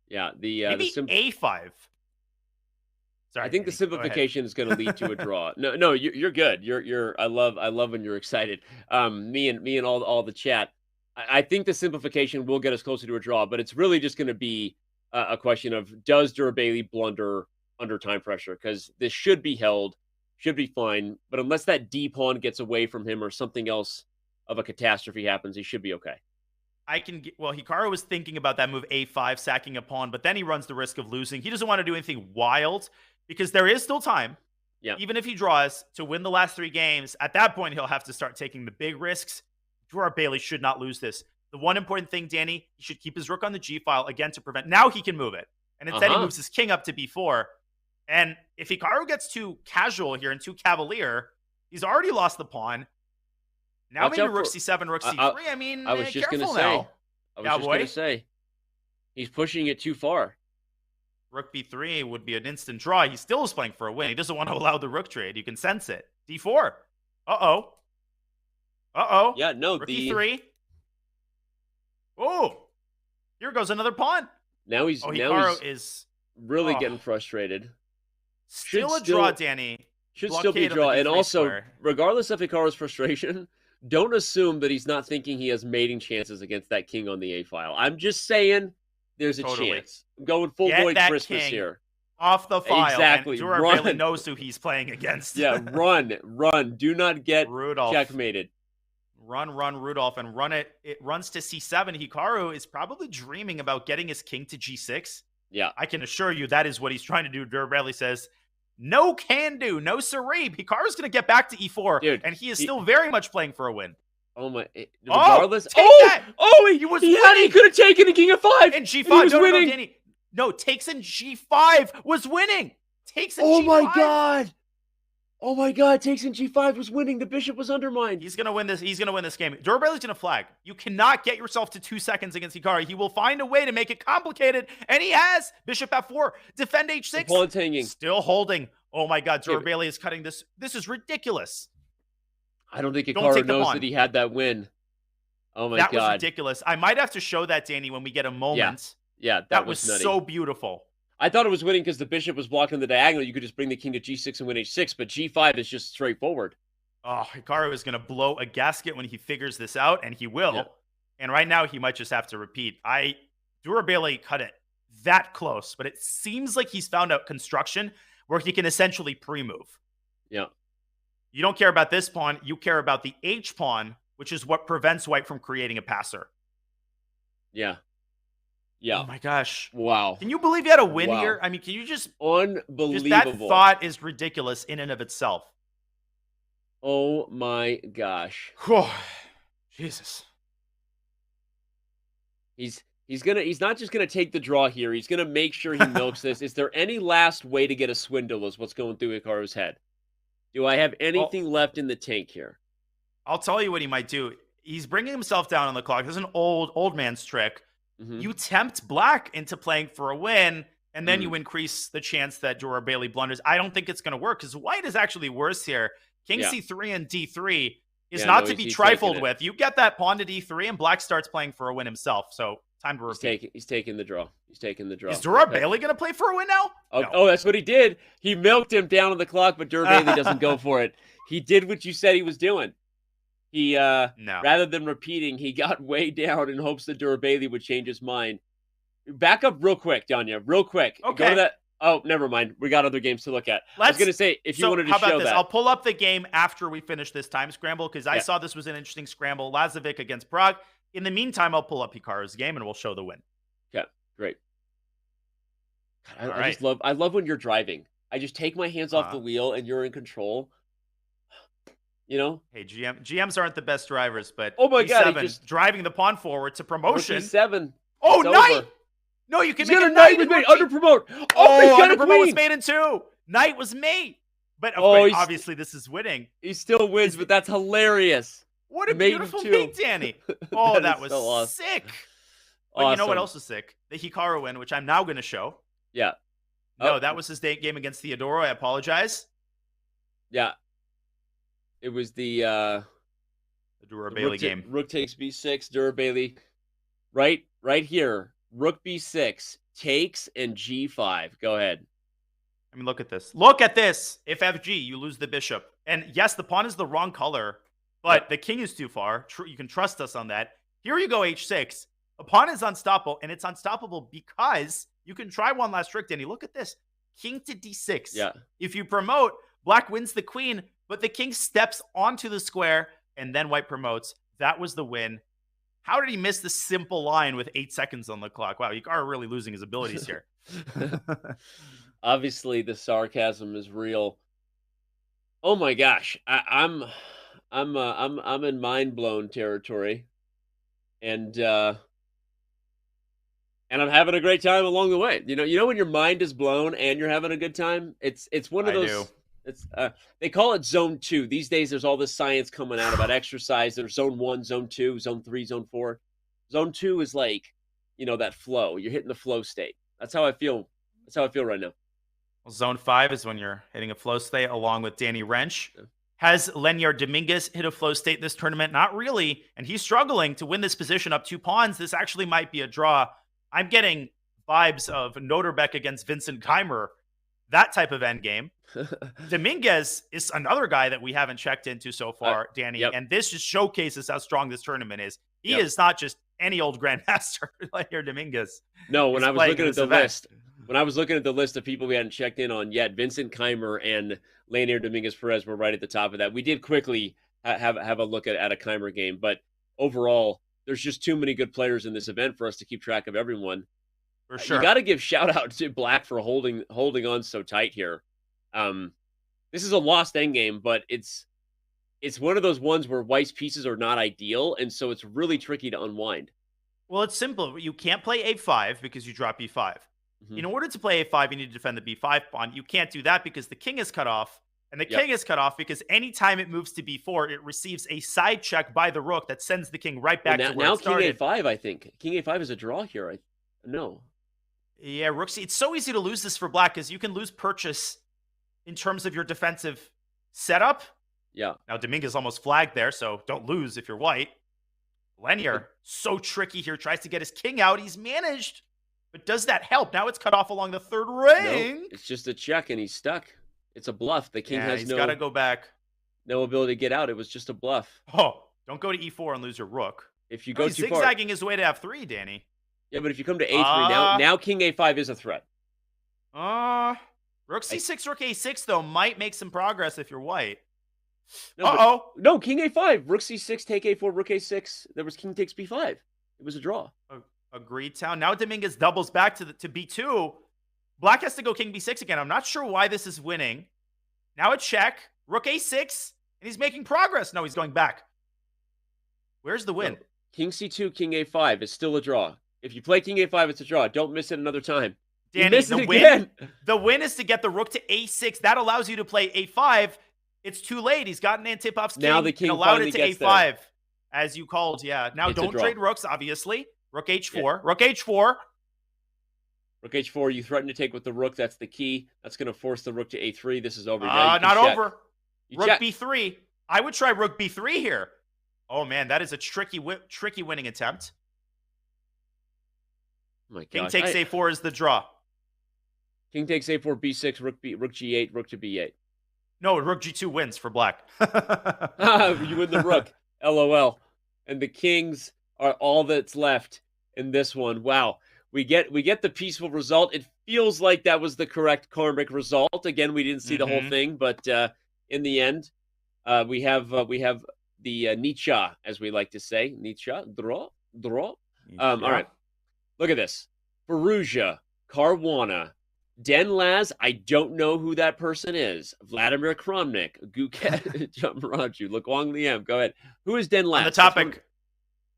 Yeah. Maybe A5. Sorry, I think the Danny, go ahead. simplification is going to lead to a draw. No, you're good. You're. I love when you're excited. Me and all the chat. I think the simplification will get us closer to a draw, but it's really just going to be a question of, does Dura Bailey blunder under time pressure? Because this should be held, should be fine. But unless that D pawn gets away from him or something else of a catastrophe happens, he should be okay. Hikaru was thinking about that move A5, sacking a pawn, but then he runs the risk of losing. He doesn't want to do anything wild because there is still time. Yeah. Even if he draws to win the last 3 games, at that point, he'll have to start taking the big risks. Dura Bailey should not lose this. The one important thing, Danny, he should keep his rook on the G file again to prevent. Now he can move it. And instead he moves his king up to B4. And if Hikaru gets too casual here and too cavalier, he's already lost the pawn. Now maybe rook C7, rook C3. I mean, I was just going to say. now. I was just going to say. He's pushing it too far. Rook B3 would be an instant draw. He still is playing for a win. He doesn't want to allow the rook trade. You can sense it. D4. Uh-oh. Yeah, no. Rook E3. Oh. Here goes another pawn. Now he's Hikaru is really getting frustrated. Still a draw, Danny. Should still be a draw. And also, regardless of Hikaru's frustration, don't assume that he's not thinking he has mating chances against that king on the A file. I'm just saying there's a chance. I'm going full Lloyd Christmas here. Off the file. Exactly. And Dura really knows who he's playing against. Yeah, run. Do not get Rudolph. Checkmated. Run, Rudolph, and run it. It runs to C7. Hikaru is probably dreaming about getting his king to G6. Yeah. I can assure you that is what he's trying to do. Dura Bailey says, no can do, no siree. Hikaru's going to get back to E4, dude, and he is still very much playing for a win. Oh my! Regardless, He could have taken the king of 5 and G5. He was winning. Danny. No, takes in G5 was winning. Takes in G5. Oh my god! Takes in G5 was winning. The bishop was undermined. He's gonna win this. He's gonna win this game. Dura Bailey's gonna flag. You cannot get yourself to 2 seconds against Hikaru. He will find a way to make it complicated, and he has. Bishop F4, defend H6. The pawn's hanging. Still holding. Oh my god! Dura Bailey is cutting this. This is ridiculous. I don't think Hikaru knows that he had that win. Oh my god, that was ridiculous. I might have to show that, Danny, when we get a moment. Yeah, that was nutty. So beautiful. I thought it was winning because the bishop was blocking the diagonal. You could just bring the king to G6 and win H6, but G5 is just straightforward. Oh, Hikaru is going to blow a gasket when he figures this out, and he will. Yeah. And right now, he might just have to repeat. Dura Bailey cut it that close, but it seems like he's found out construction where he can essentially pre-move. Yeah. You don't care about this pawn. You care about the H pawn, which is what prevents white from creating a passer. Yeah. Yeah. Oh my gosh. Wow. Can you believe you had a win here? I mean, can you just... Unbelievable. Just that thought is ridiculous in and of itself. Oh my gosh. Jesus. He's not just gonna take the draw here. He's gonna make sure he milks this. Is there any last way to get a swindle is what's going through Hikaru's head? Do I have anything left in the tank here? I'll tell you what he might do. He's bringing himself down on the clock. This is an old man's trick. Mm-hmm. You tempt black into playing for a win, and then you increase the chance that Dura Bailey blunders. I don't think it's going to work because white is actually worse here. King C3 and D3 is not to be trifled with. You get that pawn to D3, and black starts playing for a win himself. So time to repeat. He's taking the draw. He's taking the draw. Is Dura Bailey going to play for a win now? Oh, that's what he did. He milked him down on the clock, but Dura Bailey doesn't go for it. He did what you said he was doing. He, rather than repeating, he got way down in hopes that Dura Bailey would change his mind. Back up real quick, Danya, real quick. Okay. Go to that. Oh, never mind. We got other games to look at. I was going to say, if you wanted to show that. I'll pull up the game after we finish this time scramble because I saw this was an interesting scramble. Lazovic against Prague. In the meantime, I'll pull up Hikaru's game and we'll show the win. Okay, great. God, All I right. just love. I love when you're driving. I just take my hands off the wheel and you're in control. You know? Hey, GMs aren't the best drivers, but Oh my God, he E7 just- driving the pawn forward to promotion. Rookie 7. Oh, It's knight! over. No, you can He's make got a a knight knight with in me. rookie. Under promote. Oh, He's got under a promote was queen. made in 2. Knight was mate. But Oh, obviously this is winning. He still wins, but that's hilarious. What a Mate in beautiful 2. mate, Danny. Oh, that is was so awesome. sick. But you know what Awesome. else is sick? The Hikaru win, which I'm now going to show. Yeah. No, Oh. that was his game against Theodoro. I apologize. Yeah. It was the The Bailey game. Rook takes b6, Dura Bailey. Right here. Rook b6 takes and g5. Go ahead. I mean, look at this. Look at this. If FG, you lose the bishop. And yes, the pawn is the wrong color, but the king is too far. You can trust us on that. Here you go, h6. A pawn is unstoppable, and it's unstoppable because you can try one last trick, Danny. Look at this. King to d6. Yeah. If you promote, black wins the queen, but the king steps onto the square, and then white promotes. That was the win. How did he miss the simple line with 8 seconds on the clock? Wow, Hikaru really losing his abilities here. Obviously, the sarcasm is real. Oh my gosh, I'm in mind blown territory, and I'm having a great time along the way. You know when your mind is blown and you're having a good time. It's one of those. do. It's they call it zone 2 these days. There's all this science coming out about exercise. There's zone 1, zone 2, zone 3, zone 4. Zone 2 is like, that flow. You're hitting the flow state. That's how I feel. That's how I feel right now. Well, zone 5 is when you're hitting a flow state along with Danny Wrench. Yeah. Has Lenier Dominguez hit a flow state in this tournament? Not really. And he's struggling to win this position up 2 pawns. This actually might be a draw. I'm getting vibes of Noterbeck against Vincent Keimer. That type of endgame. Dominguez is another guy that we haven't checked into so far, Danny. Yep. And this just showcases how strong this tournament is. He is not just any old grandmaster like your Dominguez. No, when I was looking at the list, When I was looking at the list of people we hadn't checked in on yet, Vincent Keimer and Lenier Dominguez Perez were right at the top of that. We did quickly have a look at a Keimer game, but overall, there's just too many good players in this event for us to keep track of everyone. For sure. You got to give shout out to Black for holding on so tight here. This is a lost endgame, but it's one of those ones where White's pieces are not ideal, and so it's really tricky to unwind. Well, it's simple. You can't play a5 because you drop b5. Mm-hmm. In order to play a5, you need to defend the b5 pawn. You can't do that because the king is cut off, and the king is cut off because anytime it moves to b4, it receives a side check by the rook that sends the king right back to where it started. King a5, I think. King a5 is a draw here. No. Yeah, rook c. It's so easy to lose this for Black because you can lose purchase in terms of your defensive setup. Yeah. Now, Dominguez almost flagged there, so don't lose if you're White. Lenier, so tricky here, tries to get his king out. He's managed, but does that help? Now it's cut off along the third ring. No, it's just a check, and he's stuck. It's a bluff. The king has he's got to go back. No ability to get out. It was just a bluff. Oh, don't go to e4 and lose your rook. If you go too far. Zigzagging his way to f3, Danny. Yeah, but if you come to a3, now king a5 is a threat. Rook c6, rook a6, though, might make some progress if you're White. No, no, king a5. Rook c6, take a4, rook a6. There was king takes b5. It was a draw. Agreed, Town. Now Dominguez doubles back to b2. Black has to go king b6 again. I'm not sure why this is winning. Now a check. Rook a6, and he's making progress. No, he's going back. Where's the win? No. King c2, king a5 is still a draw. If you play king a5, it's a draw. Don't miss it another time. Danny, the win is to get the rook to a6. That allows you to play a5. It's too late. He's gotten Antipov's king. Now the king and allowed it to gets a5, there. as you called. Yeah. Now it's don't trade rooks, obviously. Rook h4. Yeah. Rook h4. Rook h4. You threaten to take with the rook. That's the key. That's going to force the rook to a3. This is over. Not over. Rook b3. I would try rook b3 here. Oh man, that is a tricky winning attempt. Oh my King takes a4 is the draw. King takes a4, b6, rook g8, rook to b8. No, rook g2 wins for Black. You win the rook. LOL. And the kings are all that's left in this one. Wow. We get the peaceful result. It feels like that was the correct karmic result. Again, we didn't see the whole thing, but in the end, we have the Nietzsche, as we like to say. Nietzsche, draw. Draw. All right. Look at this. Firouzja, Caruana, Denlaz, I don't know who that person is. Vladimir Kramnik, Guket, Jamraju, Lukwang Liam. Go ahead. Who is Denlaz? On the topic,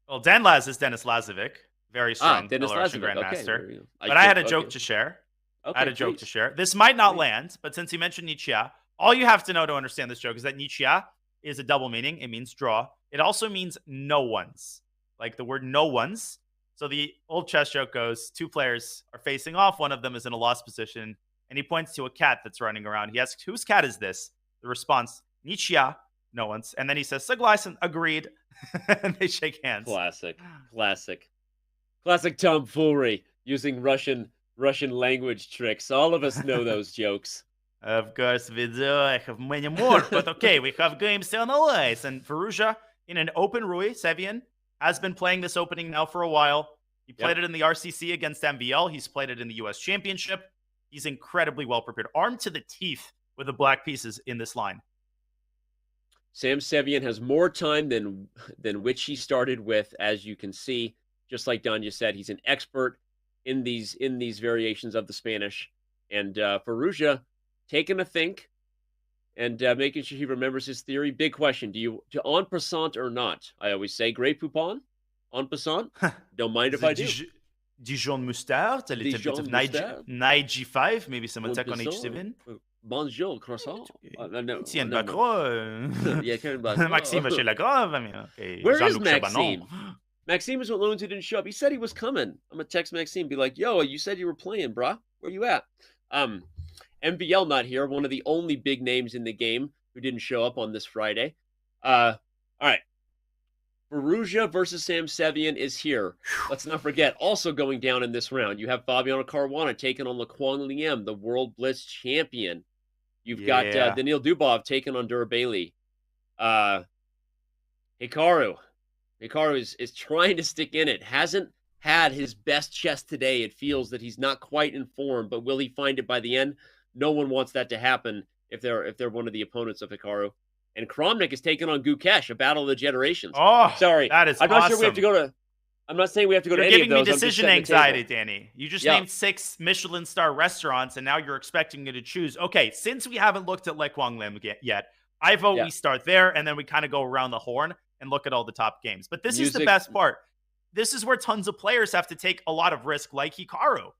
well, Denlaz is Denis Lazovic. Very strong Denis Belarusian Lazovic. Grandmaster. Okay. But I had a joke to share. Okay, I had a joke to share. This might not land, but since he mentioned Nichia, all you have to know to understand this joke is that Nichia is a double meaning. It means draw. It also means no ones, like the word no ones. So the old chess joke goes, two players are facing off. One of them is in a lost position, and he points to a cat that's running around. He asks, whose cat is this? The response, Nichia, no one's. And then he says, Siglyson, agreed. And they shake hands. Classic tomfoolery using Russian language tricks. All of us know those jokes. Of course we do. I have many more. But okay, we have games to analyze. And Firouzja, in an open Rui, Sevian, has been playing this opening now for a while. He played it in the RCC against MVL. He's played it in the US Championship. He's incredibly well prepared. Armed to the teeth with the black pieces in this line. Sam Sevian has more time than which he started with, as you can see. Just like Danya said, he's an expert in these variations of the Spanish. And Firouzja taking a think and making sure he remembers his theory. Big question: do you en passant or not? I always say, Grey Poupon, en passant. Don't mind if I do. Dijon mustard, a little bit of knight g5, maybe some attack on h7. Bonjour, croissant. Tiens, Maxime chez Lagrave. Where is Maxime? Maxime is what loans he didn't show up. He said he was coming. I'm gonna text Maxime, be like, yo, you said you were playing, brah. Where you at? MVL not here, one of the only big names in the game who didn't show up on this Friday. All right. Firouzja versus Sam Sevian is here. Let's not forget, also going down in this round, you have Fabiano Caruana taking on Lukwang Liam, the World Blitz champion. You've got Daniil Dubov taking on Durabali. Hikaru is trying to stick in it. Hasn't had his best chess today. It feels that he's not quite in form, but will he find it by the end? No one wants that to happen if they're one of the opponents of Hikaru. And Kramnik is taking on Gukesh, a battle of the generations. Oh, sorry, that is I'm not awesome. Sure we have to go to. I'm not saying we have to go to any of those. You're giving me decision anxiety, Danny. You just named 6 Michelin star restaurants, and now you're expecting me to choose. Okay, since we haven't looked at Lukwang Liam yet, I vote we start there, and then we kind of go around the horn and look at all the top games. But this is the best part. This is where tons of players have to take a lot of risk, like Hikaru.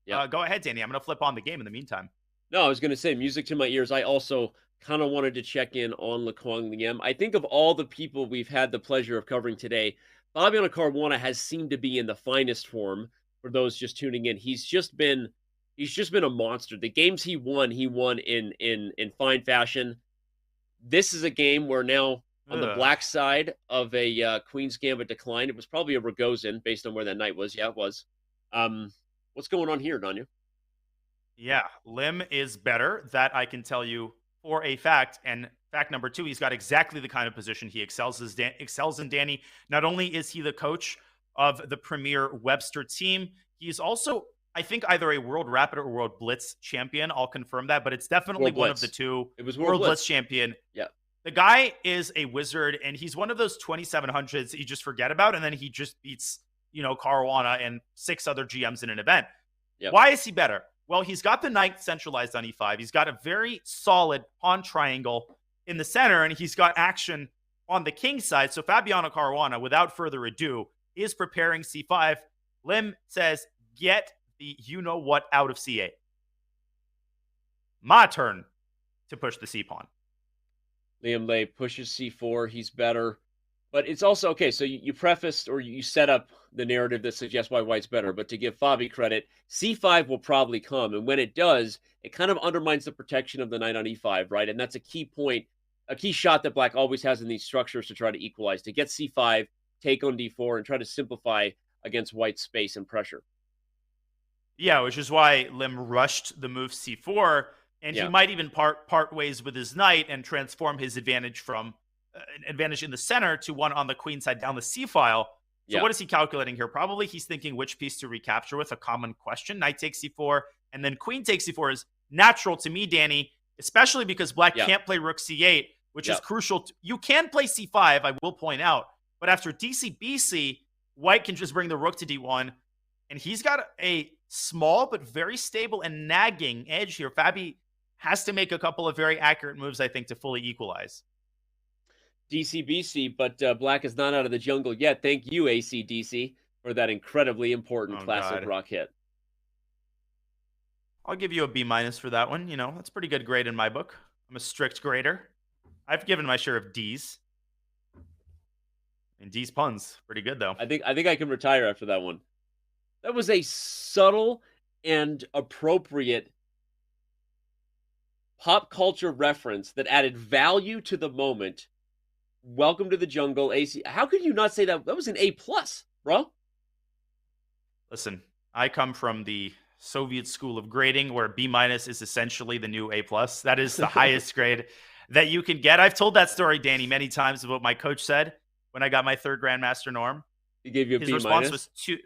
Go ahead, Danny. I'm going to flip on the game in the meantime. No, I was going to say, music to my ears. I also kind of wanted to check in on Lukwang Liam. I think of all the people we've had the pleasure of covering today, Fabiano Caruana has seemed to be in the finest form. For those just tuning in, he's just been a monster. The games he won in fine fashion. This is a game where now on the black side of a Queen's Gambit decline, it was probably a Rogozin based on where that knight was. Yeah, it was. What's going on here, Danya? Yeah, Lim is better. That I can tell you for a fact. And fact number 2, he's got exactly the kind of position he excels in, Danny. Not only is he the coach of the premier Webster team, he's also, I think, either a World Rapid or World Blitz champion. I'll confirm that, but it's definitely one of the two. It was World Blitz champion. Yeah. The guy is a wizard, and he's one of those 2700s you just forget about, and then he just beats, Caruana and 6 other GMs in an event. Yep. Why is he better? Well, he's got the knight centralized on e5. He's got a very solid pawn triangle in the center, and he's got action on the king side. So Fabiano Caruana, without further ado, is preparing c5. Lim says, get the you-know-what out of c8. My turn to push the c-pawn. Liam Lay pushes c4. He's better. But it's also, okay, so you prefaced or you set up the narrative that suggests why White's better. But to give Fabi credit, c5 will probably come. And when it does, it kind of undermines the protection of the knight on e5, right? And that's a key point, a key shot that Black always has in these structures to try to equalize, to get c5, take on d4, and try to simplify against White's space and pressure. Yeah, which is why Lim rushed the move c4, and he might even part ways with his knight and transform his advantage from an advantage in the center to one on the queen side down the c-file. So what is he calculating here? Probably he's thinking which piece to recapture with, a common question. Knight takes c4, and then queen takes c4 is natural to me, Danny, especially because Black can't play rook c8, which is crucial. You can play c5, I will point out, but after dc-bc, White can just bring the rook to d1, and he's got a small but very stable and nagging edge here. Fabi has to make a couple of very accurate moves, I think, to fully equalize. DCBC, but Black is not out of the jungle yet. Thank you, ACDC, for that incredibly important classic rock hit. I'll give you a B- for that one. You know, that's a pretty good grade in my book. I'm a strict grader. I've given my share of D's. And D's puns, pretty good though. I think I can retire after that one. That was a subtle and appropriate pop culture reference that added value to the moment. Welcome to the jungle, AC. How could you not say that? That was an A+, bro. Listen, I come from the Soviet school of grading where B- is essentially the new A+. That is the highest grade that you can get. I've told that story, Danny, many times of what my coach said when I got my third Grandmaster norm. He gave you a his B-.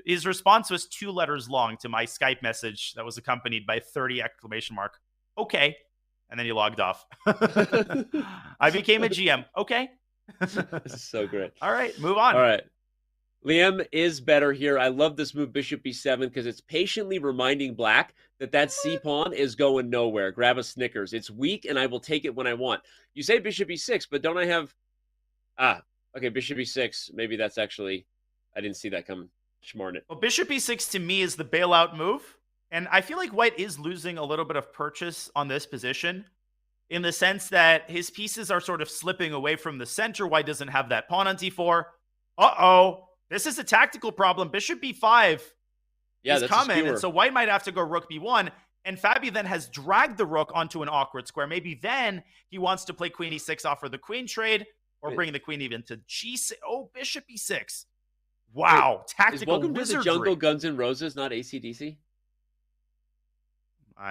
His response was 2 letters long to my Skype message that was accompanied by 30 exclamation mark. Okay. And then he logged off. I became a GM. Okay. This is so great. All right, move on. All right. Liam is better here. I love this move, Bishop B7, because it's patiently reminding Black that C-pawn is going nowhere. Grab a Snickers. It's weak, and I will take it when I want. You say Bishop E6, but don't I have... okay, Bishop E6. Maybe that's actually... I didn't see that coming. Schmarn it. Well, Bishop E6 to me is the bailout move, and I feel like White is losing a little bit of purchase on this position in the sense that his pieces are sort of slipping away from the center. White doesn't have that pawn on D4. Uh-oh. This is a tactical problem. Bishop B5 is coming, and so White might have to go rook B1, and Fabi then has dragged the rook onto an awkward square. Maybe then he wants to play queen E6, offer the queen trade, or bring the queen even to G6. Oh, Bishop E6. Wow. Wait, tactical welcome wizardry. To the jungle, Guns N' Roses, not AC/DC?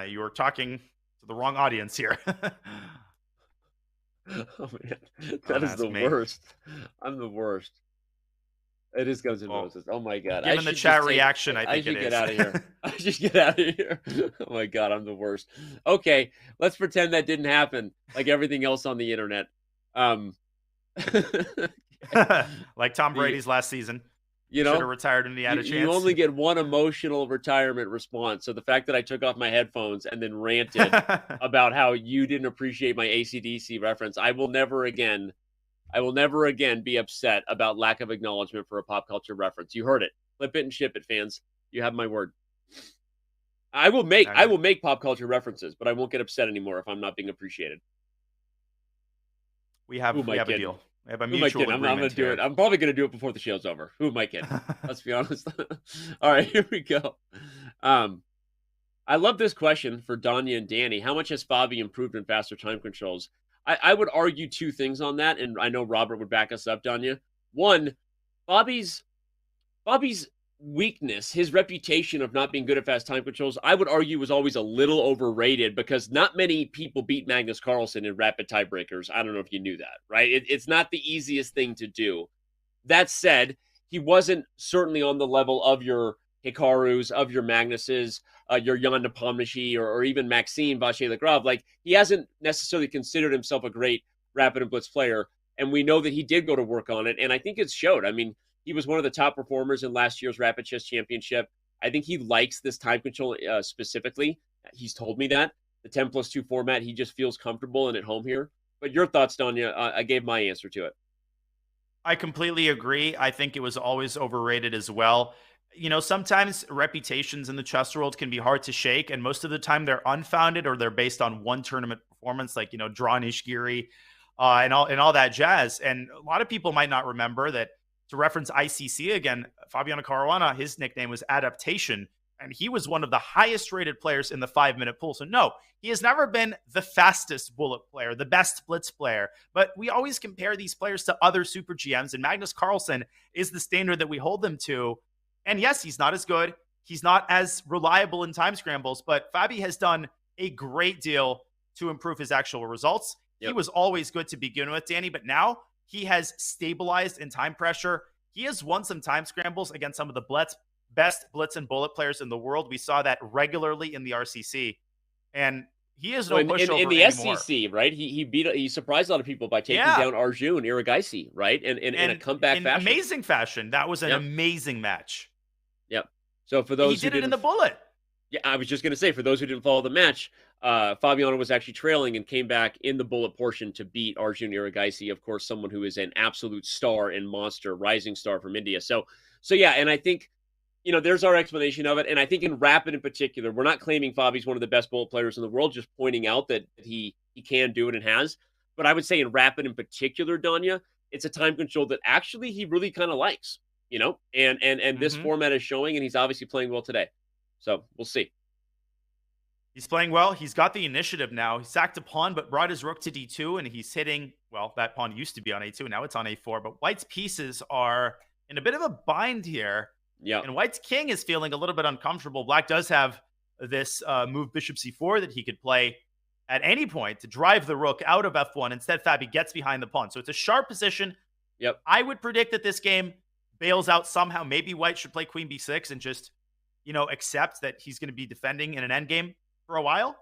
You are talking to the wrong audience here. Oh, man. That is the worst. I'm the worst. It is Guns N' Roses. Oh my god! Given the chat reaction, I think should it get is. out of here. I should get out of here. Oh my god, I'm the worst. Okay, let's pretend that didn't happen, like everything else on the internet. Like Tom Brady's last season. You know, should have retired when he had a chance. You only get one emotional retirement response. So the fact that I took off my headphones and then ranted about how you didn't appreciate my AC/DC reference, I will never again be upset about lack of acknowledgement for a pop culture reference. You heard it. Flip it and ship it, fans. You have my word. I will make pop culture references, but I won't get upset anymore if I'm not being appreciated. We have a deal. We have a mutual agreement. I'm going to do it. I'm probably going to do it before the show's over. Who am I kidding? Let's be honest. All right, here we go. I love this question for Danya and Danny. How much has Fabi improved in faster time controls? I would argue 2 things on that, and I know Robert would back us up, Danya. One, Fabi's weakness, his reputation of not being good at fast time controls, I would argue was always a little overrated because not many people beat Magnus Carlsen in rapid tiebreakers. I don't know if you knew that, right? It's not the easiest thing to do. That said, he wasn't certainly on the level of your Hikaru's, of your Magnuses, your Jan Nepomniachtchi, or even Maxime Vachier-Lagrave. Like, he hasn't necessarily considered himself a great rapid and blitz player, and we know that he did go to work on it, and I think it's showed. I mean, he was one of the top performers in last year's Rapid Chess Championship. I think he likes this time control specifically. He's told me that. The 10+2 format, he just feels comfortable and at home here. But your thoughts, Danya? I gave my answer to it. I completely agree. I think it was always overrated as well. You know, sometimes reputations in the chess world can be hard to shake, and most of the time they're unfounded or they're based on one tournament performance, like, you know, Draw Nishigiri and all that jazz. And a lot of people might not remember that, to reference ICC again, Fabiano Caruana, his nickname was Adaptation, and he was one of the highest rated players in the 5-minute pool. So no, he has never been the fastest bullet player, the best blitz player, but we always compare these players to other super GMs, and Magnus Carlsen is the standard that we hold them to. And yes, he's not as good. He's not as reliable in time scrambles, but Fabi has done a great deal to improve his actual results. Yep. He was always good to begin with, Danny, but now he has stabilized in time pressure. He has won some time scrambles against some of the best blitz and bullet players in the world. We saw that regularly in the RCC. And he is no Well, pushover in the anymore. SEC, right? He surprised a lot of people by taking Yeah. down Arjun Iragaisi, right? And in a And comeback in fashion. amazing fashion. That was an Yep. amazing match. Yep. So for He those who did it in didn't, the bullet. yeah, I was just going to say, for those who didn't follow the match, Fabiano was actually trailing and came back in the bullet portion to beat Arjun Iragaisi, of course, someone who is an absolute star and monster, rising star from India. So yeah, and I think, there's our explanation of it. And I think in Rapid in particular, we're not claiming Fabi's one of the best bullet players in the world, just pointing out that he can do it and has. But I would say in Rapid in particular, Danya, it's a time control that actually he really kind of likes, and this format is showing, and he's obviously playing well today. So we'll see. He's playing well. He's got the initiative now. He sacked a pawn, but brought his rook to d2, and he's hitting, well, that pawn used to be on a2. Now it's on a4. But White's pieces are in a bit of a bind here. Yeah. And White's king is feeling a little bit uncomfortable. Black does have this move bishop c4 that he could play at any point to drive the rook out of f1. Instead, Fabi gets behind the pawn. So it's a sharp position. Yep. I would predict that this game bails out somehow. Maybe White should play queen b6 and just, accept that he's going to be defending in an endgame for a while.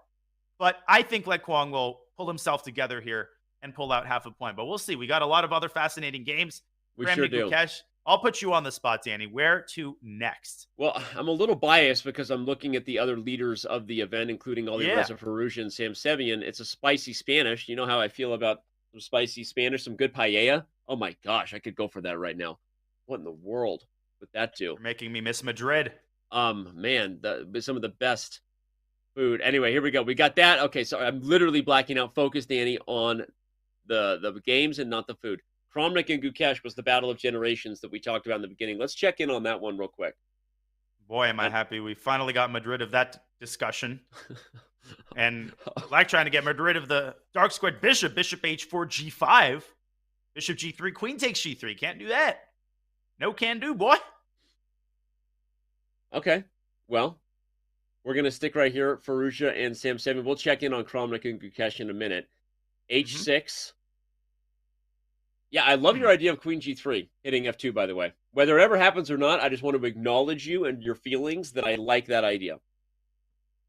But I think Lek Kwong will pull himself together here and pull out half a point. But we'll see. We got a lot of other fascinating games. We sure do. Gukesh, I'll put you on the spot, Danny. Where to next? Well, I'm a little biased because I'm looking at the other leaders of the event, including Alireza Firouzja and Sam Sevian. It's a spicy Spanish. You know how I feel about some spicy Spanish, some good paella. Oh my gosh, I could go for that right now. What in the world would that do? You're making me miss Madrid. Man, some of the best food. Anyway, here we go. We got that. Okay, so I'm literally blacking out. Focus, Danny, on the games and not the food. Kramnik and Gukesh was the battle of generations that we talked about in the beginning. Let's check in on that one real quick. Boy, am I happy we finally got Madrid of that discussion. And Black trying to get Madrid of the dark squared bishop h4 g5, bishop g3, queen takes g3. Can't do that. No can do, boy. Okay, well, we're going to stick right here, Firouzja and Sam Sevian. We'll check in on Kramnik and Gukesh in a minute. h6. Yeah, I love your idea of queen g3, hitting f2, by the way. Whether it ever happens or not, I just want to acknowledge you and your feelings that I like that idea.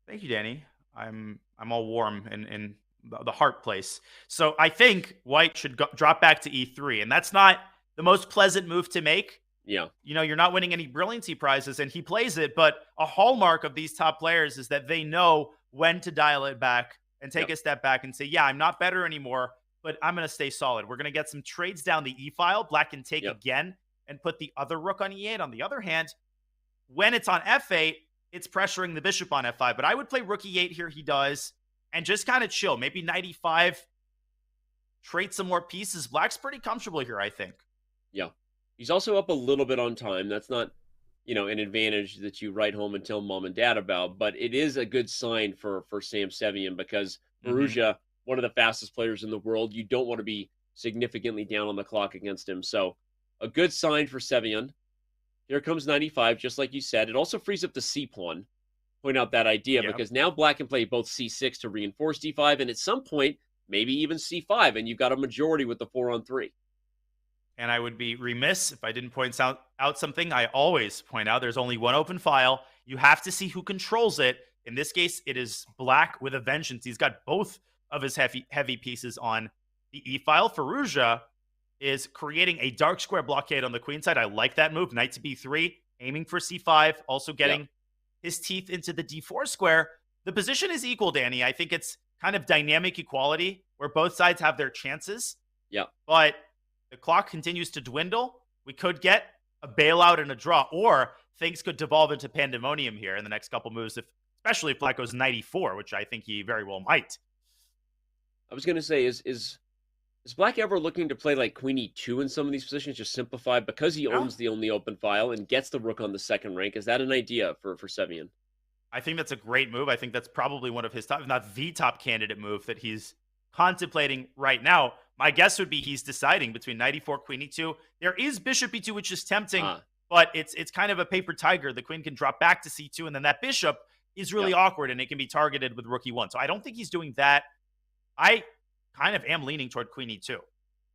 Thank you, Danny. I'm all warm in the heart place. So I think White should drop back to e3, and that's not the most pleasant move to make. Yeah. You're not winning any brilliancy prizes, and he plays it, but a hallmark of these top players is that they know when to dial it back and take a step back and say, yeah, I'm not better anymore, but I'm going to stay solid. We're going to get some trades down the e-file. Black can take again and put the other rook on e8. On the other hand, when it's on f8, it's pressuring the bishop on f5. But I would play rook e8 here, he does, and just kind of chill. Maybe knight e5, trade some more pieces. Black's pretty comfortable here, I think. Yeah. He's also up a little bit on time. That's not, an advantage that you write home and tell mom and dad about, but it is a good sign for Sam Sevian because Firouzja, one of the fastest players in the world, you don't want to be significantly down on the clock against him. So a good sign for Sevian. Here comes 95, just like you said. It also frees up the c-pawn. Point out that idea because now Black can play both c6 to reinforce d5, and at some point, maybe even c5, and you've got a majority with the 4-on-3. And I would be remiss if I didn't point out something I always point out. There's only one open file. You have to see who controls it. In this case, it is Black with a vengeance. He's got both of his heavy pieces on the e-file. Firouzja is creating a dark square blockade on the queen side. I like that move. Knight to b3, aiming for c5, also getting his teeth into the d4 square. The position is equal, Danny. I think it's kind of dynamic equality where both sides have their chances. Yeah. But the clock continues to dwindle. We could get a bailout and a draw, or things could devolve into pandemonium here in the next couple moves, especially if Black goes 94, which I think he very well might. I was going to say, is Black ever looking to play like queen e2 in some of these positions, just simplify because he owns the only open file and gets the rook on the second rank? Is that an idea for Sevian? I think that's a great move. I think that's probably one of his top, if not the top candidate move that he's contemplating right now. My guess would be he's deciding between knight e4, queen e2. There is bishop e2, which is tempting, but it's kind of a paper tiger. The queen can drop back to c2, and then that bishop is really awkward, and it can be targeted with rook e1. So I don't think he's doing that. I kind of am leaning toward queen e2.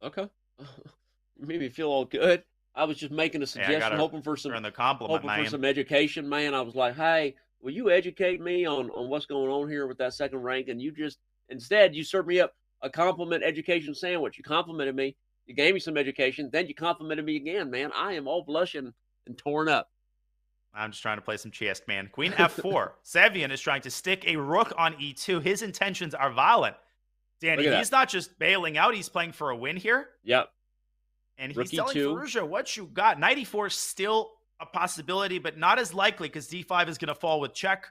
Okay. You made me feel all good. I was just making a suggestion, hoping for some the compliment, for some education, man. I was like, hey, will you educate me on what's going on here with that second rank? And you just instead you served me up a compliment education sandwich. You complimented me. You gave me some education. Then you complimented me again, man. I am all blushing and torn up. I'm just trying to play some chess, man. Queen f4. Sevian is trying to stick a rook on e2. His intentions are violent. Danny, he's not just bailing out. He's playing for a win here. Yep. And he's telling Firouzja, what you got. Knight e4 is still a possibility, but not as likely because d5 is going to fall with check.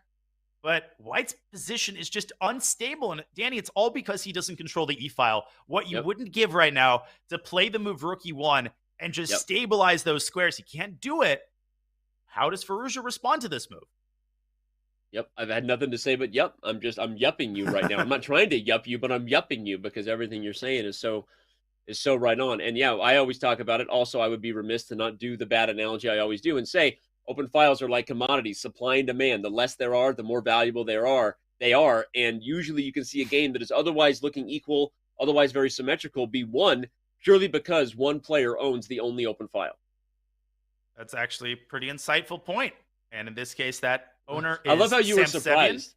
But White's position is just unstable. And Danny, it's all because he doesn't control the e-file. What you wouldn't give right now to play the move rook e1 and just stabilize those squares. He can't do it. How does Firouzja respond to this move? Yep, I've had nothing to say but yep. I'm yupping you right now. I'm not trying to yup you, but I'm yupping you because everything you're saying is so right on. And yeah, I always talk about it. Also, I would be remiss to not do the bad analogy I always do and say open files are like commodities, supply and demand. The less there are, the more valuable they are. And usually you can see a game that is otherwise looking equal, otherwise very symmetrical, be won purely because one player owns the only open file. That's actually a pretty insightful point. And in this case, that owner is I love how you were surprised. Sevian.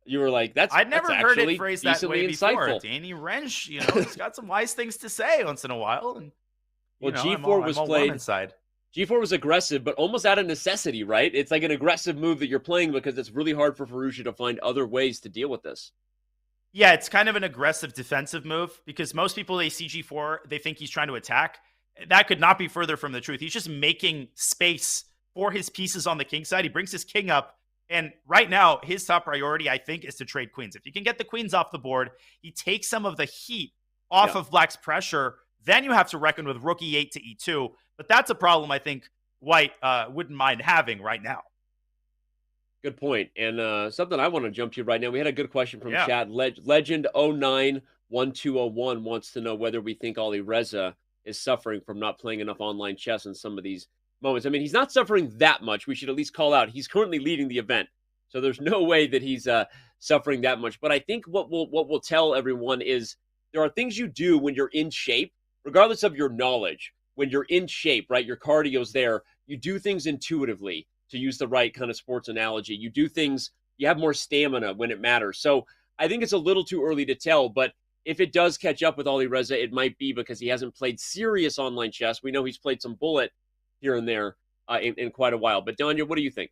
You were like, I'd never heard it phrased that way before. Insightful. Danny Wrench, he's got some wise things to say once in a while. And, G4 was played. G4 was aggressive, but almost out of necessity, right? It's like an aggressive move that you're playing because it's really hard for Firouzja to find other ways to deal with this. Yeah, it's kind of an aggressive defensive move because most people, they see G4, they think he's trying to attack. That could not be further from the truth. He's just making space for his pieces on the king side. He brings his king up. And right now, his top priority, I think, is to trade queens. If you can get the queens off the board, he takes some of the heat off of Black's pressure. Then you have to reckon with rook e8 to e2. But that's a problem I think White wouldn't mind having right now. Good point. And something I want to jump to right now. We had a good question from chat. Legend 091201 wants to know whether we think Ali Reza is suffering from not playing enough online chess in some of these moments. I mean, he's not suffering that much. We should at least call out. He's currently leading the event, so there's no way that he's suffering that much. But I think what we'll tell everyone is there are things you do when you're in shape, regardless of your knowledge. When you're in shape, right? Your cardio's there. You do things intuitively, to use the right kind of sports analogy. You do things. You have more stamina when it matters. So I think it's a little too early to tell, but if it does catch up with Ali Reza, it might be because he hasn't played serious online chess. We know he's played some bullet here and there in quite a while. But Danya, what do you think?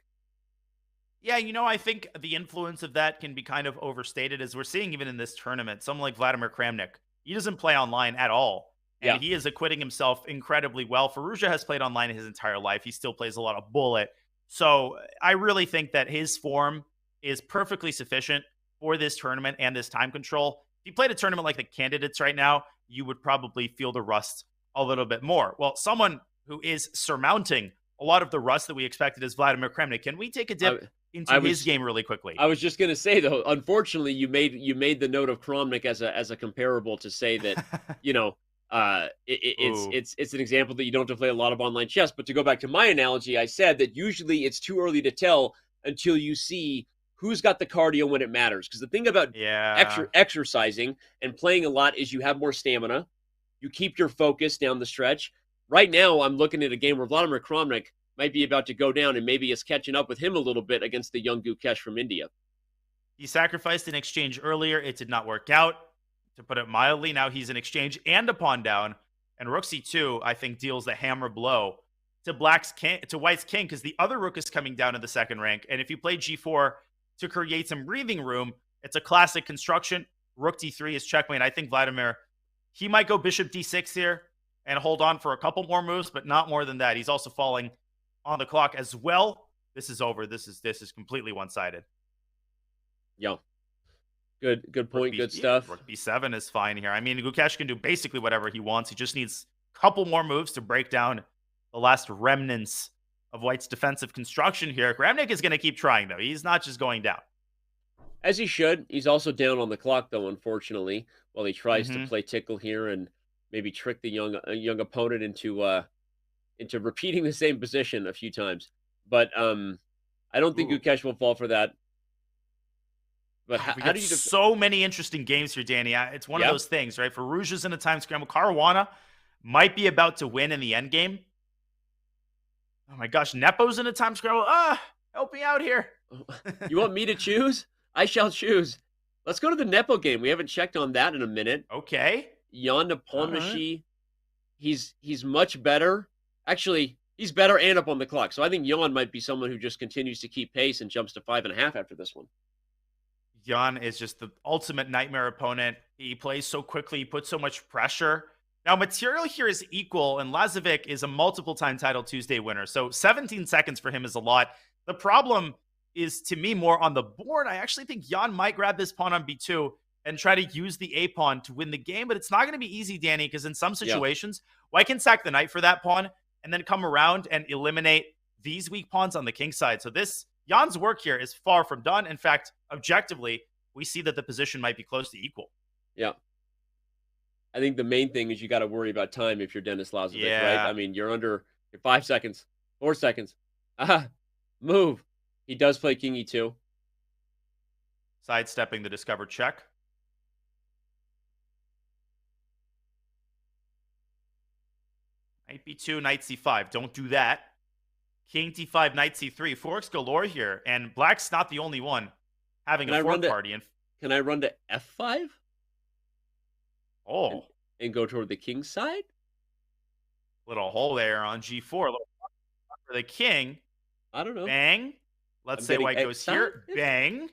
Yeah, I think the influence of that can be kind of overstated, as we're seeing even in this tournament. Someone like Vladimir Kramnik, he doesn't play online at all. And he is acquitting himself incredibly well. Firouzja has played online his entire life. He still plays a lot of bullet. So I really think that his form is perfectly sufficient for this tournament and this time control. If you played a tournament like the candidates right now, you would probably feel the rust a little bit more. Well, someone who is surmounting a lot of the rust that we expected is Vladimir Kramnik. Can we take a dip into his game really quickly? I was just going to say, though, unfortunately, you made the note of Kramnik as a comparable to say that, it's an example that you don't have to play a lot of online chess. But to go back to my analogy, I said that usually it's too early to tell until you see who's got the cardio when it matters. Because the thing about exercising and playing a lot is you have more stamina. You keep your focus down the stretch. Right now, I'm looking at a game where Vladimir Kramnik might be about to go down, and maybe it's catching up with him a little bit against the young Gukesh from India. He sacrificed an exchange earlier. It did not work out. To put it mildly, now he's an exchange and a pawn down. And rook c2, I think, deals the hammer blow to White's king, because the other rook is coming down in the second rank. And if you play g4 to create some breathing room, it's a classic construction. Rook d3 is checkmate. I think Vladimir, he might go bishop d6 here and hold on for a couple more moves, but not more than that. He's also falling on the clock as well. This is over. This is completely one-sided. Yeah. Good point. Good stuff. Rook b7 is fine here. I mean, Gukesh can do basically whatever he wants. He just needs a couple more moves to break down the last remnants of White's defensive construction here. Kramnik is going to keep trying, though. He's not just going down. As he should. He's also down on the clock, though, unfortunately, while he tries to play tickle here and maybe trick the young opponent into repeating the same position a few times. But I don't think Gukesh will fall for that. But how do you so many interesting games here, Danny? It's one of those things, right? Firouzja's in a time scramble. Caruana might be about to win in the endgame. Oh my gosh, Nepo's in a time scramble. Help me out here. You want me to choose? I shall choose. Let's go to the Nepo game. We haven't checked on that in a minute. Okay. Jan All right. Nepomniachtchi, he's much better. Actually, he's better and up on the clock. So I think Jan might be someone who just continues to keep pace and jumps to 5.5 after this one. Jan is just the ultimate nightmare opponent. He plays so quickly, he puts so much pressure. Now, material here is equal, and Lazovic is a multiple-time Title Tuesday winner. So 17 seconds for him is a lot. The problem is, to me, more on the board. I actually think Jan might grab this pawn on b2 and try to use the a-pawn to win the game, but it's not going to be easy, Danny, because in some situations, White can sack the knight for that pawn and then come around and eliminate these weak pawns on the king side. So Jan's work here is far from done. In fact, objectively, we see that the position might be close to equal. Yeah. I think the main thing is you got to worry about time if you're Denis Lazovic, right? I mean, you're 5 seconds, 4 seconds. Move. He does play king e2. Sidestepping the discovered check. Knight b2, knight c5. Don't do that. King d5, knight c3. Forks galore here, and black's not the only one having a fork party. Can I run to f5? Oh. And go toward the king side? Little hole there on g4. For the king. I don't know. Bang. Let's say white goes here. Bang.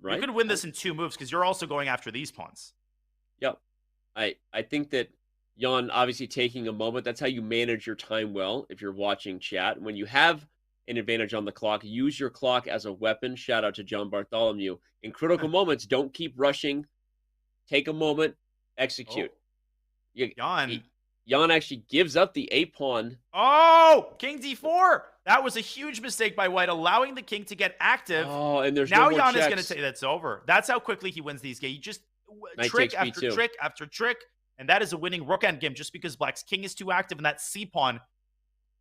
Right. You could win this in 2 moves because you're also going after these pawns. Yep. I think that Jan obviously taking a moment. That's how you manage your time well if you're watching chat. When you have an advantage on the clock, use your clock as a weapon. Shout out to John Bartholomew. In critical moments, don't keep rushing. Take a moment. Execute. Jan actually gives up the a-pawn. Oh, king d4. That was a huge mistake by white, allowing the king to get active. Oh, and there's now no more Jan checks. is going to say that's over. That's how quickly he wins these games. He just Knight trick takes after B2. trick after trick, and that is a winning rook endgame just because black's king is too active and that c-pawn.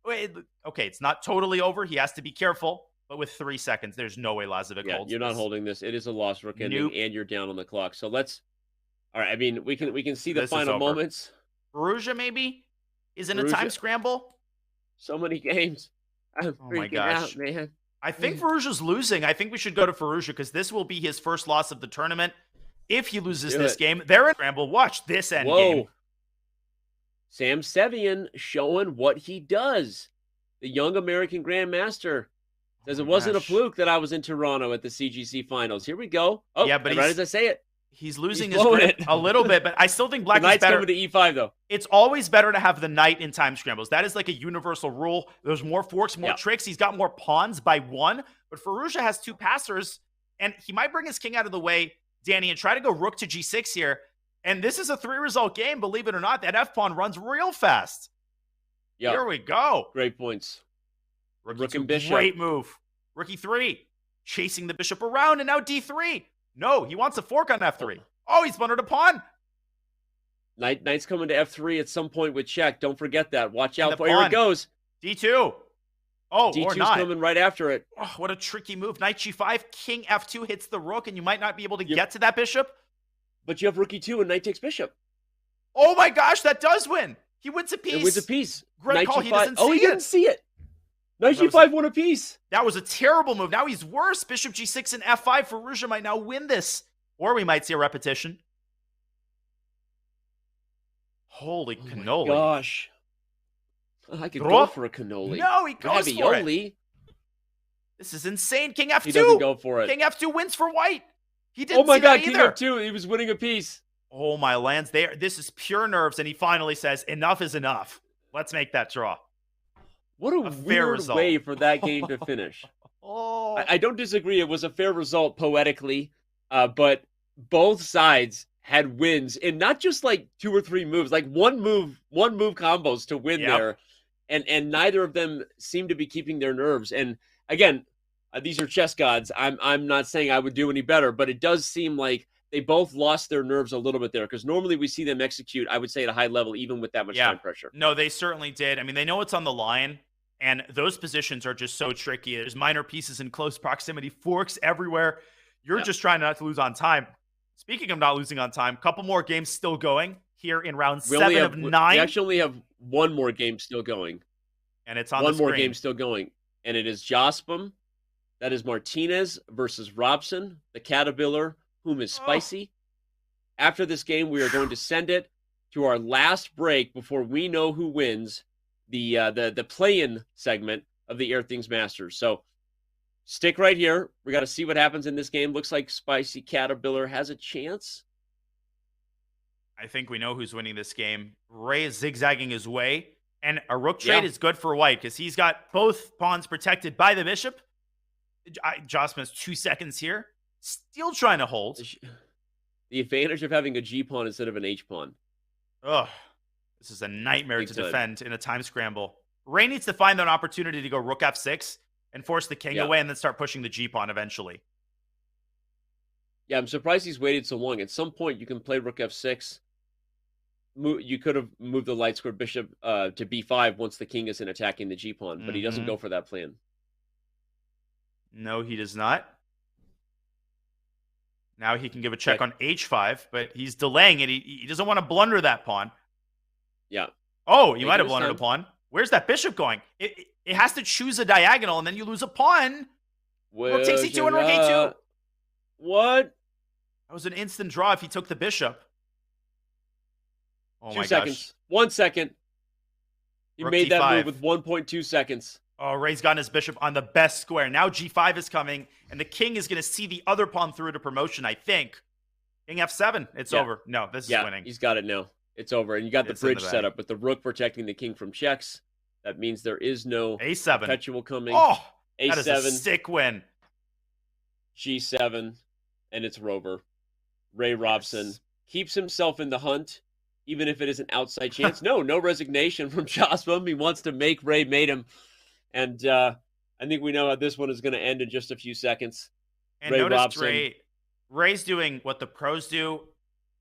Okay, it's not totally over. He has to be careful, but with 3 seconds, there's no way Lazovic holds. You're not holding this. It is a lost rook ending, and you're down on the clock. So let's. All right. I mean, we can see the final moments. Firouzja maybe is in a time scramble. So many games. I'm freaking out, man. I think Firouzja's losing. I think we should go to Firouzja because this will be his first loss of the tournament. If he loses this game, they're in scramble. Watch this end game. Sam Sevian showing what he does. The young American Grandmaster says it wasn't a fluke that I was in Toronto at the CGC finals. Here we go. Oh, yeah, but right as I say it. He's losing his grip a little bit, but I still think black is better. Coming to e5, though. It's always better to have the knight in time scrambles. That is like a universal rule. There's more forks, more tricks. He's got more pawns by 1, but Firouzja has 2 passers, and he might bring his king out of the way, Danny, and try to go rook to g6 here. And this is a 3-result game, believe it or not. That f-pawn runs real fast. Yep. Here we go. Great points. Rook and bishop. Great move. Rook e3. Chasing the bishop around, and now d3. No, he wants a fork on f3. Oh, he's bunnered a pawn. Knight's coming to f3 at some point with check. Don't forget that. Watch out. Here it goes. d2. Oh, D2's or not. coming right after it. Oh, what a tricky move. Knight g5, king f2 hits the rook, and you might not be able to get to that bishop. But you have rook e2 and knight takes bishop. Oh my gosh, that does win. He wins a piece. It wins a piece. Great call. He doesn't see it. He didn't see it. Knight g5 won a piece. That was a terrible move. Now he's worse. Bishop g6 and f5. Firouzja might now win this. Or we might see a repetition. Holy cannoli. My gosh. I could go for a cannoli. No, he goes for it. This is insane. King f2. He doesn't go for it. King f2 wins for white. He didn't Oh my see God, that King either. f2. He was winning a piece. Oh my lands. This is pure nerves, and he finally says, enough is enough. Let's make that draw. What a weird way for that game to finish. I don't disagree. It was a fair result poetically, but both sides had wins in not just like 2 or 3 moves, like one move combos to win there. And neither of them seem to be keeping their nerves. And again, these are chess gods. I'm not saying I would do any better, but it does seem like they both lost their nerves a little bit there, because normally we see them execute, I would say, at a high level, even with that much time pressure. No, they certainly did. I mean, they know it's on the line, and those positions are just so tricky. There's minor pieces in close proximity, forks everywhere. You're just trying not to lose on time. Speaking of not losing on time, a couple more games still going here in round 7 of 9. We actually only have one more game still going. And it's on the screen. One more game still going. And it is Jospin That is Martinez versus Robson, the Caterpillar, whom is spicy. After this game, we are going to send it to our last break before we know who wins the play-in segment of the Airthings Masters. So stick right here. We got to see what happens in this game. Looks like Spicy Caterpillar has a chance. I think we know who's winning this game. Ray is zigzagging his way, and a rook trade is good for white because he's got both pawns protected by the bishop. Josman has 2 seconds here. Still trying to hold. The advantage of having a G pawn instead of an H pawn. Ugh. This is a nightmare to defend in a time scramble. Ray needs to find that opportunity to go rook f6 and force the king away and then start pushing the G pawn eventually. Yeah, I'm surprised he's waited so long. At some point, you can play rook f6. You could have moved the light square bishop to b5 once the king isn't attacking the G pawn, but he doesn't go for that plan. No, he does not. Now he can give a check on h5, but he's delaying it. He doesn't want to blunder that pawn. Yeah. Oh, you might have blundered a pawn. Where's that bishop going? It has to choose a diagonal, and then you lose a pawn. Rook takes e2 and rook a2. What? That was an instant draw if he took the bishop. Oh 2 my seconds. gosh. 1 second. He Rook made that d5. move with 1.2 seconds. Oh, Ray's gotten his bishop on the best square. Now g5 is coming, and the king is going to see the other pawn through to promotion, I think. King f7. It's over. No, this is winning. He's got it now. It's over. And you got the bridge set up with the rook protecting the king from checks. That means there is no a7 perpetual coming. Oh, a7. That is a sick win. g7. And it's Rover. Ray Robson keeps himself in the hunt, even if it is an outside chance. No resignation from Josman. He wants to make Ray mate him. And I think we know how this one is going to end in just a few seconds. And notice Ray's doing what the pros do.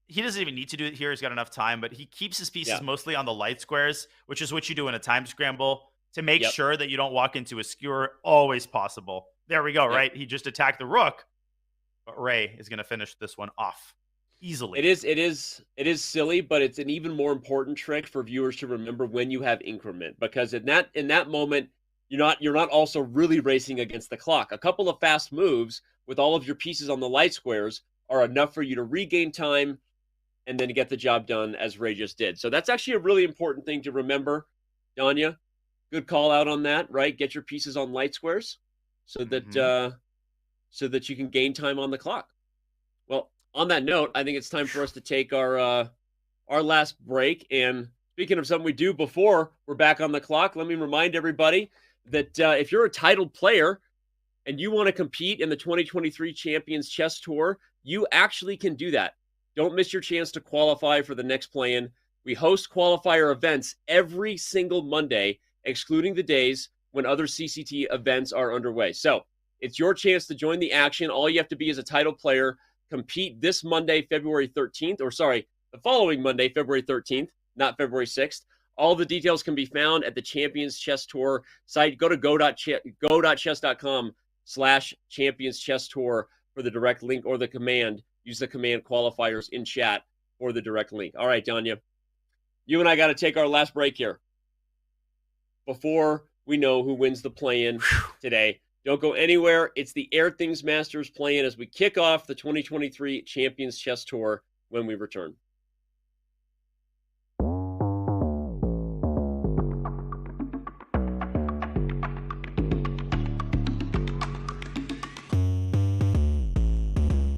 He doesn't even need to do it here. He's got enough time, but he keeps his pieces mostly on the light squares, which is what you do in a time scramble to make sure that you don't walk into a skewer. Always possible. There we go, right? He just attacked the rook, but Ray is going to finish this one off easily. It is silly, but it's an even more important trick for viewers to remember when you have increment, because in that moment, you're not also really racing against the clock. A couple of fast moves with all of your pieces on the light squares are enough for you to regain time and then get the job done, as Ray just did. So that's actually a really important thing to remember, Danya. Good call out on that, right? Get your pieces on light squares so that you can gain time on the clock. Well, on that note, I think it's time for us to take our last break. And speaking of something we do before we're back on the clock, let me remind everybody that if you're a titled player and you want to compete in the 2023 Champions Chess Tour, you actually can do that. Don't miss your chance to qualify for the next play-in. We host qualifier events every single Monday, excluding the days when other CCT events are underway. So it's your chance to join the action. All you have to be is a titled player. Compete this Monday, February 13th, the following Monday, February 13th, not February 6th. All the details can be found at the Champions Chess Tour site. Go to go.chess.com/Champions Chess Tour for the direct link or the command. Use the command qualifiers in chat for the direct link. All right, Danya, you and I got to take our last break here before we know who wins the play-in today. Don't go anywhere. It's the Airthings Masters play-in as we kick off the 2023 Champions Chess Tour when we return.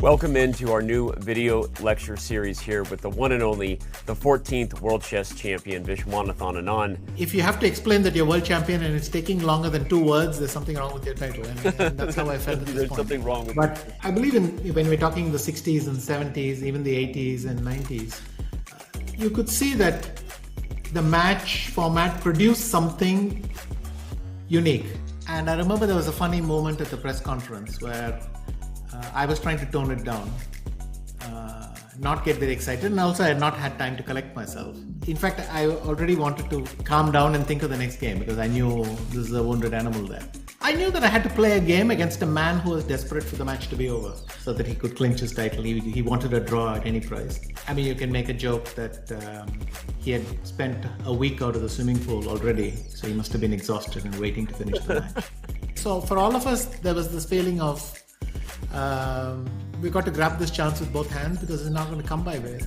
Welcome into our new video lecture series here with the one and only, the 14th World Chess Champion, Vishwanathan Anand. If you have to explain that you're world champion and it's taking longer than 2 words, there's something wrong with your title. And that's how I felt at this There's point. something wrong with it. But I believe when we're talking the 60s and 70s, even the 80s and 90s, you could see that the match format produced something unique. And I remember there was a funny moment at the press conference where I was trying to tone it down, not get very excited, and also I had not had time to collect myself. In fact, I already wanted to calm down and think of the next game because I knew this is a wounded animal there. I knew that I had to play a game against a man who was desperate for the match to be over so that he could clinch his title. He wanted a draw at any price. I mean, you can make a joke that he had spent a week out of the swimming pool already, so he must have been exhausted and waiting to finish the match. So for all of us, there was this feeling of we got to grab this chance with both hands because it's not going to come by way.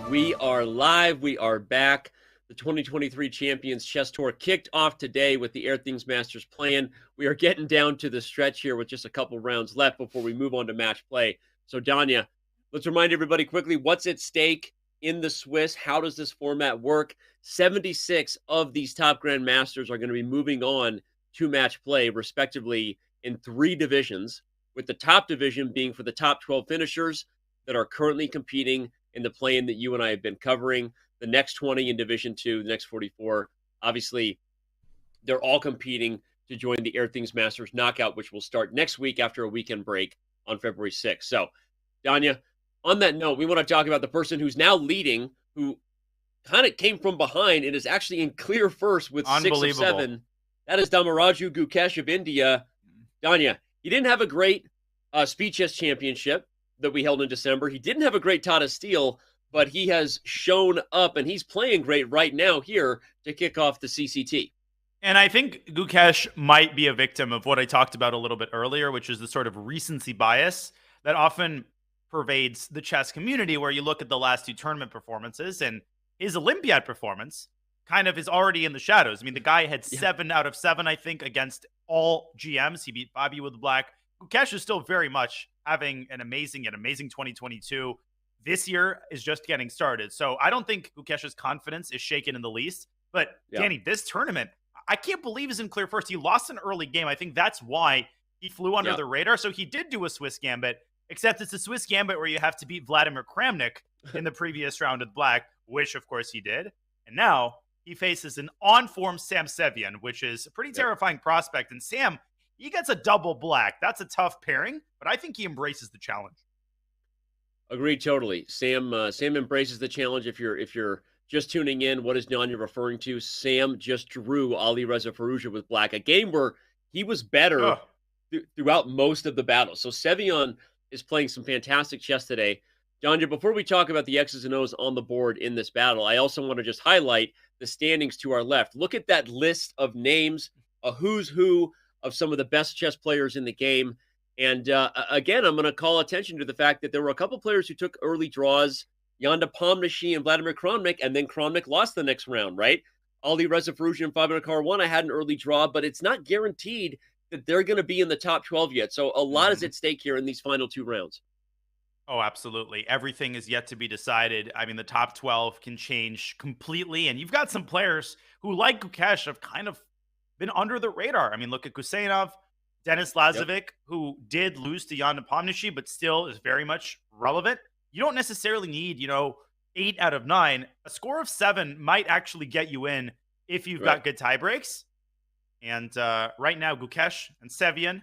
We are live. We are back. The 2023 Champions Chess Tour kicked off today with the Airthings Masters playing. We are getting down to the stretch here with just a couple rounds left before we move on to match play. So, Danya, let's remind everybody quickly what's at stake in the Swiss. How does this format work? 76 of these top Grandmasters are going to be moving on to match play, respectively, in 3 divisions, with the top division being for the top 12 finishers that are currently competing in the play-in that you and I have been covering. The next 20 in Division 2, the next 44, obviously, they're all competing to join the Airthings Masters knockout, which will start next week after a weekend break on February 6th. So, Danya, on that note, we want to talk about the person who's now leading, who kind of came from behind and is actually in clear first with 6 of 7. That is Damaraju Gukesh of India. Danya, he didn't have a great Speed Chess Championship that we held in December. He didn't have a great Tata Steel, but he has shown up, and he's playing great right now here to kick off the CCT. And I think Gukesh might be a victim of what I talked about a little bit earlier, which is the sort of recency bias that often pervades the chess community, where you look at the last two tournament performances and his Olympiad performance kind of is already in the shadows. I mean, the guy had 7 out of 7, I think, against all GMs. He beat Bobby with the black. Gukesh is still very much having an amazing 2022. This year is just getting started. So I don't think Gukesh's confidence is shaken in the least. But Danny, this tournament, I can't believe he's in clear first. He lost an early game. I think that's why he flew under the radar. So he did do a Swiss Gambit, except it's a Swiss Gambit where you have to beat Vladimir Kramnik in the previous round with black, which of course he did. And now he faces an on-form Sam Sevian, which is a pretty terrifying prospect. And Sam, he gets a double black. That's a tough pairing, but I think he embraces the challenge. Agreed, totally. Sam embraces the challenge. If you're just tuning in, what is Nanya referring to? Sam just drew Ali Reza Firouzja with black, a game where he was better throughout most of the battle. So Sevian is playing some fantastic chess today. Nanya, before we talk about the X's and O's on the board in this battle, I also want to just highlight the standings to our left. Look at that list of names, a who's who of some of the best chess players in the game. And again, I'm going to call attention to the fact that there were a couple players who took early draws, Yanda Pomnishi and Vladimir Kramnik, and then Kramnik lost the next round, right? Ali Reza Firouzja and Fabian Caruana had an early draw, but it's not guaranteed that they're going to be in the top 12 yet. So a lot is at stake here in these final 2 rounds. Oh, absolutely. Everything is yet to be decided. I mean, the top 12 can change completely. And you've got some players who, like Gukesh, have kind of been under the radar. I mean, look at Kusenov, Denis Lazovic, who did lose to Jan Nepomniachtchi, but still is very much relevant. You don't necessarily need, 8 out of 9. A score of 7 might actually get you in if you've got good tie breaks. And right now, Gukesh and Sevian,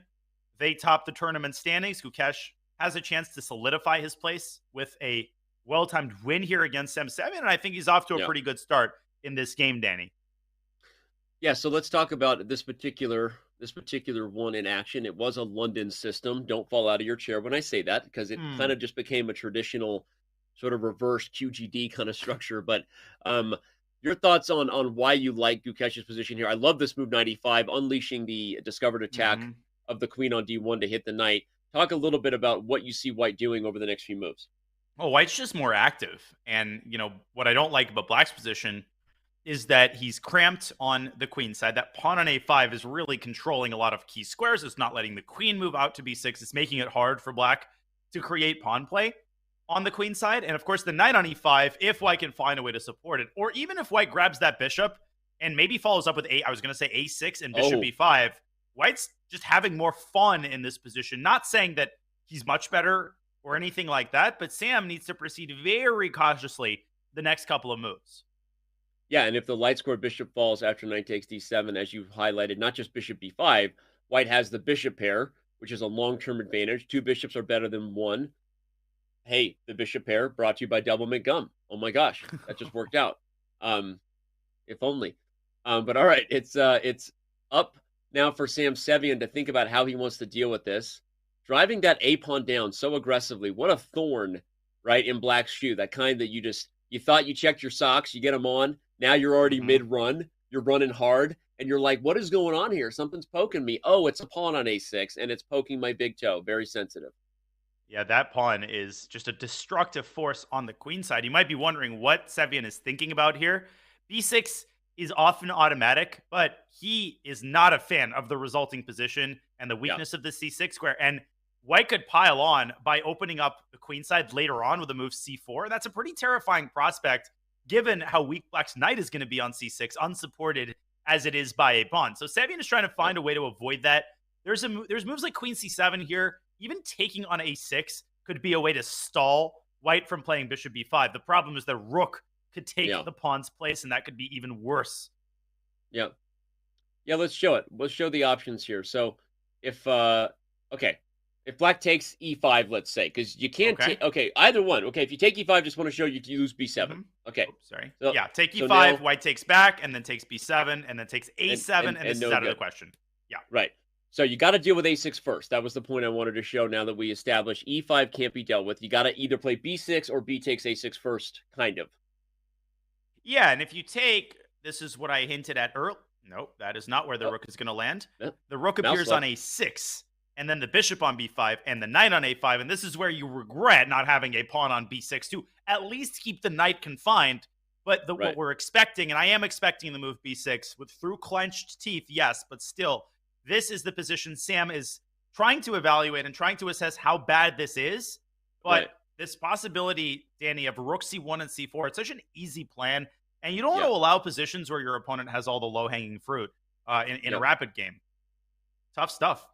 they top the tournament standings. Gukesh has a chance to solidify his place with a well-timed win here against Sam Sevian, and I think he's off to a pretty good start in this game, Danny. Yeah, so let's talk about this particular one in action. It was a London system. Don't fall out of your chair when I say that, because it kind of just became a traditional sort of reverse QGD kind of structure. But your thoughts on why you like Gukesh's position here? I love this move 95, unleashing the discovered attack of the queen on D1 to hit the knight. Talk a little bit about what you see White doing over the next few moves. Well, White's just more active. And, what I don't like about Black's position is that he's cramped on the queen side. That pawn on A5 is really controlling a lot of key squares. It's not letting the queen move out to B6. It's making it hard for Black to create pawn play on the queen side. And of course, the knight on E5, if White can find a way to support it, or even if White grabs that bishop and maybe follows up with A6 and bishop B5, White's just having more fun in this position. Not saying that he's much better or anything like that, but Sam needs to proceed very cautiously the next couple of moves. Yeah, and if the light square bishop falls after knight takes d7, as you've highlighted, not just bishop b5, White has the bishop pair, which is a long-term advantage. 2 bishops are better than 1. Hey, the bishop pair brought to you by Double McGum. Oh my gosh, that just worked out. If only. But all right, it's up now for Sam Sevian to think about how he wants to deal with this. Driving that A pawn down so aggressively, what a thorn, right, in Black's shoe. That kind that you thought you checked your socks, you get them on. Now you're already mid-run. You're running hard. And you're like, what is going on here? Something's poking me. Oh, it's a pawn on A6, and it's poking my big toe. Very sensitive. Yeah, that pawn is just a destructive force on the queen side. You might be wondering what Sevian is thinking about here. B6 is often automatic, but he is not a fan of the resulting position and the weakness of the C6 square. And White could pile on by opening up the queen side later on with a move C4. That's a pretty terrifying prospect, given how weak Black's knight is going to be on C6, unsupported as it is by a pawn. So Sevian is trying to find a way to avoid that. There's moves like queen C7 here. Even taking on A6 could be a way to stall White from playing bishop B5. The problem is the rook could take the pawn's place, and that could be even worse. Yeah, let's show it. Let's show the options here. So if Black takes E5, let's say, because you can't take, either one. Okay, if you take E5, just want to show you lose B7. Okay. Oops, sorry. So, take E5, now, White takes back, and then takes B7, and then takes A7, and this is out of the question. Yeah. Right. So you got to deal with A6 first. That was the point I wanted to show now that we established E5 can't be dealt with. You got to either play B6 or B takes A6 first, kind of. Yeah, and if you take, this is what I hinted at Nope, that is not where the Oh, rook is going to land. no. The rook Mouse appears on left. a6, and then the bishop on b5, and the knight on a5, and this is where you regret not having a pawn on b6 to at least keep the knight confined. But what Right. we're expecting, and I am expecting the move b6 with through clenched teeth, yes, but still, this is the position Sam is trying to evaluate and trying to assess how bad this is. But Right. this possibility, Danny, of rook c1 and c4, it's such an easy plan. And you don't want Yeah. to allow positions where your opponent has all the low-hanging fruit in a Yeah. rapid game. Tough stuff.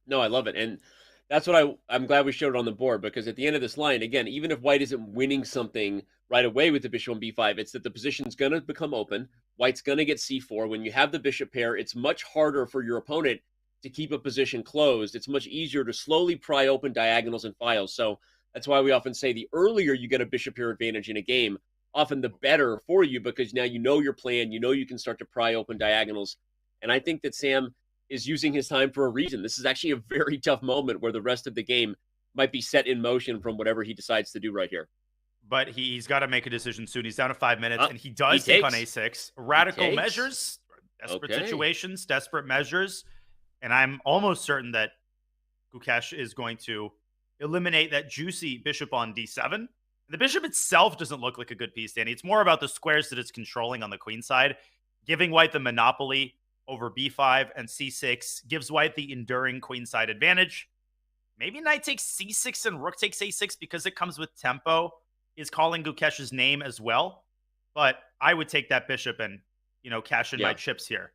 No, I love it. And that's what I'm glad we showed it on the board, because at the end of this line, again, even if white isn't winning something right away with the bishop on b5, it's that the position's going to become open. White's going to get c4. When you have the bishop pair, it's much harder for your opponent to keep a position closed. It's much easier to slowly pry open diagonals and files. So that's why we often say the earlier you get a bishop pair advantage in a game, often the better for you, because now you know your plan, you know you can start to pry open diagonals. And I think that Sam is using his time for a reason. This is actually a very tough moment where the rest of the game might be set in motion from whatever he decides to do right here. But he's got to make a decision soon. He's down to 5 minutes, and he He does take on takes. a6. Radical takes. measures, desperate Okay. situations, desperate measures. And I'm almost certain that Gukesh is going to eliminate that juicy bishop on d7. The bishop itself doesn't look like a good piece, Danny. It's more about the squares that it's controlling on the queen side. Giving white the monopoly over b5 and c6 gives white the enduring queenside advantage. Maybe knight takes c6 and rook takes a6 because it comes with tempo, is calling Gukesh's name as well. But I would take that bishop and, cash in my chips here.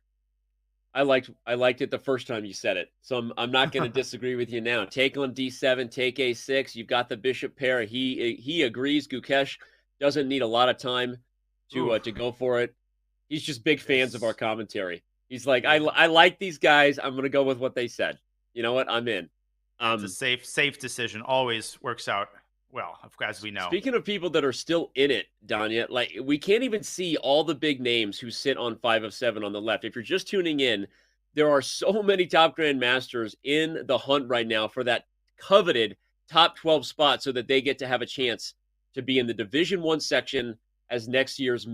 I liked it the first time you said it, so I'm not going to disagree with you now. Take on d7, take a6. You've got the bishop pair. He agrees. Gukesh doesn't need a lot of time to go for it. He's just big fans of our commentary. He's like, I like these guys. I'm going to go with what they said. You know what? I'm in. It's a safe decision. Always works out well, as we know. Speaking of people that are still in it, Danya, like we can't even see all the big names who sit on 5 of 7 on the left. If you're just tuning in, there are so many top Grandmasters in the hunt right now for that coveted top 12 spot so that they get to have a chance to be in the Division 1 section as next week's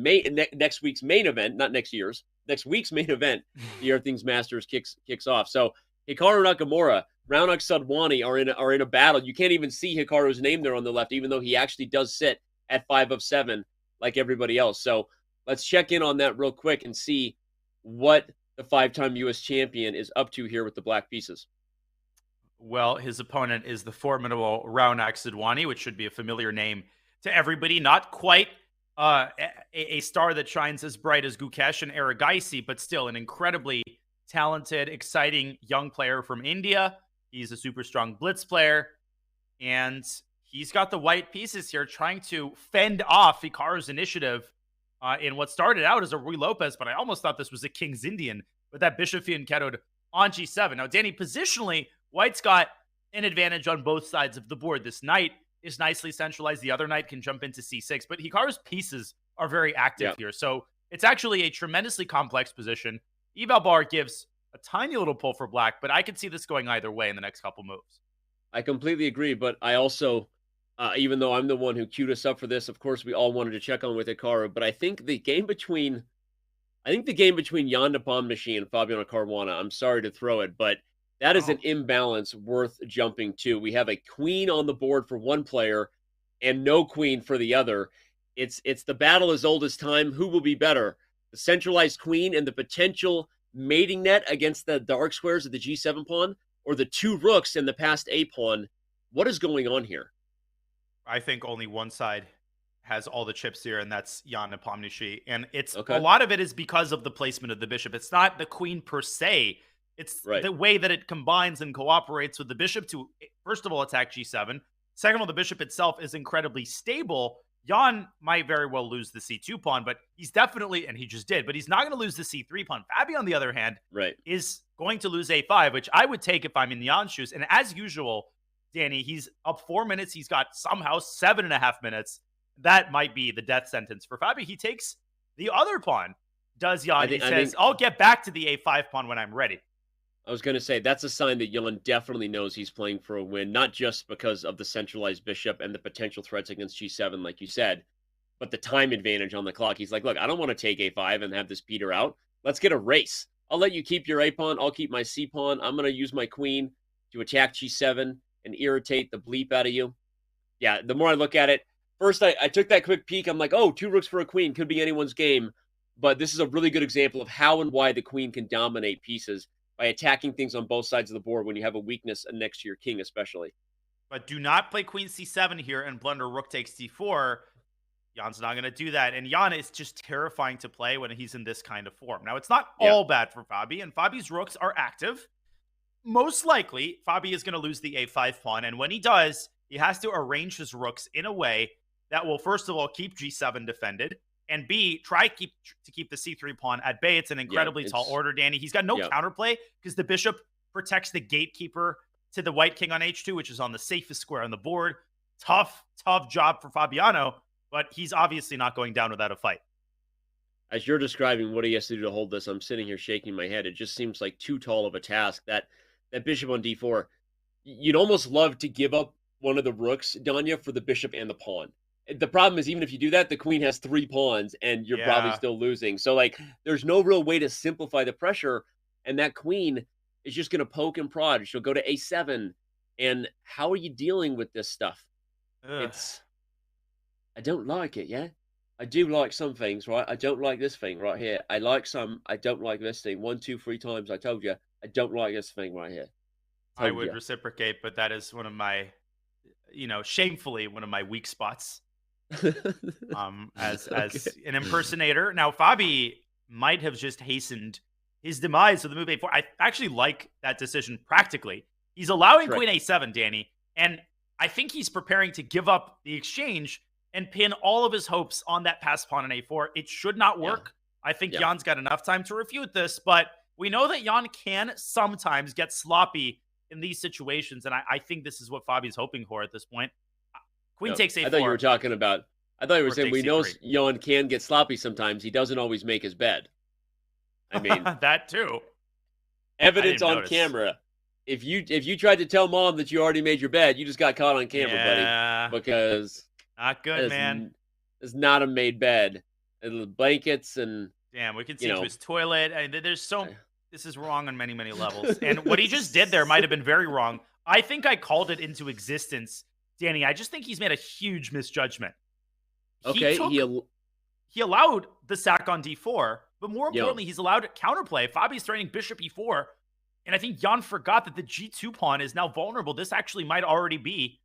main event, not next year's, next week's main event, the Airthings Masters kicks off. So Hikaru Nakamura, Raunak Sadwani are in a battle. You can't even see Hikaru's name there on the left, even though he actually does sit at 5 of 7 like everybody else. So let's check in on that real quick and see what the 5-time U.S. champion is up to here with the black pieces. Well, his opponent is the formidable Raunak Sadwani, which should be a familiar name to everybody. Not quite a star that shines as bright as Gukesh and Aragaisi, but still an incredibly talented, exciting young player from India. He's a super strong blitz player, and he's got the white pieces here trying to fend off Hikaru's initiative in what started out as a Rui Lopez, but I almost thought this was a King's Indian with that bishop fianchettoed on g7. Now, Danny, positionally, white's got an advantage on both sides of the board. This knight is nicely centralized. The other knight can jump into c6, but Hikaru's pieces are very active here. So it's actually a tremendously complex position. Eval bar gives a tiny little pull for black, but I could see this going either way in the next couple moves. I completely agree, but I also, even though I'm the one who queued us up for this, of course, we all wanted to check on with Hikaru, but I think the game between Jan Nepomniachtchi and Fabiano Caruana, I'm sorry to throw it, but that is an imbalance worth jumping to. We have a queen on the board for one player and no queen for the other. It's the battle as old as time. Who will be better? The centralized queen and the potential mating net against the dark squares of the g7 pawn, or the 2 rooks and the passed a pawn? What is going on here? I think only one side has all the chips here, and that's Jan Nepomniachtchi. And it's Okay. a lot of it is because of the placement of the bishop. It's not the queen per se. It's the way that it combines and cooperates with the bishop to, first of all, attack g7. Second of all, the bishop itself is incredibly stable. Jan might very well lose the c2 pawn, but he's definitely, and he just did, but he's not going to lose the c3 pawn. Fabi, on the other hand, is going to lose a5, which I would take if I'm in Jan's shoes. And as usual, Danny, he's up 4 minutes. He's got somehow 7.5 minutes. That might be the death sentence for Fabi. He takes the other pawn, does Jan. He says, I'll get back to the a5 pawn when I'm ready. I was going to say, that's a sign that Jan definitely knows he's playing for a win, not just because of the centralized bishop and the potential threats against g7, like you said, but the time advantage on the clock. He's like, look, I don't want to take a5 and have this peter out. let's get a race. I'll let you keep your A pawn. I'll keep my C pawn. I'm going to use my queen to attack G7 and irritate the bleep out of you. Yeah, the more I look at it, first I took that quick peek. I'm like, oh, 2 rooks for a queen. Could be anyone's game. But this is a really good example of how and why the queen can dominate pieces by attacking things on both sides of the board when you have a weakness next to your king especially. But do not play queen c7 here and blunder rook takes d4. Jan's not going to do that. And Jan is just terrifying to play when he's in this kind of form. Now, it's not all bad for Fabi, and Fabi's rooks are active. Most likely, Fabi is going to lose the a5 pawn, and when he does, he has to arrange his rooks in a way that will, first of all, keep g7 defended, and B, try to keep the c3 pawn at bay. It's an incredibly tall order, Danny. He's got no counterplay because the bishop protects the gatekeeper to the white king on h2, which is on the safest square on the board. Tough job for Fabiano, but he's obviously not going down without a fight. As you're describing what he has to do to hold this, I'm sitting here shaking my head. It just seems like too tall of a task. That bishop on d4, you'd almost love to give up one of the rooks, Danya, for the bishop and the pawn. The problem is, even if you do that, the queen has 3 pawns, and you're probably still losing. So, like, there's no real way to simplify the pressure, and that queen is just going to poke and prod. She'll go to a7, and how are you dealing with this stuff? I don't like it, yeah? I do like some things, right? I don't like this thing right here. I like some. I don't like this thing. 1, 2, 3 times I told you. I don't like this thing right here. I would reciprocate, but that is one of my, shamefully one of my weak spots. As an impersonator. Now, Fabi might have just hastened his demise with the move a4. I actually like that decision practically. He's allowing queen a7, Danny, and I think he's preparing to give up the exchange and pin all of his hopes on that pass pawn on a4. It should not work. I think Jan's got enough time to refute this, but we know that Jan can sometimes get sloppy in these situations, and I think this is what Fabi's hoping for at this point. Queen takes a4. I thought you were talking about, I thought you were saying we know Jan can get sloppy sometimes. He doesn't always make his bed. I mean, that too. Evidence on camera. If you tried to tell mom that you already made your bed, you just got caught on camera, buddy. Because not good, man. It's not a made bed. And the blankets and we can see to his toilet. This is wrong on many, many levels. And what he just did there might have been very wrong. I think I called it into existence, Danny. I just think he's made a huge misjudgment. Okay, he allowed the sack on d4, but more importantly, he's allowed counterplay. Fabi's threatening bishop e4, and I think Jan forgot that the g2 pawn is now vulnerable. This actually might already be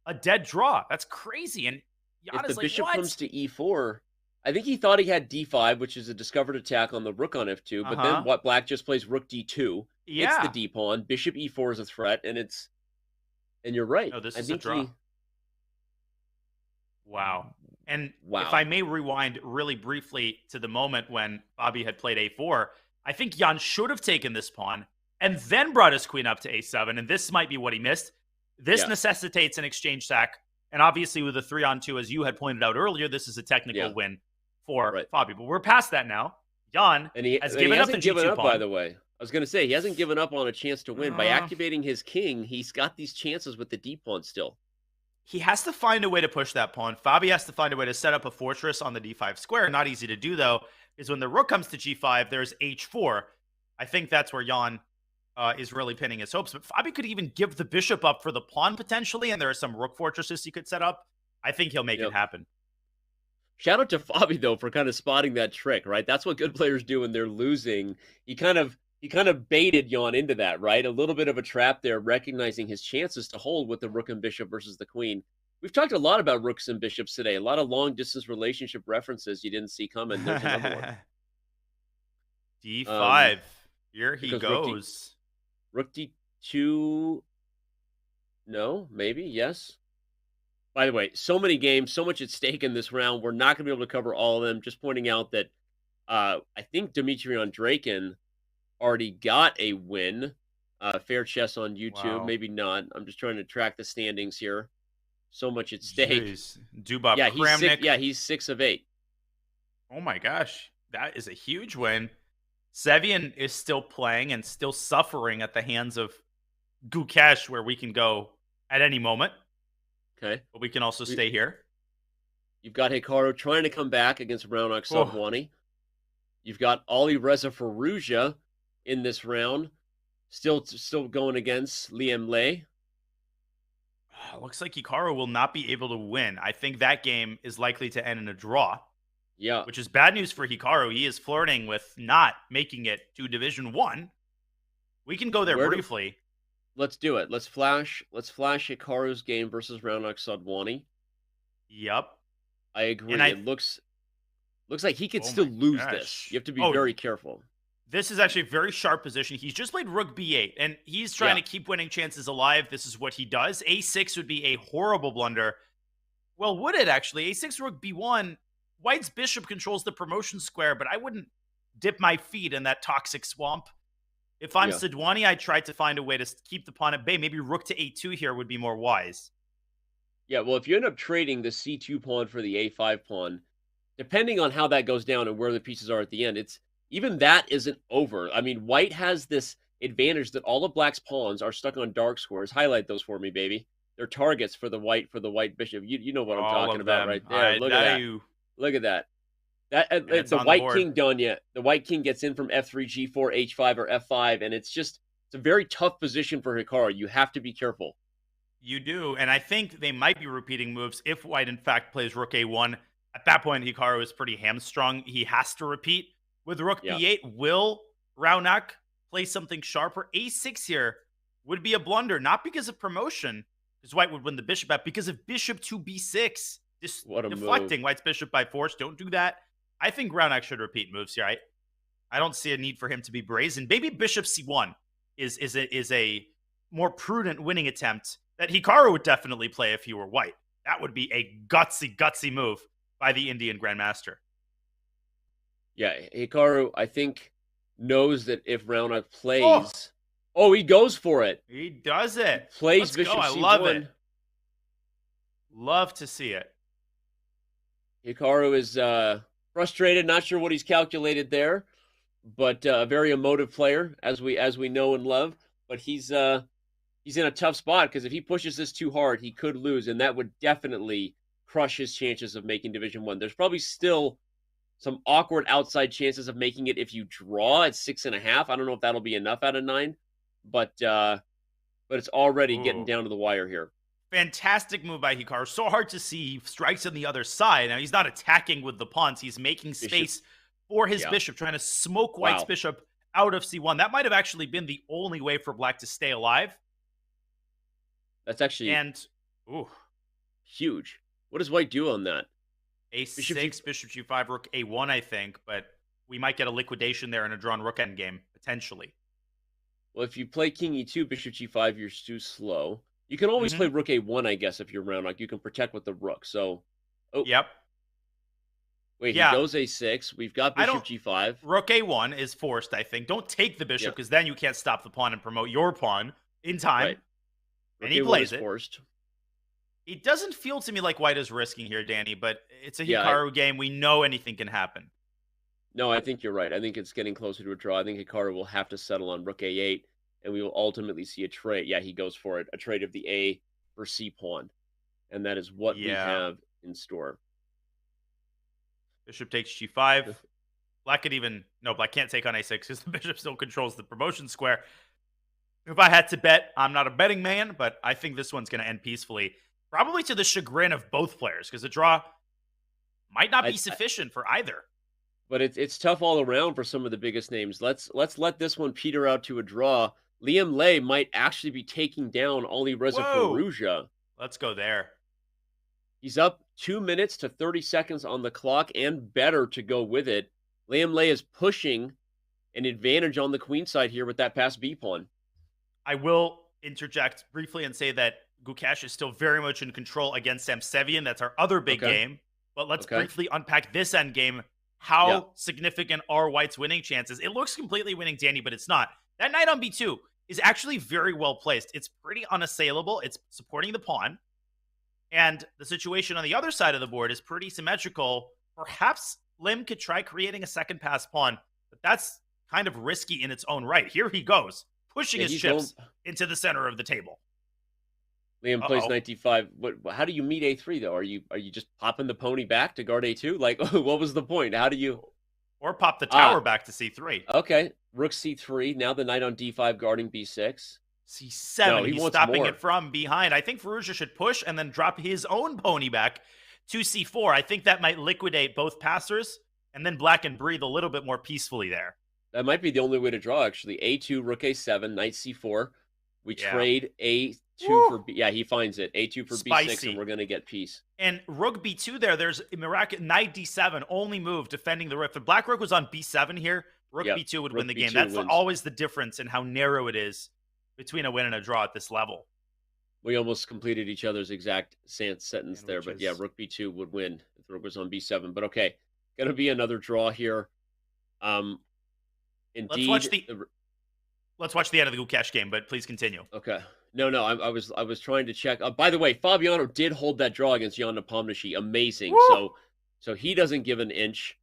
a dead draw. That's crazy. And Jan if the bishop comes to e4, I think he thought he had d5, which is a discovered attack on the rook on f2, but then black just plays rook d2. It's the d pawn. Bishop e4 is a threat, and you're right. No, this is a draw. Wow. And if I may rewind really briefly to the moment when Fabi had played a4, I think Jan should have taken this pawn and then brought his queen up to a7, and this might be what he missed. This necessitates an exchange sack, and obviously with a 3-on-2, as you had pointed out earlier, this is a technical win for Fabi. But we're past that now. Jan has given up the g2 pawn. By the way. I was going to say, he hasn't given up on a chance to win. By activating his king, he's got these chances with the d pawn still. He has to find a way to push that pawn. Fabi has to find a way to set up a fortress on the d5 square. Not easy to do, though, is when the rook comes to g5, there's h4. I think that's where Jan is really pinning his hopes. But Fabi could even give the bishop up for the pawn, potentially, and there are some rook fortresses he could set up. I think he'll make it happen. Shout out to Fabi, though, for kind of spotting that trick, right? That's what good players do when they're losing. He kind of baited Jan into that, right? A little bit of a trap there, recognizing his chances to hold with the rook and bishop versus the queen. We've talked a lot about rooks and bishops today. A lot of long-distance relationship references you didn't see coming. There's another one. D5. Here he goes. Rook D2. No, maybe, yes. By the way, so many games, so much at stake in this round. We're not going to be able to cover all of them. Just pointing out that I think Dmitry Andreikin already got a win. Fair chess on YouTube. Wow. Maybe not. I'm just trying to track the standings here. So much at stake. Dubov Kramnik. He's 6 of 8. Oh my gosh. That is a huge win. Sevian is still playing and still suffering at the hands of Gukesh, where we can go at any moment. Okay. But we can also stay here. You've got Hikaru trying to come back against Raunak Sobwani. You've got Ali Reza Firouzja in this round, still going against Liam Lei. Looks like Hikaru will not be able to win. I think that game is likely to end in a draw. Yeah, Which is bad news for Hikaru. He is flirting with not making it to Division 1. We can go there briefly. Let's do it. Let's flash Hikaru's game versus Raunak Sadwani. Yep. I agree. It looks like he could still lose this. You have to be very careful. This is actually a very sharp position. He's just played Rook B8, and he's trying to keep winning chances alive. This is what he does. A6 would be a horrible blunder. Well, would it actually? A6 Rook B1. White's bishop controls the promotion square, but I wouldn't dip my feet in that toxic swamp. If I'm Sadwani, I try to find a way to keep the pawn at bay. Maybe Rook to A2 here would be more wise. Yeah, well, if you end up trading the C2 pawn for the A5 pawn, depending on how that goes down and where the pieces are at the end, even that isn't over. I mean, White has this advantage that all of Black's pawns are stuck on dark squares. Highlight those for me, baby. They're targets for the white bishop. You know what I'm talking about right there. Look at that. Look at that. It's the white king done yet. The white king gets in from F3, G4, H5, or F5, and it's a very tough position for Hikaru. You have to be careful. You do, and I think they might be repeating moves if White, in fact, plays Rook A1. At that point, Hikaru is pretty hamstrung. He has to repeat. With Rook B8, will Raunak play something sharper? A6 here would be a blunder, not because of promotion, because White would win the bishop back, because of bishop to B6. Just deflecting White's bishop by force. Don't do that. I think Raunak should repeat moves here. I don't see a need for him to be brazen. Maybe bishop C1 is a more prudent winning attempt that Hikaru would definitely play if he were White. That would be a gutsy move by the Indian Grandmaster. Yeah, Hikaru, I think, knows that if Raunak plays... Oh, he goes for it. He does it. Plays bishop C1. I love it. Love to see it. Hikaru is frustrated, not sure what he's calculated there, but a very emotive player, as we know and love. But he's in a tough spot, because if he pushes this too hard, he could lose, and that would definitely crush his chances of making Division 1. There's probably still some awkward outside chances of making it if you draw at 6.5. I don't know if that'll be enough out of 9, but it's already getting down to the wire here. Fantastic move by Hikaru. So hard to see. He strikes on the other side. Now, he's not attacking with the pawns. He's making space for his bishop, trying to smoke White's bishop out of C1. That might have actually been the only way for Black to stay alive. That's actually huge. What does White do on that? A6, bishop G5, Rook A1, I think, but we might get a liquidation there in a drawn Rook endgame, potentially. Well, if you play King E2, bishop G5, you're too slow. You can always play Rook A1, I guess, if you're Raunak. You can protect with the Rook, so... Yep. Wait, he goes A6. We've got bishop G5. Rook A1 is forced, I think. Don't take the bishop, because then you can't stop the pawn and promote your pawn in time. Right. And he plays it. Forced. It doesn't feel to me like White is risking here, Danny, but it's a Hikaru game. We know anything can happen. No, I think you're right. I think it's getting closer to a draw. I think Hikaru will have to settle on Rook A8, and we will ultimately see a trade. Yeah, he goes for it. A trade of the A for C pawn. And that is what we have in store. Bishop takes G5. Black can't take on A6 because the bishop still controls the promotion square. If I had to bet, I'm not a betting man, but I think this one's going to end peacefully. Probably to the chagrin of both players, because the draw might not be sufficient for either. But it's tough all around for some of the biggest names. Let's let this one peter out to a draw. Liam Lei might actually be taking down Ali Reza Firouzja. Let's go there. He's up 2 minutes to 30 seconds on the clock, and better to go with it. Liam Lei is pushing an advantage on the queen side here with that passed B pawn. I will interject briefly and say that Gukesh is still very much in control against Samsevian. That's our other big game. But let's briefly unpack this endgame. How significant are White's winning chances? It looks completely winning, Danny, but it's not. That knight on B2 is actually very well placed. It's pretty unassailable. It's supporting the pawn. And the situation on the other side of the board is pretty symmetrical. Perhaps Lim could try creating a second pass pawn, but that's kind of risky in its own right. Here he goes, pushing his chips into the center of the table. Liam plays knight d5. How do you meet a3 though? Are you just popping the pony back to guard a2? Like, what was the point? How do you? Or pop the tower back to c3. Okay, rook c3. Now the knight on d5 guarding b6. c7. No, he He's wants stopping more. it from behind. I think Firouzja should push and then drop his own pony back to c4. I think that might liquidate both passers, and then black can breathe a little bit more peacefully there. That might be the only way to draw, actually. A2, rook a7, knight c4. We trade a2 for b. Yeah, he finds it. A2 for b6, and we're going to get peace. And rook b2 there, there's knight d7, only move defending the rook. If black rook was on b7 here, rook b2 would win the game. That's always the difference in how narrow it is between a win and a draw at this level. We almost completed each other's exact sentence there, but yeah, rook b2 would win if the rook was on b7. But okay, going to be another draw here. Indeed. Let's watch the end of the Gukesh game, but please continue. Okay. No, I was trying to check. By the way, Fabiano did hold that draw against Jan Nepomniachtchi. Amazing. Woo! So he doesn't give an inch.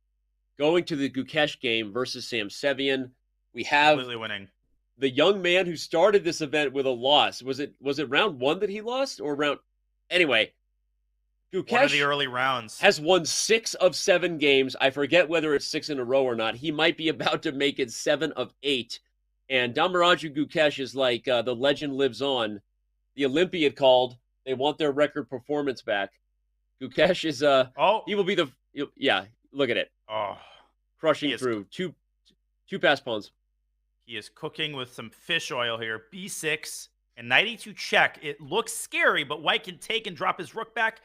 Going to the Gukesh game versus Sam Sevian, we have completely winning. The young man who started this event with a loss. Was it round 1 that he lost, or round? Anyway, Gukesh, one of the early rounds, has won 6 of 7 games. I forget whether it's 6 in a row or not. He might be about to make it 7 of 8. And Damaraju Gukesh is like the legend lives on. The Olympiad called. They want their record performance back. Gukesh is he will be the look at it. Oh, crushing through two pass pawns. He is cooking with some fish oil here. B6 and knight e2 check. It looks scary, but white can take and drop his rook back.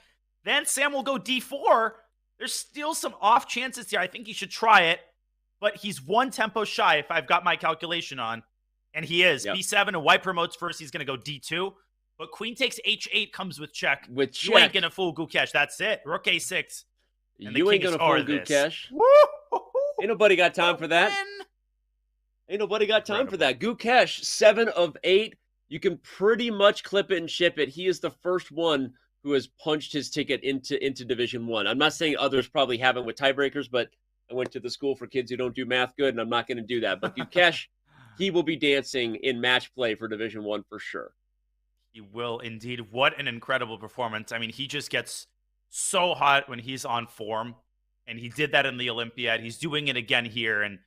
Then Sam will go d4. There's still some off chances here. I think he should try it, but he's 1 tempo shy if I've got my calculation on. And he is. Yep. B7 and white promotes first. He's going to go d2. But queen takes h8 comes with check. You ain't going to fool Gukesh. That's it. Rook a6. And you ain't going to fool Gukesh. Ain't nobody got time for that. Ain't nobody got time for that. Gukesh, 7 of 8. You can pretty much clip it and ship it. He is the first one who has punched his ticket into Division 1. I'm not saying others probably haven't with tiebreakers, but I went to the school for kids who don't do math good, and I'm not going to do that. But Gukesh, he will be dancing in match play for Division 1 for sure. He will indeed. What an incredible performance. I mean, he just gets so hot when he's on form, and he did that in the Olympiad. He's doing it again here, and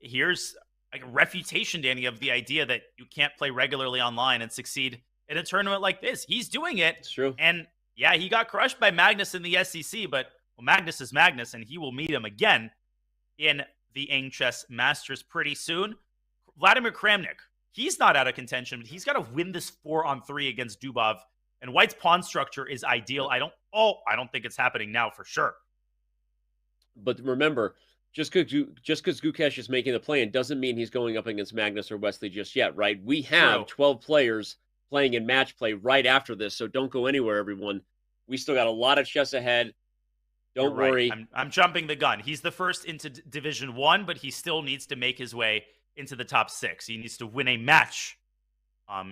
here's like a refutation, Danny, of the idea that you can't play regularly online and succeed in a tournament like this. He's doing it. It's true. And yeah, he got crushed by Magnus in the SEC, but Magnus is Magnus, and he will meet him again in the Airthings Masters pretty soon. Vladimir Kramnik, he's not out of contention, but he's got to win this 4-on-3 against Dubov. And white's pawn structure is ideal. I don't think it's happening now for sure. But remember, just because Gukesh is making the play-in doesn't mean he's going up against Magnus or Wesley just yet, right? We have 12 players playing in match play right after this, so don't go anywhere, everyone. We still got a lot of chess ahead. Don't worry. I'm jumping the gun. He's the first into Division 1, but he still needs to make his way into the top 6. He needs to win a match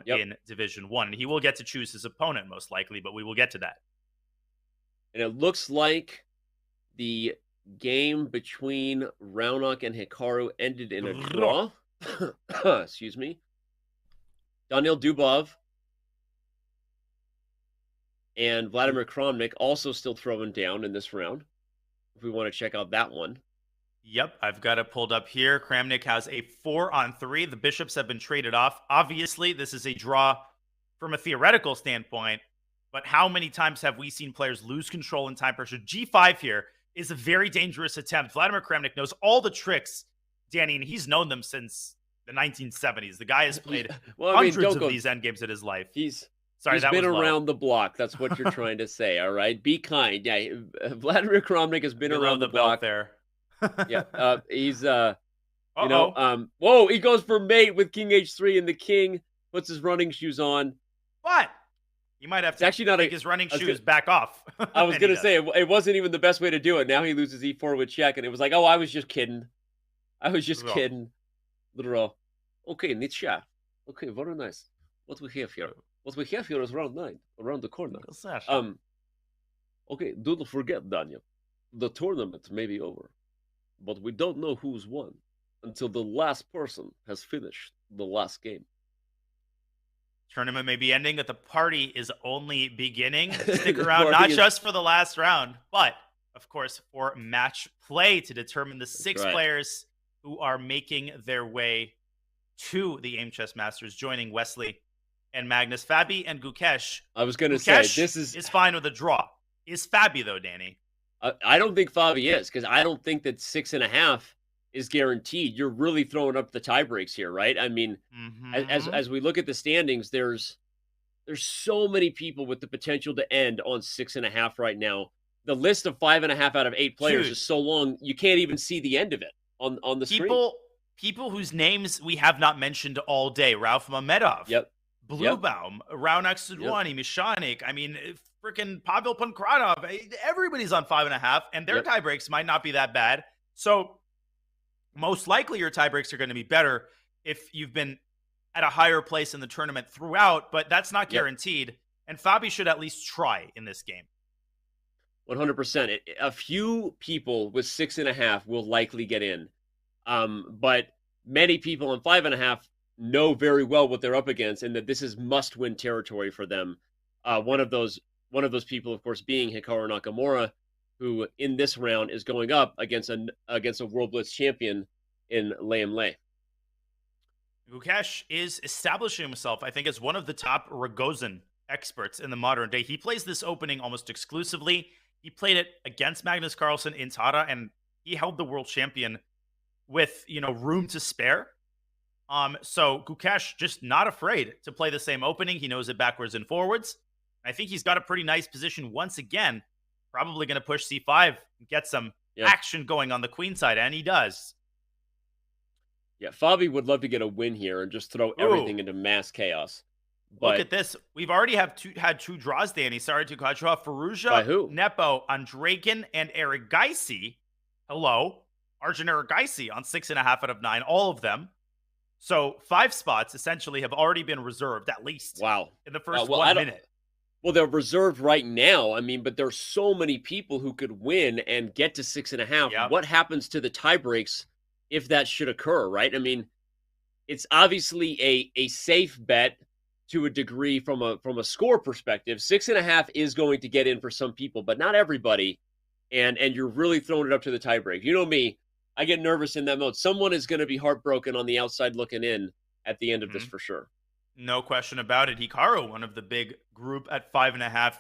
in Division 1. And he will get to choose his opponent, most likely, but we will get to that. And it looks like the game between Raunaq and Hikaru ended in a draw. Excuse me. Daniil Dubov and Vladimir Kramnik also still throwing down in this round, if we want to check out that one. Yep, I've got it pulled up here. Kramnik has a 4-on-3. The bishops have been traded off. Obviously, this is a draw from a theoretical standpoint, but how many times have we seen players lose control in time pressure? G5 here is a very dangerous attempt. Vladimir Kramnik knows all the tricks, Danny, and he's known them since the 1970s. The guy has played hundreds of these endgames in his life. He's been around the block. That's what you're trying to say, all right? Be kind. Yeah, Vladimir Kramnik has been around the block there. Yeah, he's whoa, he goes for mate with king h3, and the king puts his running shoes on. What? He might have to take his running shoes back off. I was going to say, it wasn't even the best way to do it. Now he loses e4 with check, and it was like, oh, I was just kidding. Kidding. Little. Okay, Nietzsche. Okay, very nice. What we have here? What we have here is round 9, around the corner. Okay, don't forget, Daniel. The tournament may be over, but we don't know who's won until the last person has finished the last game. Tournament may be ending, but the party is only beginning. Stick around, not just for the last round, but a of course, for match play to determine the six right. players who are making their way to the Aim Chess Masters, joining Wesley and Magnus. Fabi and Gukesh. I was going to say, this is fine with a draw. Is Fabi, though, Danny? I don't think Fabi is, because I don't think that 6.5 is guaranteed. You're really throwing up the tie breaks here, right? I mean, as we look at the standings, there's so many people with the potential to end on 6.5 right now. The list of 5.5 out of 8 players is so long, you can't even see the end of it on the screen. People whose names we have not mentioned all day. Ralph Mamedov. Yep. Bluebaum. Raunak Sudwani. Mishanik. I mean, freaking Pavel Pankratov. Everybody's on 5.5, and their tie breaks might not be that bad. So most likely your tie breaks are going to be better if you've been at a higher place in the tournament throughout, but that's not guaranteed. And Fabi should at least try in this game. 100%. A few people with 6.5 will likely get in. But many people on 5.5 know very well what they're up against, and that this is must-win territory for them. One of those people, of course, being Hikaru Nakamura, who in this round is going up against a World Blitz champion in Liam Lei. Gukesh is establishing himself, I think, as one of the top Rogozin experts in the modern day. He plays this opening almost exclusively. He played it against Magnus Carlsen in Tara, and he held the world champion with, room to spare. So Gukesh just not afraid to play the same opening. He knows it backwards and forwards. I think he's got a pretty nice position once again. Probably going to push C5 and get some action going on the queen side, and he does. Yeah, Fabi would love to get a win here and just throw everything into mass chaos. But look at this. We've already had two draws, Danny. Sorry to cut you off. Faruja, by who? Nepo, Andrakin, and Eric Geisy. Hello. Arjun Eric Geisy on 6.5 out of 9. All of them. So 5 spots essentially have already been reserved, at least. Wow. In the first 1 minute. Well, they're reserved right now. I mean, but there's so many people who could win and get to 6.5. Yep. What happens to the tie breaks if that should occur, right? I mean, it's obviously a safe bet to a degree from a score perspective. 6.5 is going to get in for some people, but not everybody. And you're really throwing it up to the tie break. You know me, I get nervous in that mode. Someone is going to be heartbroken on the outside looking in at the end of this for sure. No question about it. Hikaru, one of the big group at 5.5.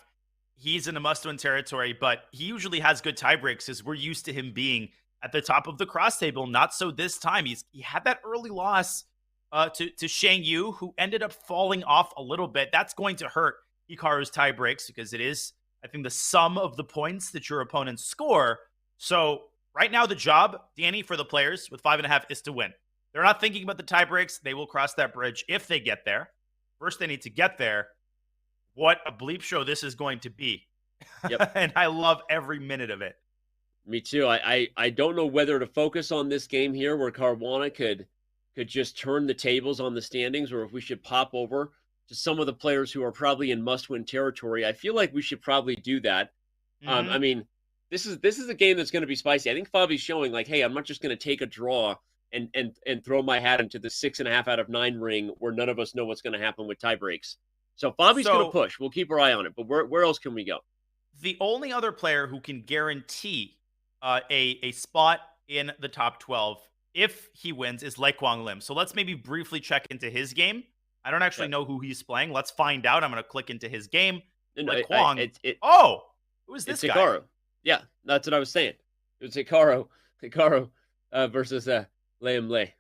He's in a must-win territory, but he usually has good tie breaks as we're used to him being at the top of the cross table. Not so this time. He had that early loss to Shang Yu, who ended up falling off a little bit. That's going to hurt Hikaru's tie breaks because it is, I think, the sum of the points that your opponents score. So right now, the job, Danny, for the players with 5.5 is to win. They're not thinking about the tie breaks. They will cross that bridge if they get there. First, they need to get there. What a bleep show this is going to be. Yep. And I love every minute of it. Me too. I don't know whether to focus on this game here where Caruana could just turn the tables on the standings, or if we should pop over to some of the players who are probably in must-win territory. I feel like we should probably do that. I mean, this is a game that's going to be spicy. I think Fabi's showing like, hey, I'm not just going to take a draw and throw my hat into the 6.5 out of 9 ring where none of us know what's going to happen with tie breaks. So Fabi's going to push. We'll keep our eye on it. But where else can we go? The only other player who can guarantee a spot in the top 12 if he wins is Lei Kwang Lim. So let's maybe briefly check into his game. I don't actually know who he's playing. Let's find out. I'm going to click into his game. Lei Kwang. Who is this guy? Hikaru. Yeah, that's what I was saying. It was Hikaru versus Liam Lei.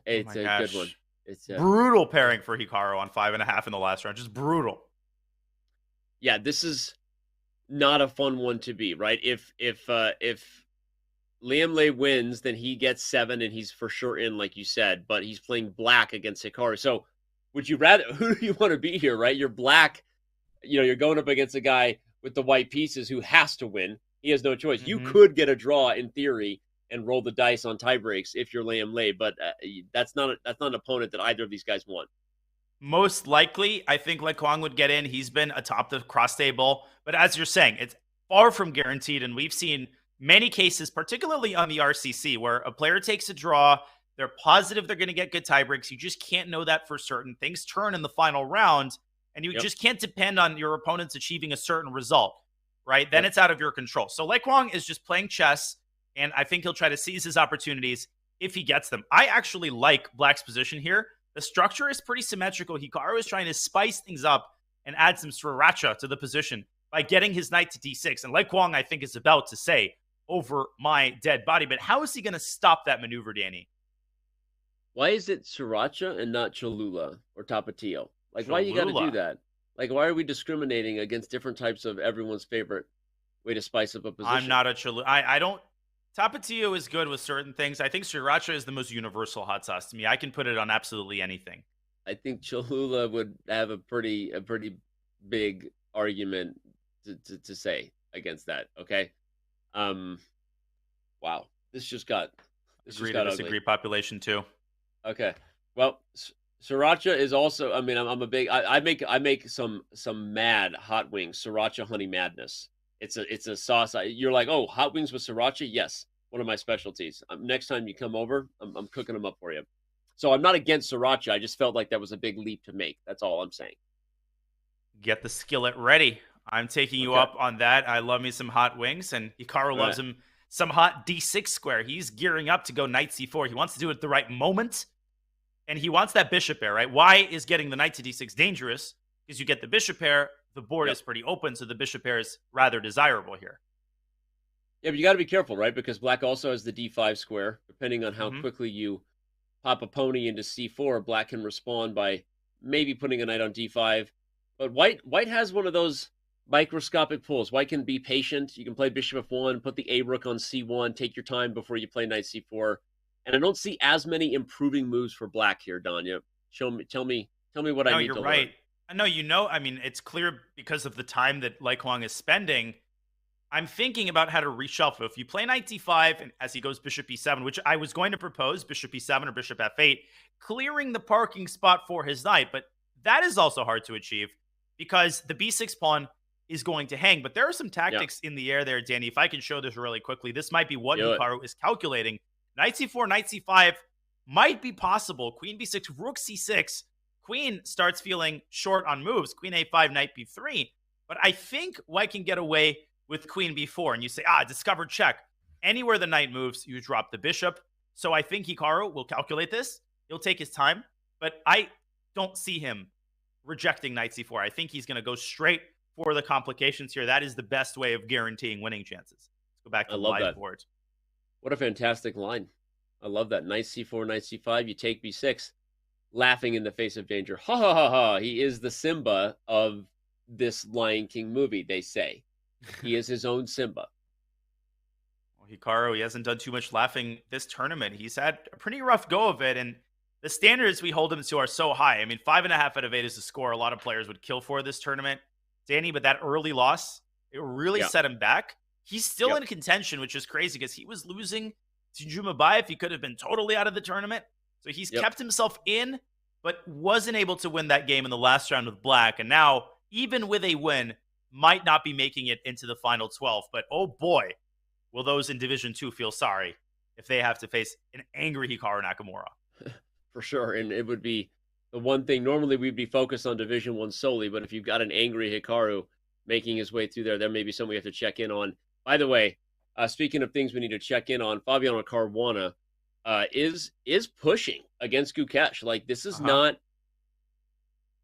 It's a good one. It's brutal pairing for Hikaru on 5.5 in the last round. Just brutal. Yeah, this is not a fun one to be, right? If Liam Lei wins, then he gets 7 and he's for sure in, like you said, but he's playing black against Hikaru. So would you rather, who do you want to be here, right? You're black, you're going up against a guy with the white pieces who has to win. He has no choice. You could get a draw in theory and roll the dice on tie breaks if you're Liam Lei, but that's not an opponent that either of these guys want. Most likely, I think Lei Kwang would get in. He's been atop the cross table, but as you're saying, it's far from guaranteed, and we've seen many cases, particularly on the RCC, where a player takes a draw, they're positive they're going to get good tie breaks. You just can't know that for certain. Things turn in the final round, and you just can't depend on your opponents achieving a certain result. right? Then it's out of your control. So Lei Kwang is just playing chess, and I think he'll try to seize his opportunities if he gets them. I actually like Black's position here. The structure is pretty symmetrical. Hikaru is trying to spice things up and add some sriracha to the position by getting his knight to d6. And Lei Kwang, I think, is about to say, over my dead body. But how is he going to stop that maneuver, Danny? Why is it sriracha and not Cholula or Tapatio? Like, why you got to Cholula. do that? Like, why are we discriminating against different types of everyone's favorite way to spice up a position? I'm not a Cholula. I don't. Tapatio is good with certain things. I think sriracha is the most universal hot sauce to me. I can put it on absolutely anything. I think Cholula would have a pretty big argument to say against that. Okay. Wow. This just got Agree to disagree. ugly. Population too. Okay. Well, sriracha is also. I mean, I'm a big. I make some mad hot wings. Sriracha honey madness. It's a sauce. You're like, oh, hot wings with sriracha? Yes, one of my specialties. Next time you come over, I'm cooking them up for you. So I'm not against sriracha. I just felt like that was a big leap to make. That's all I'm saying. Get the skillet ready. I'm taking you up on that. I love me some hot wings, and Hikaru loves him some hot d6 square. He's gearing up to go knight c4. He wants to do it at the right moment, and he wants that bishop pair, right? Why is getting the knight to d6 dangerous? Because you get the bishop pair, the board is pretty open, so the bishop pair is rather desirable here. Yeah, but you got to be careful, right? Because black also has the d5 square. Depending on how quickly you pop a pony into c4, black can respond by maybe putting a knight on d5. But white has one of those microscopic pulls. White can be patient. You can play bishop f1, put the a rook on c1, take your time before you play knight c4. And I don't see as many improving moves for black here, Danya. Tell me what I need to learn. You're right. No, I mean, it's clear because of the time that Lei Kwang is spending. I'm thinking about how to reshuffle. If you play knight d5 and as he goes bishop e7, which I was going to propose, bishop e7 or bishop f8, clearing the parking spot for his knight, but that is also hard to achieve because the b6 pawn is going to hang. But there are some tactics in the air there, Danny. If I can show this really quickly, this might be what Hikaru is calculating. Knight c4, knight c5 might be possible. Queen b6, rook c6. Queen starts feeling short on moves. Queen a5, knight b3. But I think White can get away with queen b4. And you say, discovered check. Anywhere the knight moves, you drop the bishop. So I think Hikaru will calculate this. He'll take his time. But I don't see him rejecting knight c4. I think he's going to go straight for the complications here. That is the best way of guaranteeing winning chances. Let's go back to the live board. What a fantastic line. I love that. Knight c4, knight c5, you take b6. Laughing in the face of danger. Ha ha ha ha. He is the Simba of this Lion King movie, they say. He is his own Simba. Well, Hikaru, he hasn't done too much laughing this tournament. He's had a pretty rough go of it, and the standards we hold him to are so high. I mean, 5.5 out of 8 is a score a lot of players would kill for this tournament. Danny, but that early loss, it really set him back. He's still in contention, which is crazy because he was losing to Jumabayev. He could have been totally out of the tournament. So he's kept himself in, but wasn't able to win that game in the last round with black. And now, even with a win, might not be making it into the final 12. But oh boy, will those in Division 2 feel sorry if they have to face an angry Hikaru Nakamura. For sure. And it would be the one thing, normally we'd be focused on Division 1 solely, but if you've got an angry Hikaru making his way through there may be something we have to check in on. By the way, speaking of things we need to check in on, Fabiano Caruana is pushing against Gukesh. Like, this is not.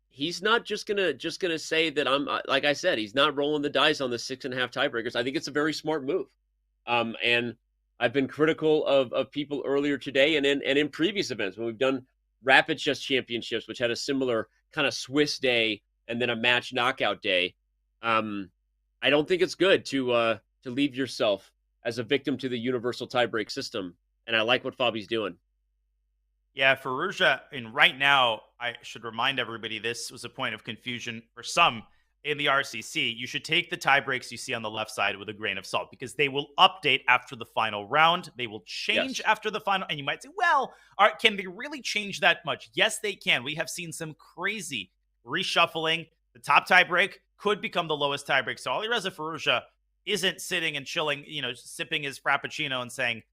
He's not just gonna say that I'm. Like I said, he's not rolling the dice on the 6.5 tiebreakers. I think it's a very smart move. And I've been critical of people earlier today and in previous events when we've done Rapid Chess Championships, which had a similar kind of Swiss day and then a match knockout day. I don't think it's good to leave yourself as a victim to the universal tiebreak system. And I like what Fabi's doing. Yeah, Firouzja, and right now, I should remind everybody this was a point of confusion for some in the RCC. You should take the tie breaks you see on the left side with a grain of salt because they will update after the final round. They will change after the final. And you might say, well, can they really change that much? Yes, they can. We have seen some crazy reshuffling. The top tie break could become the lowest tie break. So Alireza Firouzja isn't sitting and chilling, sipping his Frappuccino and saying,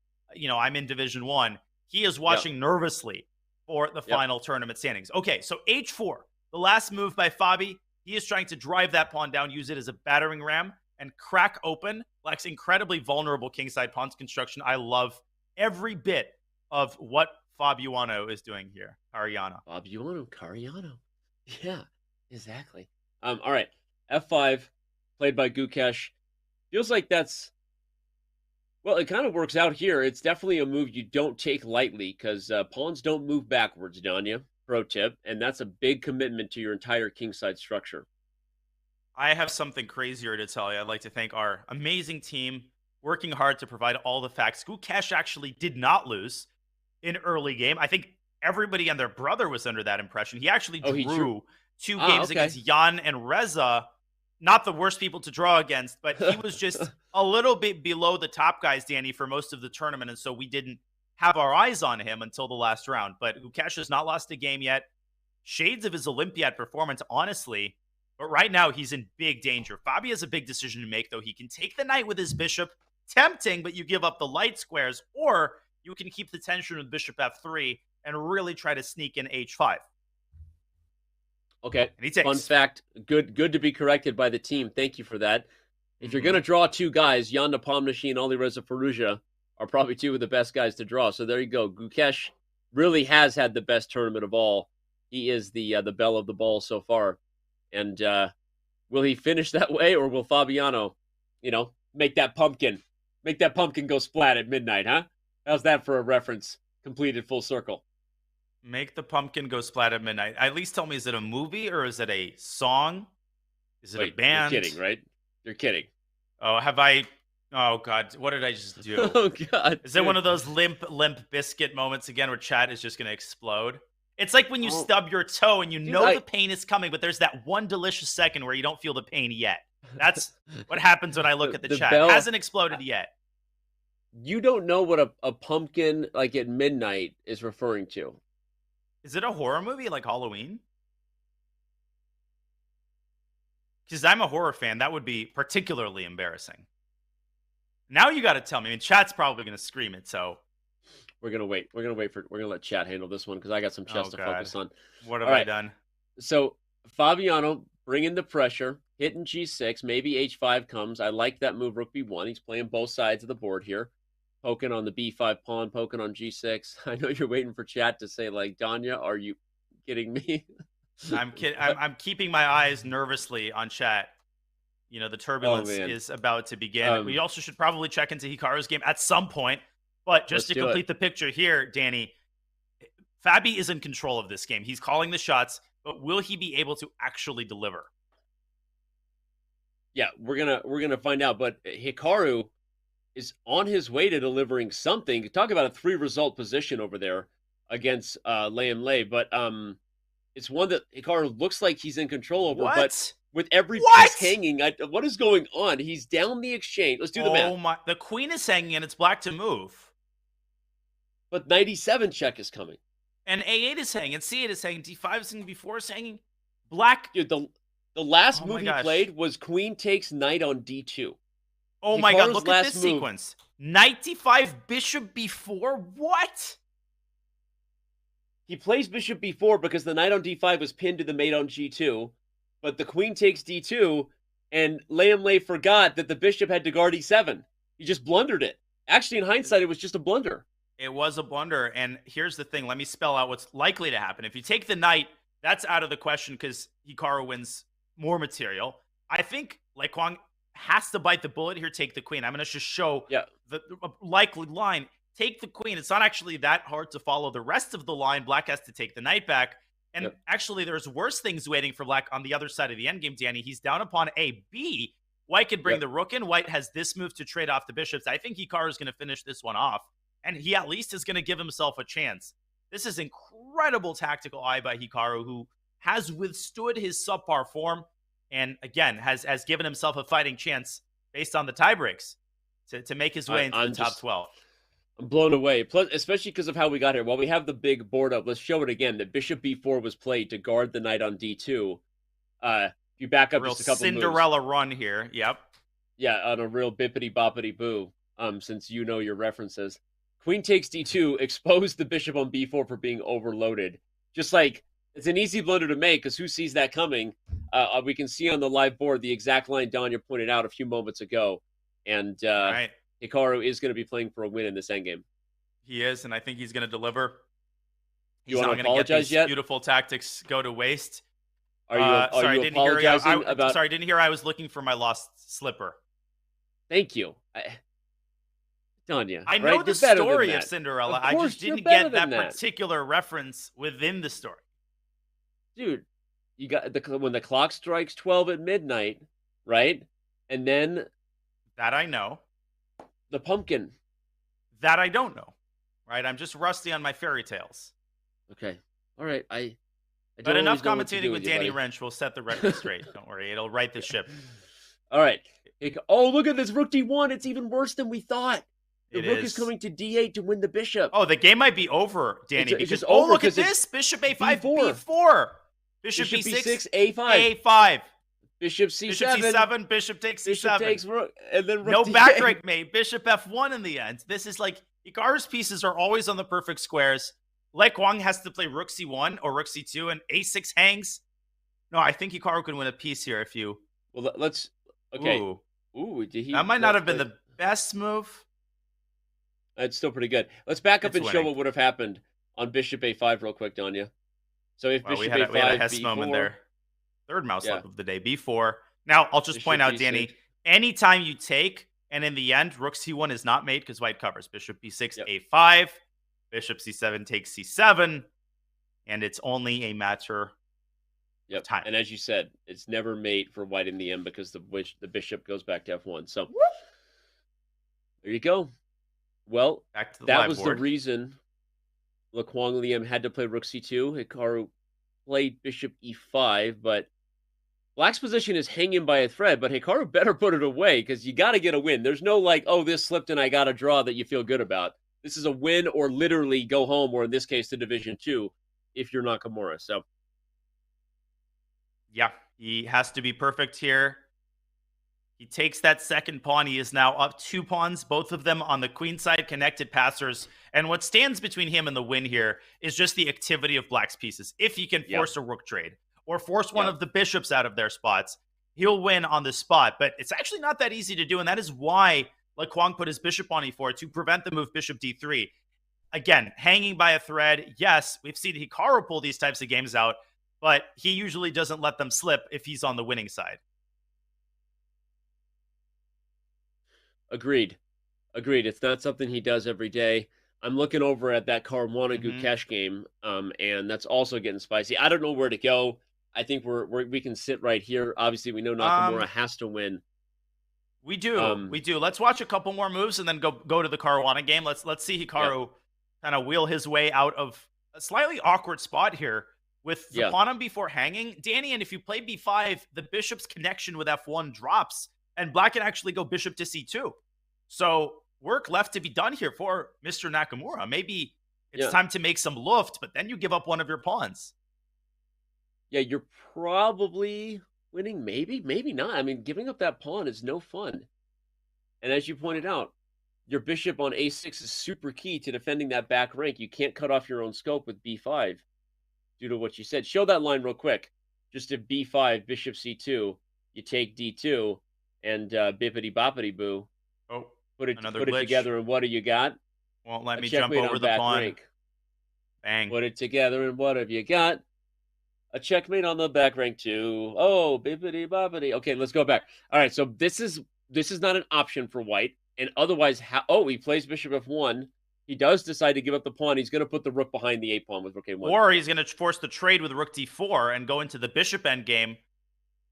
I'm in Division 1. He is watching nervously for the final tournament standings. Okay, so H4, the last move by Fabi. He is trying to drive that pawn down, use it as a battering ram, and crack open Black's incredibly vulnerable kingside pawn's construction. I love every bit of what Fabiano is doing here. Cariano. Yeah, exactly. All right. F5, played by Gukesh. Feels like that's, well, it kind of works out here. It's definitely a move you don't take lightly because pawns don't move backwards, Danya. Pro tip. And that's a big commitment to your entire kingside structure. I have something crazier to tell you. I'd like to thank our amazing team working hard to provide all the facts. Gukesh actually did not lose in early game. I think everybody and their brother was under that impression. He actually drew two games against Jan and Reza. Not the worst people to draw against, but he was just a little bit below the top guys, Danny, for most of the tournament. And so we didn't have our eyes on him until the last round. But Gukesh has not lost a game yet. Shades of his Olympiad performance, honestly. But right now, he's in big danger. Fabi has a big decision to make, though. He can take the knight with his bishop. Tempting, but you give up the light squares. Or you can keep the tension with bishop f3 and really try to sneak in h5. Okay. And he takes. Fun fact. Good to be corrected by the team. Thank you for that. If you're going to draw two guys, Jan Nepomniachtchi and Ali Reza Firouzja are probably two of the best guys to draw. So there you go. Gukesh really has had the best tournament of all. He is the belle of the ball so far. And will he finish that way, or will Fabiano, make that pumpkin go splat at midnight, huh? How's that for a reference completed full circle? Make the pumpkin go splat at midnight. At least tell me, is it a movie or is it a song? Is it a band? You're kidding, right? You're kidding. Oh, oh, God. What did I just do? Oh, God. Is it one of those limp biscuit moments again where chat is just going to explode? It's like when you stub your toe and the pain is coming, but there's that one delicious second where you don't feel the pain yet. That's what happens when I look at the chat. It hasn't exploded yet. You don't know what a pumpkin, like at midnight, is referring to. Is it a horror movie like Halloween? Because I'm a horror fan. That would be particularly embarrassing. Now you got to tell me. I mean, chat's probably going to scream it, so... We're gonna wait. We're gonna let chat handle this one because I got some chess to focus on. What have I done? So Fabiano bringing the pressure, hitting g6, maybe h5 comes. I like that move, rook b1. He's playing both sides of the board here, poking on the b5 pawn, poking on g6. I know you're waiting for chat to say like, Danya, are you kidding me? I'm kidding. I'm keeping my eyes nervously on chat. The turbulence is about to begin. We also should probably check into Hikaru's game at some point. But just to complete the picture here, Danny, Fabi is in control of this game. He's calling the shots, but will he be able to actually deliver? Yeah, we're gonna find out. But Hikaru is on his way to delivering something. Talk about a 3-result position over there against Lei. But it's one that Hikaru looks like he's in control over. What? But with every piece hanging, what is going on? He's down the exchange. Let's do the math. Oh my! The queen is hanging, and it's black to move. But 97 check is coming. And A8 is hanging, and C8 is hanging, D5 is hanging, B4 is hanging. Black. Dude, the last move he played was queen takes knight on D2. Oh my God, look at this sequence. Knight D5, bishop B4? What? He plays bishop B4 because the knight on D5 was pinned to the mate on G2. But the queen takes D2, and Lei forgot that the bishop had to guard E7. He just blundered it. Actually, in hindsight, it was just a blunder. It was a blunder, and here's the thing. Let me spell out what's likely to happen. If you take the knight, that's out of the question because Hikaru wins more material. I think Lei Kwang has to bite the bullet here, take the queen. I'm going to just show the likely line. Take the queen. It's not actually that hard to follow the rest of the line. Black has to take the knight back. And actually, there's worse things waiting for Black on the other side of the endgame, Danny. He's down upon a B. White could bring the rook in. White has this move to trade off the bishops. I think Hikaru is going to finish this one off. And he at least is going to give himself a chance. This is incredible tactical eye by Hikaru, who has withstood his subpar form and, again, has given himself a fighting chance based on the tiebreaks to make his way into the top 12. I'm blown away. Plus, especially because of how we got here. While we have the big board up, let's show it again. That bishop b4 was played to guard the knight on d2. If you back up just a couple Cinderella moves. run here. Yep. Yeah, on a real bippity boppity boo. Since you know your references. Queen takes d2, expose the bishop on b4 for being overloaded. Just like, it's an easy blunder to make because who sees that coming? we can see on the live board the exact line Danya pointed out a few moments ago. And Right. Hikaru is going to be playing for a win in this endgame. He is, and I think he's going to deliver. You He's wanna not going to get apologize these yet? beautiful tactics go to waste. Are you Didn't hear you. apologizing about? Sorry, didn't hear I was looking for my lost slipper. Thank you. Danya, I know right? the You're better than story of that. Cinderella. Of I course, just you're didn't better get that than that. particular reference within the story. Dude, you got when the clock strikes 12 at midnight, right? And then That I know. the pumpkin. That I don't know. Right? I'm just rusty on my fairy tales. Okay. All right. I But don't enough always know what to commentating do with you, Danny buddy. Wrench will set the record straight. Don't worry. It'll right the ship. All right. Oh, look at this rook d1. It's even worse than we thought. The It rook is. is coming to d8 to win the bishop. Oh, the game might be over, Danny. It's just because over look at 'cause it's this. Bishop a5, b4. b4. Bishop Bishop b6, b6, a5. a5. Bishop c7. Bishop c7, bishop takes Bishop c7. takes rook, and then rook No d8. back rank mate. Bishop f1 in the end. This is like Hikaru's pieces are always on the perfect squares. Lei Kwang has to play rook c1 or rook c2, and a6 hangs. No, I think Hikaru can win a piece here if you. Well, let's. Okay. Ooh, Did he? that might not have been play- the best move. It's still pretty good. Let's back up It's and show winning. what would have happened on Bishop A5 real quick, Danya. So if Well, Bishop we had a A5, Hess B4, moment there. Third mouse Yeah. slip of the day, b4. Now, I'll just Bishop point out, B6. Danny, anytime you take, and in the end, rook c1 is not made because white covers. Bishop b6, Yep. a5. Bishop c7 takes c7. And it's only a matter Yep. time. And as you said, it's never mate for white in the end because the bishop goes back to F1. So there you go. Well, Back to the that live was board. the reason Lequang Liam had to play rook c2. Hikaru played bishop e5, but Black's position is hanging by a thread, but Hikaru better put it away because you got to get a win. There's no like, oh, this slipped and I got a draw that you feel good about. This is a win or literally go home, or in this case, to Division 2 if you're Nakamura. So Yeah, he has to be perfect here. He takes that second pawn. He is now up 2 pawns, both of them on the queen side, connected passers. And what stands between him and the win here is just the activity of Black's pieces. If he can force a rook trade or force one of the bishops out of their spots, he'll win on the spot. But it's actually not that easy to do, and that is why Lequang put his bishop on e4 to prevent the move bishop d3. Again, hanging by a thread. Yes, we've seen Hikaru pull these types of games out, but he usually doesn't let them slip if he's on the winning side. Agreed. It's not something he does every day. I'm looking over at that Caruana Mhm. Gukesh game, and that's also getting spicy. I don't know where to go. I think we can sit right here. Obviously, we know Nakamura has to win. We do. Let's watch a couple more moves and then go to the Caruana game. Let's see Hikaru kind of wheel his way out of a slightly awkward spot here with the pawn on b4 hanging. Danny, and if you play b5, the bishop's connection with f1 drops, and Black can actually go bishop to c2. So work left to be done here for Mr. Nakamura. Maybe it's time to make some luft, but then you give up one of your pawns. Yeah, you're probably winning. Maybe not. I mean, giving up that pawn is no fun. And as you pointed out, your bishop on a6 is super key to defending that back rank. You can't cut off your own scope with b5 due to what you said. Show that line real quick. Just if b5, bishop c2, you take d2, and bippity boppity boo. Oh, put it glitch. together, and what do you got? Won't let A me jump checkmate over on the back pawn. rank. Bang. Put it together, and what have you got? A checkmate on the back rank too. Oh, bippity boppity. Okay, let's go back. All right, so this is not an option for white. And otherwise, he plays bishop f1. He does decide to give up the pawn. He's going to put the rook behind the a-pawn with rook a1. Or he's going to force the trade with rook d4 and go into the bishop endgame.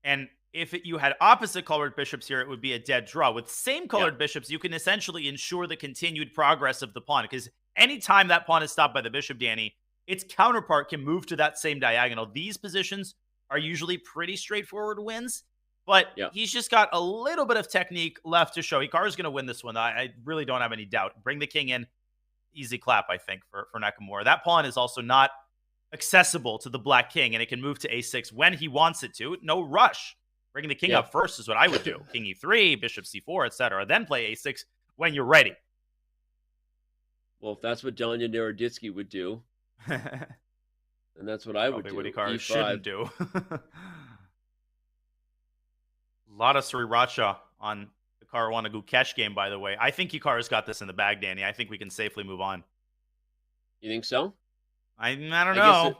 And if you had opposite colored bishops here, it would be a dead draw. With same colored bishops, you can essentially ensure the continued progress of the pawn. Because anytime that pawn is stopped by the bishop, Danny, its counterpart can move to that same diagonal. These positions are usually pretty straightforward wins. But he's just got a little bit of technique left to show. Hikaru's going to win this one. I really don't have any doubt. Bring the king in. Easy clap, I think, for Nakamura. That pawn is also not accessible to the black king, and it can move to a6 when he wants it to. No rush. Bring the king up first is what I would do. King e3, bishop c4, etc. Then play a6 when you're ready. Well, if that's what Danya Naroditsky would do, and that's what I would do. What Hikaru E5. shouldn't do. lot of Sriracha on the Caruana Gukesh game, by the way. I think Hikaru's got this in the bag, Danny. I think we can safely move on. You think so? I don't I know. guess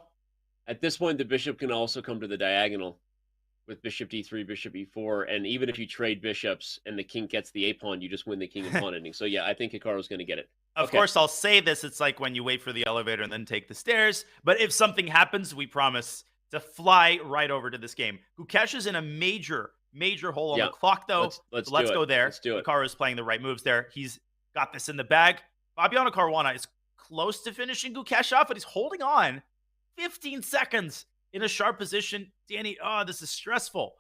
at this point, the bishop can also come to the diagonal with bishop d3, bishop e4, and even if you trade bishops and the king gets the a-pawn, you just win the king and pawn ending. So yeah, I think Hikaru's going to get it. Of course, I'll say this. It's like when you wait for the elevator and then take the stairs. But if something happens, we promise to fly right over to this game. Gukesh is in a major hole on the clock, though. Let's go there. Let's do it. Hikaru is playing the right moves there. He's got this in the bag. Fabiano Caruana is close to finishing Gukesh off, but he's holding on 15 seconds in a sharp position. Danny, this is stressful.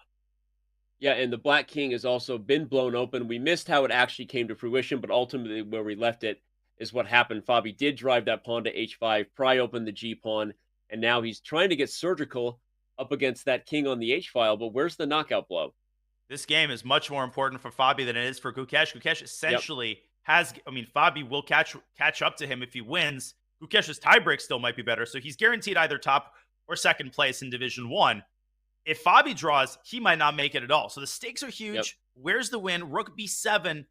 Yeah, and the Black King has also been blown open. We missed how it actually came to fruition, but ultimately where we left it is what happened. Fabi did drive that pawn to h5, pry open the g-pawn, and now he's trying to get surgical up against that king on the h-file, but where's the knockout blow? This game is much more important for Fabi than it is for Gukesh. Gukesh essentially Fabi will catch up to him if he wins. Gukesh's tiebreak still might be better, so he's guaranteed either top or second place in Division 1. If Fabi draws, he might not make it at all. So the stakes are huge. Yep. Where's the win? Rook b7.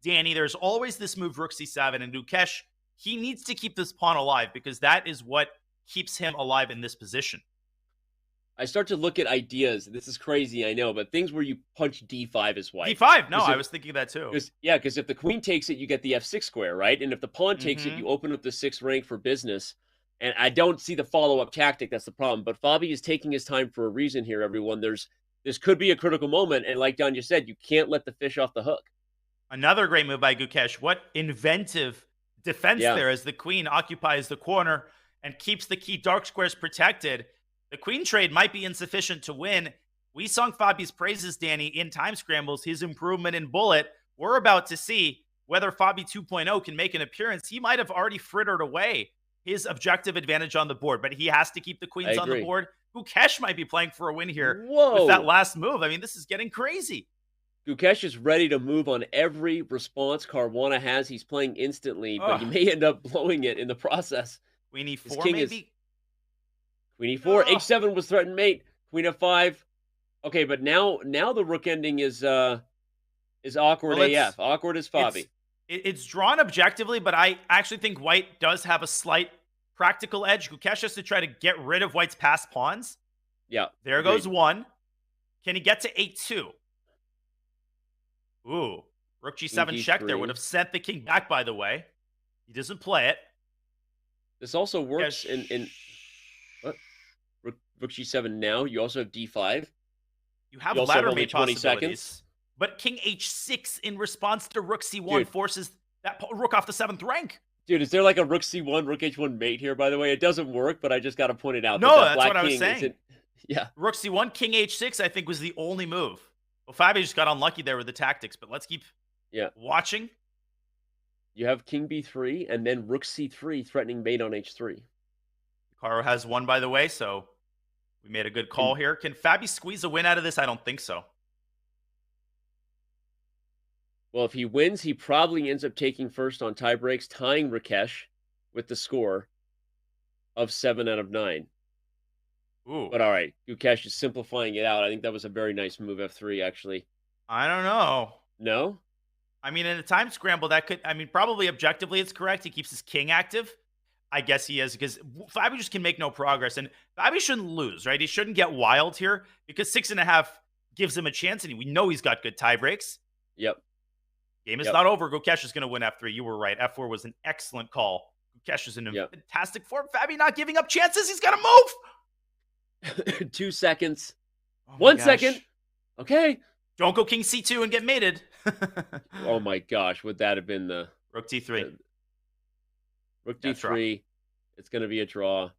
Danny, there's always this move, rook c7, and Gukesh, he needs to keep this pawn alive because that is what keeps him alive in this position. I start to look at ideas. This is crazy, I know, but things where you punch d5 as white. d5? No, I was thinking that too. Because if the queen takes it, you get the f6 square, right? And if the pawn takes it, you open up the 6th rank for business. And I don't see the follow-up tactic. That's the problem. But Fabi is taking his time for a reason here, everyone. This could be a critical moment. And like Don just said, you can't let the fish off the hook. Another great move by Gukesh. What inventive defense there as the queen occupies the corner and keeps the key dark squares protected. The queen trade might be insufficient to win. We sung Fabi's praises, Danny, in Time Scrambles, his improvement in Bullet. We're about to see whether Fabi 2.0 can make an appearance. He might have already frittered away his objective advantage on the board, but he has to keep the queens on the board. Gukesh might be playing for a win here with that last move. I mean, this is getting crazy. Gukesh is ready to move on every response Caruana has. He's playing instantly, but he may end up blowing it in the process. Queen e4, maybe? Queen e4. h7 was threatened mate. Queen f5. Okay, but now the rook ending is awkward AF. Awkward as Fabi. It's drawn objectively, but I actually think white does have a slight practical edge. Gukesh has to try to get rid of white's passed pawns. Yeah. There goes one. Can he get to a2? Ooh. Rook g7 check there would have sent the king back, by the way. He doesn't play it. This also works in what? Rook g7 now. You also have d5. You have ladder mate possibilities. Seconds. But king h6 in response to rook c1 forces that rook off the 7th rank. Dude, is there like a rook c1, rook h1 mate here, by the way? It doesn't work, but I just got to point it out. No, that's what I was saying. Yeah. Rook c1, king h6, I think, was the only move. Well, Fabi just got unlucky there with the tactics, but let's keep watching. You have king b3 and then rook c3 threatening mate on h3. Hikaru has one, by the way, so we made a good call here. Can Fabi squeeze a win out of this? I don't think so. Well, if he wins, he probably ends up taking first on tie breaks, tying Rakesh with the score of 7 out of 9. Ooh. But all right, Gukesh is simplifying it out. I think that was a very nice move, f3, actually. I don't know. No? I mean, in a time scramble, that could, probably objectively it's correct. He keeps his king active. I guess he is, because Fabi just can make no progress. And Fabi shouldn't lose, right? He shouldn't get wild here, because 6.5 gives him a chance, and we know he's got good tie breaks. Yep. Game is not over. Gukesh is going to win f3. You were right. f4 was an excellent call. Gukesh is in a fantastic form. Fabi not giving up chances. He's got to move. 2 seconds. 1 second. Okay. Don't go king c2 and get mated. Oh my gosh. Would that have been the... Rook d3. Rook d3. It's going to be a draw.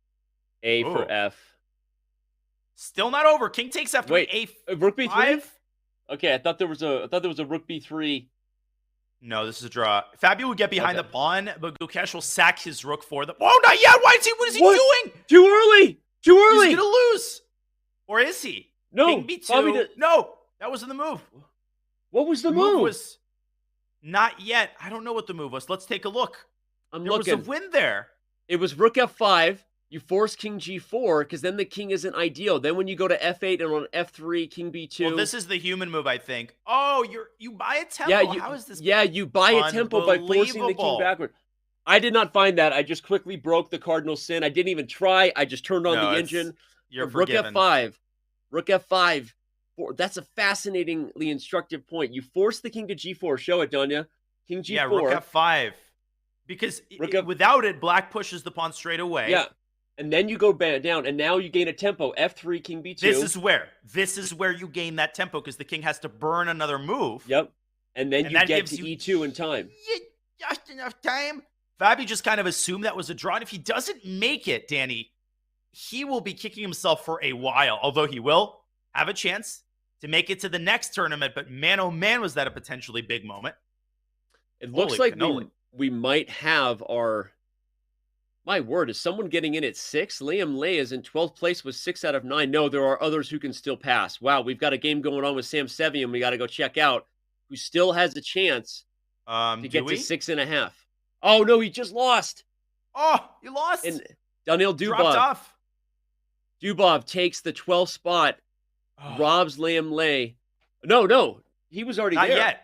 A for f. Still not over. King takes f3. Wait. Rook b3? Okay, I thought there was a rook b3. No, this is a draw. Fabi would get behind the pawn, but Gukesh will sack his rook for the... Oh, not yet! What is he doing? Too early! Too early! He's going to lose! Or is he? No. King b2. No, that wasn't the move. What was the move? move? Was not yet. I don't know what the move was. Let's take a look. There was a win there. It was rook f5, You force king g4 because then the king isn't ideal. Then when you go to f8 and on f3, king b2. Well, this is the human move, I think. Oh, you buy a tempo. Yeah, How is this? you buy a tempo by forcing the king backward. I did not find that. I just quickly broke the cardinal sin. I didn't even try. I just turned on the engine. You're rook forgiven. f5. Rook f5. That's a fascinatingly instructive point. You force the king to g4. Show it, Donya. King g4. Yeah, rook f5. Because without it, black pushes the pawn straight away. Yeah. And then you go down, and now you gain a tempo. F3, king b2. This is where you gain that tempo, because the king has to burn another move. Yep. And then you get to e2 in time. Just enough time. Fabi just kind of assumed that was a draw. And if he doesn't make it, Danny, he will be kicking himself for a while. Although he will have a chance to make it to the next tournament. But man, oh man, was that a potentially big moment. It looks like we might have our... My word, is someone getting in at 6? Liam Lay is in 12th place with 6 out of 9. No, there are others who can still pass. Wow, we've got a game going on with Sam Sevian we got to go check out, who still has a chance to get to 6.5. Oh, no, he just lost. Oh, you lost. And Daniil Dubov. Dropped off. Dubov takes the 12th spot, robs Liam Lay. No, he was already there. Not yet.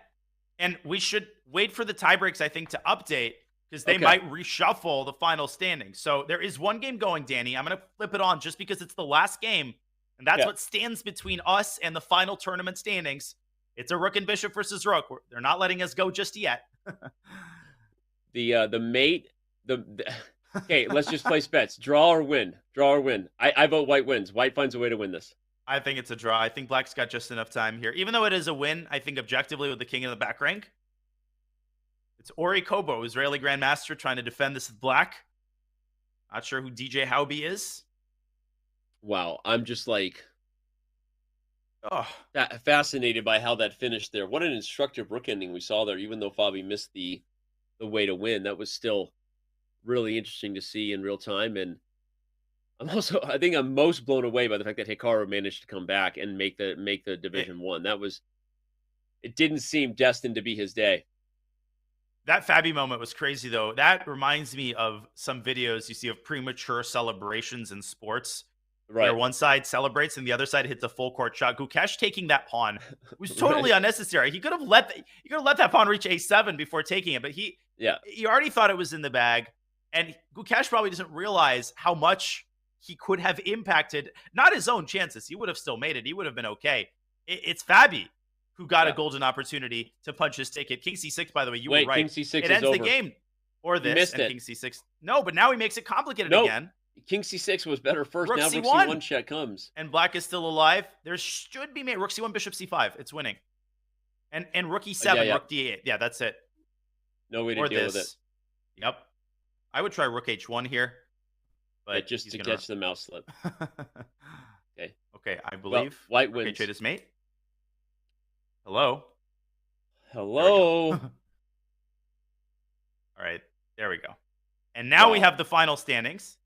And we should wait for the tiebreaks, I think, to update, because they might reshuffle the final standings. So there is one game going, Danny. I'm going to flip it on just because it's the last game, and that's what stands between us and the final tournament standings. It's a rook and bishop versus rook. They're not letting us go just yet. The mate, okay, let's just place bets. Draw or win. Draw or win. I vote white wins. White finds a way to win this. I think it's a draw. I think black's got just enough time here. Even though it is a win, I think objectively with the king in the back rank. It's Ori Kobo, Israeli Grandmaster, trying to defend this with black. Not sure who DJ Howby is. Wow, I'm just like fascinated by how that finished there. What an instructive rook ending we saw there, even though Fabi missed the way to win. That was still really interesting to see in real time. And I think I'm most blown away by the fact that Hikaru managed to come back and make the Division 1. It didn't seem destined to be his day. That Fabi moment was crazy, though. That reminds me of some videos you see of premature celebrations in sports. Right. Where one side celebrates and the other side hits a full court shot. Gukesh taking that pawn was totally unnecessary. He could have let that pawn reach a7 before taking it, but he already thought it was in the bag. And Gukesh probably doesn't realize how much he could have impacted, not his own chances. He would have still made it. He would have been okay. It's Fabi who got a golden opportunity to punch his ticket. King c6, by the way, you were right. King c6 it ends the game. Or this, and King c6. No, but now he makes it complicated again. King c6 was better first. Rook now c1. Rook c1 check comes. And black is still alive. There should be mate. Rook c1, bishop c5. It's winning. And rook e7, rook d8. Yeah, that's it. No way to deal with it. Yep. I would try rook h1 here. But just to catch the mouse slip. Okay, I believe white wins. H8 is mate. Hello. All right, there we go. And now we have the final standings.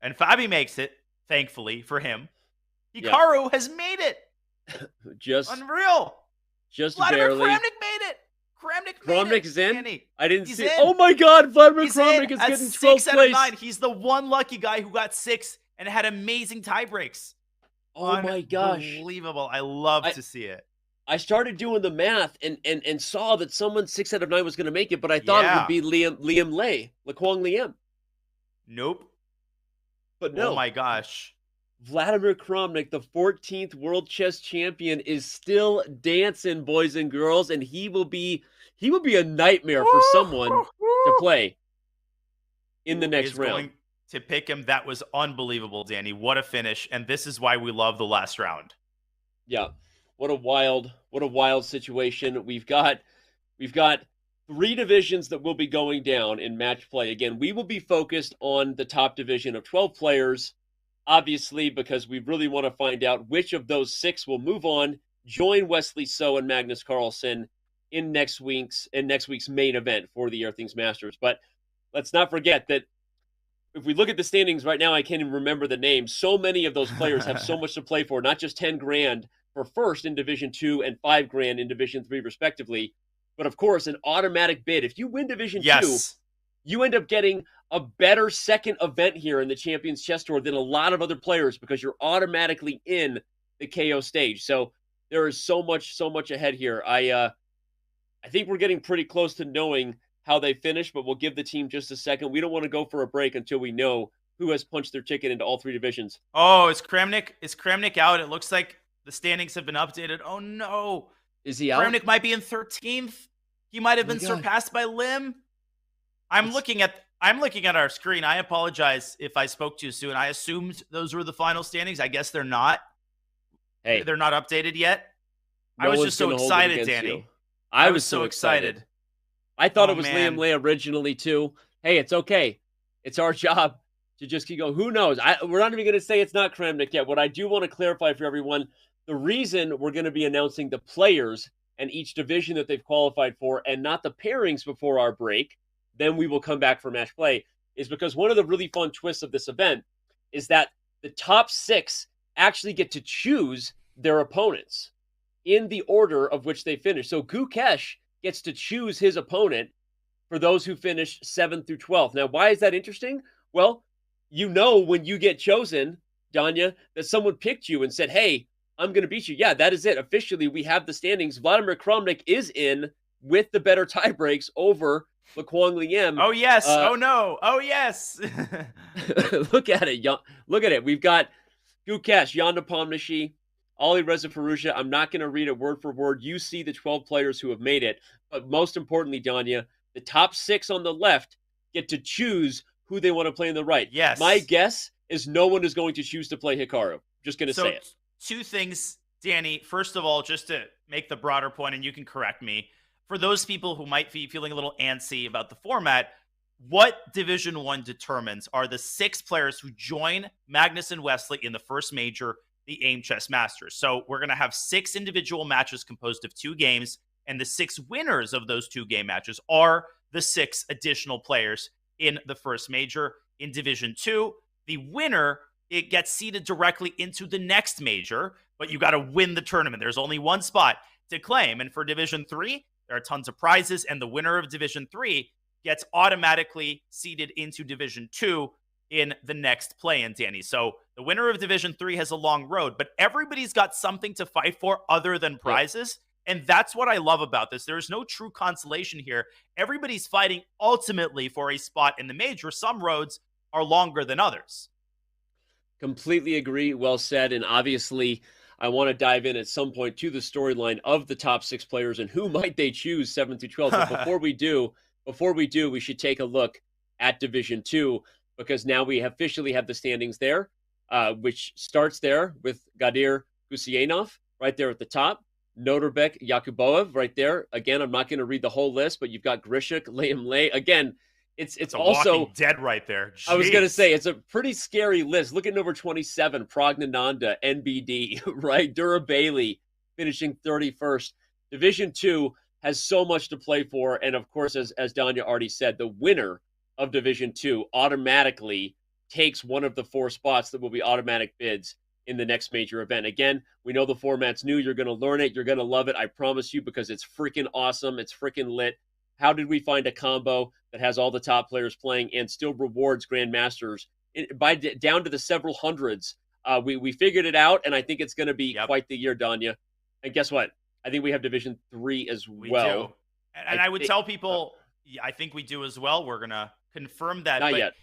And Fabi makes it, thankfully, for him. Hikaru has made it. Just unreal. Just Vladimir barely. Kramnik made it. Kramnik is in? Danny. I didn't see it. Oh my God, Vladimir Kramnik is getting 12th place. 6 out of 9. He's the one lucky guy who got 6 and had amazing tie breaks. Oh my gosh. Unbelievable. I love to see it. I started doing the math and saw that someone 6 out of 9 was going to make it, but I thought it would be Liam Lay, Laquang Liam. Nope. But no. Oh my gosh. Vladimir Kramnik, the 14th world chess champion, is still dancing, boys and girls, and he will be a nightmare for someone to play in the next round. Going to pick him. That was unbelievable, Danny. What a finish. And this is why we love the last round. Yeah. What a wild situation. We've got 3 divisions that will be going down in match play. Again, we will be focused on the top division of 12 players, obviously, because we really want to find out which of those 6 will move on, join Wesley So and Magnus Carlsen in next week's main event for the Airthings Masters. But let's not forget that if we look at the standings right now, I can't even remember the names. So many of those players have so much to play for, not just 10 grand for first in Division 2 and 5 grand in Division 3, respectively. But of course, an automatic bid. If you win Division 2, you end up getting a better second event here in the Champions Chess Tour than a lot of other players because you're automatically in the KO stage. So there is so much ahead here. I think we're getting pretty close to knowing how they finish, but we'll give the team just a second. We don't want to go for a break until we know who has punched their ticket into all 3 divisions. Oh, is Kramnik out? It looks like the standings have been updated. Oh no. Is he out? Kramnik might be in 13th. He might have been surpassed by Lim. I'm looking at our screen. I apologize if I spoke too soon. I assumed those were the final standings. I guess they're not. Hey, they're not updated yet. No, I was just so excited, Danny. You. I was so excited. I thought it was Liam Lay originally too. Hey, it's okay. It's our job to just keep going. Who knows? We're not even going to say it's not Kramnik yet. What I do want to clarify for everyone, the reason we're going to be announcing the players and each division that they've qualified for and not the pairings before our break, then we will come back for match play, is because one of the really fun twists of this event is that the top 6 actually get to choose their opponents in the order of which they finish. So Gukesh gets to choose his opponent for those who finish 7th through 12th. Now, why is that interesting? Well, you know when you get chosen, Danya, that someone picked you and said, hey, I'm going to beat you. Yeah, that is it. Officially, we have the standings. Vladimir Kramnik is in with the better tie breaks over Laquang Liem. Oh, yes. Oh, no. Oh, yes. Look at it. Look at it. We've got Gukesh, Yanda Pomnishi, Ali Reza Farusha. I'm not going to read it word for word. You see the 12 players who have made it. But most importantly, Danya, the top 6 on the left get to choose who they want to play on the right. Yes. My guess is no one is going to choose to play Hikaru. Just going to say it. 2 things, Danny. First of all, just to make the broader point, and you can correct me, for those people who might be feeling a little antsy about the format, what Division 1 determines are the 6 players who join Magnus and Wesley in the first major, the AIM Chess Masters. So we're going to have 6 individual matches composed of 2 games, and the 6 winners of those 2-game matches are the 6 additional players in the first major. In Division 2, the winner, it gets seeded directly into the next major, but you got to win the tournament. There's only one spot to claim. And for Division 3, there are tons of prizes, and the winner of Division 3 gets automatically seeded into Division 2 in the next play-in, Danny. So the winner of Division 3 has a long road, but everybody's got something to fight for other than prizes. And that's what I love about this. There's no true consolation here. Everybody's fighting ultimately for a spot in the major. Some roads are longer than others. Completely agree. Well said. And obviously, I want to dive in at some point to the storyline of the top 6 players and who might they choose 7 through 12. But before we do, we should take a look at Division 2 because now we officially have the standings there, which starts there with Gadir Gusianov right there at the top. Noterbek Yakuboev right there. Again, I'm not going to read the whole list, but you've got Grishuk, Liam Lay. Again, it's also Walking Dead right there. Jeez. I was going to say it's a pretty scary list. Look at number 27, Pragnananda, NBD, right? Dura Bailey finishing 31st. Division 2 has so much to play for, and of course, as Danya already said, the winner of Division 2 automatically takes one of the 4 spots that will be automatic bids in the next major event. Again, we know the format's new. You're going to learn it. You're going to love it. I promise you, because it's freaking awesome. It's freaking lit. How did we find a combo that has all the top players playing and still rewards Grandmasters down to the several hundreds? We figured it out, and I think it's going to be quite the year, Danya. And guess what? I think we have Division 3 as well. We do. And I would tell people, I think we do as well. We're going to confirm that. Not yet.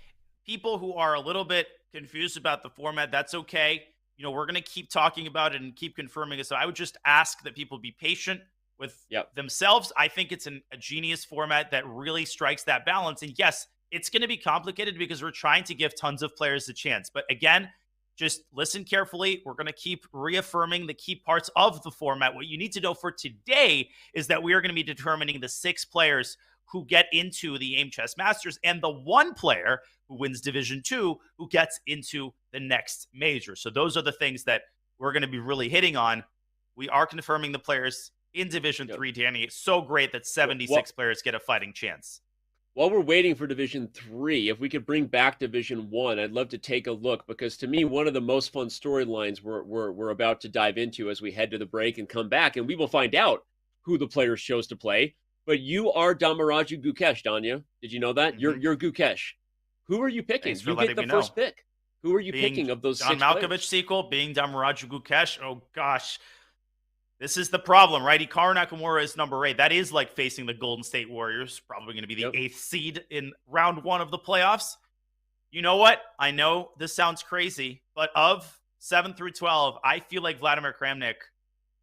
People who are a little bit confused about the format, that's okay. You know, we're going to keep talking about it and keep confirming it. So I would just ask that people be patient with themselves. I think it's a genius format that really strikes that balance. And yes, it's going to be complicated because we're trying to give tons of players a chance. But again, just listen carefully. We're going to keep reaffirming the key parts of the format. What you need to know for today is that we are going to be determining the 6 players who get into the AIM Chess Masters and the 1 player who wins Division 2 who gets into the next major. So those are the things that we're going to be really hitting on. We are confirming the players in Division 3, Danny. It's so great that 76 players get a fighting chance. While we're waiting for Division 3, if we could bring back Division 1, I'd love to take a look, because to me, one of the most fun storylines we're about to dive into as we head to the break and come back, and we will find out who the players chose to play. but you are Damaraju Gukesh, Danya. Did you know that? You're Gukesh. Who are you picking? Thanks for You letting get the me know. first pick. Who are you picking of those John 6 Malkovich players? sequel, being Damaraju Gukesh. Oh gosh. This is the problem, right? Hikaru Nakamura is number 8. That is like facing the Golden State Warriors, probably going to be the 8th seed in round 1 of the playoffs. You know what? I know this sounds crazy, but of 7 through 12, I feel like Vladimir Kramnik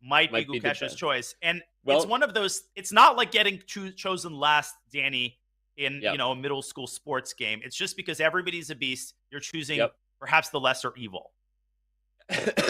might be Gukesh's choice. And it's one of those, it's not like getting chosen last, Danny, in a middle school sports game. It's just because everybody's a beast. You're choosing perhaps the lesser evil.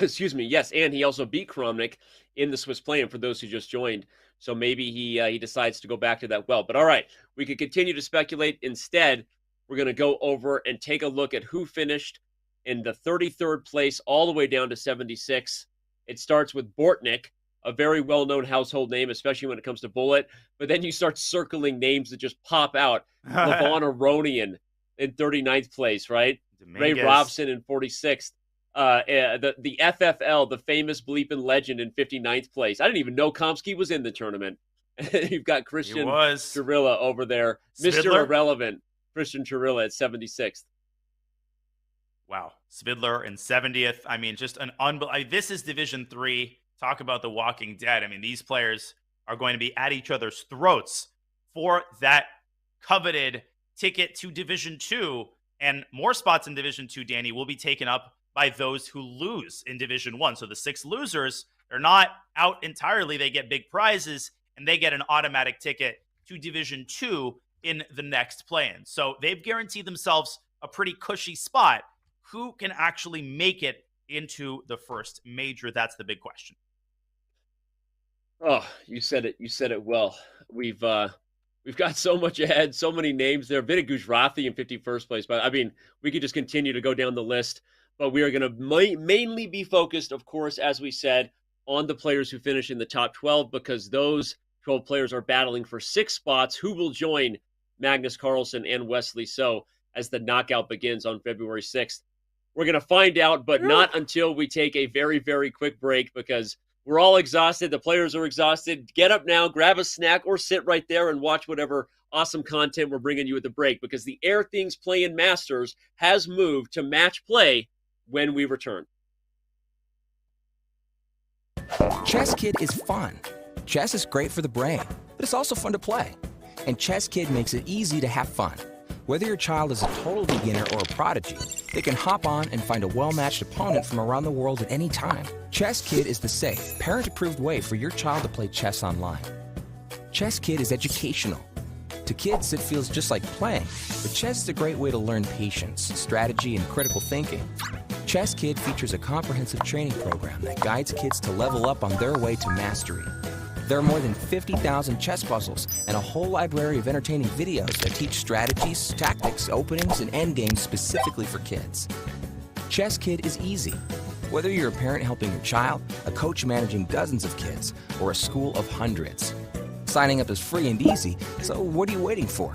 Excuse me. Yes, and he also beat Kramnik in the Swiss play-in for those who just joined. So maybe he decides to go back to that well. But all right, we could continue to speculate. Instead, we're going to go over and take a look at who finished in the 33rd place all the way down to 76. It starts with Bortnik, a very well-known household name, especially when it comes to Bullet. But then you start circling names that just pop out. Levon Aronian in 39th place, right? Ray Robson in 46th. The FFL, the famous bleeping legend, in 59th place. I didn't even know Komsky was in the tournament. You've got Christian Chirilla over there. Mr. Irrelevant, Christian Chirilla at 76th. Wow. Svidler in 70th. I mean, just an unbelievable. This is Division 3. Talk about the Walking Dead. I mean, these players are going to be at each other's throats for that coveted ticket to Division 2. And more spots in Division 2, Danny, will be taken up by those who lose in Division 1. So the 6 losers, they're not out entirely. They get big prizes, and they get an automatic ticket to Division 2 in the next play-in. So they've guaranteed themselves a pretty cushy spot. Who can actually make it into the first major? That's the big question. Oh, you said it. You said it well. We've got so much ahead, so many names there. Vida Gujrathi in 51st place. But I mean, we could just continue to go down the list. But we are going to mainly be focused, of course, as we said, on the players who finish in the top 12, because those 12 players are battling for 6 spots who will join Magnus Carlsen and Wesley So as the knockout begins on February 6th. We're going to find out, but not until we take a very, very quick break, because we're all exhausted. The players are exhausted. Get up now, grab a snack, or sit right there and watch whatever awesome content we're bringing you at the break, because the Airthings Play-in Masters has moved to match play when we return. Chess Kid is fun. Chess is great for the brain, but it's also fun to play. And Chess Kid makes it easy to have fun. Whether your child is a total beginner or a prodigy, they can hop on and find a well-matched opponent from around the world at any time. Chess Kid is the safe, parent-approved way for your child to play chess online. Chess Kid is educational. To kids, it feels just like playing, but chess is a great way to learn patience, strategy, and critical thinking. Chess Kid features a comprehensive training program that guides kids to level up on their way to mastery. There are more than 50,000 chess puzzles and a whole library of entertaining videos that teach strategies, tactics, openings, and endgames specifically for kids. Chess Kid is easy. Whether you're a parent helping your child, a coach managing dozens of kids, or a school of hundreds. Signing up is free and easy, so what are you waiting for?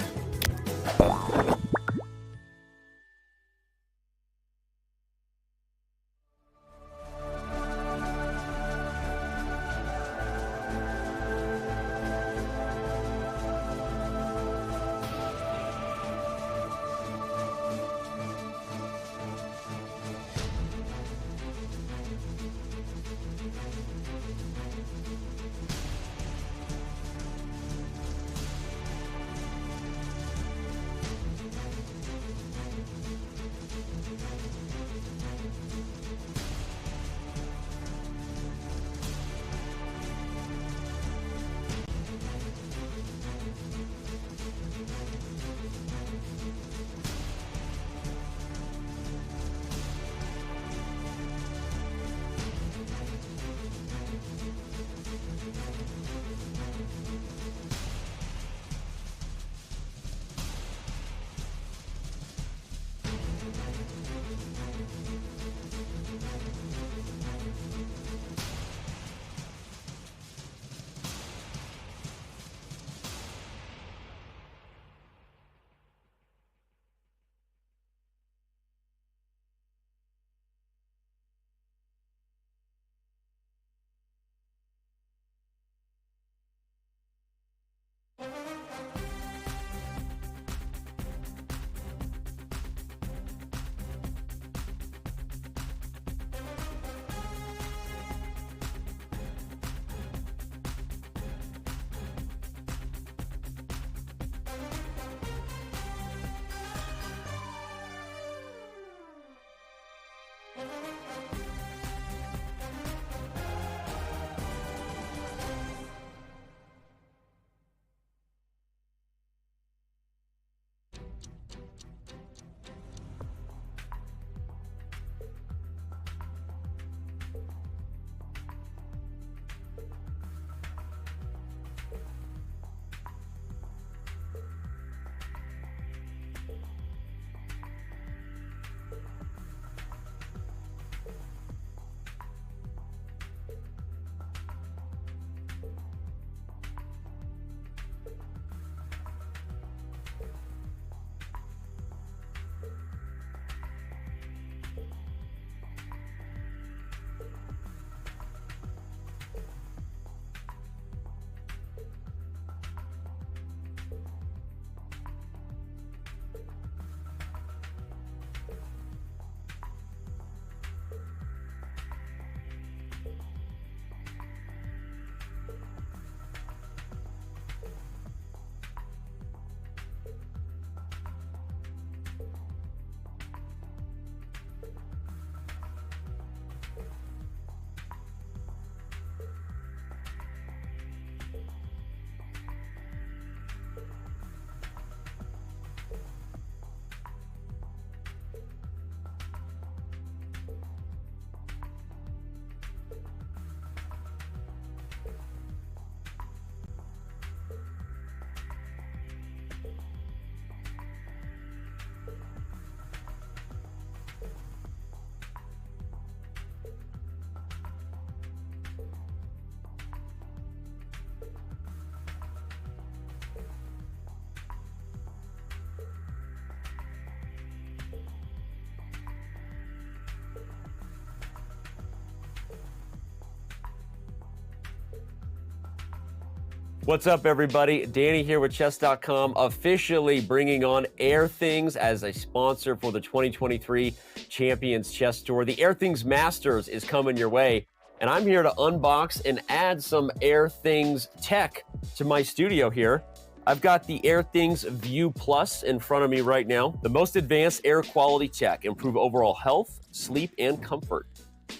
What's up, everybody? Danny here with Chess.com, officially bringing on Airthings as a sponsor for the 2023 Champions Chess Tour. The Airthings Masters is coming your way, and I'm here to unbox and add some Airthings tech to my studio here. I've got the Airthings View Plus in front of me right now. The most advanced air quality tech, improve overall health, sleep, and comfort.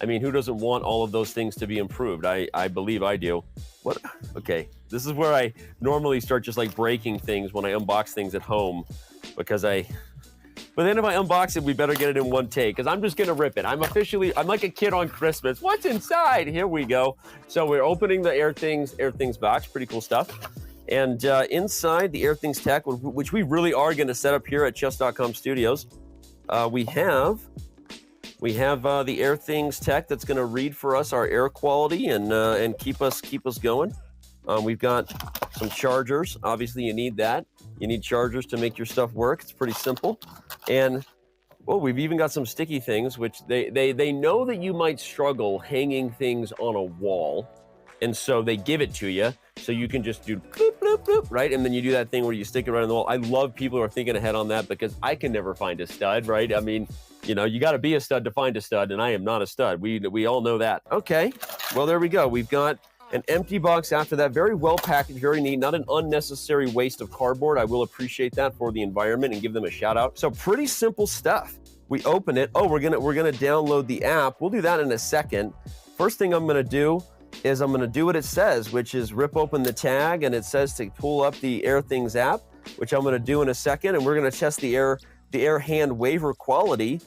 I mean, who doesn't want all of those things to be improved? I believe I do. What? Okay, this is where I normally start just like breaking things when I unbox things at home, because but then if I unbox it, we better get it in one take, because I'm just gonna rip it. I'm like a kid on Christmas. What's inside? Here we go. So we're opening the Airthings box. Pretty cool stuff. And inside the Airthings tech, which we really are gonna set up here at Chess.com Studios, we have the Airthings tech that's going to read for us our air quality and keep us going. We've got some chargers. Obviously, you need that. You need chargers to make your stuff work. It's pretty simple. And well, we've even got some sticky things, which they know that you might struggle hanging things on a wall, and so they give it to you so you can just do bloop, bloop, bloop, right? And then you do that thing where you stick it right on the wall. I love people who are thinking ahead on that, because I can never find a stud, right? I mean, you know, you got to be a stud to find a stud, and I am not a stud. We all know that. Okay, well, there we go. We've got an empty box after that. Very well packaged, very neat. Not an unnecessary waste of cardboard. I will appreciate that for the environment and give them a shout out. So pretty simple stuff. We open it. Oh, we're gonna download the app. We'll do that in a second. First thing I'm gonna do is I'm gonna do what it says, which is rip open the tag, and it says to pull up the Airthings app, which I'm gonna do in a second, and we're gonna test the air hand waver quality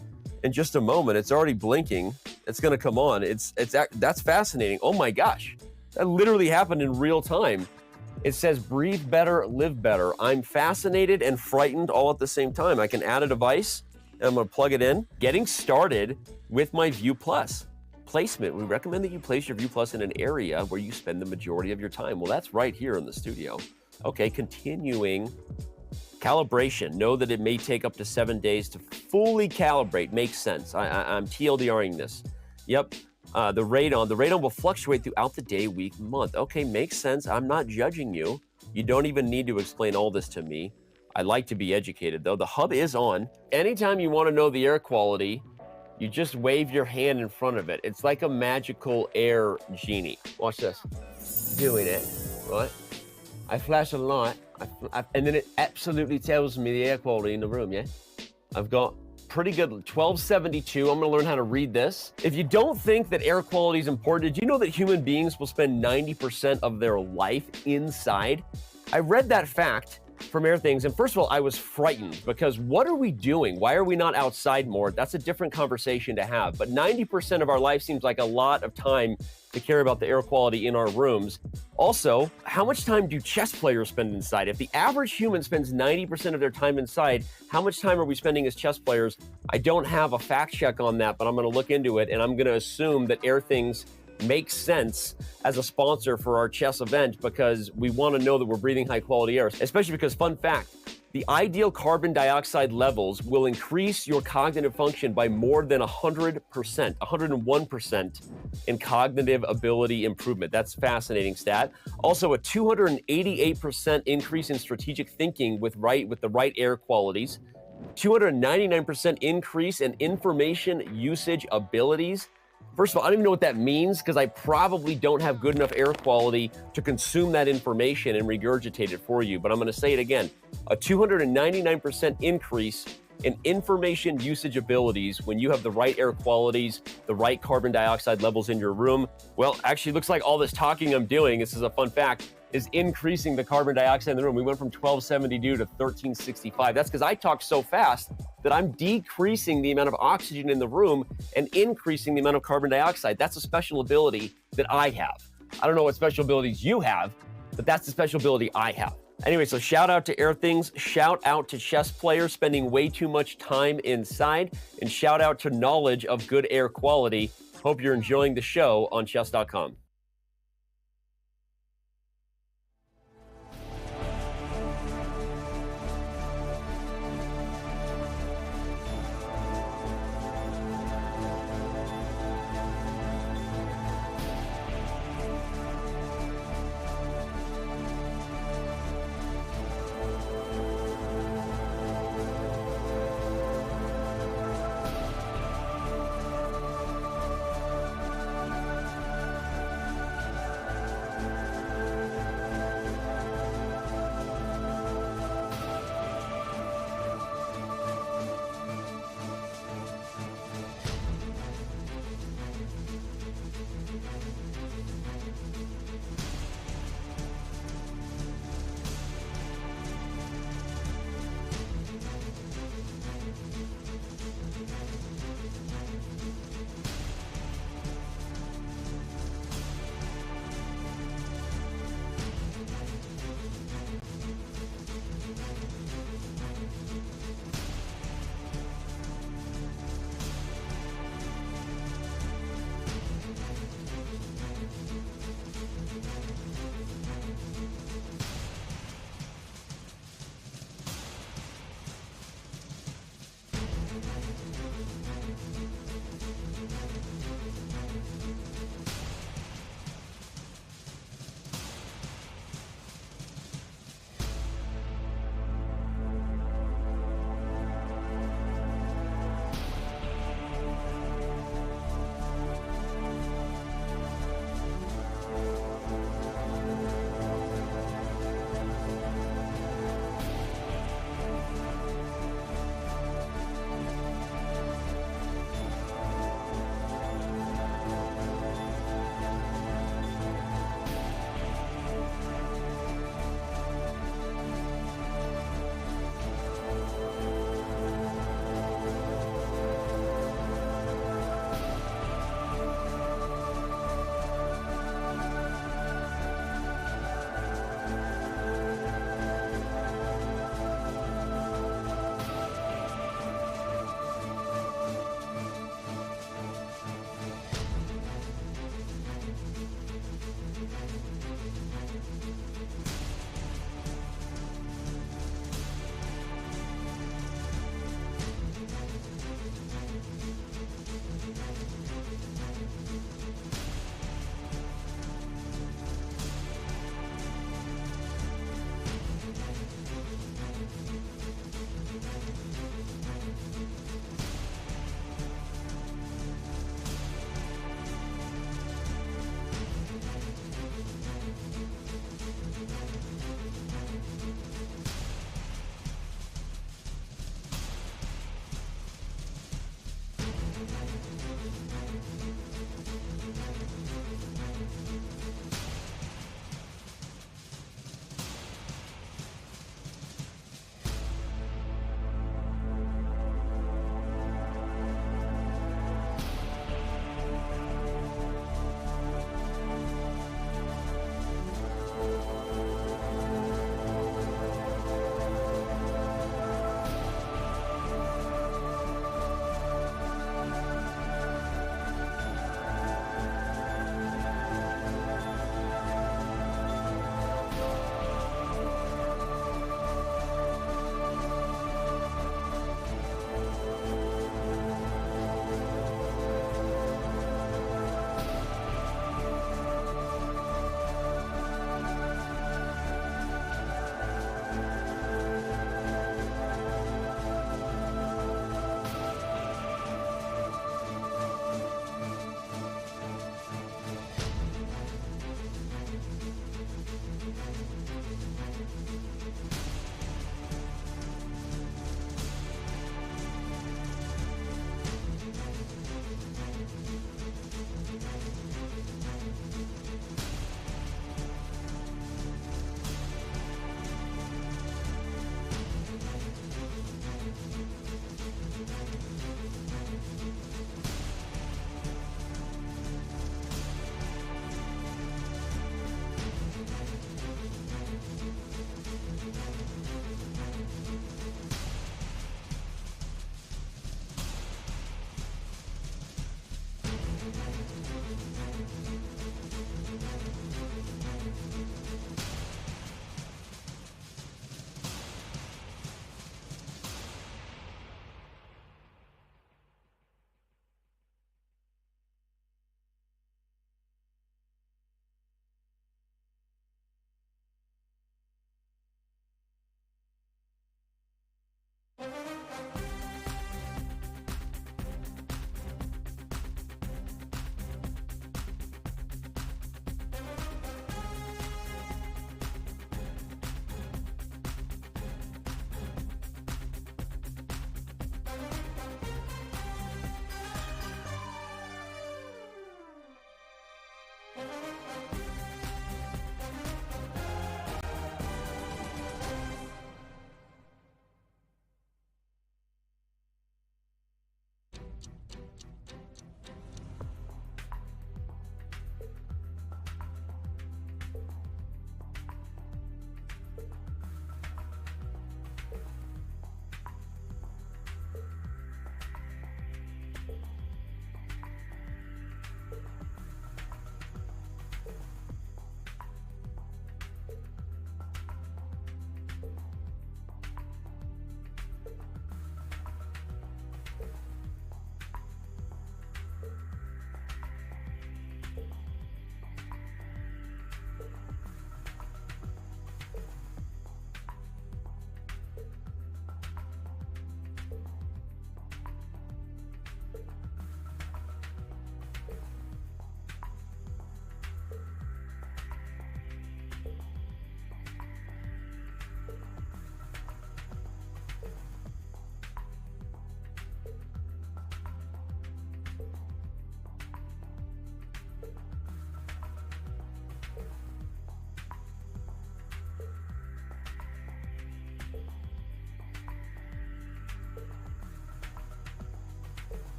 in just a moment. It's already blinking. It's gonna come on. That's fascinating. Oh my gosh, that literally happened in real time. It says breathe better, live better. I'm fascinated and frightened all at the same time. I can add a device, and I'm gonna plug it in. Getting started with my View Plus. Placement, we recommend that you place your View Plus in an area where you spend the majority of your time. Well, that's right here in the studio. Okay, continuing. Calibration, know that it may take up to 7 days to fully calibrate. Makes sense. I'm TLDRing this. Yep, the radon will fluctuate throughout the day, week, month. Okay, makes sense. I'm not judging you. You don't even need to explain all this to me. I like to be educated, though. The hub is on. Anytime you want to know the air quality, you just wave your hand in front of it. It's like a magical air genie. Watch this. Doing it, right? I flash a light, and then it absolutely tells me the air quality in the room, yeah? I've got pretty good 1272. I'm gonna learn how to read this. If you don't think that air quality is important, did you know that human beings will spend 90% of their life inside? I read that fact from Airthings, and first of all, I was frightened, because what are we doing? Why are we not outside more? That's a different conversation to have, but 90% of our life seems like a lot of time to care about the air quality in our rooms. Also, how much time do chess players spend inside? If the average human spends 90% of their time inside, how much time are we spending as chess players? I don't have a fact check on that, but I'm gonna look into it, and I'm gonna assume that Airthings makes sense as a sponsor for our chess event, because we want to know that we're breathing high quality air, especially because, fun fact, the ideal carbon dioxide levels will increase your cognitive function by more than 100%, 101% in cognitive ability improvement. That's a fascinating stat. Also, a 288% increase in strategic thinking with the right air qualities, 299% increase in information usage abilities. First of all, I don't even know what that means, because I probably don't have good enough air quality to consume that information and regurgitate it for you. But I'm going to say it again. A 299% increase in information usage abilities when you have the right air qualities, the right carbon dioxide levels in your room. Well, actually, looks like all this talking I'm doing, this is a fun fact, is increasing the carbon dioxide in the room. We went from 1272 to 1365. That's because I talk so fast that I'm decreasing the amount of oxygen in the room and increasing the amount of carbon dioxide. That's a special ability that I have. I don't know what special abilities you have, but that's the special ability I have. Anyway, so shout out to Airthings, shout out to chess players spending way too much time inside, and shout out to knowledge of good air quality. Hope you're enjoying the show on chess.com.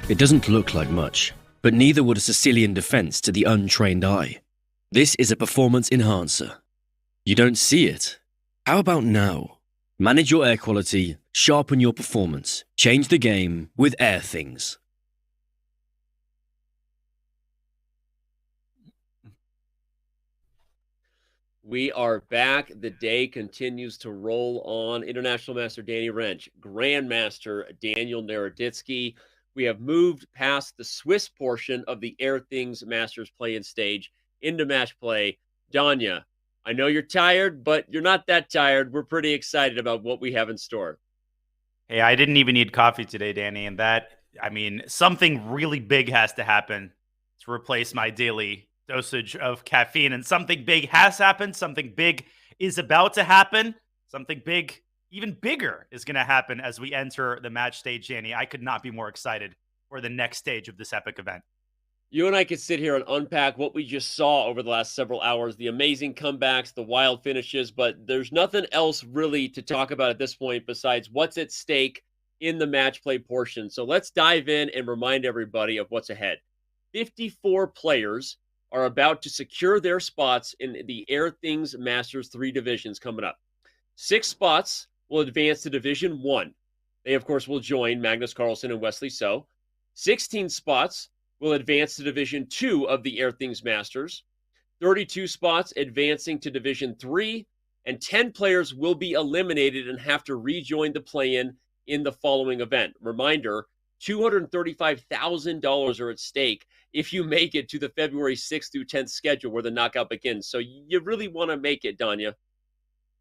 It doesn't look like much, but neither would a Sicilian defense to the untrained eye. This is a performance enhancer. You don't see it? How about now? Manage your air quality, sharpen your performance, change the game with Airthings. We are back. The day continues to roll on. International Master Danny Wrench, Grandmaster Daniel Naroditsky. We have moved past the Swiss portion of the Airthings Masters play-in stage into match play. Danya, I know you're tired, but you're not that tired. We're pretty excited about what we have in store. Hey, I didn't even need coffee today, Danny, and something really big has to happen to replace my daily dosage of caffeine, and something big has happened. Something big is about to happen. Something big, even bigger, is going to happen as we enter the match stage, Danny. I could not be more excited for the next stage of this epic event. You and I could sit here and unpack what we just saw over the last several hours, the amazing comebacks, the wild finishes, but there's nothing else really to talk about at this point besides what's at stake in the match play portion. So let's dive in and remind everybody of what's ahead. 54 players are about to secure their spots in the Airthings Masters 3 divisions coming up. 6 spots will advance to Division 1. They, of course, will join Magnus Carlsen and Wesley So. 16 spots will advance to Division 2 of the Airthings Masters. 32 spots advancing to Division 3. And 10 players will be eliminated and have to rejoin the play-in in the following event. Reminder, $235,000 are at stake if you make it to the February 6th through 10th schedule where the knockout begins. So you really want to make it, Danya.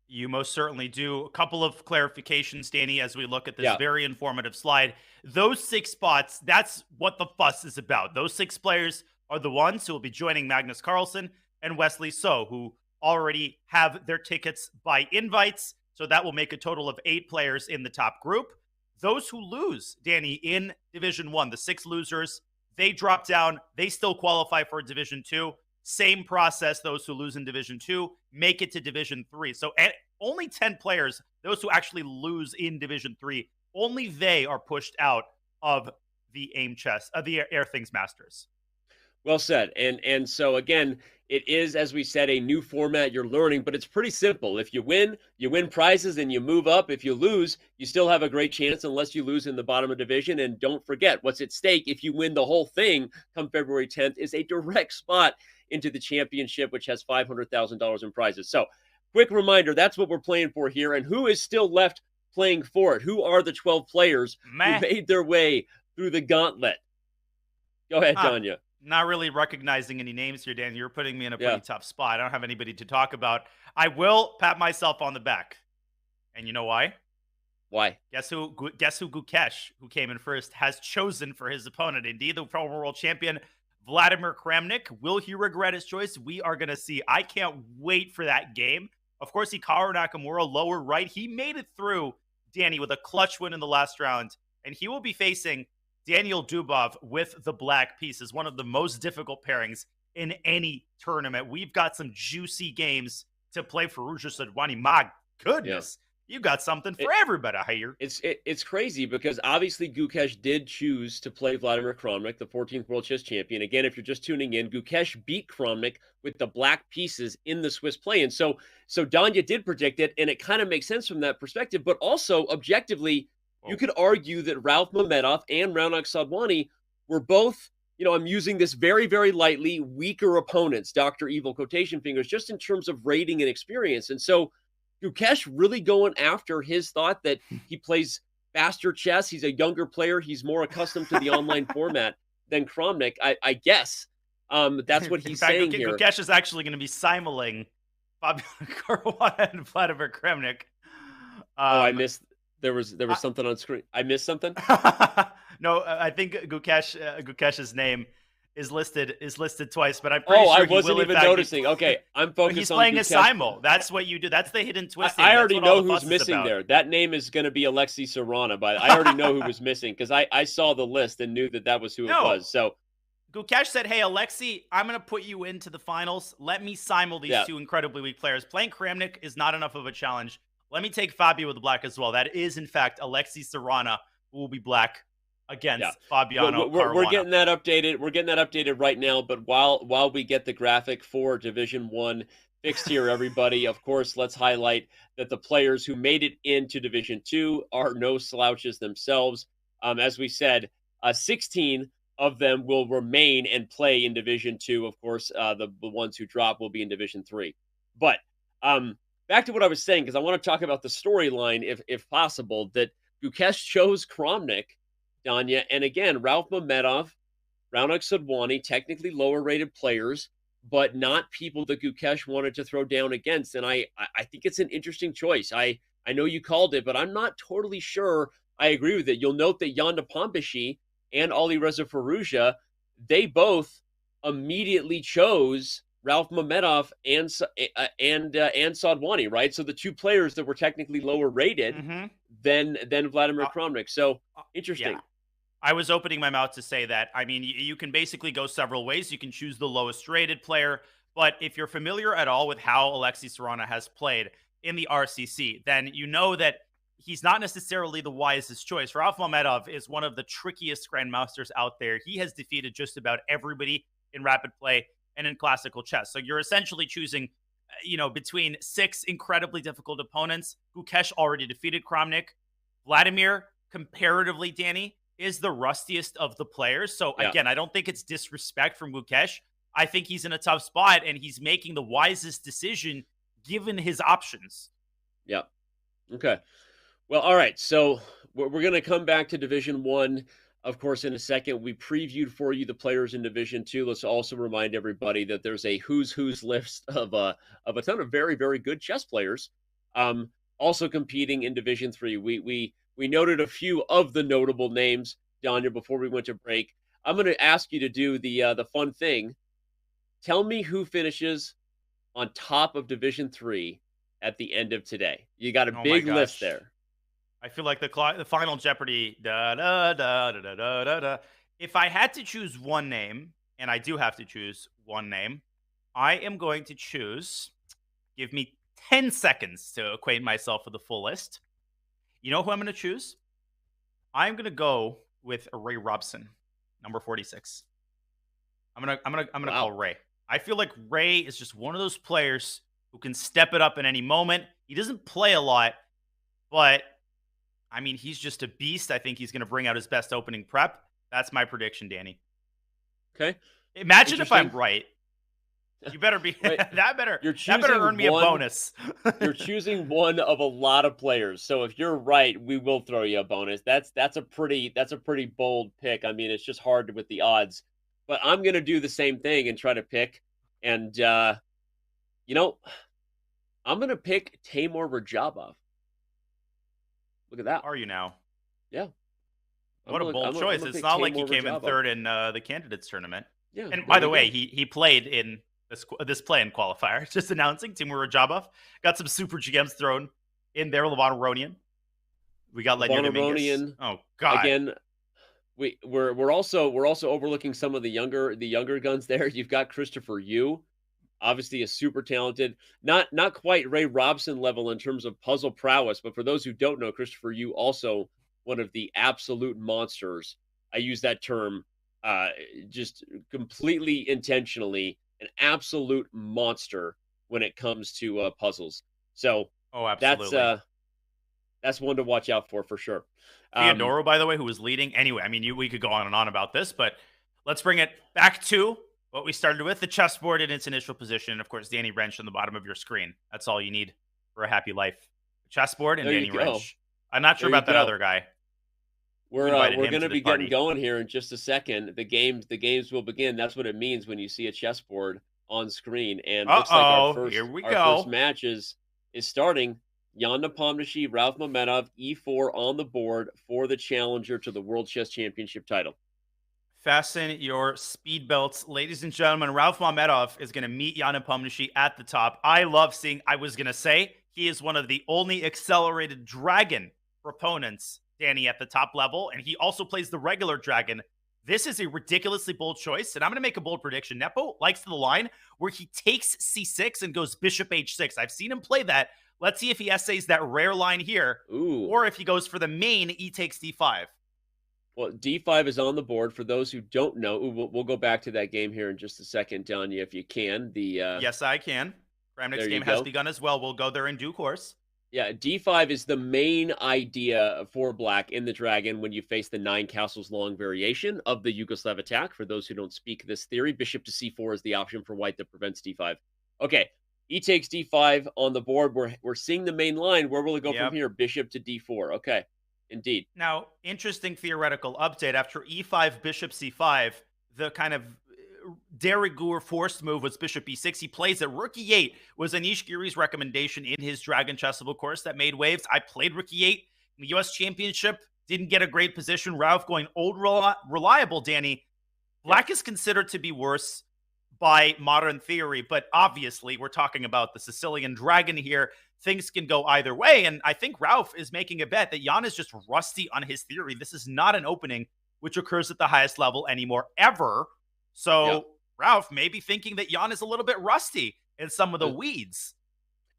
You most certainly do. A couple of clarifications, Danny, as we look at this very informative slide. Those 6 spots, that's what the fuss is about. Those 6 players are the ones who will be joining Magnus Carlsen and Wesley So, who already have their tickets by invites. So that will make a total of 8 players in the top group. Those who lose, Danny, in Division 1, the 6 losers, they drop down. They still qualify for Division 2. Same process. Those who lose in Division 2 make it to Division 3. So only 10 players, those who actually lose in Division 3, only they are pushed out of the the Airthings Masters. Well said. And so, again, it is, as we said, a new format you're learning, but it's pretty simple. If you win prizes and you move up. If you lose, you still have a great chance unless you lose in the bottom of division. And don't forget, what's at stake if you win the whole thing come February 10th is a direct spot into the championship, which has $500,000 in prizes. So, quick reminder, that's what we're playing for here. And who is still left playing for it? Who are the 12 players who made their way through the gauntlet? Go ahead, Danya. Not really recognizing any names here, Dan. You're putting me in a pretty tough spot. I don't have anybody to talk about. I will pat myself on the back. And you know why? Why? Guess who Gukesh, who came in first, has chosen for his opponent? Indeed, the former world champion, Vladimir Kramnik. Will he regret his choice? We are going to see. I can't wait for that game. Of course, Hikaru Nakamura, lower right. He made it through, Danny, with a clutch win in the last round. And he will be facing Daniel Dubov with the black pieces, one of the most difficult pairings in any tournament. We've got some juicy games to play for Ruja Sadwani. My goodness, you got something for everybody here. It's crazy because obviously Gukesh did choose to play Vladimir Kramnik, the 14th World Chess Champion. Again, if you're just tuning in, Gukesh beat Kramnik with the black pieces in the Swiss play-in. So Danya did predict it, and it kind of makes sense from that perspective. But also, objectively, you could argue that Ralph Mamedov and Raunak Sadwani were both, I'm using this very, very lightly, weaker opponents, Dr. Evil quotation fingers, just in terms of rating and experience. And so Gukesh really going after his thought that he plays faster chess. He's a younger player. He's more accustomed to the online format than Kramnik, I guess. That's what he's saying here. Gukesh is actually going to be simuling Fabio Caruana and Vladimir Kramnik. I missed. There was something on screen. I missed something. No, I think Gukesh's name is listed twice, but I'm pretty sure I wasn't even noticing. Okay, I'm focused. He's on playing Gukesh. a simul. That's what you do. That's the hidden twisting. I already know who's missing there. That name is going to be Alexei Serrana, but I already know who was missing because I saw the list and knew that was who it was. So Gukesh said, "Hey, Alexei, I'm going to put you into the finals. Let me simul these two incredibly weak players. Playing Kramnik is not enough of a challenge. Let me take Fabio with the black as well." That is, in fact, Alexei Serrana, who will be black against Yeah. Fabiano We're Caruana. getting that updated. We're getting that updated right now. But while we get the graphic for Division 1 fixed here, everybody, of course, let's highlight that the players who made it into Division 2 are no slouches themselves. As we said, 16 of them will remain and play in Division 2. Of course, the ones who drop will be in Division 3. But back to what I was saying, because I want to talk about the storyline, if possible, that Gukesh chose Kramnik, Danya, and again, Ralph Mamedov, Raunak Sudwani, technically lower-rated players, but not people that Gukesh wanted to throw down against. And I think it's an interesting choice. I know you called it, but I'm not totally sure I agree with it. You'll note that Yanda Pombashi and Ali Reza Faruja, they both immediately chose Ralph Mamedov and Sadwani, right? So the two players that were technically lower rated than Vladimir Kramnik. So interesting. Yeah. I was opening my mouth to say that. I mean, you can basically go several ways. You can choose the lowest rated player, but if you're familiar at all with how Alexei Serrano has played in the RCC, then you know that he's not necessarily the wisest choice. Ralph Mamedov is one of the trickiest Grandmasters out there. He has defeated just about everybody in rapid play and in classical chess. So you're essentially choosing, between 6 incredibly difficult opponents. Gukesh already defeated Kramnik. Vladimir, comparatively, Danny, is the rustiest of the players. So again, I don't think it's disrespect from Gukesh. I think he's in a tough spot and he's making the wisest decision given his options. Yeah. Okay. Well, all right. So we're going to come back to Division 1, of course, in a second. We previewed for you the players in Division 2. Let's also remind everybody that there's a who's list of a ton of very, very good chess players also competing in Division 3. We noted a few of the notable names, Danya, before we went to break. I'm going to ask you to do the fun thing. Tell me who finishes on top of Division 3 at the end of today. You got a big list there. I feel like the Final Jeopardy. Da, da, da, da, da, da, da. If I had to choose one name, and I do have to choose one name, I am going to choose. Give me 10 seconds to acquaint myself with the full list. You know who I'm going to choose? I'm going to go with Ray Robson, number 46. I'm gonna call Ray. I feel like Ray is just one of those players who can step it up in any moment. He doesn't play a lot, but I mean, he's just a beast. I think he's going to bring out his best opening prep. That's my prediction, Danny. Okay. Imagine if I'm right. You better be. Wait, that better earn me a bonus. You're choosing one of a lot of players. So if you're right, we will throw you a bonus. That's a pretty bold pick. I mean, it's just hard with the odds. But I'm going to do the same thing and try to pick. And I'm going to pick Timur Rajabov. Look at that. Are you now? Yeah. What a bold choice. It's not like he came in third in the candidates tournament. Yeah. And by the way, he played in this play-in qualifier. Just announcing, Timur Rajabov got some super GMs thrown in there. Levon Aronian. We got Ledger Dominguez. Oh God. Again, we're also overlooking some of the younger guns there. You've got Christopher Yu, obviously a super talented, not quite Ray Robson level in terms of puzzle prowess, but for those who don't know, Christopher Yu also one of the absolute monsters. I use that term just completely intentionally, an absolute monster when it comes to puzzles. So absolutely. That's one to watch out for sure. Theodoro, by the way, who was leading. Anyway, I mean, we could go on and on about this, but let's bring it back to what we started with, the chessboard in its initial position. Of course, Danny Wrench on the bottom of your screen. That's all you need for a happy life. Chessboard and Danny Wrench. I'm not sure about that other guy. We're going to be getting going here in just a second. The games will begin. That's what it means when you see a chessboard on screen. And looks like our first match is starting. Yanda Pomnashi, Ralph Mamedov, E4 on the board for the challenger to the World Chess Championship title. Fasten your speed belts, ladies and gentlemen. Ralph Mamedov is going to meet Yanda Pomnashi at the top. I love seeing, I was going to say, he is one of the only accelerated dragon proponents, Danny, at the top level, and he also plays the regular dragon. This is a ridiculously bold choice, and I'm going to make a bold prediction. Nepo likes the line where he takes c6 and goes bishop h6. I've seen him play that. Let's see if he essays that rare line here, or if he goes for the main e takes d5. Well, D5 is on the board. For those who don't know, we'll go back to that game here in just a second, Danya, if you can. Yes, I can. Kramnik's there you game has go. begun as well. We'll go there in due course. Yeah, D5 is the main idea for black in the dragon when you face the 9 castles long variation of the Yugoslav attack. For those who don't speak this theory, bishop to C4 is the option for white that prevents D5. Okay, E takes D5 on the board. We're seeing the main line. Where will it go from here? Bishop to D4. Okay, indeed. Now, interesting theoretical update. After E5, bishop C5, the kind of de rigueur forced move was bishop B6. He plays it. Rook E8 was Anish Giri's recommendation in his Dragon Chessable course that made waves. I played Rook E8 in the U.S. Championship. Didn't get a great position. Ralph going old reliable, Danny. Black is considered to be worse by modern theory, but obviously we're talking about the Sicilian Dragon here. Things can go either way, and I think Ralph is making a bet that Jan is just rusty on his theory. This is not an opening which occurs at the highest level anymore, ever. So Ralph may be thinking that Jan is a little bit rusty in some of the weeds.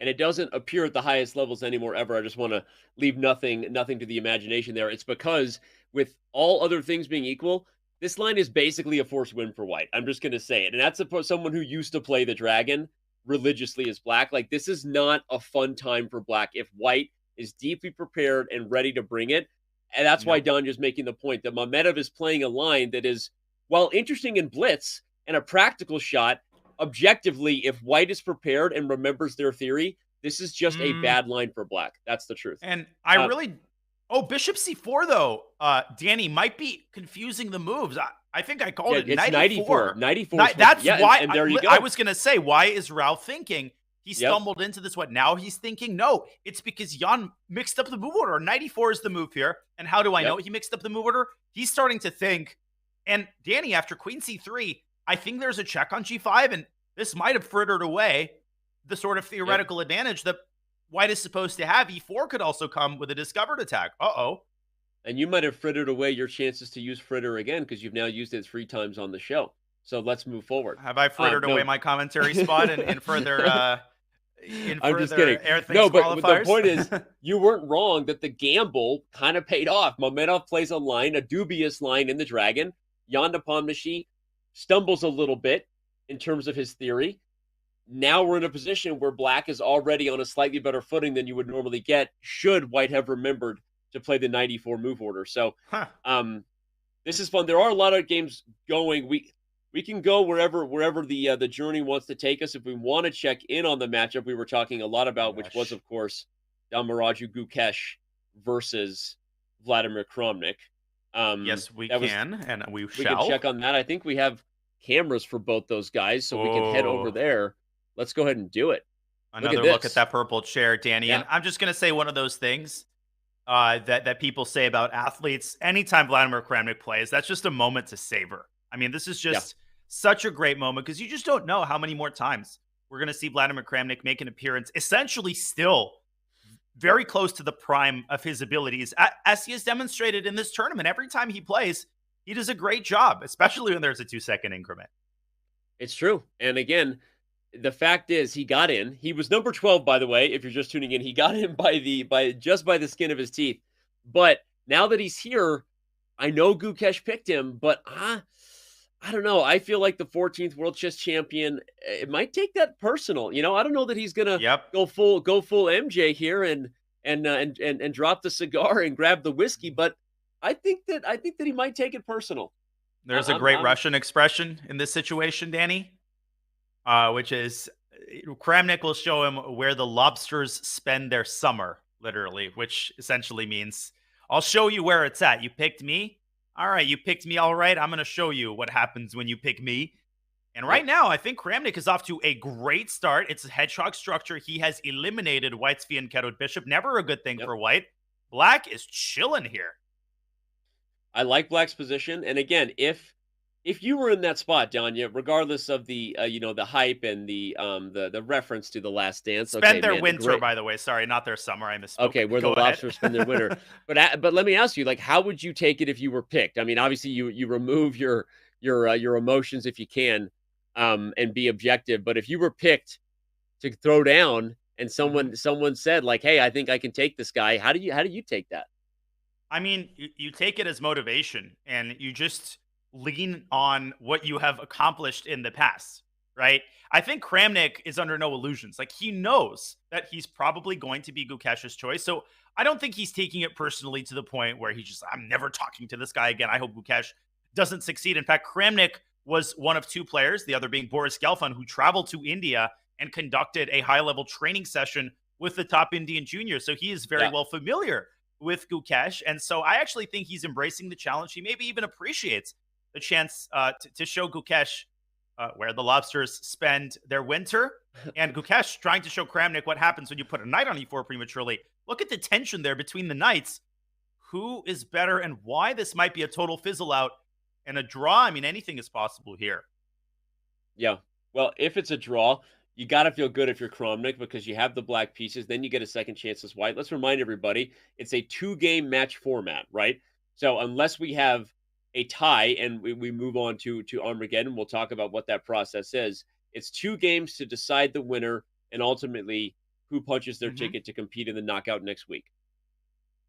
And it doesn't appear at the highest levels anymore ever. I just want to leave nothing to the imagination there. It's because with all other things being equal, this line is basically a forced win for white. I'm just going to say it. And that's someone who used to play the dragon religiously as black. Like, this is not a fun time for black if white is deeply prepared and ready to bring it. And that's why Danya's making the point that Mamedov is playing a line that is, while interesting in blitz and a practical shot, objectively, if white is prepared and remembers their theory, this is just a bad line for black. That's the truth. And I really... Oh, bishop C4, though, Danny, might be confusing the moves. I think I called it 94. 94. That's why. And there you go. I was going to say, why is Ralph thinking he stumbled into this? What, now he's thinking? No, it's because Jan mixed up the move order. 94 is the move here. And how do I know he mixed up the move order? He's starting to think. And Danny, after queen C3, I think there's a check on G5, and this might have frittered away the sort of theoretical advantage that white is supposed to have. E4 could also come with a discovered attack. And you might have frittered away your chances to use fritter again because you've now used it 3 times on the show. So let's move forward. Have I frittered away my commentary spot in further I'm just kidding. Airthings but the point is, you weren't wrong that the gamble kind of paid off. Mamedov plays a line, a dubious line in the dragon. Jan Nepomniachtchi stumbles a little bit in terms of his theory. Now we're in a position where black is already on a slightly better footing than you would normally get should white have remembered to play the 94 move order. So this is fun. There are a lot of games going. We can go wherever the journey wants to take us. If we want to check in on the matchup we were talking a lot about, which was, of course, Dalmaraju Gukesh versus Vladimir Kramnik. Yes, we can, and we shall. Can check on that. I think we have cameras for both those guys, so we can head over there. Let's go ahead and do it. Another look at that purple chair, Danny. Yeah. And I'm just going to say one of those things that people say about athletes. Anytime Vladimir Kramnik plays, that's just a moment to savor. I mean, this is just such a great moment because you just don't know how many more times we're going to see Vladimir Kramnik make an appearance, essentially still very close to the prime of his abilities, as he has demonstrated in this tournament. Every time he plays, he does a great job, especially when there's a 2-second increment. It's true. And again, the fact is he got in. He was number 12, by the way, if you're just tuning in. He got in by the skin of his teeth. But now that he's here, I know Gukesh picked him, but I don't know. I feel like the 14th World Chess Champion, it might take that personal. I don't know that he's gonna go full MJ here and drop the cigar and grab the whiskey, but I think that he might take it personal. There's a great Russian expression in this situation, Danny, which is Kramnik will show him where the lobsters spend their summer, literally, which essentially means I'll show you where it's at. You picked me. All right, you picked me. All right, I'm going to show you what happens when you pick me. And right now, I think Kramnik is off to a great start. It's a hedgehog structure. He has eliminated white's Fianchettoed bishop. Never a good thing for white. Black is chilling here. I like black's position. And again, if you were in that spot, Danya, regardless of the the hype and the reference to The Last Dance, spend their winter, by the way. Sorry, not their summer. I misspoke. Okay, where the lobsters spend their winter. But let me ask you, like, how would you take it if you were picked? I mean, obviously you remove your emotions if you can, and be objective. But if you were picked to throw down and someone said like, "Hey, I think I can take this guy," how do you take that? I mean, you take it as motivation and you just lean on what you have accomplished in the past, right? I think Kramnik is under no illusions. Like, he knows that he's probably going to be Gukesh's choice. So I don't think he's taking it personally to the point where he's just, I'm never talking to this guy again. I hope Gukesh doesn't succeed. In fact, Kramnik was one of two players, the other being Boris Gelfand, who traveled to India and conducted a high level training session with the top Indian juniors. So he is very well familiar with Gukesh. And so I actually think he's embracing the challenge. He maybe even appreciates the chance to show Gukesh where the lobsters spend their winter. And Gukesh trying to show Kramnik what happens when you put a knight on e4 prematurely. Look at the tension there between the knights. Who is better and why this might be a total fizzle out and a draw? I mean, anything is possible here. Yeah. Well, if it's a draw, you got to feel good if you're Kramnik because you have the black pieces. Then you get a second chance as white. Let's remind everybody, it's a 2-game match format, right? So unless we have a tie and we move on to Armageddon, we'll talk about what that process is. It's 2 games to decide the winner and ultimately who punches their ticket to compete in the knockout next week.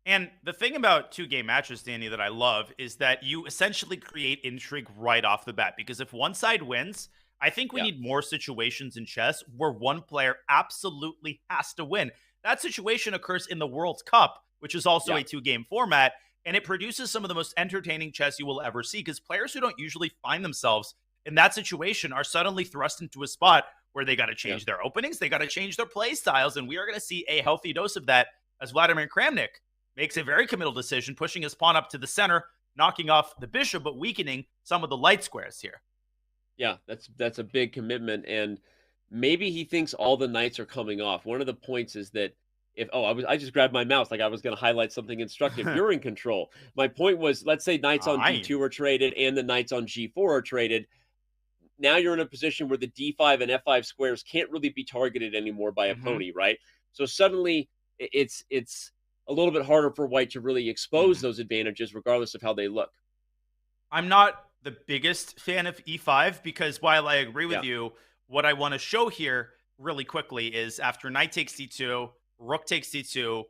And the thing about 2-game matches, Danny, that I love is that you essentially create intrigue right off the bat. Because if one side wins, I think we need more situations in chess where one player absolutely has to win. That situation occurs in the World Cup, which is also a 2-game format, and it produces some of the most entertaining chess you will ever see because players who don't usually find themselves in that situation are suddenly thrust into a spot where they got to change their openings, they got to change their play styles, and we are going to see a healthy dose of that as Vladimir Kramnik makes a very committal decision, pushing his pawn up to the center, knocking off the bishop, but weakening some of the light squares here. Yeah, that's a big commitment, and maybe he thinks all the knights are coming off. One of the points is that if I just grabbed my mouse like I was going to highlight something instructive. You're in control. My point was, let's say knights on d2 are traded and the knights on g4 are traded. Now you're in a position where the d5 and f5 squares can't really be targeted anymore by a pony, right? So suddenly it's a little bit harder for white to really expose those advantages regardless of how they look. I'm not the biggest fan of e5 because while I agree with you, what I want to show here really quickly is after knight takes d2, rook takes d2,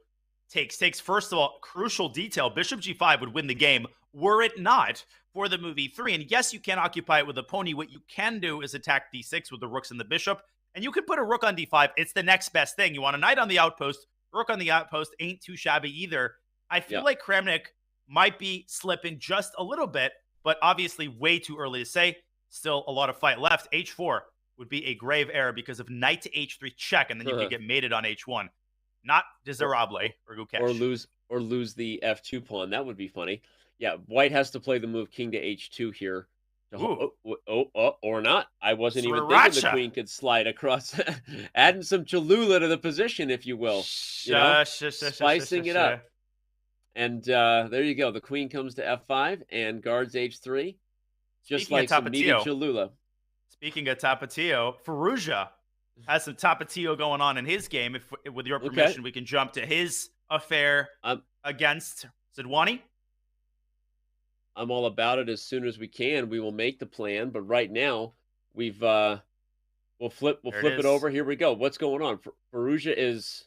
takes first of all, crucial detail, bishop g5 would win the game were it not for the move e3. And yes, you can occupy it with a pony. What you can do is attack d6 with the rooks and the bishop, and you can put a rook on d5. It's the next best thing. You want a knight on the outpost, rook on the outpost ain't too shabby either. I feel like Kramnik might be slipping just a little bit, but obviously way too early to say. Still a lot of fight left. h4 would be a grave error because of knight to h3 check, and then you could get mated on h1. Not desirable for Gukesh. Or lose the f2 pawn. That would be funny. Yeah, white has to play the move king to h2 here. Or not. I wasn't even thinking the queen could slide across. Adding some Cholula to the position, if you will. Spicing it up. And there you go. The queen comes to f5 and guards h3. Just like some needed Cholula. Speaking of Tapatio, Firouzja has some Tapatio going on in his game. If with your permission, we can jump to his affair against Sidwani. I'm all about it. As soon as we can, we will make the plan. But right now, we'll flip it over. Here we go. What's going on? Firouzja's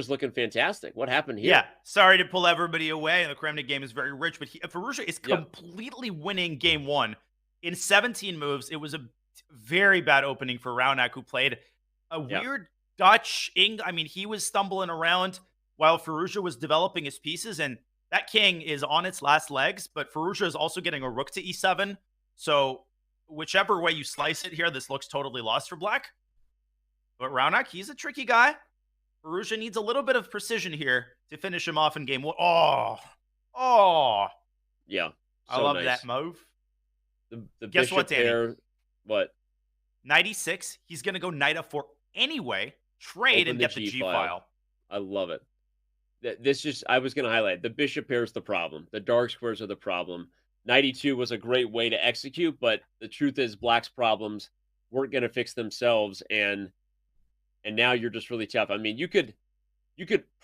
looking fantastic. What happened here? Yeah, sorry to pull everybody away. The Kramnik game is very rich, but Firouzja is completely winning game one in 17 moves. It was a very bad opening for Raunak, who played a weird Dutch. I mean, he was stumbling around while Firouzja was developing his pieces, and that king is on its last legs, but Firouzja is also getting a rook to e7. So whichever way you slice it here, this looks totally lost for black. But Raunak, he's a tricky guy. Firouzja needs a little bit of precision here to finish him off in game one. Yeah. I love that move. The Guess what, Danny? Pair, what? Knight e6. He's going to go knight f4 anyway. Trade and get the G file. I love it. I was going to highlight the bishop pair is the problem. The dark squares are the problem. Knight e2 was a great way to execute, but the truth is black's problems weren't going to fix themselves, and now you're just really tough. I mean, you could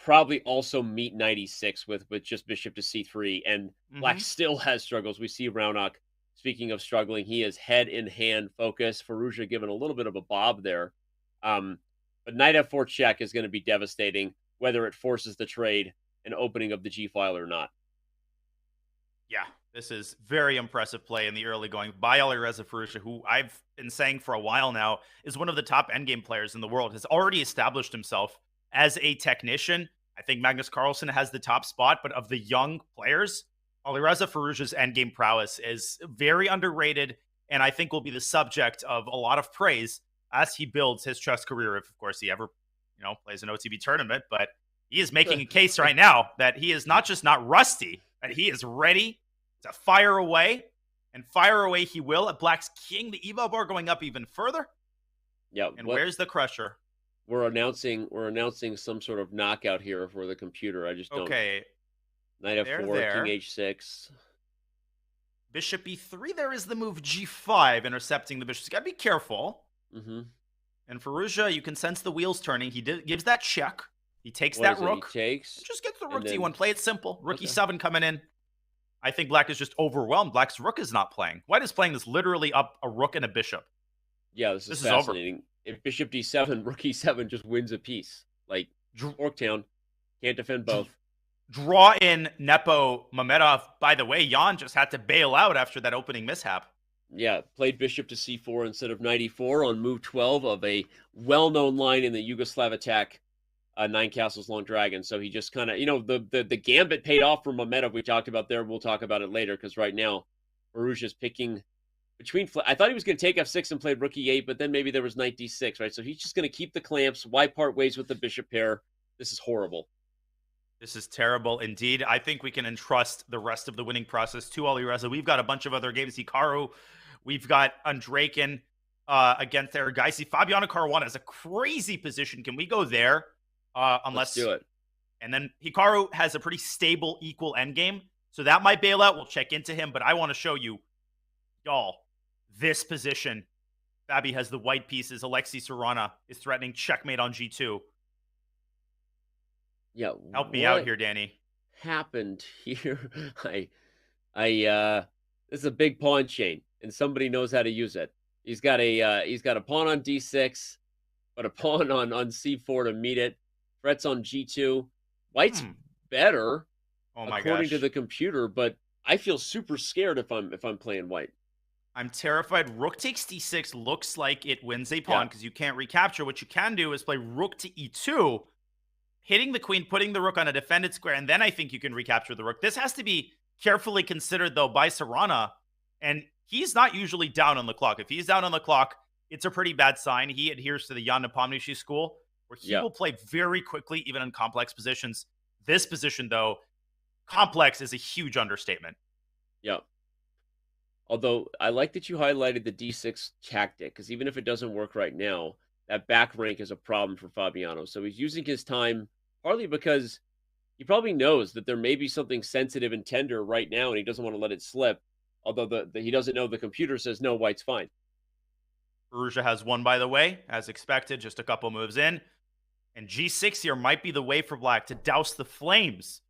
probably also meet knight e6 with just bishop to c3, and black still has struggles. We see Raunak, speaking of struggling, he is head in hand focus. Firouzja given a little bit of a bob there. But knight f4 check is going to be devastating, whether it forces the trade and opening of the G file or not. Yeah, this is very impressive play in the early going by Alireza Firouzja, who I've been saying for a while now is one of the top endgame players in the world, has already established himself as a technician. I think Magnus Carlsen has the top spot, but of the young players, Alireza Firouzja's endgame prowess is very underrated, and I think will be the subject of a lot of praise as he builds his chess career, if of course he ever, plays an OTB tournament. But he is making a case right now that he is not just not rusty, that he is ready to fire away, and fire away he will at Black's king. The evo bar going up even further. Yeah. And where's the crusher? We're announcing some sort of knockout here for the computer. I just don't. Okay. Knight f4, king h6. Bishop e3. There is the move g5, intercepting the bishop. You gotta be careful. Mm-hmm. And Firouzja, you can sense the wheels turning. He gives that check. He takes What that is it? rook. He takes. Just gets the rook then- d1. Play it simple. Rook Okay. e7 coming in. I think Black is just overwhelmed. Black's rook is not playing. White is playing this literally up a rook and a bishop. Yeah, this is over. fascinating. If bishop d7, rook e7 just wins a piece. Like Orktown can't defend both. Draw in Nepo Mamedov. By the way, Jan just had to bail out after that opening mishap. Yeah, played bishop to c4 instead of knight e4 on move 12 of a well-known line in the Yugoslav attack, Nine Castles Long Dragon. So he just kind of, the gambit paid off for Mamedov. We talked about there. We'll talk about it later because right now, Firouzja's picking between. I thought he was going to take f6 and play rook e8, but then maybe there was knight d6, right? So he's just going to keep the clamps. Why part ways with the bishop pair? This is horrible. This is terrible indeed. I think we can entrust the rest of the winning process to Alireza. We've got a bunch of other games. Hikaru, we've got Andraken against Aragaisi. Fabiano Caruana is a crazy position. Can we go there? Unless Let's do it. And then Hikaru has a pretty stable equal endgame. So that might bail out. We'll check into him. But I want to show you, y'all, this position. Fabi has the white pieces. Alexei Sarana is threatening checkmate on g2. Yeah, Help me out here, Danny. Happened here? This is a big pawn chain, and somebody knows how to use it. He's got a pawn on d6, but a pawn on c4 to meet it. Threats on g2. White's better, according to the computer, but I feel super scared if I'm playing white. I'm terrified. Rook takes d6 looks like it wins a pawn because you can't recapture. What you can do is play rook to e2, hitting the queen, putting the rook on a defended square, and then I think you can recapture the rook. This has to be carefully considered, though, by Sarana, and he's not usually down on the clock. If he's down on the clock, it's a pretty bad sign. He adheres to the Jan Nepomniachtchi school, where he will play very quickly, even in complex positions. This position, though, complex is a huge understatement. Yeah. Although, I like that you highlighted the d6 tactic, because even if it doesn't work right now, that back rank is a problem for Fabiano. So he's using his time, partly because he probably knows that there may be something sensitive and tender right now, and he doesn't want to let it slip. Although he doesn't know, the computer says, no, white's fine. Firouzja has won, by the way, as expected, just a couple moves in. And g6 here might be the way for Black to douse the flames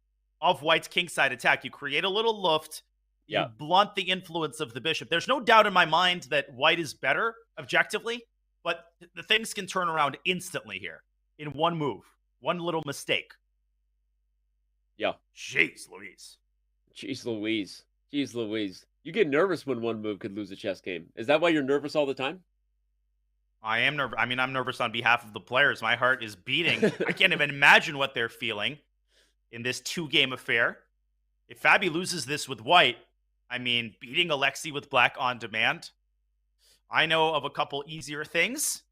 of White's kingside attack. You create a little luft. You blunt the influence of the bishop. There's no doubt in my mind that White is better objectively, but the things can turn around instantly here in one move, one little mistake. Yeah. Jeez Louise. Jeez Louise. Jeez Louise. You get nervous when one move could lose a chess game. Is that why you're nervous all the time? I am nervous. I mean, I'm nervous on behalf of the players. My heart is beating. I can't even imagine what they're feeling in this two-game affair. If Fabi loses this with White, I mean, beating Alexei with Black on demand. I know of a couple easier things.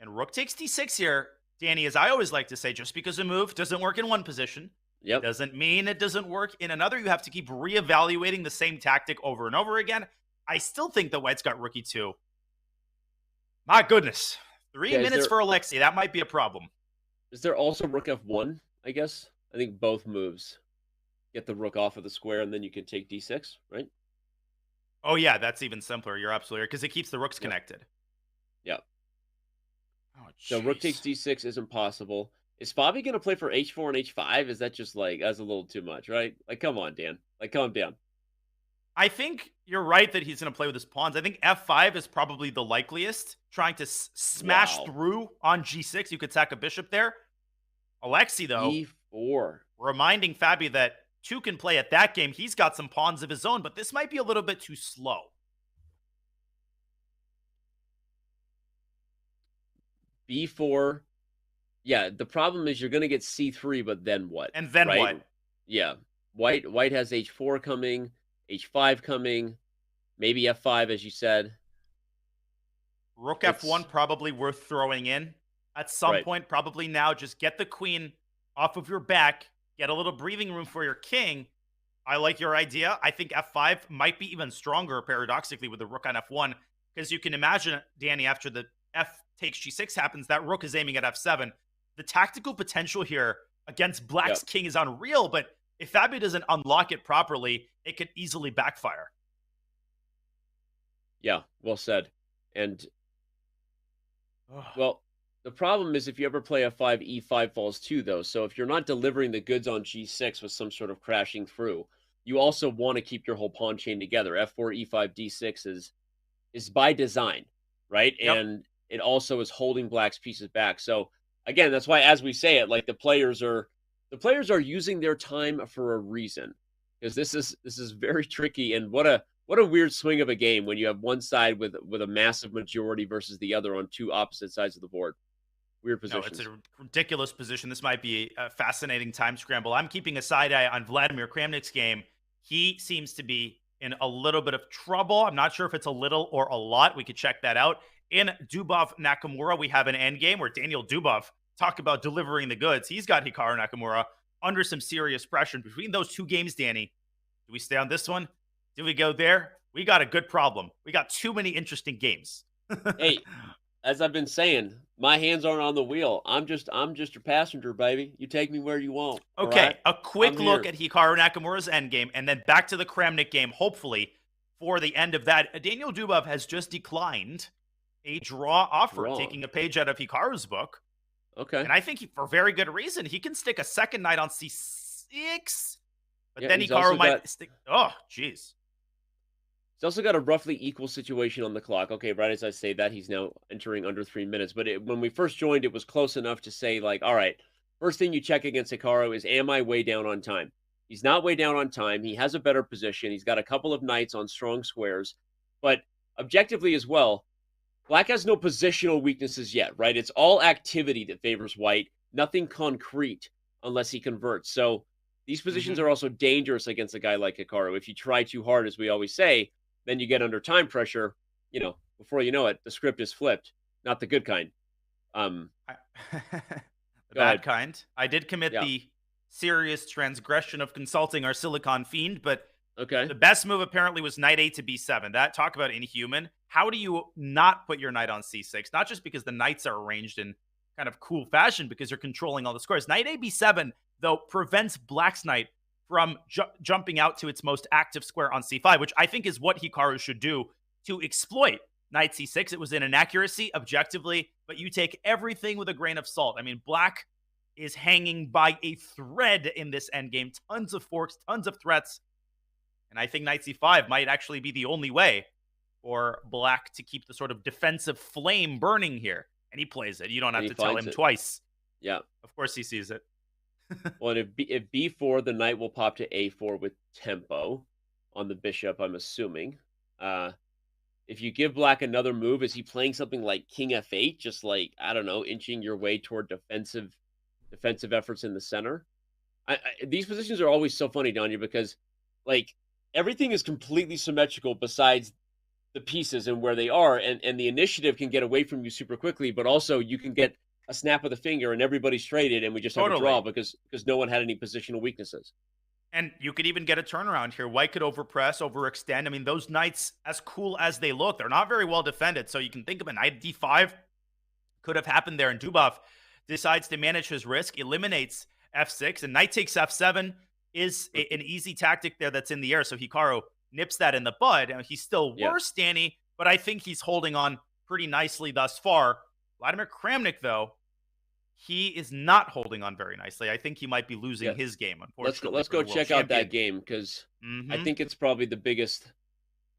And rook takes d6 here, Danny, as I always like to say, just because a move doesn't work in one position, doesn't mean it doesn't work in another. You have to keep reevaluating the same tactic over and over again. I still think that White's got rook e2. My goodness. 3 minutes for Alexei. That might be a problem. Is there also rook f1, I guess? I think both moves get the rook off of the square, and then you can take d6, right? Oh, yeah, that's even simpler. You're absolutely right, because it keeps the rooks connected. Yeah. Oh, so rook takes d6 isn't possible. Is Fabi going to play for h4 and h5? Is that just like, that's a little too much, right? Like, come on, Dan. Like, calm down. I think you're right that he's going to play with his pawns. I think f5 is probably the likeliest, trying to smash through on g6. You could sack a bishop there. Alexei, though, e4. reminding Fabi that two can play at that game. He's got some pawns of his own, but this might be a little bit too slow. B4. Yeah, the problem is you're going to get C3, but then what? And then right? what? Yeah. White has H4 coming, H5 coming, maybe F5, as you said. Rook F1 probably worth throwing in at some point. Probably now. Just get the queen off of your back. Get a little breathing room for your king. I like your idea. I think F5 might be even stronger, paradoxically, with the rook on F1. Because you can imagine, Danny, after the F takes G6 happens, that rook is aiming at F7. The tactical potential here against Black's king is unreal, but if Fabio doesn't unlock it properly, it could easily backfire. Yeah, well said. And, well, the problem is if you ever play F5, E5 falls too, though. So if you're not delivering the goods on G6 with some sort of crashing through, you also want to keep your whole pawn chain together. F4, E5, D6 is by design, right? And it also is holding Black's pieces back. So again, that's why, as we say it, like the players are using their time for a reason, because this is very tricky. And what a weird swing of a game when you have one side with a massive majority versus the other on two opposite sides of the board. Weird position. No, it's a ridiculous position. This might be a fascinating time scramble. I'm keeping a side eye on Vladimir Kramnik's game. He seems to be in a little bit of trouble. I'm not sure if it's a little or a lot. We could check that out. In Dubov Nakamura, we have an endgame where Daniel Dubov, talk about delivering the goods. He's got Hikaru Nakamura under some serious pressure. Between those two games, Danny, do we stay on this one? Do we go there? We got a good problem. We got too many interesting games. Hey, as I've been saying, my hands aren't on the wheel. I'm just your passenger, baby. You take me where you want. Okay, right? a quick look at Hikaru Nakamura's endgame, and then back to the Kramnik game, hopefully, for the end of that. Daniel Dubov has just declined a draw offer, taking a page out of Hikaru's book. Okay. And I think for very good reason. He can stick a second knight on C6, but then he's Hikaru might stick. Oh, jeez. He's also got a roughly equal situation on the clock. Okay, right as I say that, he's now entering under 3 minutes. But when we first joined, it was close enough to say, like, all right, first thing you check against Hikaru is, am I way down on time? He's not way down on time. He has a better position. He's got a couple of knights on strong squares. But objectively as well, Black has no positional weaknesses yet, right? It's all activity that favors White, nothing concrete unless he converts. So these positions are also dangerous against a guy like Hikaru. If you try too hard, as we always say, then you get under time pressure. You know, before you know it, the script is flipped. Not the good kind. The bad kind. I did commit the serious transgression of consulting our Silicon Fiend, but the best move apparently was knight 8 to b7. That, talk about inhuman. How do you not put your knight on c6? Not just because the knights are arranged in kind of cool fashion, because you're controlling all the squares. Knight a b7, though, prevents Black's knight from jumping out to its most active square on c5, which I think is what Hikaru should do to exploit knight c6. It was an inaccuracy objectively, but you take everything with a grain of salt. I mean, Black is hanging by a thread in this endgame. Tons of forks, tons of threats. And I think knight c5 might actually be the only way for Black to keep the sort of defensive flame burning here. And he plays it. You don't have to tell him twice. Yeah. Of course he sees it. Well, and if b4, the knight will pop to a4 with tempo on the bishop, I'm assuming. If you give Black another move, is he playing something like king f8, just like, I don't know, inching your way toward defensive efforts in the center? These positions are always so funny, Danya, because, like, everything is completely symmetrical besides the pieces and where they are, and the initiative can get away from you super quickly, but also you can get a snap of the finger and everybody's traded and we just have a draw because no one had any positional weaknesses. And you could even get a turnaround here. White could overpress, overextend. I mean, those knights, as cool as they look, they're not very well defended. So you can think of a knight d5 could have happened there, and Dubov decides to manage his risk, eliminates f6, and knight takes f7 is an easy tactic there that's in the air. So Hikaru nips that in the bud. And he's still worse, Danny, but I think he's holding on pretty nicely thus far. Vladimir Kramnik, though, he is not holding on very nicely. I think he might be losing his game, unfortunately. Let's go check out that game, because I think it's probably the biggest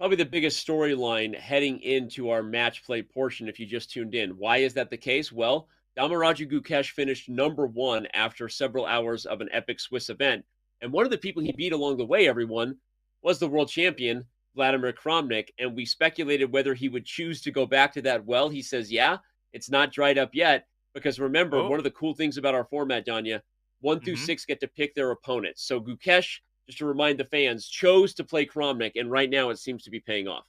storyline heading into our match play portion if you just tuned in. Why is that the case? Well, Damaraju Gukesh finished #1 after several hours of an epic Swiss event. And one of the people he beat along the way, everyone, was the world champion, Vladimir Kramnik. And we speculated whether he would choose to go back to that well. He says, yeah, it's not dried up yet. Because remember, one of the cool things about our format, Danya, 1 through 6 get to pick their opponents. So Gukesh, just to remind the fans, chose to play Kramnik, and right now it seems to be paying off.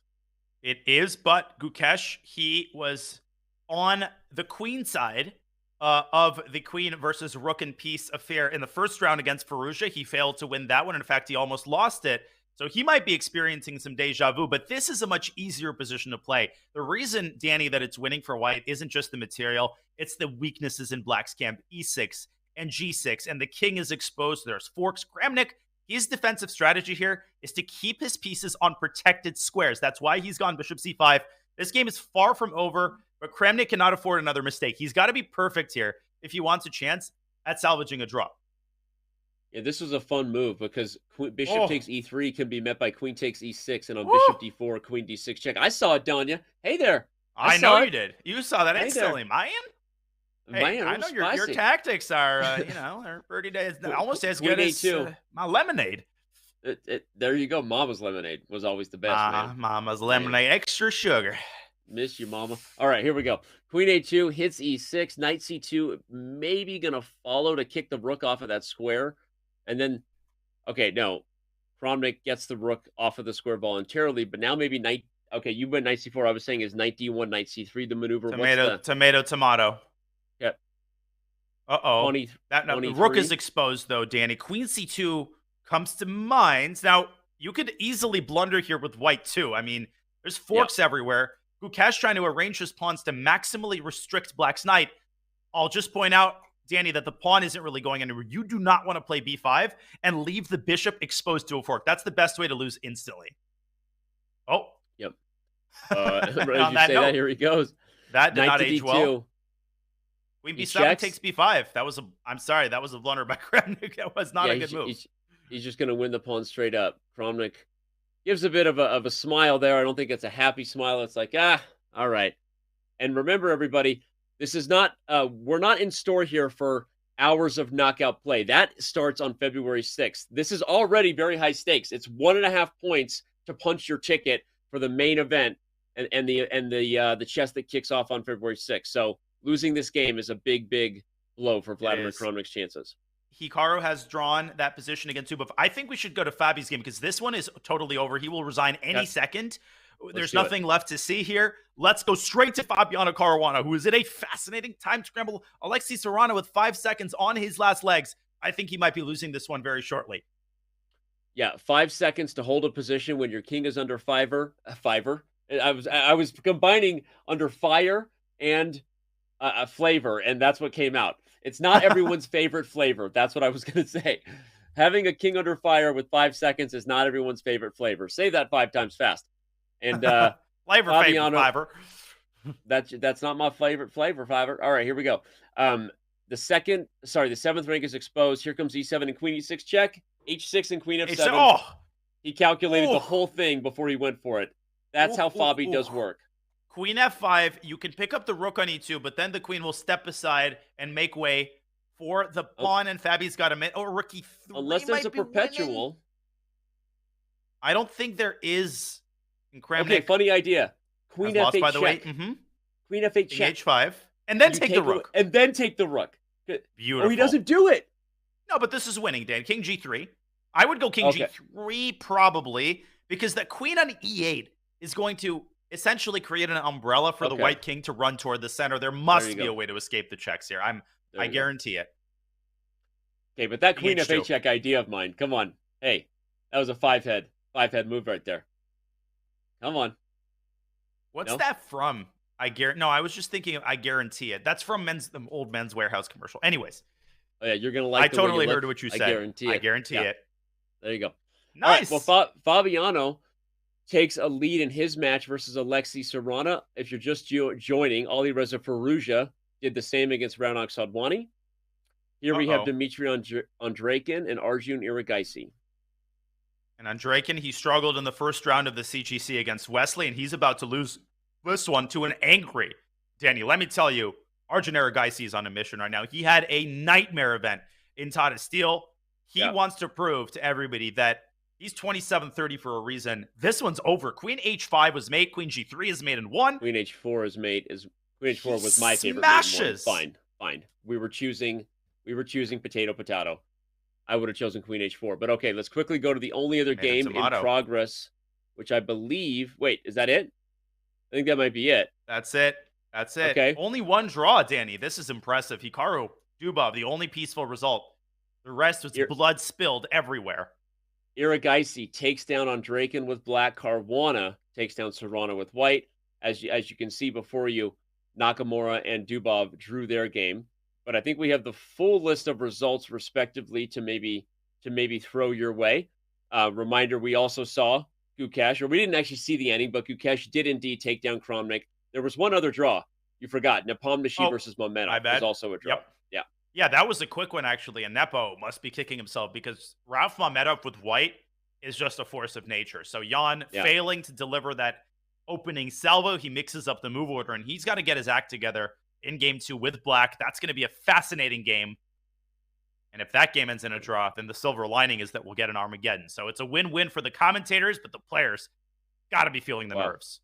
It is, but Gukesh, he was on the queen side of the queen versus rook and piece affair in the first round against Fallujah. He failed to win that one. In fact, he almost lost it. So he might be experiencing some deja vu, but this is a much easier position to play. The reason, Danny, that it's winning for white isn't just the material. It's the weaknesses in black's camp, e6 and g6, and the king is exposed. There's forks. Kramnik, his defensive strategy here is to keep his pieces on protected squares. That's why he's gone bishop c5. This game is far from over, but Kramnik cannot afford another mistake. He's got to be perfect here if he wants a chance at salvaging a draw. Yeah, this was a fun move because bishop takes e3 can be met by queen takes e6, and on bishop d4, queen d6 check. I saw it, Danya. Hey there. I know you did. You saw that instantly, Mayan. Hey, Man, I know your tactics are, they're pretty days, almost as good as my lemonade. There you go. Mama's lemonade was always the best, man. Mama's lemonade, extra sugar. Miss you, mama. All right, here we go. Queen a2 hits e6, knight c2, maybe going to follow to kick the rook off of that square. And then, okay, no. Kramnik gets the rook off of the square voluntarily, but now maybe knight. Okay, you went knight c4. I was saying is knight d1, knight c3 the maneuver. Tomato. Yep. Uh-oh. The rook is exposed, though, Danny. Queen c2 comes to mind. Now, you could easily blunder here with white, too. I mean, there's forks everywhere. Gukesh trying to arrange his pawns to maximally restrict black's knight. I'll just point out, Danny, that the pawn isn't really going anywhere. You do not want to play b5 and leave the bishop exposed to a fork. That's the best way to lose instantly. Oh. Yep. That, here he goes. That did not age well. Queen b7 takes b5. That was a blunder by Kramnik. That was not a good move. He's just going to win the pawn straight up. Kramnik gives a bit of a smile there. I don't think it's a happy smile. It's like, all right. And remember, everybody, this is not, we're not in store here for hours of knockout play. That starts on February 6th. This is already very high stakes. It's 1.5 points to punch your ticket for the main event and the chess that kicks off on February 6th. So losing this game is a big blow for Vladimir Kramnik's chances. Hikaru has drawn that position against Zubov. I think we should go to Fabi's game because this one is totally over. He will resign any second. There's nothing left to see here. Let's go straight to Fabiano Caruana, who is in a fascinating time scramble. Alexei Serrano with 5 seconds on his last legs. I think he might be losing this one very shortly. Yeah, 5 seconds to hold a position when your king is under fiver. I was combining under fire and a flavor, and that's what came out. It's not everyone's favorite flavor. That's what I was going to say. Having a king under fire with 5 seconds is not everyone's favorite flavor. Say that 5 times fast. And flavor. That's not my favorite flavor, Fiverr. All right, here we go. The 7th rank is exposed. Here comes e7 and queen e6 check. h6 and queen f7. He calculated the whole thing before he went for it. That's how Fabi does work. Queen f5, you can pick up the rook on e2, but then the queen will step aside and make way for the pawn, and Fabi's got a minute. Oh, rook e3 unless there's a perpetual. Winning. I don't think there is. Okay, funny idea. Queen f8 check. By the way. Queen f8 check. h5, and then take the rook. And then take the rook. Beautiful. Oh, he doesn't do it. No, but this is winning, Dan. King g3. I would go king g3 probably, because that queen on e8 is going to essentially create an umbrella for the white king to run toward the center. There must be a way to escape the checks here. I guarantee it. Okay, but that queen f8 check idea of mine, come on. Hey, that was a five head move right there. Come on. What's that from? I was just thinking I guarantee it. That's from the old Men's Warehouse commercial. Anyways. Oh, yeah, you're going to like I totally heard what you said. I guarantee it. There you go. Nice. All right, well, Fabiano takes a lead in his match versus Alexei Serrano. If you're just joining, Ali Reza Fallujah did the same against Raunak Sadwani. Here we have Dmitry Andreikin and Arjun Iragaisi. And Andreikin, he struggled in the first round of the CGC against Wesley, and he's about to lose this one to an angry Danny. Let me tell you, Arjun Iragaisi is on a mission right now. He had a nightmare event in Tata Steel. He wants to prove to everybody that he's 27-30 for a reason. This one's over. Queen H5 was mate. Queen G3 is mate in 1. Queen H4 is mate. Queen H4 was my favorite. Smashes. Fine. We were choosing potato. I would have chosen Queen H4. But okay, let's quickly go to the only other game in progress, which I believe. Wait, is that it? I think that might be it. That's it. Okay. Only one draw, Danny. This is impressive. Hikaru, Dubov, the only peaceful result. The rest was blood spilled everywhere. Iragaisi takes down Andraken with black. Caruana takes down Serrano with white. As you can see before you, Nakamura and Dubov drew their game. But I think we have the full list of results respectively to maybe throw your way. Reminder, we also saw Gukesh, or we didn't actually see the ending, but Gukesh did indeed take down Kramnik. There was one other draw. You forgot. Nepomniachtchi versus Momenov was also a draw. Yep. Yeah, that was a quick one, actually. And Nepo must be kicking himself because Ralph Mamedov with white is just a force of nature. So Jan failing to deliver that opening salvo, he mixes up the move order, and he's got to get his act together in game 2 with black. That's going to be a fascinating game. And if that game ends in a draw, then the silver lining is that we'll get an Armageddon. So it's a win-win for the commentators, but the players got to be feeling the nerves.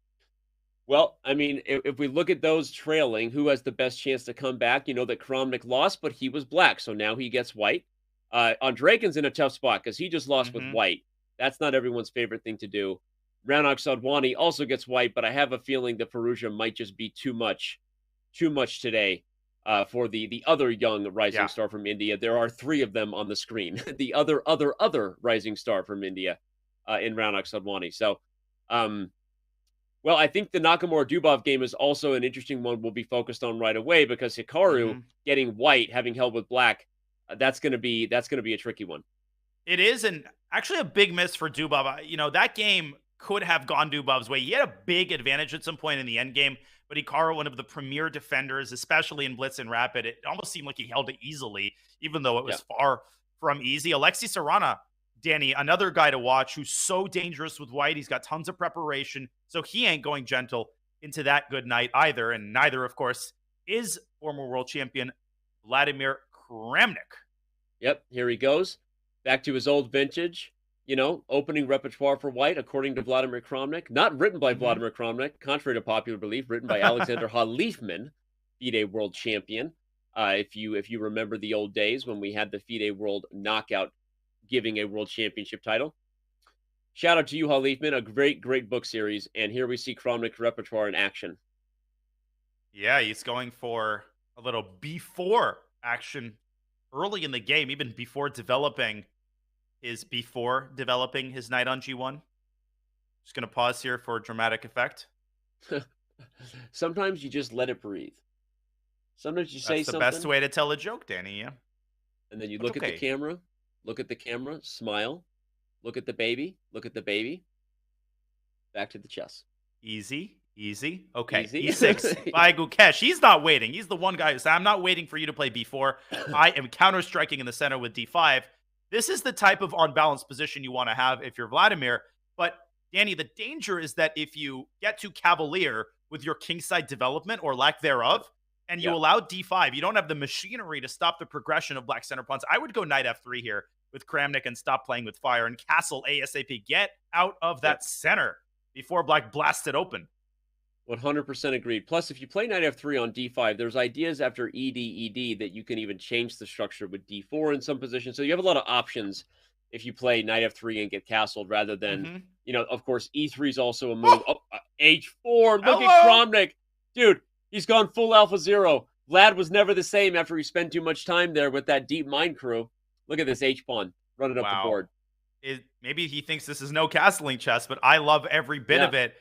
Well, I mean, if we look at those trailing, who has the best chance to come back? You know that Kramnik lost, but he was black, so now he gets white. Andraken's in a tough spot because he just lost with white. That's not everyone's favorite thing to do. Raunak Sadwani also gets white, but I have a feeling that Perugia might just be too much today for the other young rising star from India. There are 3 of them on the screen. The other rising star from India in Raunak Sadwani. So, well, I think the Nakamura-Dubov game is also an interesting one we'll be focused on right away because Hikaru getting white, having held with black, that's going to be a tricky one. It is, and actually a big miss for Dubov. You know, that game could have gone Dubov's way. He had a big advantage at some point in the end game, but Hikaru, one of the premier defenders, especially in Blitz and Rapid, it almost seemed like he held it easily, even though it was far from easy. Alexei Sarana, Danny, another guy to watch who's so dangerous with white. He's got tons of preparation, so he ain't going gentle into that good night either. And neither, of course, is former world champion Vladimir Kramnik. Yep, here he goes. Back to his old vintage, opening repertoire for white, according to Vladimir Kramnik. Not written by Vladimir Kramnik, contrary to popular belief, written by Alexander Halifman, FIDE world champion. If you remember the old days when we had the FIDE world knockout giving a world championship title. Shout out to you, Halifman, a great book series. And here we see Kramnik's repertoire in action. Yeah, he's going for a little B4 action early in the game, even before developing his knight on G1. Just going to pause here for a dramatic effect. Sometimes you just let it breathe. Sometimes you say something. That's the best way to tell a joke, Danny, yeah. And then you look at the camera, smile, look at the baby, back to the chess. Easy. Okay, E6 by Gukesh. He's not waiting. He's the one guy who said, I'm not waiting for you to play B4. I am counter-striking in the center with D5. This is the type of unbalanced position you want to have if you're Vladimir. But, Danny, the danger is that if you get too cavalier with your kingside development or lack thereof, and you allow D5, you don't have the machinery to stop the progression of black center pawns. I would go knight F3 here with Kramnik and stop playing with fire and castle ASAP. Get out of that center before black blasts it open. 100% agreed. Plus, if you play knight F3 on D5, there's ideas after ED that you can even change the structure with D4 in some positions. So you have a lot of options if you play knight F3 and get castled rather than, of course, E3 is also a move. H4. Look at Kramnik. Dude, he's gone full Alpha Zero. Vlad was never the same after he spent too much time there with that deep mind crew. Look at this H-pawn running up the board. Maybe he thinks this is no castling chess, but I love every bit of it.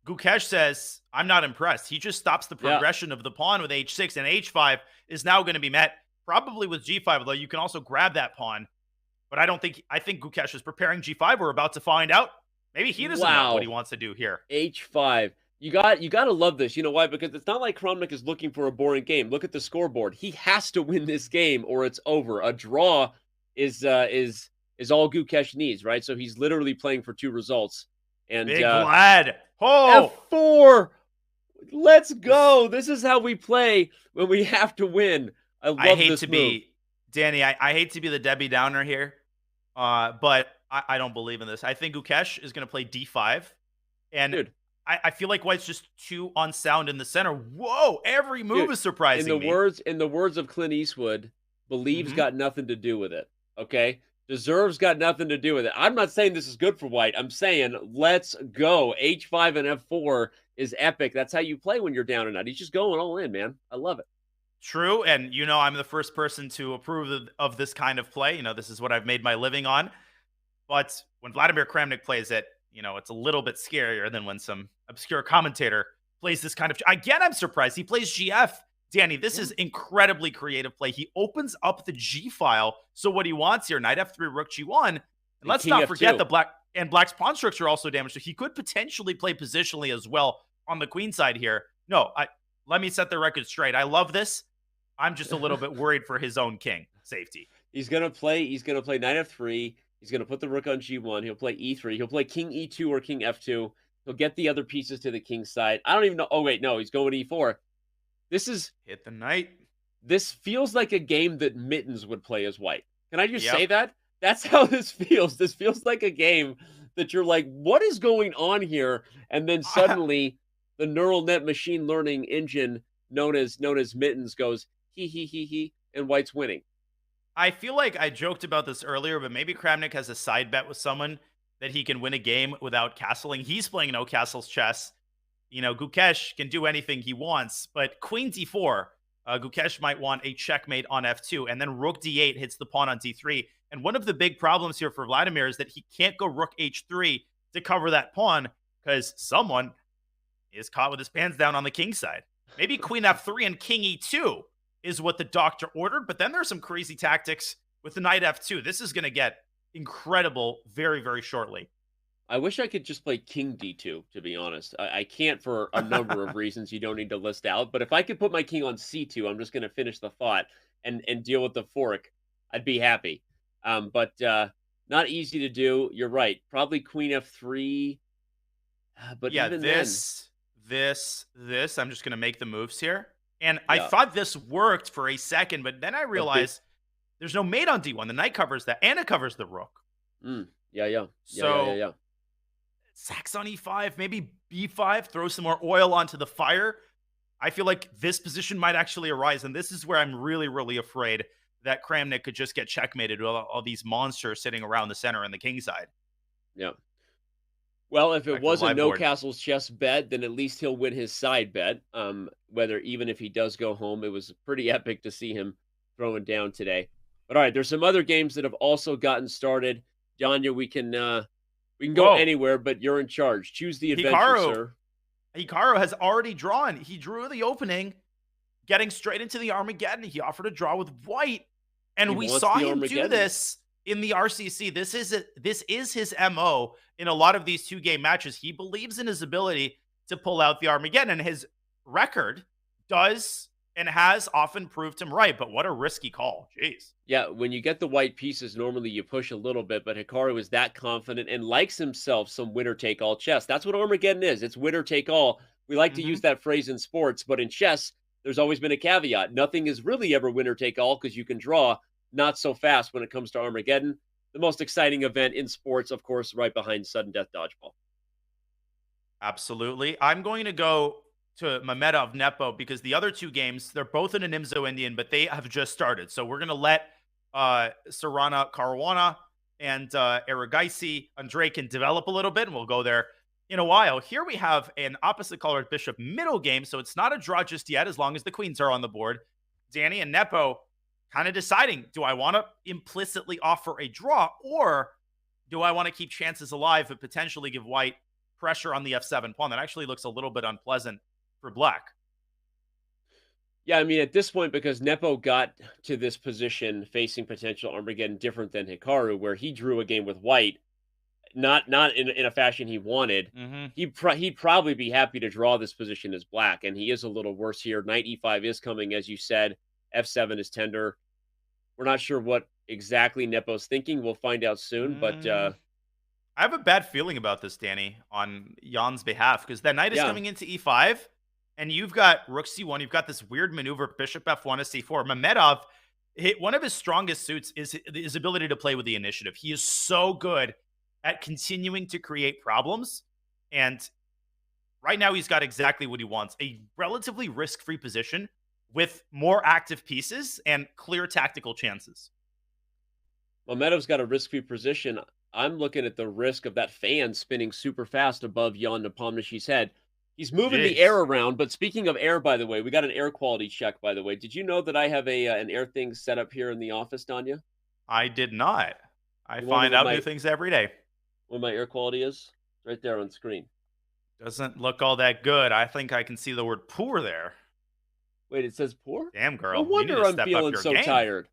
Gukesh says, I'm not impressed. He just stops the progression of the pawn with H6, and H5 is now going to be met probably with G5, although you can also grab that pawn. But I think Gukesh is preparing G5. We're about to find out. Maybe he doesn't know what he wants to do here. H5. You got to love this. You know why? Because it's not like Kramnik is looking for a boring game. Look at the scoreboard. He has to win this game or it's over. A draw is all Gukesh needs, right? So he's literally playing for 2 results. And Big Vlad. F4. Let's go. This is how we play when we have to win. I love this move. Danny, I hate to be the Debbie Downer here, But I don't believe in this. I think Gukesh is going to play d5. And Dude, I feel like White's just too unsound in the center. Whoa, every move dude, is surprising me. in the words of Clint Eastwood, believes Mhm. got nothing to do with it. Okay? Deserves got nothing to do with it. I'm not saying this is good for White. I'm saying let's go. H5 and F4 is epic. That's how you play when you're down and out. He's just going all in, man. I love it. True, and I'm the first person to approve of this kind of play. This is what I've made my living on. But when Vladimir Kramnik plays it, it's a little bit scarier than when some obscure commentator plays this kind of. Again, I'm surprised he plays GF. Danny, this is incredibly creative play. He opens up the G file. So what he wants here, Knight F3, Rook G1, and let's King not forget F2. the Black's pawn structure also damaged. So he could potentially play positionally as well on the queen side here. No, let me set the record straight. I love this. I'm just a little bit worried for his own king safety. He's gonna play Knight F3. He's gonna put the rook on G1. He'll play E3. He'll play King E2 or King F2. He'll get the other pieces to the king's side. I don't even know. Oh wait, no, he's going E4. Hit the knight. This feels like a game that Mittens would play as White. Can I just Yep. say that? That's how this feels. This feels like a game that you're like, what is going on here? And then suddenly the neural net machine learning engine known as Mittens goes, he, and White's winning. I feel like I joked about this earlier, but maybe Kramnik has a side bet with someone that he can win a game without castling. He's playing no castles chess. Gukesh can do anything he wants, but Queen D4, Gukesh might want a checkmate on F2, and then Rook D8 hits the pawn on D3. And one of the big problems here for Vladimir is that he can't go Rook H3 to cover that pawn because someone is caught with his pants down on the king side. Maybe Queen F3 and King E2 is what the doctor ordered, but then there's some crazy tactics with the Knight F2. This is going to get incredible very, very shortly. I wish I could just play King D2, to be honest. I can't for a number of reasons you don't need to list out. But if I could put my king on C2, I'm just going to finish the thought and deal with the fork. I'd be happy. But not easy to do. You're right. Probably Queen F3. But yeah, even this, I'm just going to make the moves here. And I Yeah. thought this worked for a second, but then I realized there's no mate on D1. The knight covers that, and it covers the rook. Yeah. So Sax on E5, maybe B5, throw some more oil onto the fire. I feel like this position might actually arise, and this is where I'm really, really afraid that Kramnik could just get checkmated with all these monsters sitting around the center and the king side. Yeah. Well, if it Back to was the a live no board. castles chess bet, then at least he'll win his side bet. Whether even if he does go home, it was pretty epic to see him throwing down today. But all right, there's some other games that have also gotten started. Janya, we can go Whoa. anywhere, but you're in charge. Choose the adventure, Hikaru. sir. Hikaru has already drawn. He drew the opening, getting straight into the Armageddon. He offered a draw with white, and He we wants saw the him do Armageddon. this in the RCC. This is his MO in a lot of these 2-game matches. He believes in his ability to pull out the Armageddon, and his record does and has often proved him right. But what a risky call. Jeez. Yeah, when you get the white pieces, normally you push a little bit, but Hikaru is that confident and likes himself some winner-take-all chess. That's what Armageddon is. It's winner-take-all. We like to use that phrase in sports, but in chess, there's always been a caveat. Nothing is really ever winner-take-all because you can draw not so fast when it comes to Armageddon. The most exciting event in sports, of course, right behind sudden death dodgeball. Absolutely. I'm going to go to Mamedov Nepo because the other 2 games, they're both in an IMSO Indian, but they have just started. So we're going to let Sarana Caruana and Aragaisi Andre can develop a little bit, and we'll go there in a while. Here we have an opposite colored bishop middle game, so it's not a draw just yet as long as the queens are on the board. Danny and Nepo kind of deciding, do I want to implicitly offer a draw, or do I want to keep chances alive but potentially give white pressure on the F7 pawn? That actually looks a little bit unpleasant for black. Yeah, I mean, at this point, because Nepo got to this position facing potential Armageddon different than Hikaru, where he drew a game with white, not in a fashion he wanted, he'd probably be happy to draw this position as black, and he is a little worse here. Knight E5 is coming, as you said. F7 is tender. We're not sure what exactly Nepo's thinking. We'll find out soon, but I have a bad feeling about this, Danny, on Jan's behalf, because that knight is coming into E5, and you've got Rook C1. You've got this weird maneuver, Bishop F1 to C4. Mamedov One of his strongest suits is his ability to play with the initiative. He is so good at continuing to create problems. And right now, he's got exactly what he wants, a relatively risk-free position with more active pieces and clear tactical chances. Mamedov's got a risk-free position. I'm looking at the risk of that fan spinning super fast above Jan Nepomniachtchi's head. He's moving the air around, but speaking of air, by the way, we got an air quality check, by the way. Did you know that I have an Airthings set up here in the office, Danya? I did not. I You find wonder out what new things every day. What my air quality is? Right there on screen. Doesn't look all that good. I think I can see the word poor there. Wait, it says poor? Damn, girl. No wonder you need to I'm step feeling up your so game. tired.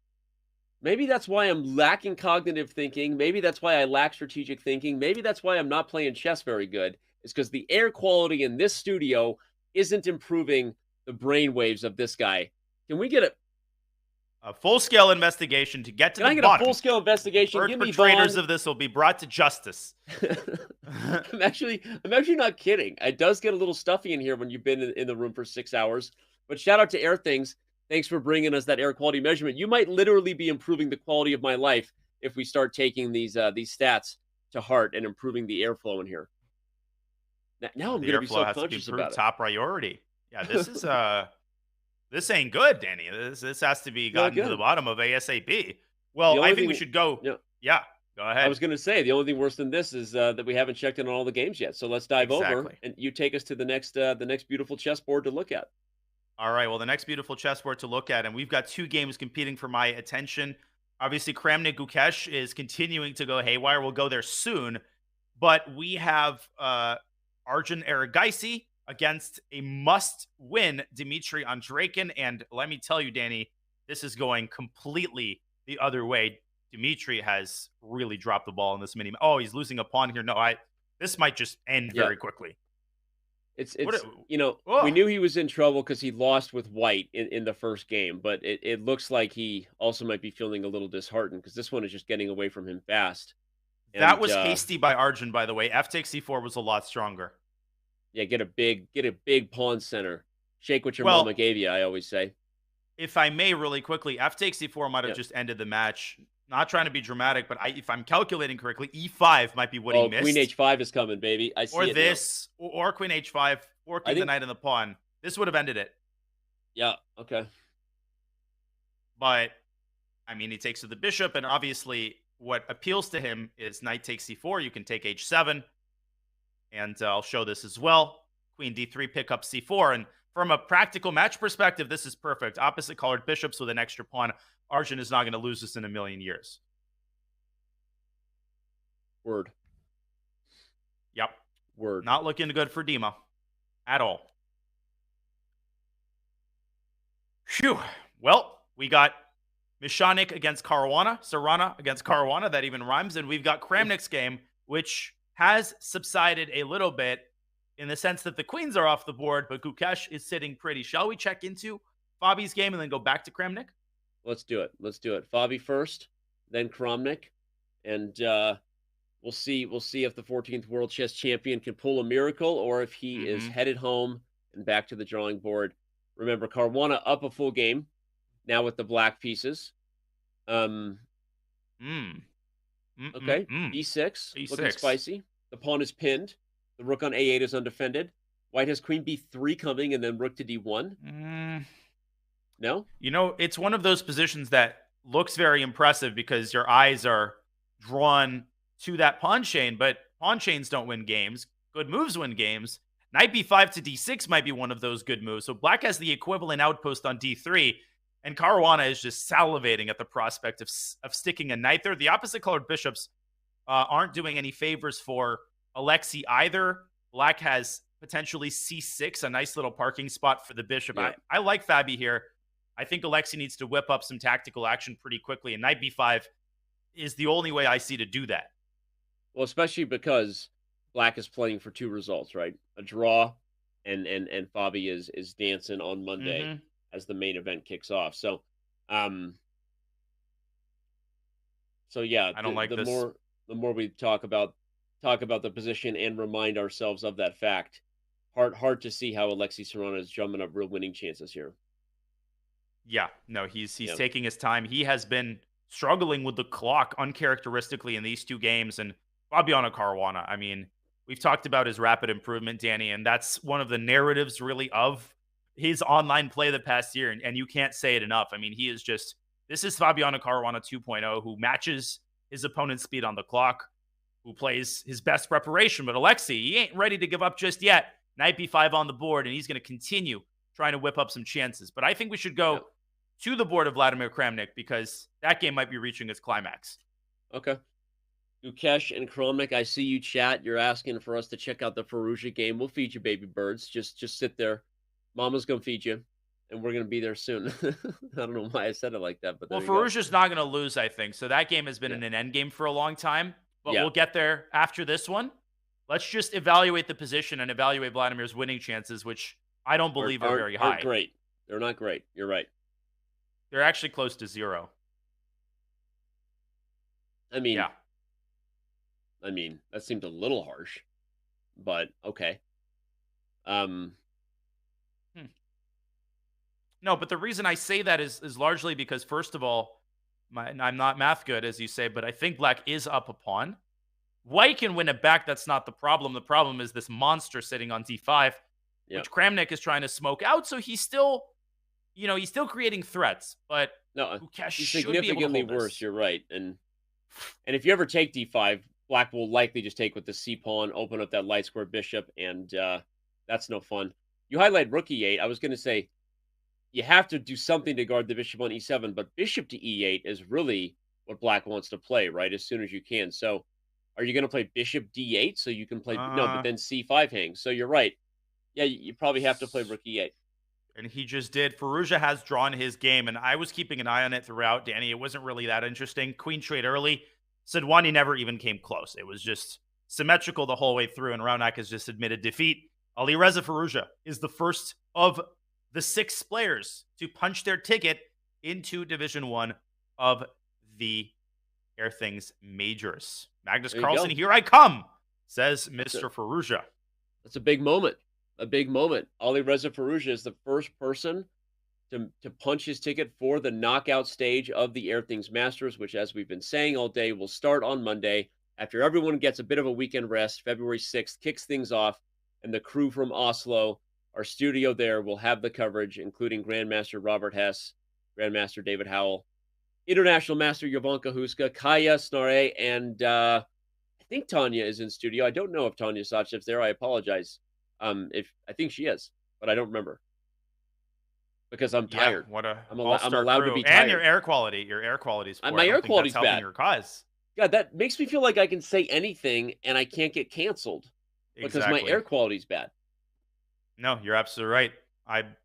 Maybe that's why I'm lacking cognitive thinking. Maybe that's why I lack strategic thinking. Maybe that's why I'm not playing chess very good. It's because the air quality in this studio isn't improving the brain waves of this guy. Can we get a full-scale investigation to get to the bottom? Can I get a full-scale investigation? Bird Give me perpetrators of this will be brought to justice. I'm actually not kidding. It does get a little stuffy in here when you've been in the room for 6 hours. But shout out to Airthings. Thanks for bringing us that air quality measurement. You might literally be improving the quality of my life if we start taking these stats to heart and improving the airflow in here. Now I'm going to be so conscious about it. Top priority. Yeah, this is this ain't good, Danny. This has to be gotten to the bottom of ASAP. Well, I think we should go. Yeah, go ahead. I was going to say the only thing worse than this is that we haven't checked in on all the games yet. So let's dive over and you take us to the next beautiful chessboard to look at. All right. Well, the next beautiful chessboard to look at, and we've got two games competing for my attention. Obviously, Kramnik Gukesh is continuing to go haywire. We'll go there soon, but we have Arjun Erigaisi against a must-win Dmitry Andreikin. And let me tell you, Danny, this is going completely the other way. Dmitry has really dropped the ball in this mini. Oh, he's losing a pawn here. No, this might just end very quickly. It's we knew he was in trouble because he lost with white in the first game, but it looks like he also might be feeling a little disheartened because this one is just getting away from him fast. That was hasty by Arjun, by the way. F takes c4 was a lot stronger. Yeah, get a big pawn center. Shake what your mama gave you, I always say. If I may, really quickly, F takes c4 might have just ended the match. Not trying to be dramatic, but if I'm calculating correctly, e5 might be what he missed. Queen h5 is coming, baby. I see it this, or queen h5, forking the knight and the pawn. This would have ended it. Yeah, okay. But, I mean, he takes to the bishop, and obviously what appeals to him is knight takes c4. You can take h7, and I'll show this as well. Queen d3, pick up c4, and from a practical match perspective, this is perfect. Opposite colored bishops with an extra pawn. Arjun is not going to lose this in a million years. Word. Yep. Word. Not looking good for Dima at all. Phew. Well, we got Mishanik against Caruana, Sarana against Caruana. That even rhymes. And we've got Kramnik's game, which has subsided a little bit in the sense that the queens are off the board, but Gukesh is sitting pretty. Shall we check into Fabi's game and then go back to Kramnik? Let's do it. Fabi first, then Kramnik, and we'll see if the 14th World Chess Champion can pull a miracle or if he is headed home and back to the drawing board. Remember, Caruana up a full game now with the black pieces. Okay, B6, looking spicy. The pawn is pinned. The rook on A8 is undefended. White has queen B3 coming and then rook to D1. No? You know, it's one of those positions that looks very impressive because your eyes are drawn to that pawn chain, but pawn chains don't win games. Good moves win games. Knight B5 to D6 might be one of those good moves. So black has the equivalent outpost on D3, and Caruana is just salivating at the prospect of sticking a knight there. The opposite colored bishops aren't doing any favors for Alexei either. Black has potentially C6, a nice little parking spot for the bishop. Yeah. I like Fabi here. I think Alexei needs to whip up some tactical action pretty quickly, and knight b5 is the only way I see to do that. Well, especially because black is playing for two results, right? A draw, and Fabi is dancing on Monday as the main event kicks off. So, yeah, I don't like this. The more we talk about the position and remind ourselves of that fact, hard to see how Alexei Sarana is drumming up real winning chances here. Yeah, no, he's Yeah. taking his time. He has been struggling with the clock uncharacteristically in these two games. And Fabiano Caruana, I mean, we've talked about his rapid improvement, Danny, and that's one of the narratives really of his online play the past year. And you can't say it enough. I mean, he is just, this is Fabiano Caruana 2.0, who matches his opponent's speed on the clock, who plays his best preparation. But Alexei, he ain't ready to give up just yet. Knight b5 on the board, and he's going to continue trying to whip up some chances. But I think we should go to the board of Vladimir Kramnik, because that game might be reaching its climax. Okay. Ukesh and Kramnik, I see you chat. You're asking for us to check out the Fallujah game. We'll feed you, baby birds. Just sit there. Mama's going to feed you, and we're going to be there soon. I don't know why I said it like that, but well, Fallujah's not going to lose, I think. So that game has been in an endgame for a long time, but we'll get there after this one. Let's just evaluate the position and evaluate Vladimir's winning chances, which I don't believe are very high. Aren't great. They're not great. You're right. They're actually close to 0. I mean, that seemed a little harsh, but okay. No, but the reason I say that is largely because, first of all, I'm not math good, as you say, but I think black is up a pawn. White can win it back. That's not the problem. The problem is this monster sitting on d5, which Kramnik is trying to smoke out. So he's still, he's still creating threats. But no, Ukesh he's should significantly be able to hold worse. this. You're right. And if you ever take d5, black will likely just take with the c pawn, open up that light square bishop, and that's no fun. You highlight rook e8. I was going to say you have to do something to guard the bishop on e7, but bishop to e8 is really what black wants to play, right, as soon as you can. So are you going to play bishop d8 so you can play no, but then c5 hangs. So you're right. Yeah, you probably have to play rook e8. And he just did. Fallujah has drawn his game, and I was keeping an eye on it throughout, Danny. It wasn't really that interesting. Queen trade early. Sidwani never even came close. It was just symmetrical the whole way through, and Raunak has just admitted defeat. Alireza Fallujah is the first of the 6 players to punch their ticket into Division 1 of the Airthings Majors. Magnus Carlsen, here I come, says Mr. Fallujah. That's a big moment. A big moment. Alireza Fallujah is the first person to punch his ticket for the knockout stage of the Airthings Masters, which, as we've been saying all day, will start on Monday after everyone gets a bit of a weekend rest. February 6th kicks things off, and the crew from Oslo, our studio there, will have the coverage, including Grandmaster Robert Hess, Grandmaster David Howell, International Master Jovanka Huska, Kaya Snare, and I think Tanya is in studio. I don't know if Tanya Sachev's there. I apologize. If I think she is, but I don't remember because I'm tired. I'm allowed to be tired. And your air quality is poor. My air quality's bad. Your cause. God, that makes me feel like I can say anything and I can't get canceled because my air quality's bad. No, you're absolutely right.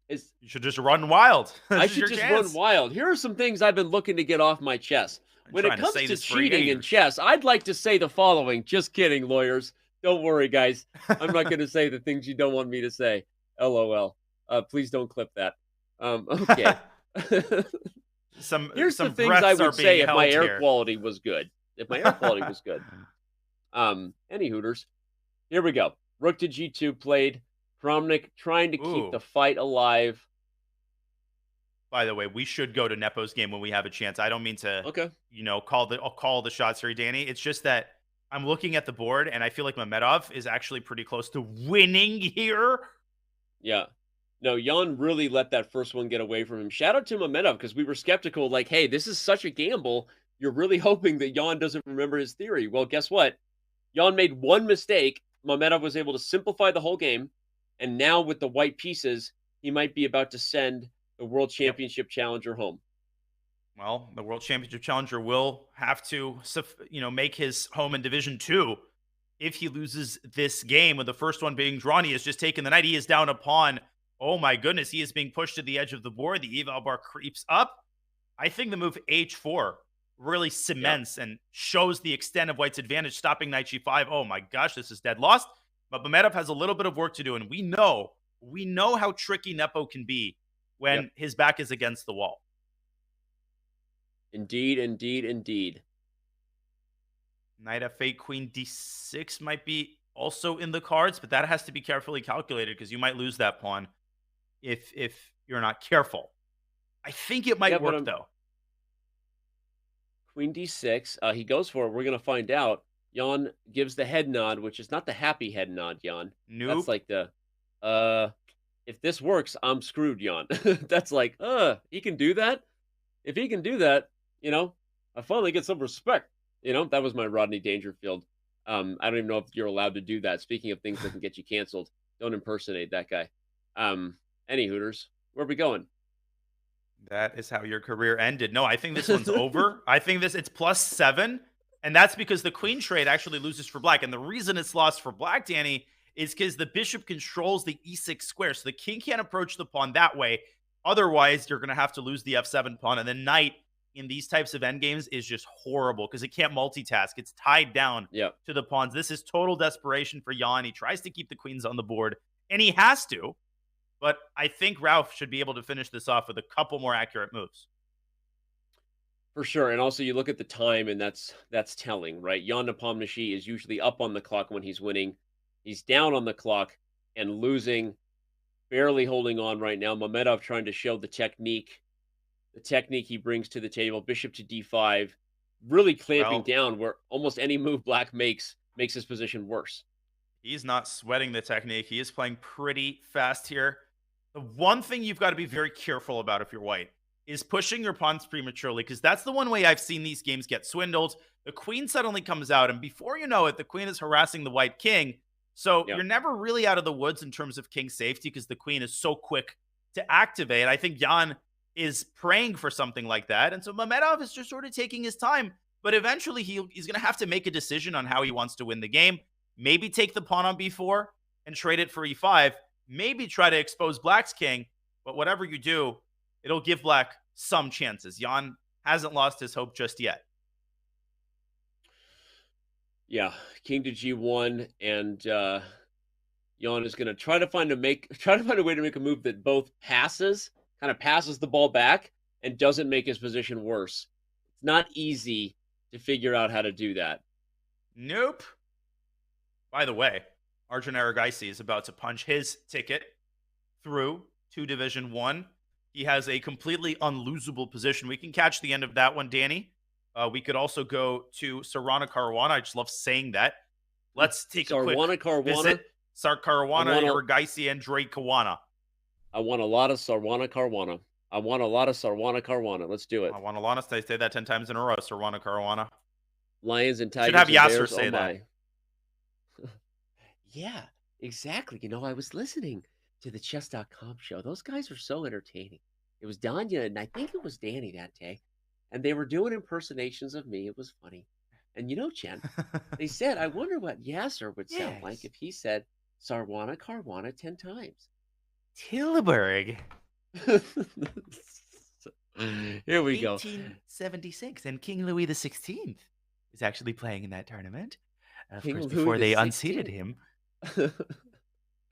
You should just run wild. I should just run wild. Here are some things I've been looking to get off my chest. When it comes to cheating in chess, I'd like to say the following. Just kidding, lawyers. Don't worry, guys. I'm not going to say the things you don't want me to say. LOL. Please don't clip that. Okay. Here's some things I would say if my air quality was good. If my air quality was good. Any Hooters. Here we go. Rook to G2 played. Kramnik trying to keep the fight alive. By the way, we should go to Nepo's game when we have a chance. I don't mean to, call the shots here, Danny. It's just that I'm looking at the board, and I feel like Mamedov is actually pretty close to winning here. Yeah. No, Jan really let that first one get away from him. Shout out to Mamedov, because we were skeptical, like, hey, this is such a gamble. You're really hoping that Jan doesn't remember his theory. Well, guess what? Jan made one mistake. Mamedov was able to simplify the whole game. And now with the white pieces, he might be about to send the World Championship Challenger home. Well, the World Championship Challenger will have to, make his home in Division 2 if he loses this game. With the first one being drawn, he has just taken the knight. He is down a pawn. Oh my goodness, he is being pushed to the edge of the board. The eval bar creeps up. I think the move H4 really cements and shows the extent of White's advantage, stopping knight G5. Oh my gosh, this is dead lost. But Mamedov has a little bit of work to do, and we know how tricky Nepo can be when his back is against the wall. Indeed, indeed, indeed. Knight F8, Queen D6 might be also in the cards, but that has to be carefully calculated because you might lose that pawn if you're not careful. I think it might work, though. Queen d6. He goes for it. We're going to find out. Jan gives the head nod, which is not the happy head nod, Jan. Nope. That's like the, if this works, I'm screwed, Jan. That's like, he can do that? If he can do that, you know, I finally get some respect. You know, that was my Rodney Dangerfield. I don't even know if you're allowed to do that. Speaking of things that can get you canceled, don't impersonate that guy. Any Hooters, where are we going? That is how your career ended. No, I think this one's over. I think it's +7. And that's because the queen trade actually loses for black. And the reason it's lost for black, Danny, is because the bishop controls the e6 square. So the king can't approach the pawn that way. Otherwise, you're going to have to lose the f7 pawn. And the knight in these types of endgames is just horrible because it can't multitask. It's tied down to the pawns. This is total desperation for Jan. He tries to keep the queens on the board, and he has to. But I think Ralph should be able to finish this off with a couple more accurate moves. For sure. And also you look at the time, and that's telling, right? Jan Nepomniachtchi is usually up on the clock when he's winning. He's down on the clock and losing, barely holding on right now. Mamedov trying to show the technique he brings to the table. Bishop to d5, really clamping down where almost any move black makes his position worse. He's not sweating the technique. He is playing pretty fast here. The one thing you've got to be very careful about if you're white is pushing your pawns prematurely, because that's the one way I've seen these games get swindled. The queen suddenly comes out, and before you know it, the queen is harassing the white king. So you're never really out of the woods in terms of king safety because the queen is so quick to activate. I think Jan is praying for something like that. And so Mamedov is just sort of taking his time. But eventually he's going to have to make a decision on how he wants to win the game. Maybe take the pawn on b4 and trade it for e5. Maybe try to expose black's king. But whatever you do, it'll give black some chances. Jan hasn't lost his hope just yet. Yeah, king to g1, and Jan is going to try to find a way to make a move that both passes the ball back and doesn't make his position worse. It's not easy to figure out how to do that. Nope. By the way, Arjun Aragaisi is about to punch his ticket through to Division 1. He has a completely unlosable position. We can catch the end of that one, Danny. We could also go to Sarwana Caruana. I just love saying that. Let's take a quick visit. Caruana, Aragaisi, and Drake Kawana. I want a lot of Sarwana Caruana. I want a lot of Sarwana Caruana. Let's do it. I want a lot of say that 10 times in a row, Sarwana Caruana. Lions and Tigers. Should have Yasser Bears, say that. Yeah, exactly. You know, I was listening to the chess.com show. Those guys are so entertaining. It was Danya, and I think it was Danny that day. And they were doing impersonations of me. It was funny. And you know, Chen, they said, I wonder what Yasser would sound like if he said Sarwana Caruana 10 times. Tilburg. Here we go. 1876, and King Louis XVI is actually playing in that tournament. Of King course, Louis before they XVI. unseated him.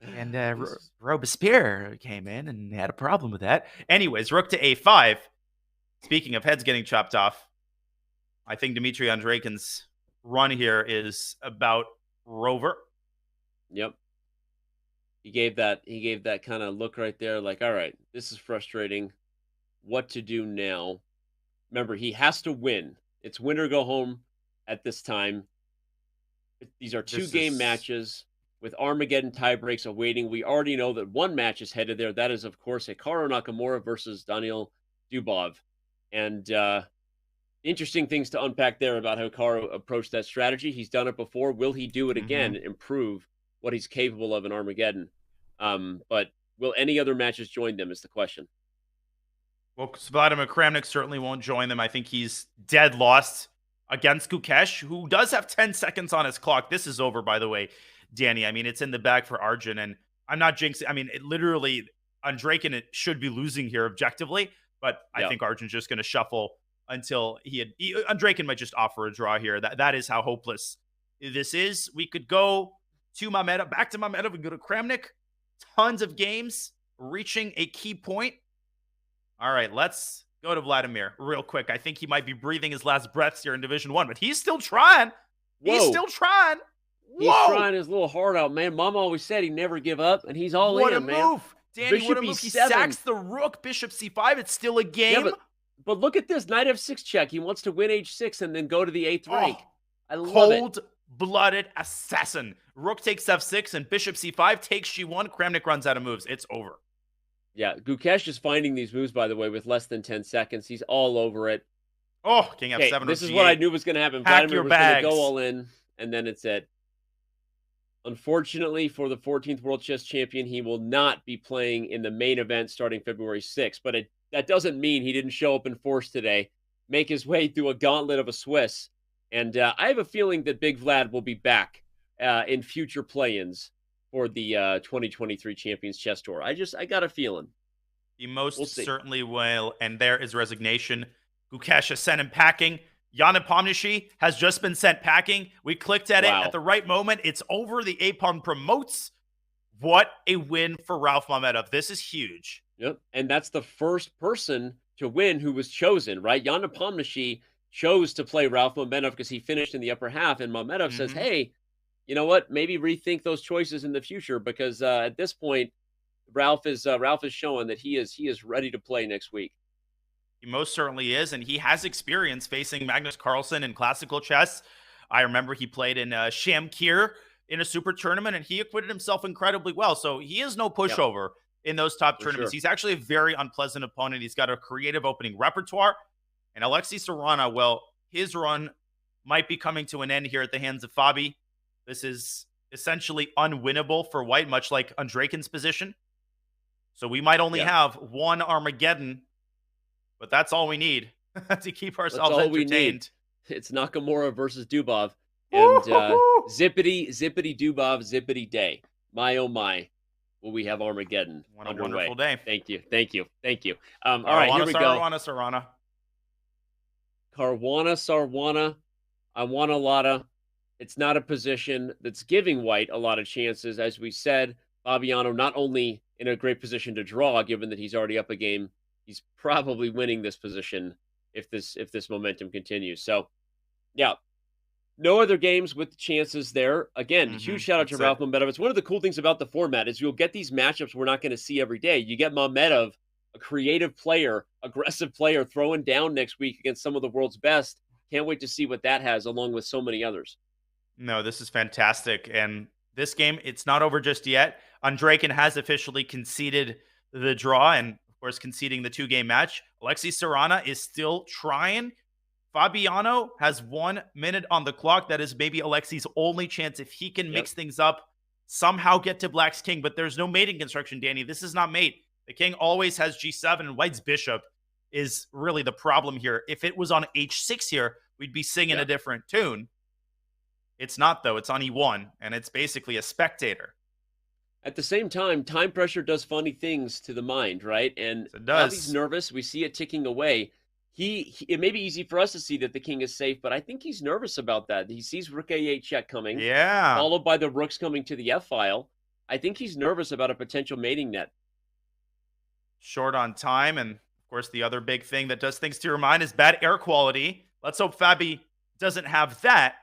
And Robespierre came in and had a problem with that. Anyways, rook to a5. Speaking of heads getting chopped off, I think Dmitry Andreikin's run here is about rover. Yep. He gave that kind of look right there, like, all right, this is frustrating. What to do now? Remember, he has to win. It's win or go home at this time. These are two-game matches with Armageddon tiebreaks awaiting. We already know that one match is headed there. That is, of course, Hikaru Nakamura versus Daniil Dubov. And interesting things to unpack there about how Hikaru approached that strategy. He's done it before. Will he do it again, improve what he's capable of in Armageddon? But will any other matches join them is the question. Well, Vladimir Kramnik certainly won't join them. I think he's dead lost against Gukesh, who does have 10 seconds on his clock. This is over, by the way, Danny. I mean, it's in the bag for Arjun, and I'm not jinxing. I mean, it literally, Andreikin should be losing here objectively, but I think Arjun's just going to shuffle until Andreikin might just offer a draw here. That is how hopeless this is. We could go to Mamedov, back to Mamedov, and go to Kramnik. Tons of games reaching a key point. All right, let's go to Vladimir real quick. I think he might be breathing his last breaths here in Division 1, but he's still trying. He's still trying. He's trying his little heart out, man. Mom always said he'd never give up, and he's all in, man. What a move. Danny, Bishop what a move. He E7. sacks the rook. Bishop C5. It's still a game. Yeah, but look at this. Knight F6 check. He wants to win H6 and then go to the 8th rank. I love it. Cold-blooded assassin. Rook takes F6 and Bishop C5 takes G1. Kramnik runs out of moves. It's over. Yeah, Gukesh is finding these moves, by the way, with less than 10 seconds. He's all over it. Oh, King F7. This is what I knew was going to happen. Pack Vladimir your was going to bags. go all in, and then it's it. Unfortunately for the 14th World Chess Champion, he will not be playing in the main event starting February 6th. But that doesn't mean he didn't show up in force today, make his way through a gauntlet of a Swiss. And I have a feeling that Big Vlad will be back in future play-ins for the 2023 Champions Chess Tour. I got a feeling. He most certainly will. And there is resignation. Gukesh is sent him packing. Jan Nepomniachtchi has just been sent packing. We clicked at it at the right moment. It's over. The A-pawn promotes. What a win for Ralph Mamedov. This is huge. Yep. And that's the first person to win who was chosen, right? Jan Nepomniachtchi chose to play Ralph Mamedov because he finished in the upper half. And Mamedov says, hey, you know what? Maybe rethink those choices in the future because at this point, Ralph is showing that he is ready to play next week. He most certainly is, and he has experience facing Magnus Carlsen in classical chess. I remember he played in Shamkir in a super tournament, and he acquitted himself incredibly well. So he is no pushover in those top tournaments. Sure. He's actually a very unpleasant opponent. He's got a creative opening repertoire. And Alexei Sarana, well, his run might be coming to an end here at the hands of Fabi. This is essentially unwinnable for White, much like Andrekin's position. So we might only have one Armageddon, but that's all we need to keep ourselves entertained. It's Nakamura versus Dubov. And zippity Dubov, zippity day. My, oh my, will we have Armageddon What a underway. wonderful day. Thank you. All right, here we go. Sarwana. Sarwana. I want a lotta. It's not a position that's giving White a lot of chances. As we said, Fabiano not only in a great position to draw, given that he's already up a game, he's probably winning this position if this momentum continues. So, yeah, no other games with chances there. Again, huge shout out to Ralph Mamedov. It's one of the cool things about the format is you'll get these matchups we're not going to see every day. You get Mamedov, a creative player, aggressive player, throwing down next week against some of the world's best. Can't wait to see what that has, along with so many others. No, this is fantastic. And this game, it's not over just yet. Andreikin has officially conceded the draw and, of course, conceding the two-game match. Alexei Sarana is still trying. Fabiano has 1 minute on the clock. That is maybe Alexei's only chance if he can mix things up, somehow get to Black's king. But there's no mating construction, Danny. This is not mate. The king always has G7, and White's bishop is really the problem here. If it was on H6 here, we'd be singing a different tune. It's not, though. It's on E1, and it's basically a spectator. At the same time, time pressure does funny things to the mind, right? And it does. He's nervous. We see it ticking away. It may be easy for us to see that the king is safe, but I think he's nervous about that. He sees rook A8 check coming, followed by the rooks coming to the F file. I think he's nervous about a potential mating net. Short on time, and of course, the other big thing that does things to your mind is bad air quality. Let's hope Fabi doesn't have that.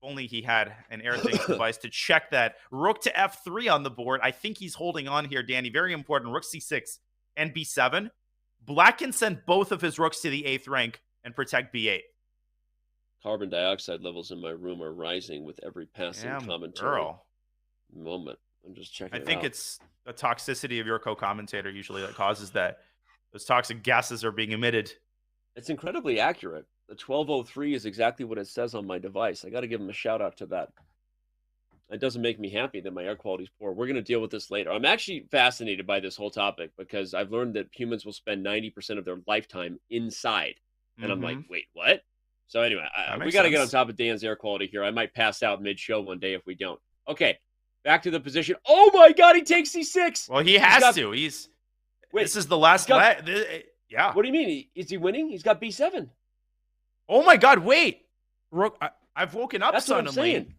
If only he had an Airthings device to check that. Rook to F3 on the board. I think he's holding on here, Danny. Very important. Rook C6 and B7. Black can send both of his rooks to the 8th rank and protect B8. Carbon dioxide levels in my room are rising with every passing commentary moment. I'm just checking it out. I think it's the toxicity of your co-commentator usually that causes that. Those toxic gases are being emitted. It's incredibly accurate. The 1203 is exactly what it says on my device. I got to give him a shout out to that. It doesn't make me happy that my air quality is poor. We're going to deal with this later. I'm actually fascinated by this whole topic because I've learned that humans will spend 90% of their lifetime inside. And I'm like, wait, what? So anyway, we got to get on top of Dan's air quality here. I might pass out mid-show one day if we don't. Okay, back to the position. Oh my God, he takes C6. Well, he has to. This is the last yeah. What do you mean? Is he winning? He's got B7. Oh my God, wait. Rook, I've woken up That's suddenly. What I'm saying.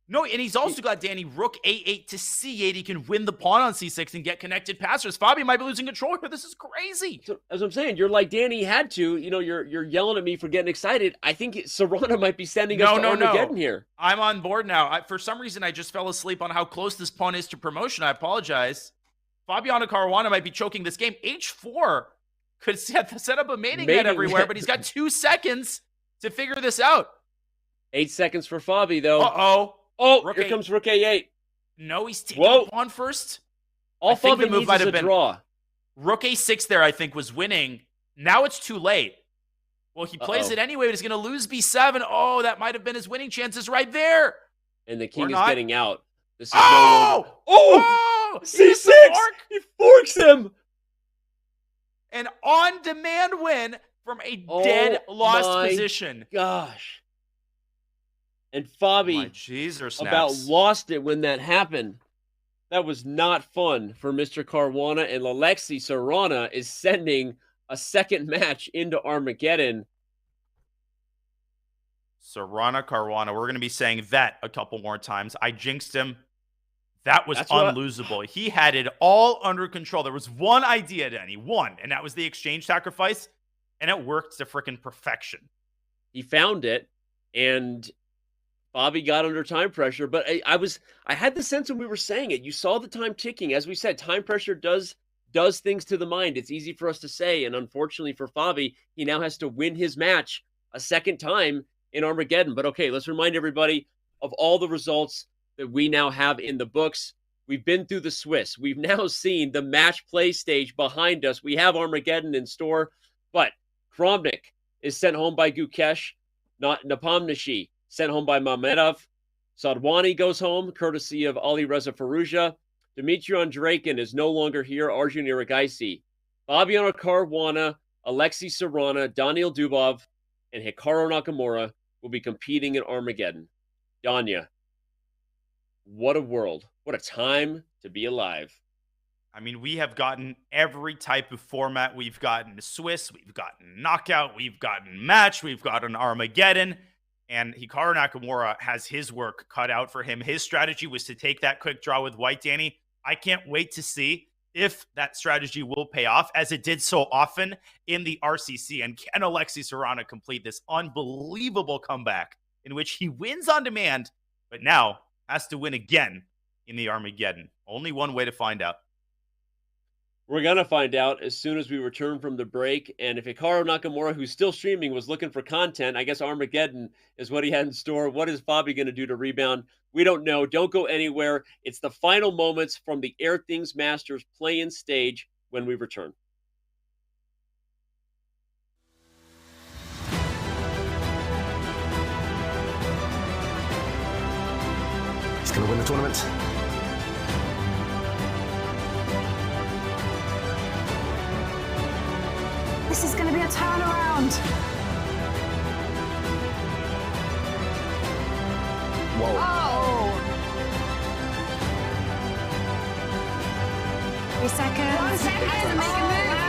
No, and he's also got, Danny, rook A8 to C8. He can win the pawn on C6 and get connected passers. Fabi might be losing control here. This is crazy. So, as I'm saying, you're like, Danny had to. You know, you're yelling at me for getting excited. I think Serrano might be sending us to Armageddon here. I'm on board now. For some reason, I just fell asleep on how close this pawn is to promotion. I apologize. Fabiano Caruana might be choking this game. H4 could set up a mating net everywhere, but he's got 2 seconds to figure this out. 8 seconds for Fabi, though. Uh-oh. Oh, here comes Rook A8. No, he's taking the pawn first. All Fabi needs is a draw. Rook A6 there, I think, was winning. Now it's too late. Well, he plays it anyway, but he's going to lose B7. Oh, that might have been his winning chances right there. And the king is getting out. This is no longer... C6! He forks him! An on-demand win from a dead lost position. Gosh. And Fabi about lost it when that happened. That was not fun for Mr. Caruana, and Alexei Sarana is sending a second match into Armageddon. Sarana Caruana, we're going to be saying that a couple more times. I jinxed him. That was unlosable. He had it all under control. There was one idea, Denny, one, and that was the exchange sacrifice, and it worked to freaking perfection. He found it, and Fabi got under time pressure, but I had the sense when we were saying it, you saw the time ticking. As we said, time pressure does things to the mind. It's easy for us to say, and unfortunately for Fabi, he now has to win his match a second time in Armageddon. But okay, let's remind everybody of all the results that we now have in the books. We've been through the Swiss. We've now seen the match play stage behind us. We have Armageddon in store, but Kramnik is sent home by Gukesh, not Napomniachtchi sent home by Mamedov. Sadwani goes home, courtesy of Ali Reza Faruja. Dimitrion Draken is no longer here, Arjun Iragaisi. Fabiano Caruana, Alexei Sarana, Daniil Dubov, and Hikaru Nakamura will be competing in Armageddon. Danya, what a world. What a time to be alive. I mean, we have gotten every type of format. We've gotten Swiss, we've gotten knockout, we've gotten match, we've gotten Armageddon. And Hikaru Nakamura has his work cut out for him. His strategy was to take that quick draw with white, Danny. I can't wait to see if that strategy will pay off, as it did so often in the RCC. And can Alexei Sarana complete this unbelievable comeback in which he wins on demand, but now has to win again in the Armageddon? Only one way to find out. We're going to find out as soon as we return from the break. And if Hikaru Nakamura, who's still streaming, was looking for content, I guess Armageddon is what he had in store. What is Fabi going to do to rebound? We don't know. Don't go anywhere. It's the final moments from the Airthings Masters play-in stage when we return. He's going to win the tournament. This is going to be a turnaround. Whoa. Oh. 3 seconds. 1 second. Make a move. Wow.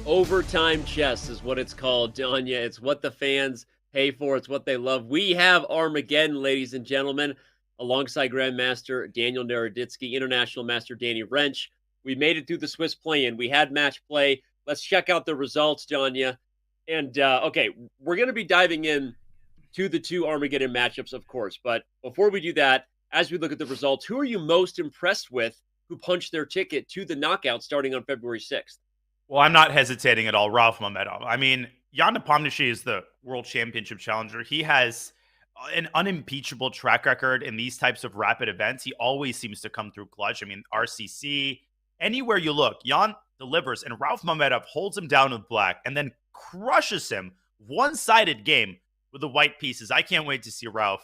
Overtime chess is what it's called, Danya. It's what the fans pay for. It's what they love. We have Armageddon, ladies and gentlemen, alongside Grandmaster Daniel Naroditsky, International Master Danny Wrench. We made it through the Swiss play-in. We had match play. Let's check out the results, Danya. And, okay, we're going to be diving in to the two Armageddon matchups, of course. But before we do that, as we look at the results, who are you most impressed with who punched their ticket to the knockout starting on February 6th? Well, I'm not hesitating at all. Rauf Mamedov. I mean, Jan Nepomniachtchi is the world championship challenger. He has an unimpeachable track record in these types of rapid events. He always seems to come through clutch. I mean, RCC, anywhere you look, Jan delivers, and Rauf Mamedov holds him down with black and then crushes him. One-sided game with the white pieces. I can't wait to see Rauf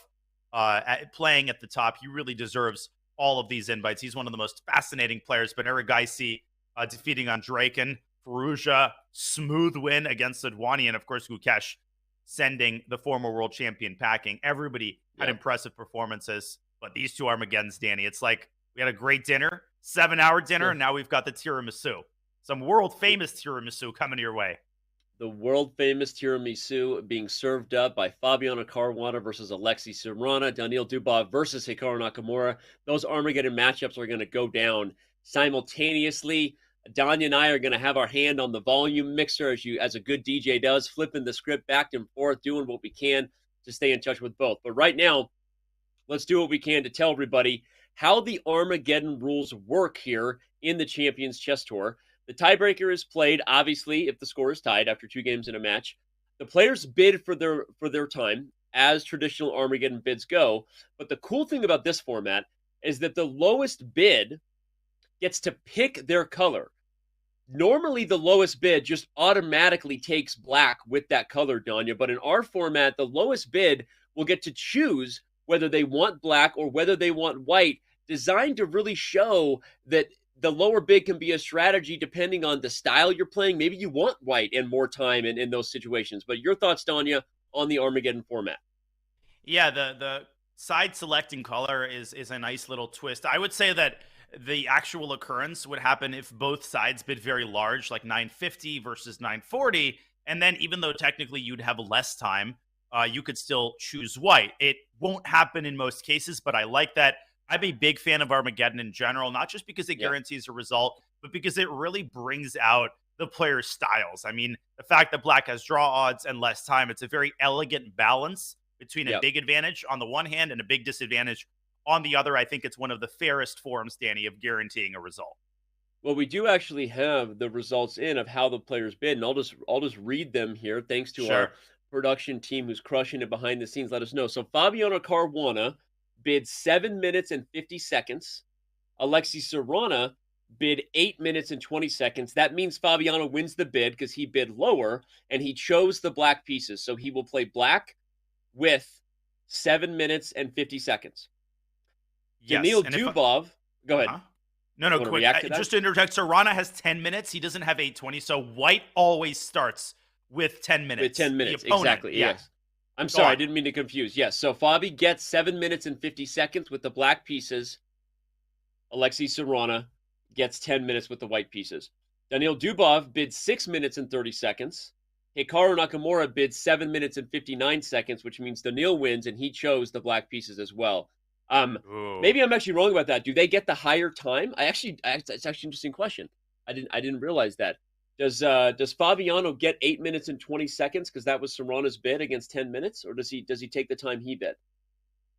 playing at the top. He really deserves all of these invites. He's one of the most fascinating players. But Erigaisi defeating Andreikin. Firouzja, smooth win against Adwani, and of course Gukesh sending the former world champion packing. Everybody had impressive performances, but these two Armageddons, Danny, it's like we had a great dinner, 7-hour dinner, and now we've got the tiramisu. Some world-famous tiramisu coming your way. The world-famous tiramisu being served up by Fabiano Caruana versus Alexei Serrana, Daniil Dubov versus Hikaru Nakamura. Those Armageddon matchups are going to go down simultaneously. Danya and I are going to have our hand on the volume mixer as a good DJ does, flipping the script back and forth, doing what we can to stay in touch with both. But right now, let's do what we can to tell everybody how the Armageddon rules work here in the Champions Chess Tour. The tiebreaker is played, obviously, if the score is tied after 2 games in a match. The players bid for their time, as traditional Armageddon bids go. But the cool thing about this format is that the lowest bid gets to pick their color. Normally, the lowest bid just automatically takes black with that color, Danya. But in our format, the lowest bid will get to choose whether they want black or whether they want white, designed to really show that the lower bid can be a strategy depending on the style you're playing. Maybe you want white and more time in those situations. But your thoughts, Danya, on the Armageddon format? Yeah, the side selecting color is a nice little twist. I would say that the actual occurrence would happen if both sides bid very large, like 950 versus 940. And then even though technically you'd have less time, you could still choose white. It won't happen in most cases, but I like that. I'm a big fan of Armageddon in general, not just because it guarantees a result, but because it really brings out the players' styles. I mean, the fact that black has draw odds and less time, it's a very elegant balance between a big advantage on the one hand and a big disadvantage on the other. I think it's one of the fairest forms, Danny, of guaranteeing a result. Well, we do actually have the results in of how the players bid, and I'll just read them here. Thanks to our production team who's crushing it behind the scenes. Let us know. So Fabiano Caruana bid 7 minutes and 50 seconds. Alexei Serrana bid 8 minutes and 20 seconds. That means Fabiano wins the bid because he bid lower and he chose the black pieces. So he will play black with 7 minutes and 50 seconds. Yes. Daniil Dubov, go ahead. No, quick. Just to interject, Serrana has 10 minutes. He doesn't have 8:20. So white always starts with 10 minutes. With 10 minutes, exactly. Yes. I'm sorry, I didn't mean to confuse. Yes, so Fabi gets 7 minutes and 50 seconds with the black pieces. Alexei Serrana gets 10 minutes with the white pieces. Daniil Dubov bid 6 minutes and 30 seconds. Hikaru Nakamura bid 7 minutes and 59 seconds, which means Daniil wins, and he chose the black pieces as well. Maybe I'm actually wrong about that. Do they get the higher time? It's actually an interesting question. I didn't realize that. Does Fabiano get 8 minutes and 20 seconds because that was Serrana's bid against 10 minutes, or does he take the time he bid?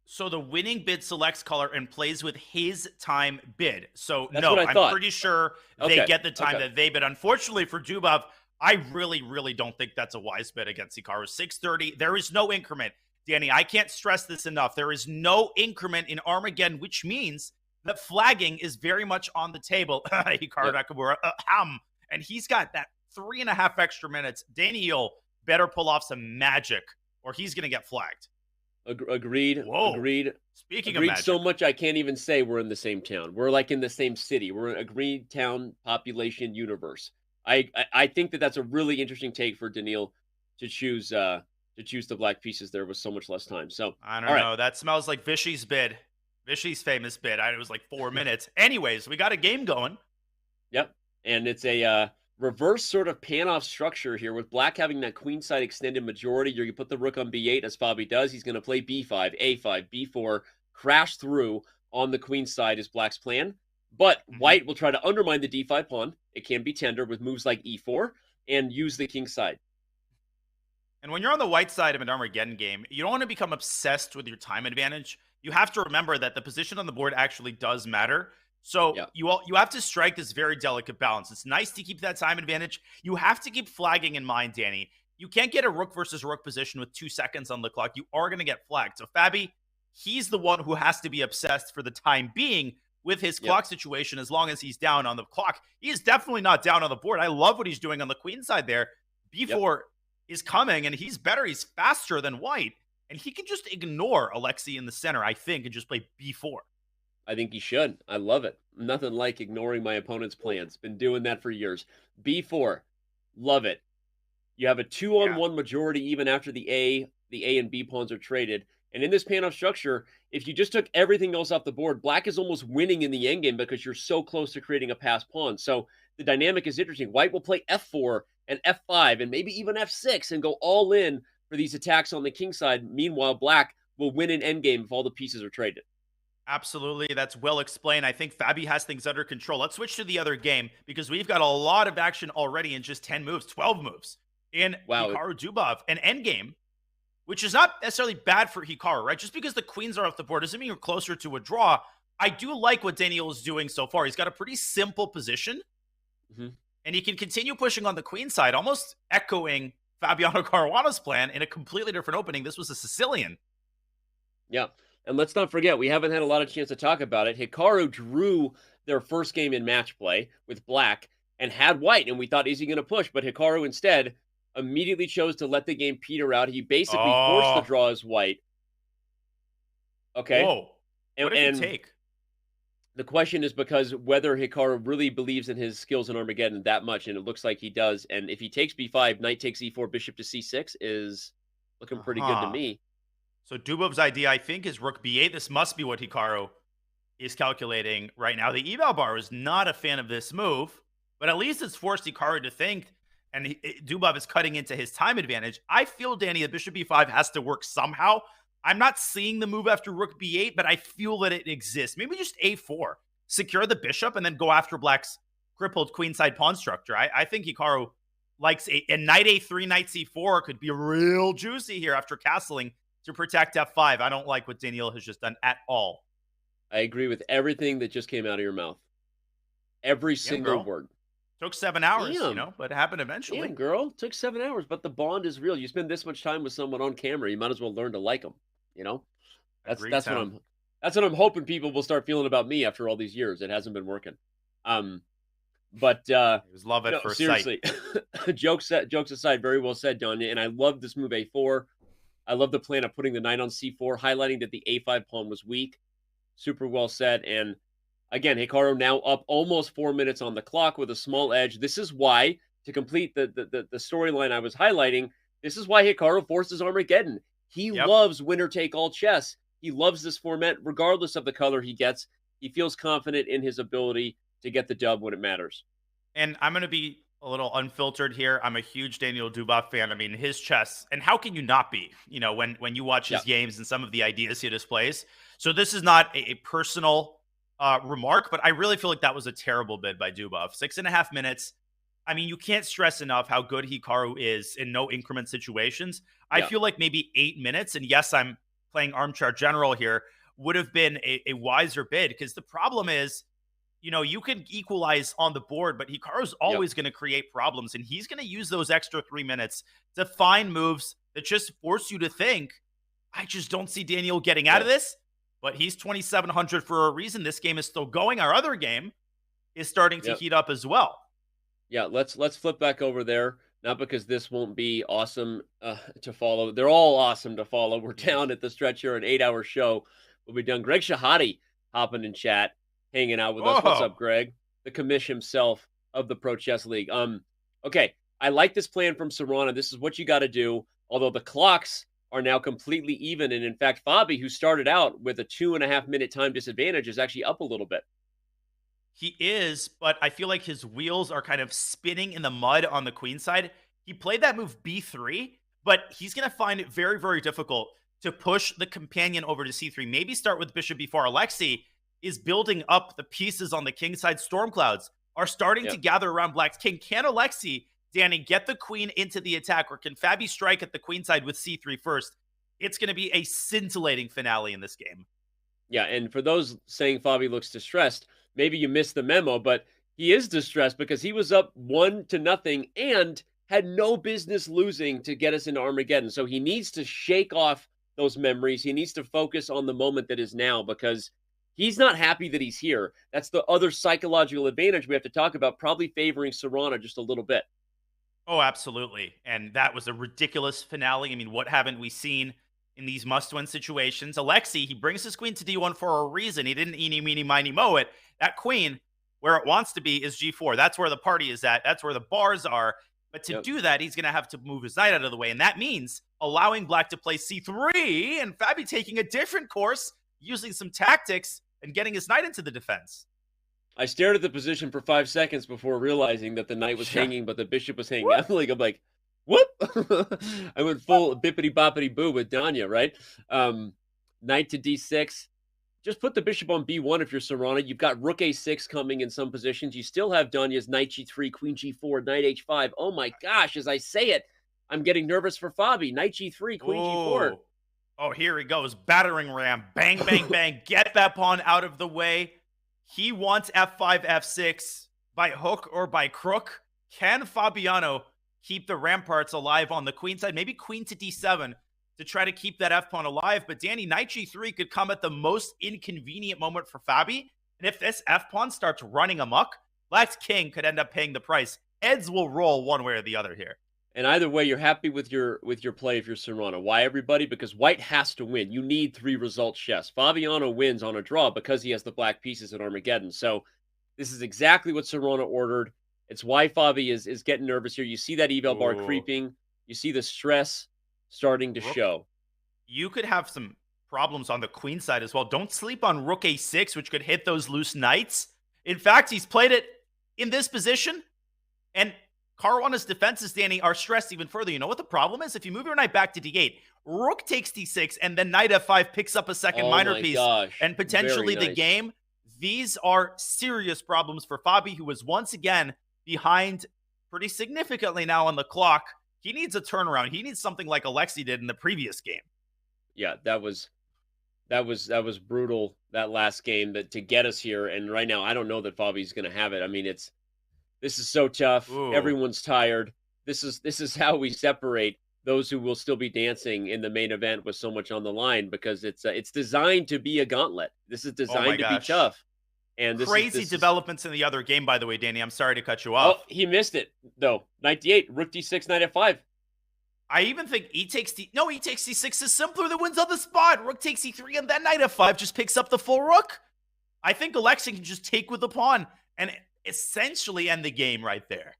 So the winning bid selects color and plays with his time bid. So That's no, what I thought. I'm pretty sure they get the time that they bid. Unfortunately for Dubov, I really don't think that's a wise bid against Hikaru. 630. There is no increment. Danny, I can't stress this enough. There is no increment in Armageddon, which means that flagging is very much on the table. Hikaru Nakamura, and he's got that 3.5 extra minutes. Daniil better pull off some magic, or he's going to get flagged. Agreed. Whoa. Agreed. Speaking agreed of magic. so much I can't even say we're in the same town. We're like in the same city. We're an agreed town population universe. I think that's a really interesting take for Daniil to choose the black pieces there with so much less time. So I don't know. That smells like Vishy's bid. Vishy's famous bid. It was like 4 minutes. Anyways, we got a game going. Yep. And it's a reverse sort of pan-off structure here with black having that queenside extended majority. You're going to put the rook on b8 as Fabi does. He's going to play b5, a5, b4, crash through on the queenside is black's plan. But white will try to undermine the d5 pawn. It can be tender with moves like e4 and use the king side. And when you're on the white side of an Armageddon game, you don't want to become obsessed with your time advantage. You have to remember that the position on the board actually does matter. So you have to strike this very delicate balance. It's nice to keep that time advantage. You have to keep flagging in mind, Danny. You can't get a rook versus rook position with 2 seconds on the clock. You are going to get flagged. So Fabi, he's the one who has to be obsessed for the time being with his clock situation as long as he's down on the clock. He is definitely not down on the board. I love what he's doing on the queen side there. B4 is coming, and he's better. He's faster than white. And he can just ignore Alexei in the center, I think, and just play b4. I think he should. I love it. Nothing like ignoring my opponent's plans. Been doing that for years. b4. Love it. You have a 2-on-1 majority even after the A and B pawns are traded. And in this pan-off structure, if you just took everything else off the board, black is almost winning in the endgame because you're so close to creating a passed pawn. So the dynamic is interesting. White will play f4 and f5 and maybe even f6 and go all in for these attacks on the king side. Meanwhile, black will win an endgame if all the pieces are traded. Absolutely. That's well explained. I think Fabi has things under control. Let's switch to the other game because we've got a lot of action already in just 10 moves, 12 moves in Hikaru Dubov. An endgame, which is not necessarily bad for Hikaru, right? Just because the queens are off the board doesn't mean you're closer to a draw. I do like what Daniel is doing so far. He's got a pretty simple position, and he can continue pushing on the queen side, almost echoing Fabiano Caruana's plan in a completely different opening. This was a Sicilian. Yeah. And let's not forget, we haven't had a lot of chance to talk about it. Hikaru drew their first game in match play with black and had white, and we thought, is he going to push? But Hikaru instead immediately chose to let the game peter out. He basically forced the draw as white. Okay. Whoa. What did he take? The question is because whether Hikaru really believes in his skills in Armageddon that much, and it looks like he does. And if he takes b5, knight takes e4, bishop to c6 is looking pretty good to me. So Dubov's idea, I think, is rook b8. This must be what Hikaru is calculating right now. The eval bar is not a fan of this move, but at least it's forced Hikaru to think, and Dubov is cutting into his time advantage. I feel, Danny, that bishop b5 has to work somehow. I'm not seeing the move after rook b8, but I feel that it exists. Maybe just a4. Secure the bishop and then go after black's crippled queenside pawn structure. I think Hikaru likes a knight a3, knight c4 could be real juicy here after castling to protect f5. I don't like what Daniel has just done at all. I agree with everything that just came out of your mouth. Every single word. Took 7 hours, but it happened eventually. Damn, girl. Took 7 hours, but the bond is real. You spend this much time with someone on camera, you might as well learn to like them. That's what I'm hoping people will start feeling about me after all these years. It hasn't been working. But it was love at first seriously, sight. jokes aside, very well said, Donya. And I love this move a4. I love the plan of putting the knight on c4, highlighting that the a5 pawn was weak. Super well said. And again, Hikaru now up almost 4 minutes on the clock with a small edge. This is why, to complete the storyline I was highlighting, this is why Hikaru forces Armageddon. He loves winner-take-all chess. He loves this format regardless of the color he gets. He feels confident in his ability to get the dub when it matters. And I'm going to be a little unfiltered here. I'm a huge Daniel Dubov fan. I mean, his chess, and how can you not be, when you watch his games and some of the ideas he displays. So this is not a personal remark, but I really feel like that was a terrible bid by Dubov. 6.5 minutes. I mean, you can't stress enough how good Hikaru is in no increment situations. I feel like maybe 8 minutes, and yes, I'm playing armchair general here, would have been a wiser bid, because the problem is, you can equalize on the board, but Hikaru's always going to create problems, and he's going to use those extra 3 minutes to find moves that just force you to think, I just don't see Daniel getting out of this, but he's 2,700 for a reason. This game is still going. Our other game is starting to heat up as well. Yeah, let's flip back over there. Not because this won't be awesome to follow. They're all awesome to follow. We're down at the stretch here, an 8-hour show. We'll be done. Greg Shahadi hopping in chat, hanging out with us. What's up, Greg? The commish himself of the Pro Chess League. Okay, I like this plan from Serrana. This is what you got to do. Although the clocks are now completely even, and in fact, Fabi, who started out with a 2.5 minute time disadvantage, is actually up a little bit. He is, but I feel like his wheels are kind of spinning in the mud on the queen side. He played that move b3, but he's going to find it very, very difficult to push the companion over to c3. Maybe start with bishop b4. Alexi is building up the pieces on the king side. Storm clouds are starting to gather around black's king. Can Alexi, Danny, get the queen into the attack, or can Fabi strike at the queen side with c3 first? It's going to be a scintillating finale in this game. Yeah, and for those saying Fabi looks distressed, maybe you missed the memo, but he is distressed because he was up 1-0 and had no business losing to get us into Armageddon. So he needs to shake off those memories. He needs to focus on the moment that is now, because he's not happy that he's here. That's the other psychological advantage we have to talk about, probably favoring Serrano just a little bit. Oh, absolutely. And that was a ridiculous finale. I mean, what haven't we seen in these must-win situations? Alexi, he brings his queen to d1 for a reason. He didn't eeny, meeny, miny, moe it. That queen, where it wants to be, is g4. That's where the party is at. That's where the bars are. But to do that, he's going to have to move his knight out of the way. And that means allowing black to play c3, and Fabi taking a different course, using some tactics, and getting his knight into the defense. I stared at the position for 5 seconds before realizing that the knight was hanging, but the bishop was hanging. I'm like, whoop! I went full bippity boppity boo with Danya, right? Knight to d6. Just put the bishop on b1 if you're Serrano. You've got rook a6 coming in some positions. You still have Danya's knight g3, queen g4, knight h5. Oh my gosh, as I say it, I'm getting nervous for Fabi. Knight g3, queen g4. Oh, here he goes. Battering ram. Bang, bang, bang. Get that pawn out of the way. He wants f5, f6 by hook or by crook. Can Fabiano keep the ramparts alive on the queen side? Maybe queen to d7 to try to keep that f-pawn alive. But Danny, knight g3 could come at the most inconvenient moment for Fabi. And if this f-pawn starts running amok, black's king could end up paying the price. Heads will roll one way or the other here. And either way, you're happy with your play if you're Serrano. Why, everybody? Because white has to win. You need 3 results chess. Fabiano wins on a draw because he has the black pieces at Armageddon. So this is exactly what Serrano ordered. It's why Fabi is getting nervous here. You see that eval bar creeping. You see the stress starting to show. You could have some problems on the queen side as well. Don't sleep on rook a6, which could hit those loose knights. In fact, he's played it in this position, and Caruana's defenses, Danny, are stressed even further. You know what the problem is? If you move your knight back to d8, rook takes d6, and then knight f5 picks up a second minor piece, and potentially the game. These are serious problems for Fabi, who is once again behind pretty significantly now on the clock. He needs a turnaround. He needs something like Alexi did in the previous game. Yeah, that was brutal, that last game, that to get us here. And right now, I don't know that Fabi's going to have it. I mean, this is so tough. Everyone's tired. This is how we separate those who will still be dancing in the main event with so much on the line, because it's designed to be a gauntlet. This is designed to be tough. And crazy developments in the other game, by the way, Danny. I'm sorry to cut you off. Oh, he missed it though. Knight d8, rook d6, knight f5. I even think e takes d6 is simpler than wins on the spot. Rook takes e3, and then knight f5 just picks up the full rook. I think Alexi can just take with the pawn and essentially end the game right there.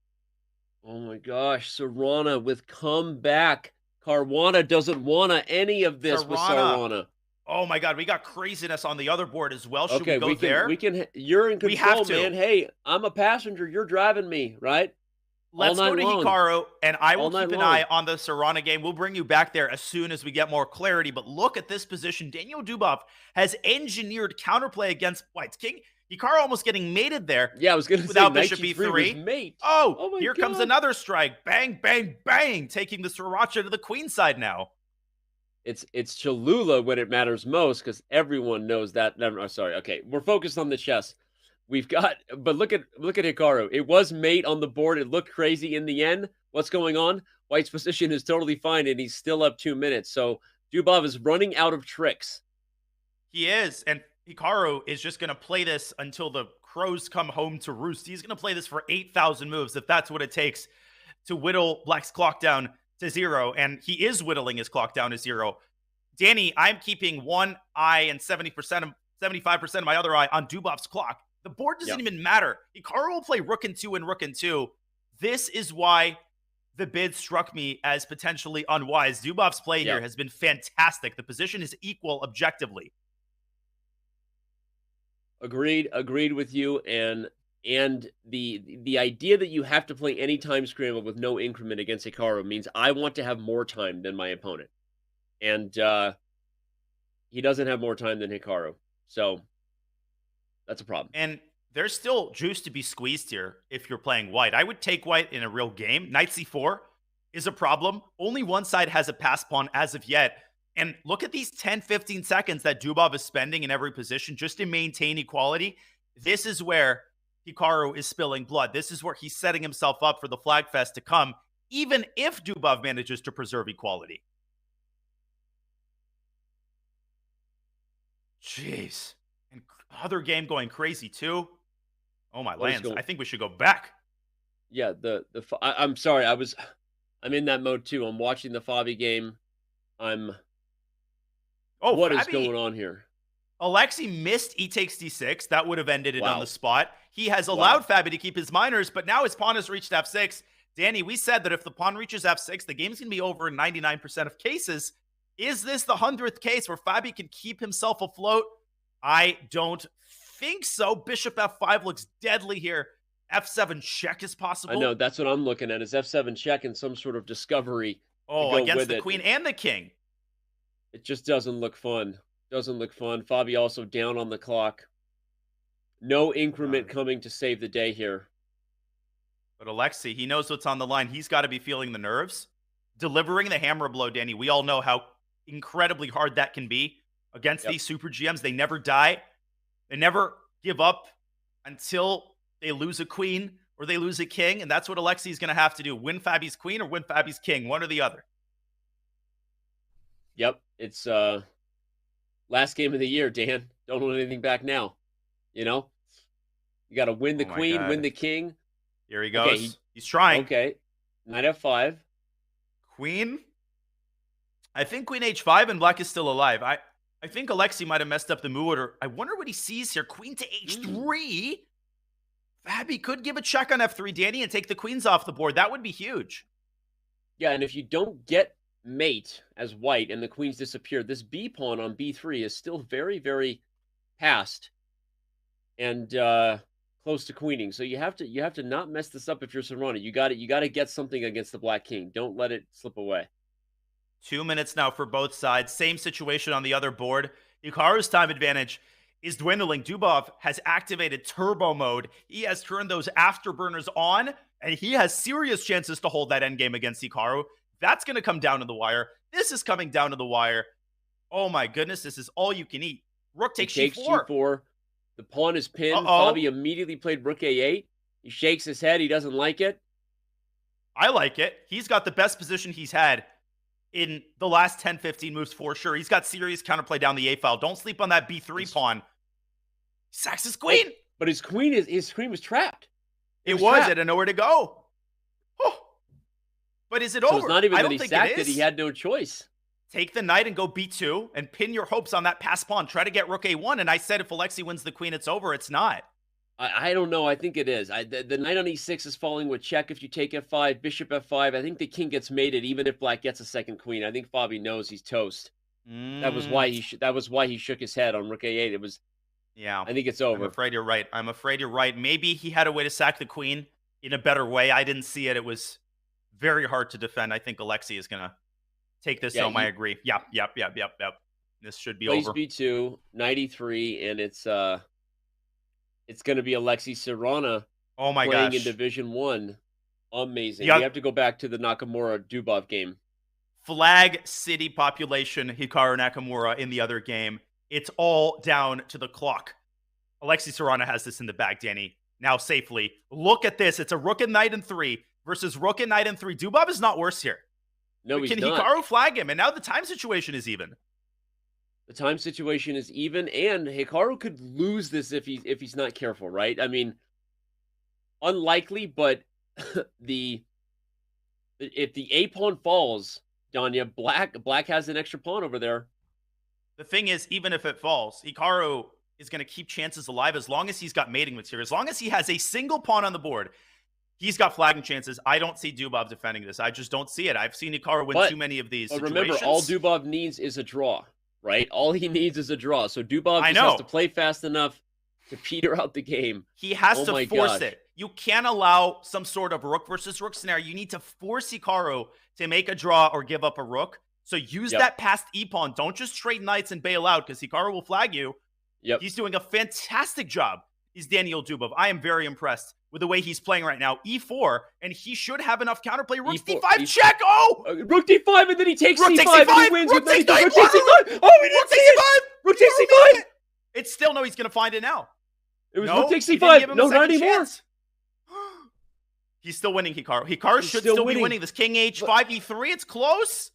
Oh my gosh, Serrano with comeback. Caruana doesn't want any of this with Serrano. Oh my God, we got craziness on the other board as well. Should we go there? You're in control, man. Hey, I'm a passenger. You're driving me, right? Let's go to Hikaru, and I will keep an eye on the Serrano game. We'll bring you back there as soon as we get more clarity. But look at this position. Daniel Dubov has engineered counterplay against white's king. Hikaru almost getting mated there. Yeah, I was going to say without bishop e3. Oh here comes another strike. Bang, bang, bang, taking the sriracha to the queen side now. It's Cholula when it matters most, because everyone knows that. Sorry. Okay, we're focused on the chess. But look at Hikaru. It was mate on the board. It looked crazy in the end. What's going on? White's position is totally fine, and he's still up 2 minutes. So Dubov is running out of tricks. He is, and Hikaru is just going to play this until the crows come home to roost. He's going to play this for 8,000 moves, if that's what it takes to whittle Black's clock down to 0, and he is whittling his clock down to 0. Danny, I'm keeping one eye and 75% of my other eye on Dubov's clock. The board doesn't even matter. Hikaru will play rook and 2 and rook and 2. This is why the bid struck me as potentially unwise. Dubov's play here has been fantastic. The position is equal objectively. Agreed with you. And the idea that you have to play any time scramble with no increment against Hikaru means I want to have more time than my opponent. And he doesn't have more time than Hikaru. So that's a problem. And there's still juice to be squeezed here if you're playing white. I would take white in a real game. Knight c4 is a problem. Only one side has a pass pawn as of yet. And look at these 10, 15 seconds that Dubov is spending in every position just to maintain equality. This is where Hikaru is spilling blood. This is where he's setting himself up for the flag fest to come, even if Dubov manages to preserve equality. Jeez. And other game going crazy too. Oh my lands. I think we should go back. Yeah, I'm sorry. I'm in that mode too. I'm watching the Fabi game. What is going on here? Alexei missed e takes d6. That would have ended it on the spot. He has allowed Fabi to keep his minors, but now his pawn has reached f6. Danny, we said that if the pawn reaches f6, the game's going to be over in 99% of cases. Is this the 100th case where Fabi can keep himself afloat? I don't think so. Bishop f5 looks deadly here. f7 check is possible. I know, that's what I'm looking at, is f7 check and some sort of discovery. Oh, against the queen and the king. It just doesn't look fun. Doesn't look fun. Fabi also down on the clock. No increment coming to save the day here. But Alexei, he knows what's on the line. He's got to be feeling the nerves. Delivering the hammer blow, Danny, we all know how incredibly hard that can be against these super GMs. They never die. They never give up until they lose a queen or they lose a king. And that's what Alexei's going to have to do. Win Fabi's queen or win Fabi's king. One or the other. Yep. It's last game of the year, Dan. Don't hold anything back now. You know? You got to win the queen, win the king. Here he goes. Okay, he's trying. Okay. Knight f5. Queen. I think queen h5 and black is still alive. I think Alexei might have messed up the move order. I wonder what he sees here. Queen to h3. Fabi could give a check on f3, Danny, and take the queens off the board. That would be huge. Yeah, and if you don't get mate as white and the queens disappear, this b pawn on b3 is still very, very passed and close to queening. So you have to not mess this up if you're Serrano. You got to get something against the black king. Don't let it slip away. 2 minutes now for both sides. Same situation on the other board. Hikaru's time advantage is dwindling. Dubov has activated turbo mode. He has turned those afterburners on, and he has serious chances to hold that endgame against Hikaru. That's going to come down to the wire. This is coming down to the wire. Oh my goodness, this is all you can eat. Rook takes g4. The pawn is pinned. Fabi immediately played rook a8. He shakes his head. He doesn't like it. I like it. He's got the best position he's had in the last 10, 15 moves for sure. He's got serious counterplay down the A file. Don't sleep on that B3 pawn. Sacks his queen. But his queen was trapped. It was. It had nowhere to go. Oh. But is it over? It's not even that he sacked it. He had no choice. Take the knight and go b2 and pin your hopes on that pass pawn. Try to get rook a1. And I said if Alexei wins the queen, it's over. It's not. I don't know. I think it is. The knight on e6 is falling with check if you take f5, bishop f5. I think the king gets mated even if black gets a second queen. I think Fabi knows he's toast. That was why he shook his head on rook a8. It was. Yeah. I think it's over. I'm afraid you're right. Maybe he had a way to sack the queen in a better way. I didn't see it. It was very hard to defend. I think Alexei is gonna take this home. I agree. Yep. This should be over. Plays b2, knight e3, and it's going to be Alexei Serrano playing in Division 1. Amazing. We have to go back to the Nakamura-Dubov game. Flag city population, Hikaru Nakamura in the other game. It's all down to the clock. Alexei Serrano has this in the bag, Danny. Now safely. Look at this. It's a rook and knight in 3 versus rook and knight in 3. Dubov is not worse here. No, he's not. Can Hikaru flag him? And now the time situation is even. The time situation is even, and Hikaru could lose this if he's not careful, right? I mean, unlikely, but if the A pawn falls, Danya, black has an extra pawn over there. The thing is, even if it falls, Hikaru is going to keep chances alive as long as he's got mating material. As long as he has a single pawn on the board, he's got flagging chances. I don't see Dubov defending this. I just don't see it. I've seen Hikaru win too many of these situations. Remember, all Dubov needs is a draw. Right? All he needs is a draw. So Dubov just has to play fast enough to peter out the game. He has Oh to my force gosh. it. You can't allow some sort of rook versus rook scenario. You need to force Hikaru to make a draw or give up a rook. So use Yep. that passed e-pawn. Don't just trade knights and bail out because Hikaru will flag you. Yep. He's doing a fantastic job. He's Daniel Dubov. I am very impressed with the way he's playing right now. E4, and he should have enough counterplay. Rook E4, D5 check. Oh! Rook D5, and then he takes Rook C5, takes and he C5, wins Rook with takes 92. Rook C5. takes C5. Oh, we didn't see it. Rook takes C5. It's still no, he's going to find it now. It was No, Rook takes he didn't give C5. him No, a not second anymore. chance. He's still winning, Hikaru. Hikaru He's should still still be winning. winning this. King H5, E3. It's close.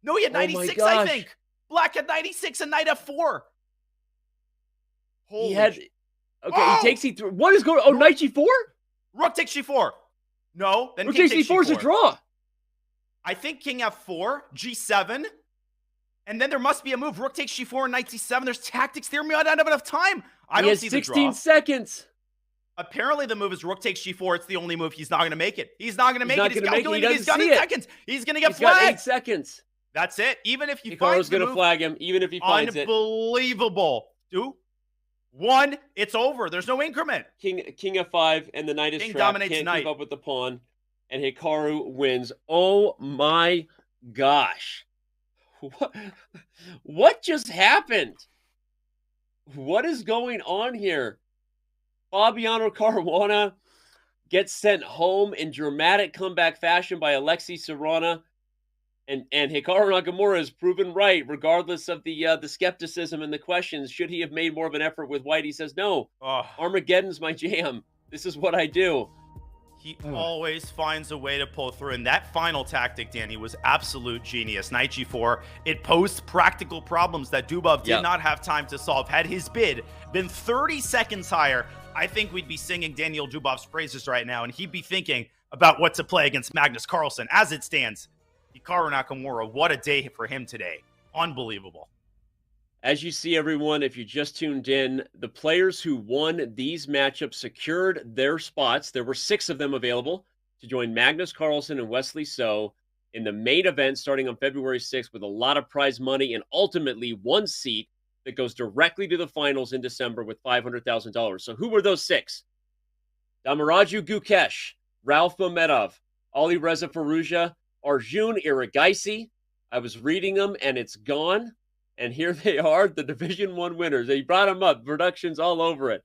No, he had Oh my 96, I gosh. think. Black had 96 and knight F4. Holy He had. sh- Okay, Oh! he takes C3. What is going on? Oh, knight G4? Rook takes G4. No, then Rook king takes takes C4 is a draw. I think king F4, G7, and then there must be a move. Rook takes G4 and knight C7. There's tactics there. We might not have enough time. I He don't has see the 16 draw. seconds. Apparently, the move is Rook takes G4. It's the only move. He's not going to make it. He's not going to He's make not it. He's gonna make it. He calculating. He's doesn't got see 8 it. seconds. He's going to get He's got 8 flagged. seconds. That's it. Even if he Hikaru's finds the going to move, flag him, even if he finds it. unbelievable. 2, 1, it's over. There's no increment. King F5, and the knight is King trapped. dominates Can't knight. keep up with the pawn, and Hikaru wins. Oh my gosh. What just happened? What is going on here? Fabiano Caruana gets sent home in dramatic comeback fashion by Alexei Serrana. And Hikaru Nakamura is proven right, regardless of the skepticism and the questions. Should he have made more of an effort with white? He says, no, Oh, Armageddon's my jam. This is what I do. he always finds a way to pull through. And that final tactic, Danny, was absolute genius. Knight G4. It posed practical problems that Dubov did Yep. not have time to solve. Had his bid been 30 seconds higher, I think we'd be singing Daniel Dubov's praises right now, and he'd be thinking about what to play against Magnus Carlsen. As it stands, Hikaru Nakamura, what a day for him today. Unbelievable. As you see, everyone, if you just tuned in, the players who won these matchups secured their spots. There were 6 of them available to join Magnus Carlsen and Wesley So in the main event starting on February 6th with a lot of prize money and ultimately 1 seat that goes directly to the finals in December with $500,000. So who were those 6? Damaraju Gukesh, Ralph Mamedov, Ali Reza Faruja, Arjun Iragaisi. I was reading them and it's gone. And here they are, the Division 1 winners. They brought them up. Productions all over it.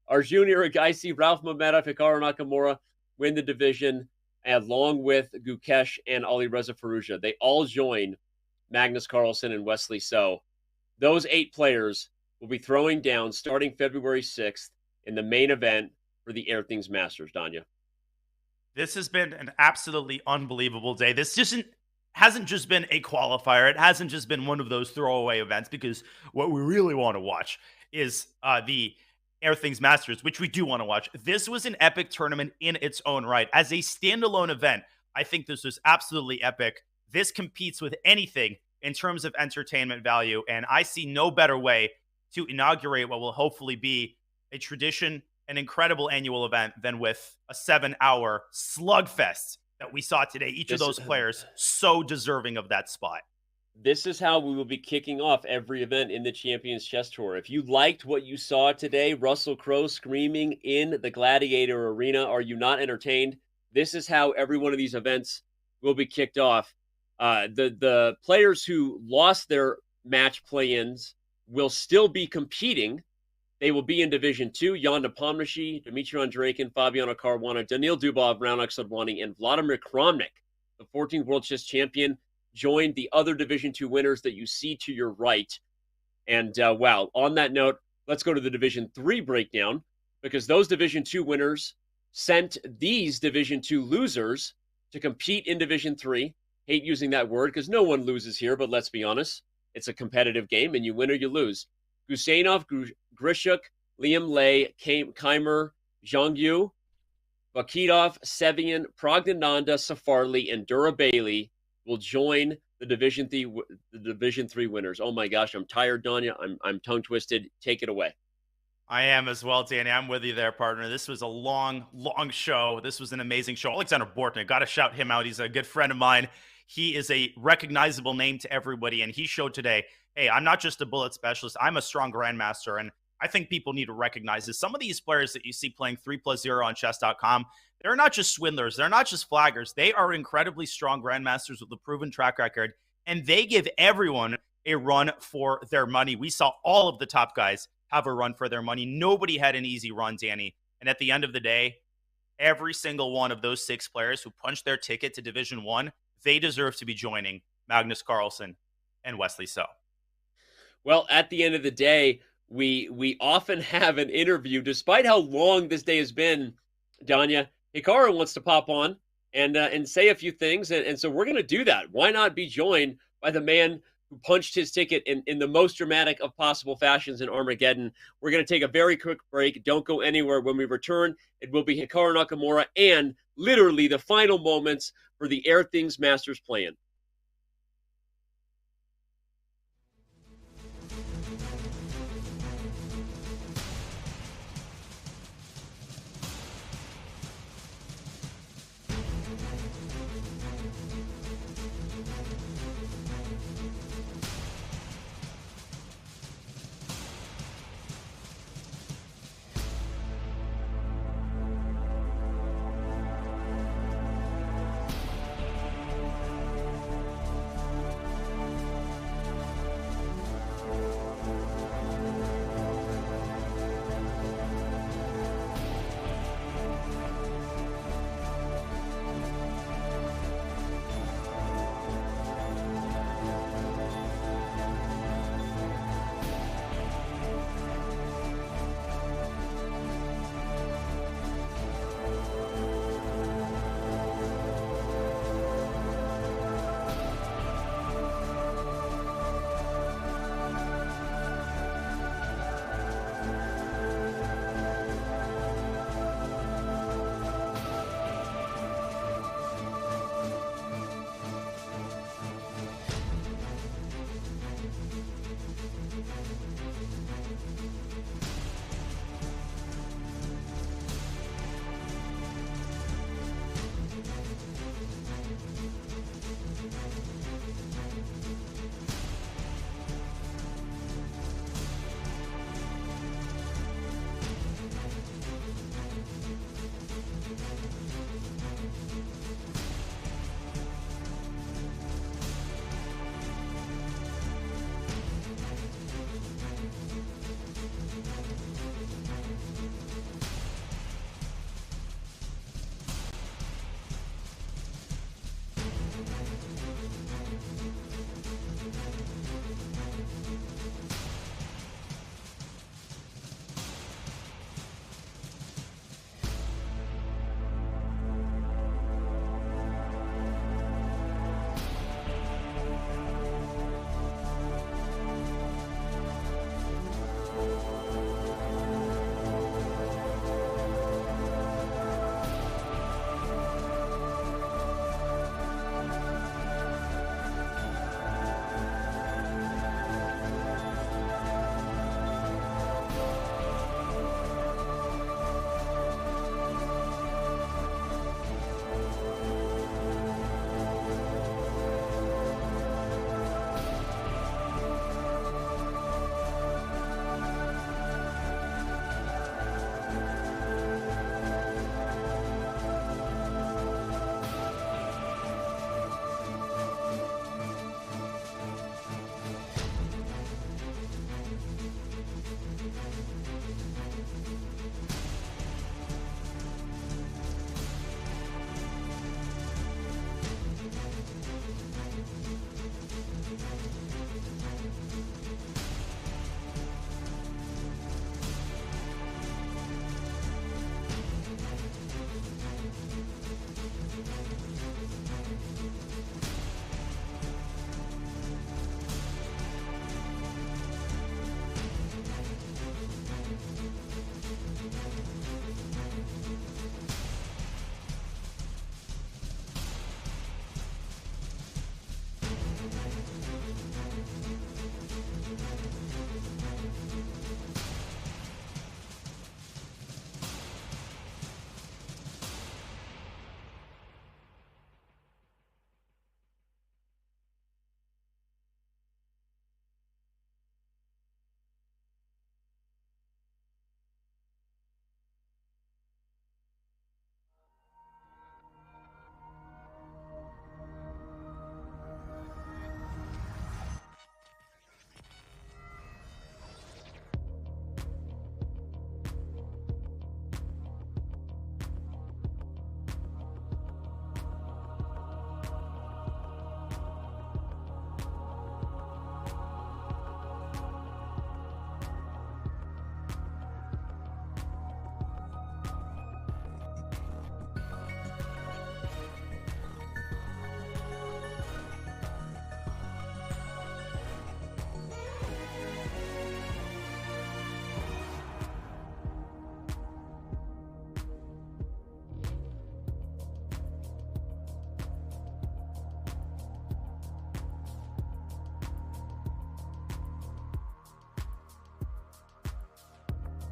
Arjun Iragaisi, Ralph Mamedov, Hikaru Nakamura win the division along with Gukesh and Ali Reza Faruja. They all join Magnus Carlsen and Wesley So. Those 8 players will be throwing down starting February 6th in the main event for the Airthings Masters, Danya. This has been an absolutely unbelievable day. This hasn't just been a qualifier. It hasn't just been one of those throwaway events, because what we really want to watch is the Airthings Masters, which we do want to watch. This was an epic tournament in its own right. As a standalone event, I think this was absolutely epic. This competes with anything in terms of entertainment value, and I see no better way to inaugurate what will hopefully be a tradition, an incredible annual event, than with a 7-hour slugfest that we saw today. Each of those players so deserving of that spot. This is how we will be kicking off every event in the Champions Chess Tour. If you liked what you saw today, Russell Crowe screaming in the Gladiator Arena, are you not entertained? This is how every one of these events will be kicked off. The players who lost their match play-ins will still be competing. They will be in Division 2. Jan Nepomniachtchi, Dmitry Andreikin, Fabiano Caruana, Daniil Dubov, Raunak Sodwani, and Vladimir Kramnik, the 14th World Chess Champion, joined the other Division 2 winners that you see to your right. And wow, on that note, let's go to the Division 3 breakdown, because those Division 2 winners sent these Division 2 losers to compete in Division 3. Hate using that word because no one loses here, but let's be honest. It's a competitive game, and you win or you lose. Gusainov, Grishuk, Liam Lay, Keimer, Zhang Yu, Bakidov, Sevian, Praggnanandha, Safarli, and Dura Bailey will join the Division 3 winners. Oh my gosh, I'm tired, Danya. I'm tongue twisted. Take it away. I am as well, Danny. I'm with you there, partner. This was a long show. This was an amazing show. Alexander Bortnik, got to shout him out. He's a good friend of mine. He is a recognizable name to everybody, and he showed today, hey, I'm not just a bullet specialist. I'm a strong grandmaster, and I think people need to recognize is some of these players that you see playing 3+0 on chess.com, they're not just swindlers. They're not just flaggers. They are incredibly strong grandmasters with a proven track record, and they give everyone a run for their money. We saw all of the top guys have a run for their money. Nobody had an easy run, Danny. And at the end of the day, every single one of those 6 players who punched their ticket to Division 1, they deserve to be joining Magnus Carlsen and Wesley So. Well, at the end of the day, we often have an interview, despite how long this day has been, Danya. Hikaru wants to pop on and say a few things, and so we're going to do that. Why not be joined by the man who punched his ticket in the most dramatic of possible fashions in Armageddon? We're going to take a very quick break. Don't go anywhere. When we return, it will be Hikaru Nakamura and literally the final moments for the Airthings Masters plan.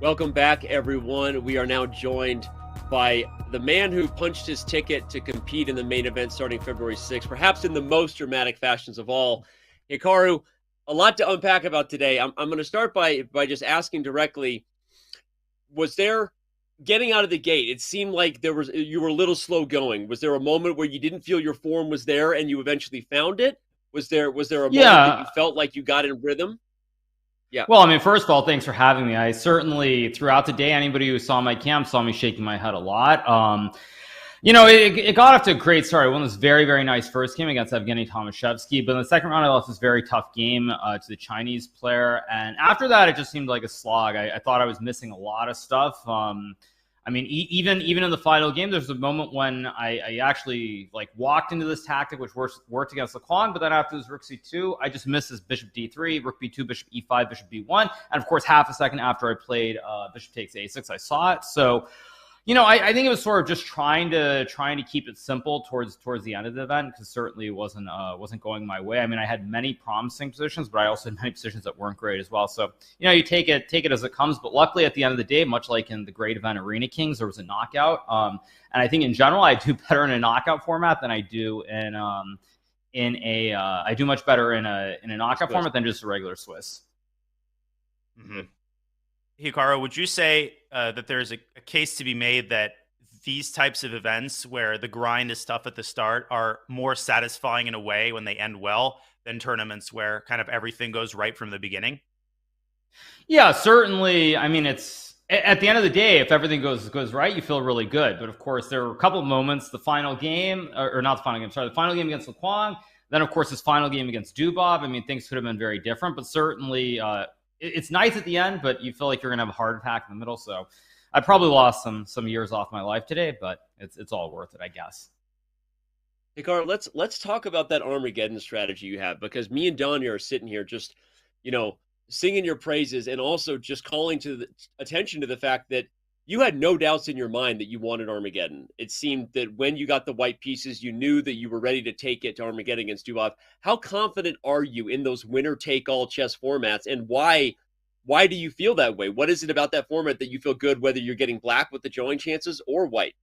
Welcome back, everyone. We are now joined by the man who punched his ticket to compete in the main event starting February 6th, perhaps in the most dramatic fashions of all. Hikaru, a lot to unpack about today. I'm going to start by just asking directly, was there, getting out of the gate, it seemed like you were a little slow going. Was there a moment where you didn't feel your form was there and you eventually found it? Was there a moment that you felt like you got in rhythm? Yeah. Well, I mean, first of all, thanks for having me. I certainly, throughout the day, anybody who saw my camp saw me shaking my head a lot. It got off to a great start. I won this very, very nice first game against Evgeny Tomaszewski, but in the second round, I lost this very tough game to the Chinese player. And after that, it just seemed like a slog. I thought I was missing a lot of stuff. Even in the final game, there's a moment when I actually walked into this tactic, which worked against Laquan, but then after this rook c2, I just missed this bishop d3, rook b2, bishop e5, bishop b1, and of course half a second after I played bishop takes a6, I saw it. So, I think it was sort of just trying to keep it simple towards the end of the event, because certainly it wasn't going my way. I mean, I had many promising positions, but I also had many positions that weren't great as well. So, you take it as it comes. But luckily, at the end of the day, much like in the great event Arena Kings, there was a knockout. And I think in general, I do better in a knockout format than I do I do much better in a knockout format than just a regular Swiss. Mm-hmm. Hikaru, would you say that there's a case to be made that these types of events where the grind is tough at the start are more satisfying in a way when they end well than tournaments where kind of everything goes right from the beginning? Yeah, certainly. I mean, it's at the end of the day, if everything goes right, you feel really good. But of course, there were a couple of moments, the final game, or not the final game, sorry, the final game against Laquan, then of course, his final game against Dubov. I mean, things could have been very different, but certainly it's nice at the end, but you feel like you're going to have a heart attack in the middle. So I probably lost some years off my life today, but it's all worth it, I guess. Hikaru, let's talk about that Armageddon strategy you have, because me and Danya are sitting here just, singing your praises and also just calling attention to the fact that you had no doubts in your mind that you wanted Armageddon. It seemed that when you got the white pieces, you knew that you were ready to take it to Armageddon against Dubov. How confident are you in those winner-take-all chess formats, and why do you feel that way? What is it about that format that you feel good, whether you're getting black with the drawing chances or white?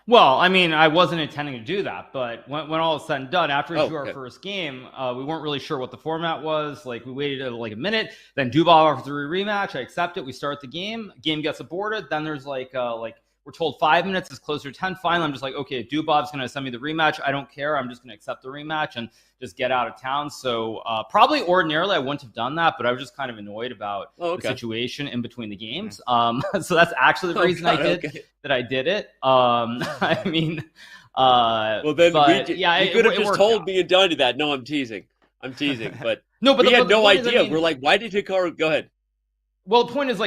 Well, I mean, I wasn't intending to do that, but when all is said and done, after we drew our first game, we weren't really sure what the format was. We waited a minute, then Dubov offers a rematch. I accept it. We start the game. Game gets aborted. Then there's we're told 5 minutes is closer to 10. Finally, I'm just like, okay, Dubov's going to send me the rematch. I don't care. I'm just going to accept the rematch and just get out of town. So probably ordinarily I wouldn't have done that, but I was just kind of annoyed about the situation in between the games. So that's actually the reason that I did it. I mean, well, then you could have just told out. Me and Donnie that. No, I'm teasing, but no, but we had no idea. I mean, we're like, why did Hikaru go ahead? Well, the point is,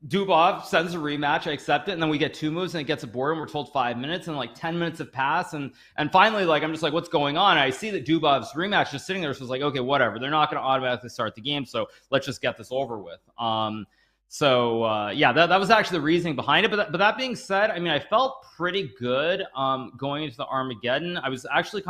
Dubov sends a rematch, I accept it, and then we get two moves and it gets aborted, and we're told 5 minutes, and 10 minutes have passed, and finally, I'm just like, what's going on? And I see that Dubov's rematch is sitting there, so it's like, okay, whatever. They're not going to automatically start the game, so let's just get this over with. That was actually the reasoning behind it. But that being said, I mean, I felt pretty good going into the Armageddon. I was actually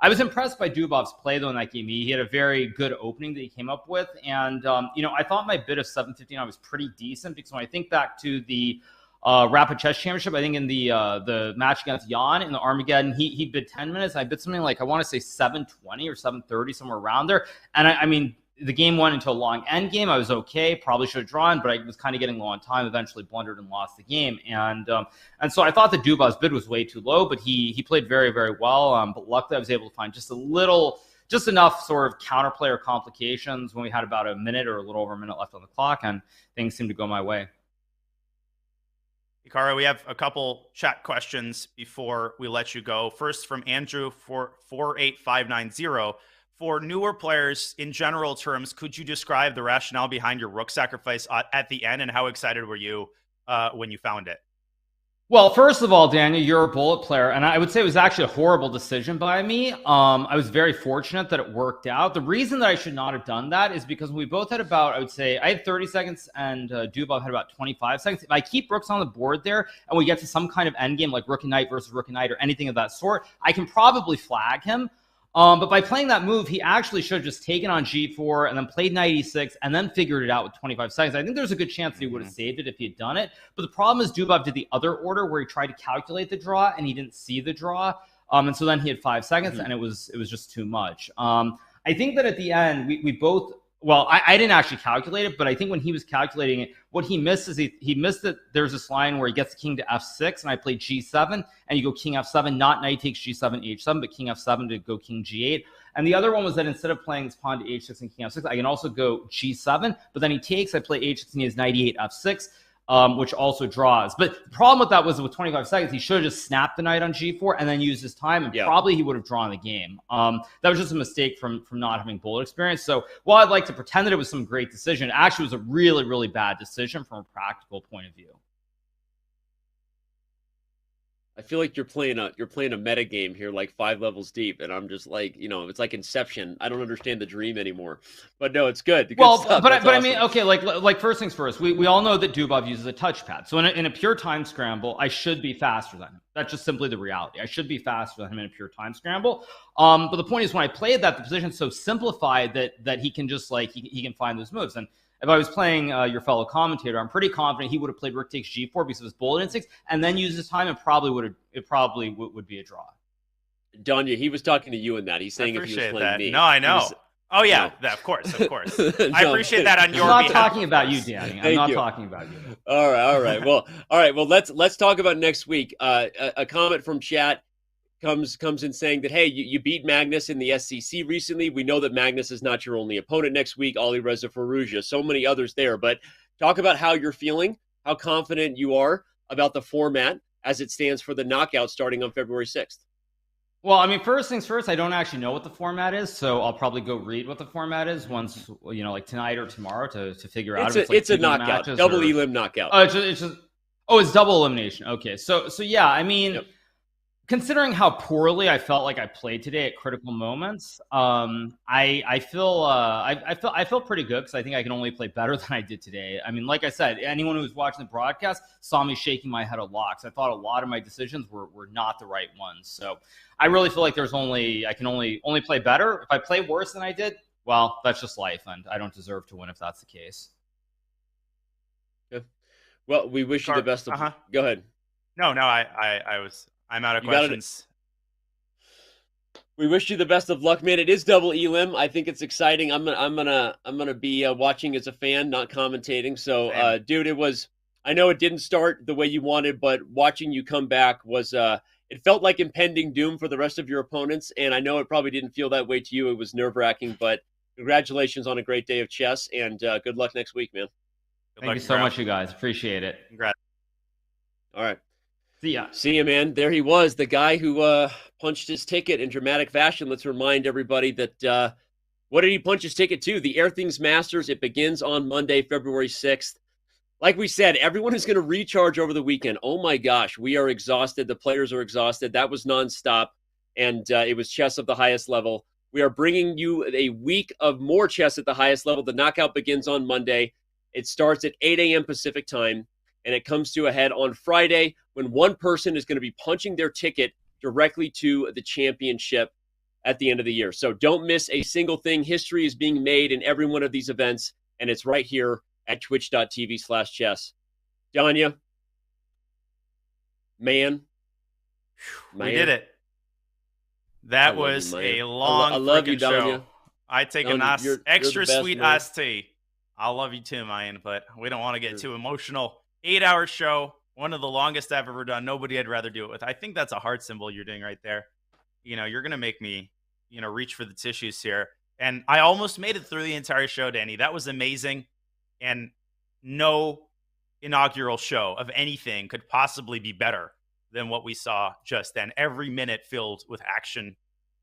I was impressed by Dubov's play, though, in that game. He had a very good opening that he came up with. And, I thought my bid of 7:59 was pretty decent, because when I think back to the Rapid Chess Championship, I think in the match against Jan in the Armageddon, he bid 10 minutes. I bid something I want to say 7:20 or 7:30, somewhere around there. And I mean, the game went into a long end game. I was okay, probably should have drawn, but I was kind of getting low on time, eventually blundered and lost the game. And so I thought that Dubov's bid was way too low, but he played very, very well. But luckily I was able to find just enough sort of counterplay or complications when we had about a minute or a little over a minute left on the clock, and things seemed to go my way. Hikaru, we have a couple chat questions before we let you go. First from Andrew for 48590. For newer players, in general terms, could you describe the rationale behind your rook sacrifice at the end, and how excited were you when you found it? Well, first of all, Daniel, you're a bullet player, and I would say it was actually a horrible decision by me. I was very fortunate that it worked out. The reason that I should not have done that is because we both had about, I would say, I had 30 seconds, and Dubov had about 25 seconds. If I keep rooks on the board there, and we get to some kind of endgame, like rook and knight versus rook and knight, or anything of that sort, I can probably flag him. But by playing that move, he actually should have just taken on G4 and then played knight e6 and then figured it out with 25 seconds. I think there's a good chance that he would have saved it if he had done it. But the problem is Dubov did the other order where he tried to calculate the draw and he didn't see the draw. And so then he had 5 seconds and it was just too much. I think that at the end, we both, well, I didn't actually calculate it, but I think when he was calculating it, what he missed is he missed that there's this line where he gets the king to f6, and I played g7, and you go king f7, not knight takes g7, h7, but king f7 to go king g8. And the other one was that instead of playing his pawn to h6 and king f6, I can also go g7, but then he takes, I play h6, and he has knight e8, f6, which also draws. But the problem with that was with 25 seconds, he should have just snapped the knight on g4 and then used his time, and probably he would have drawn the game. That was just a mistake from not having bullet experience. So while I'd like to pretend that it was some great decision, it actually was a really, really bad decision from a practical point of view. I feel like you're playing a meta game here, like 5 levels deep, and I'm just like, it's like Inception. I don't understand the dream anymore. But no, it's good. Well, but I mean, okay, like first things first, we all know that Dubov uses a touchpad. So in a pure time scramble, I should be faster than him. That's just simply the reality. I should be faster than him in a pure time scramble. But the point is, when I played that, the position's so simplified that he can just he can find those moves. And if I was playing your fellow commentator, I'm pretty confident he would have played rook takes g4 because of his bullet instincts, and then used his time, and it probably would be a draw. Danya, he was talking to you in that. He's saying if he was playing me. No, I know. Oh yeah, of course. I appreciate that on your behalf. I'm not talking about you, Danny. I'm not talking about you. All right. Well, let's talk about next week. A comment from chat comes in saying that, hey, you beat Magnus in the SCC recently. We know that Magnus is not your only opponent next week. Ali Reza Farouja, so many others there. But talk about how you're feeling, how confident you are about the format as it stands for the knockout starting on February 6th. Well, I mean, first things first, I don't actually know what the format is, so I'll probably go read what the format is once, like tonight or tomorrow to figure out. It's a knockout, double elim knockout. It's double elimination. Okay, so yeah, I mean, considering how poorly I felt like I played today at critical moments, I feel pretty good because I think I can only play better than I did today. I mean, like I said, anyone who was watching the broadcast saw me shaking my head a lot because I thought a lot of my decisions were not the right ones. So I really feel like I can only play better. If I play worse than I did, well, that's just life, and I don't deserve to win if that's the case. Yeah. Well, we wish you the best of. Go ahead. No, I'm out of questions. We wish you the best of luck, man. It is double elim. I think it's exciting. I'm gonna be watching as a fan, not commentating. So, dude, I know it didn't start the way you wanted, but watching you come back was it felt like impending doom for the rest of your opponents. And I know it probably didn't feel that way to you. It was nerve-wracking, but congratulations on a great day of chess, and good luck next week, man. Thank you so much, you guys. Appreciate it. Congrats. All right. See ya, man. There he was, the guy who punched his ticket in dramatic fashion. Let's remind everybody that what did he punch his ticket to? The Airthings Masters. It begins on Monday, February 6th. Like we said, everyone is going to recharge over the weekend. Oh my gosh, we are exhausted. The players are exhausted. That was nonstop, and it was chess of the highest level. We are bringing you a week of more chess at the highest level. The knockout begins on Monday. It starts at 8 a.m. Pacific time, and it comes to a head on Friday when one person is going to be punching their ticket directly to the championship at the end of the year. So don't miss a single thing. History is being made in every one of these events, and it's right here at twitch.tv/chess. Danya, man. We did it. That was a long show. I take a nice extra sweet iced tea. I love you too, man, but we don't want to get too emotional. 8-hour show, one of the longest I've ever done. Nobody I'd rather do it with. I think that's a heart symbol you're doing right there. You're going to make me, reach for the tissues here. And I almost made it through the entire show, Danny. That was amazing. And no inaugural show of anything could possibly be better than what we saw just then. Every minute filled with action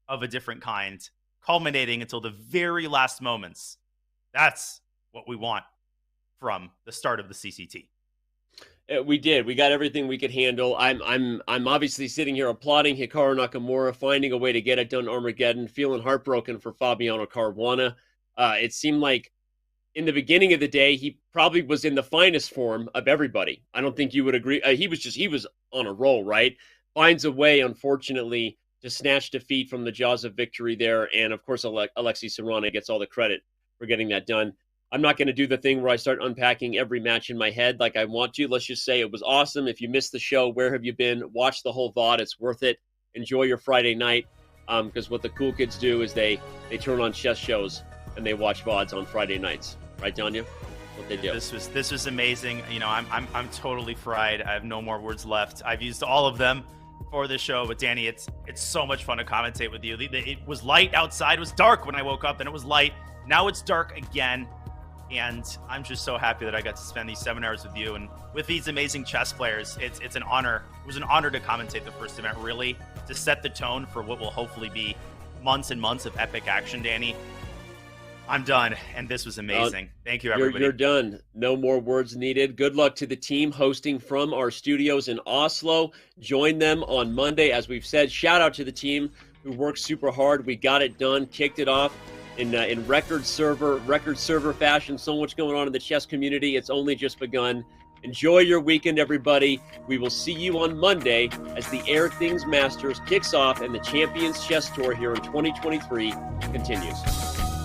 of a different kind, culminating until the very last moments. That's what we want from the start of the CCT. We did. We got everything we could handle. I'm obviously sitting here applauding Hikaru Nakamura, finding a way to get it done Armageddon, feeling heartbroken for Fabiano Caruana. It seemed like in the beginning of the day, he probably was in the finest form of everybody. I don't think you would agree. He was on a roll, right? Finds a way, unfortunately, snatch defeat from the jaws of victory there. And of course, Alexei Serrano gets all the credit for getting that done. I'm not going to do the thing where I start unpacking every match in my head like I want to. Let's just say it was awesome. If you missed the show, where have you been? Watch the whole VOD. It's worth it. Enjoy your Friday night, because what the cool kids do is they turn on chess shows and they watch VODs on Friday nights. Right, Danya? What they do. This was amazing. You know, I'm totally fried. I have no more words left. I've used all of them for this show, but Danny, it's so much fun to commentate with you. It was light outside. It was dark when I woke up, then it was light. Now it's dark again. And I'm just so happy that I got to spend these 7 hours with you and with these amazing chess players. It's an honor. It was an honor to commentate the first event, really, to set the tone for what will hopefully be months and months of epic action, Danny. I'm done, and this was amazing. Thank you, everybody. You're done. No more words needed. Good luck to the team hosting from our studios in Oslo. Join them on Monday, as we've said. Shout out to the team who worked super hard. We got it done, kicked it off in record server fashion. So much going on in the chess community. It's only just begun. Enjoy your weekend, everybody. We will see you on Monday as the Airthings Masters kicks off and the Champions Chess Tour here in 2023 continues.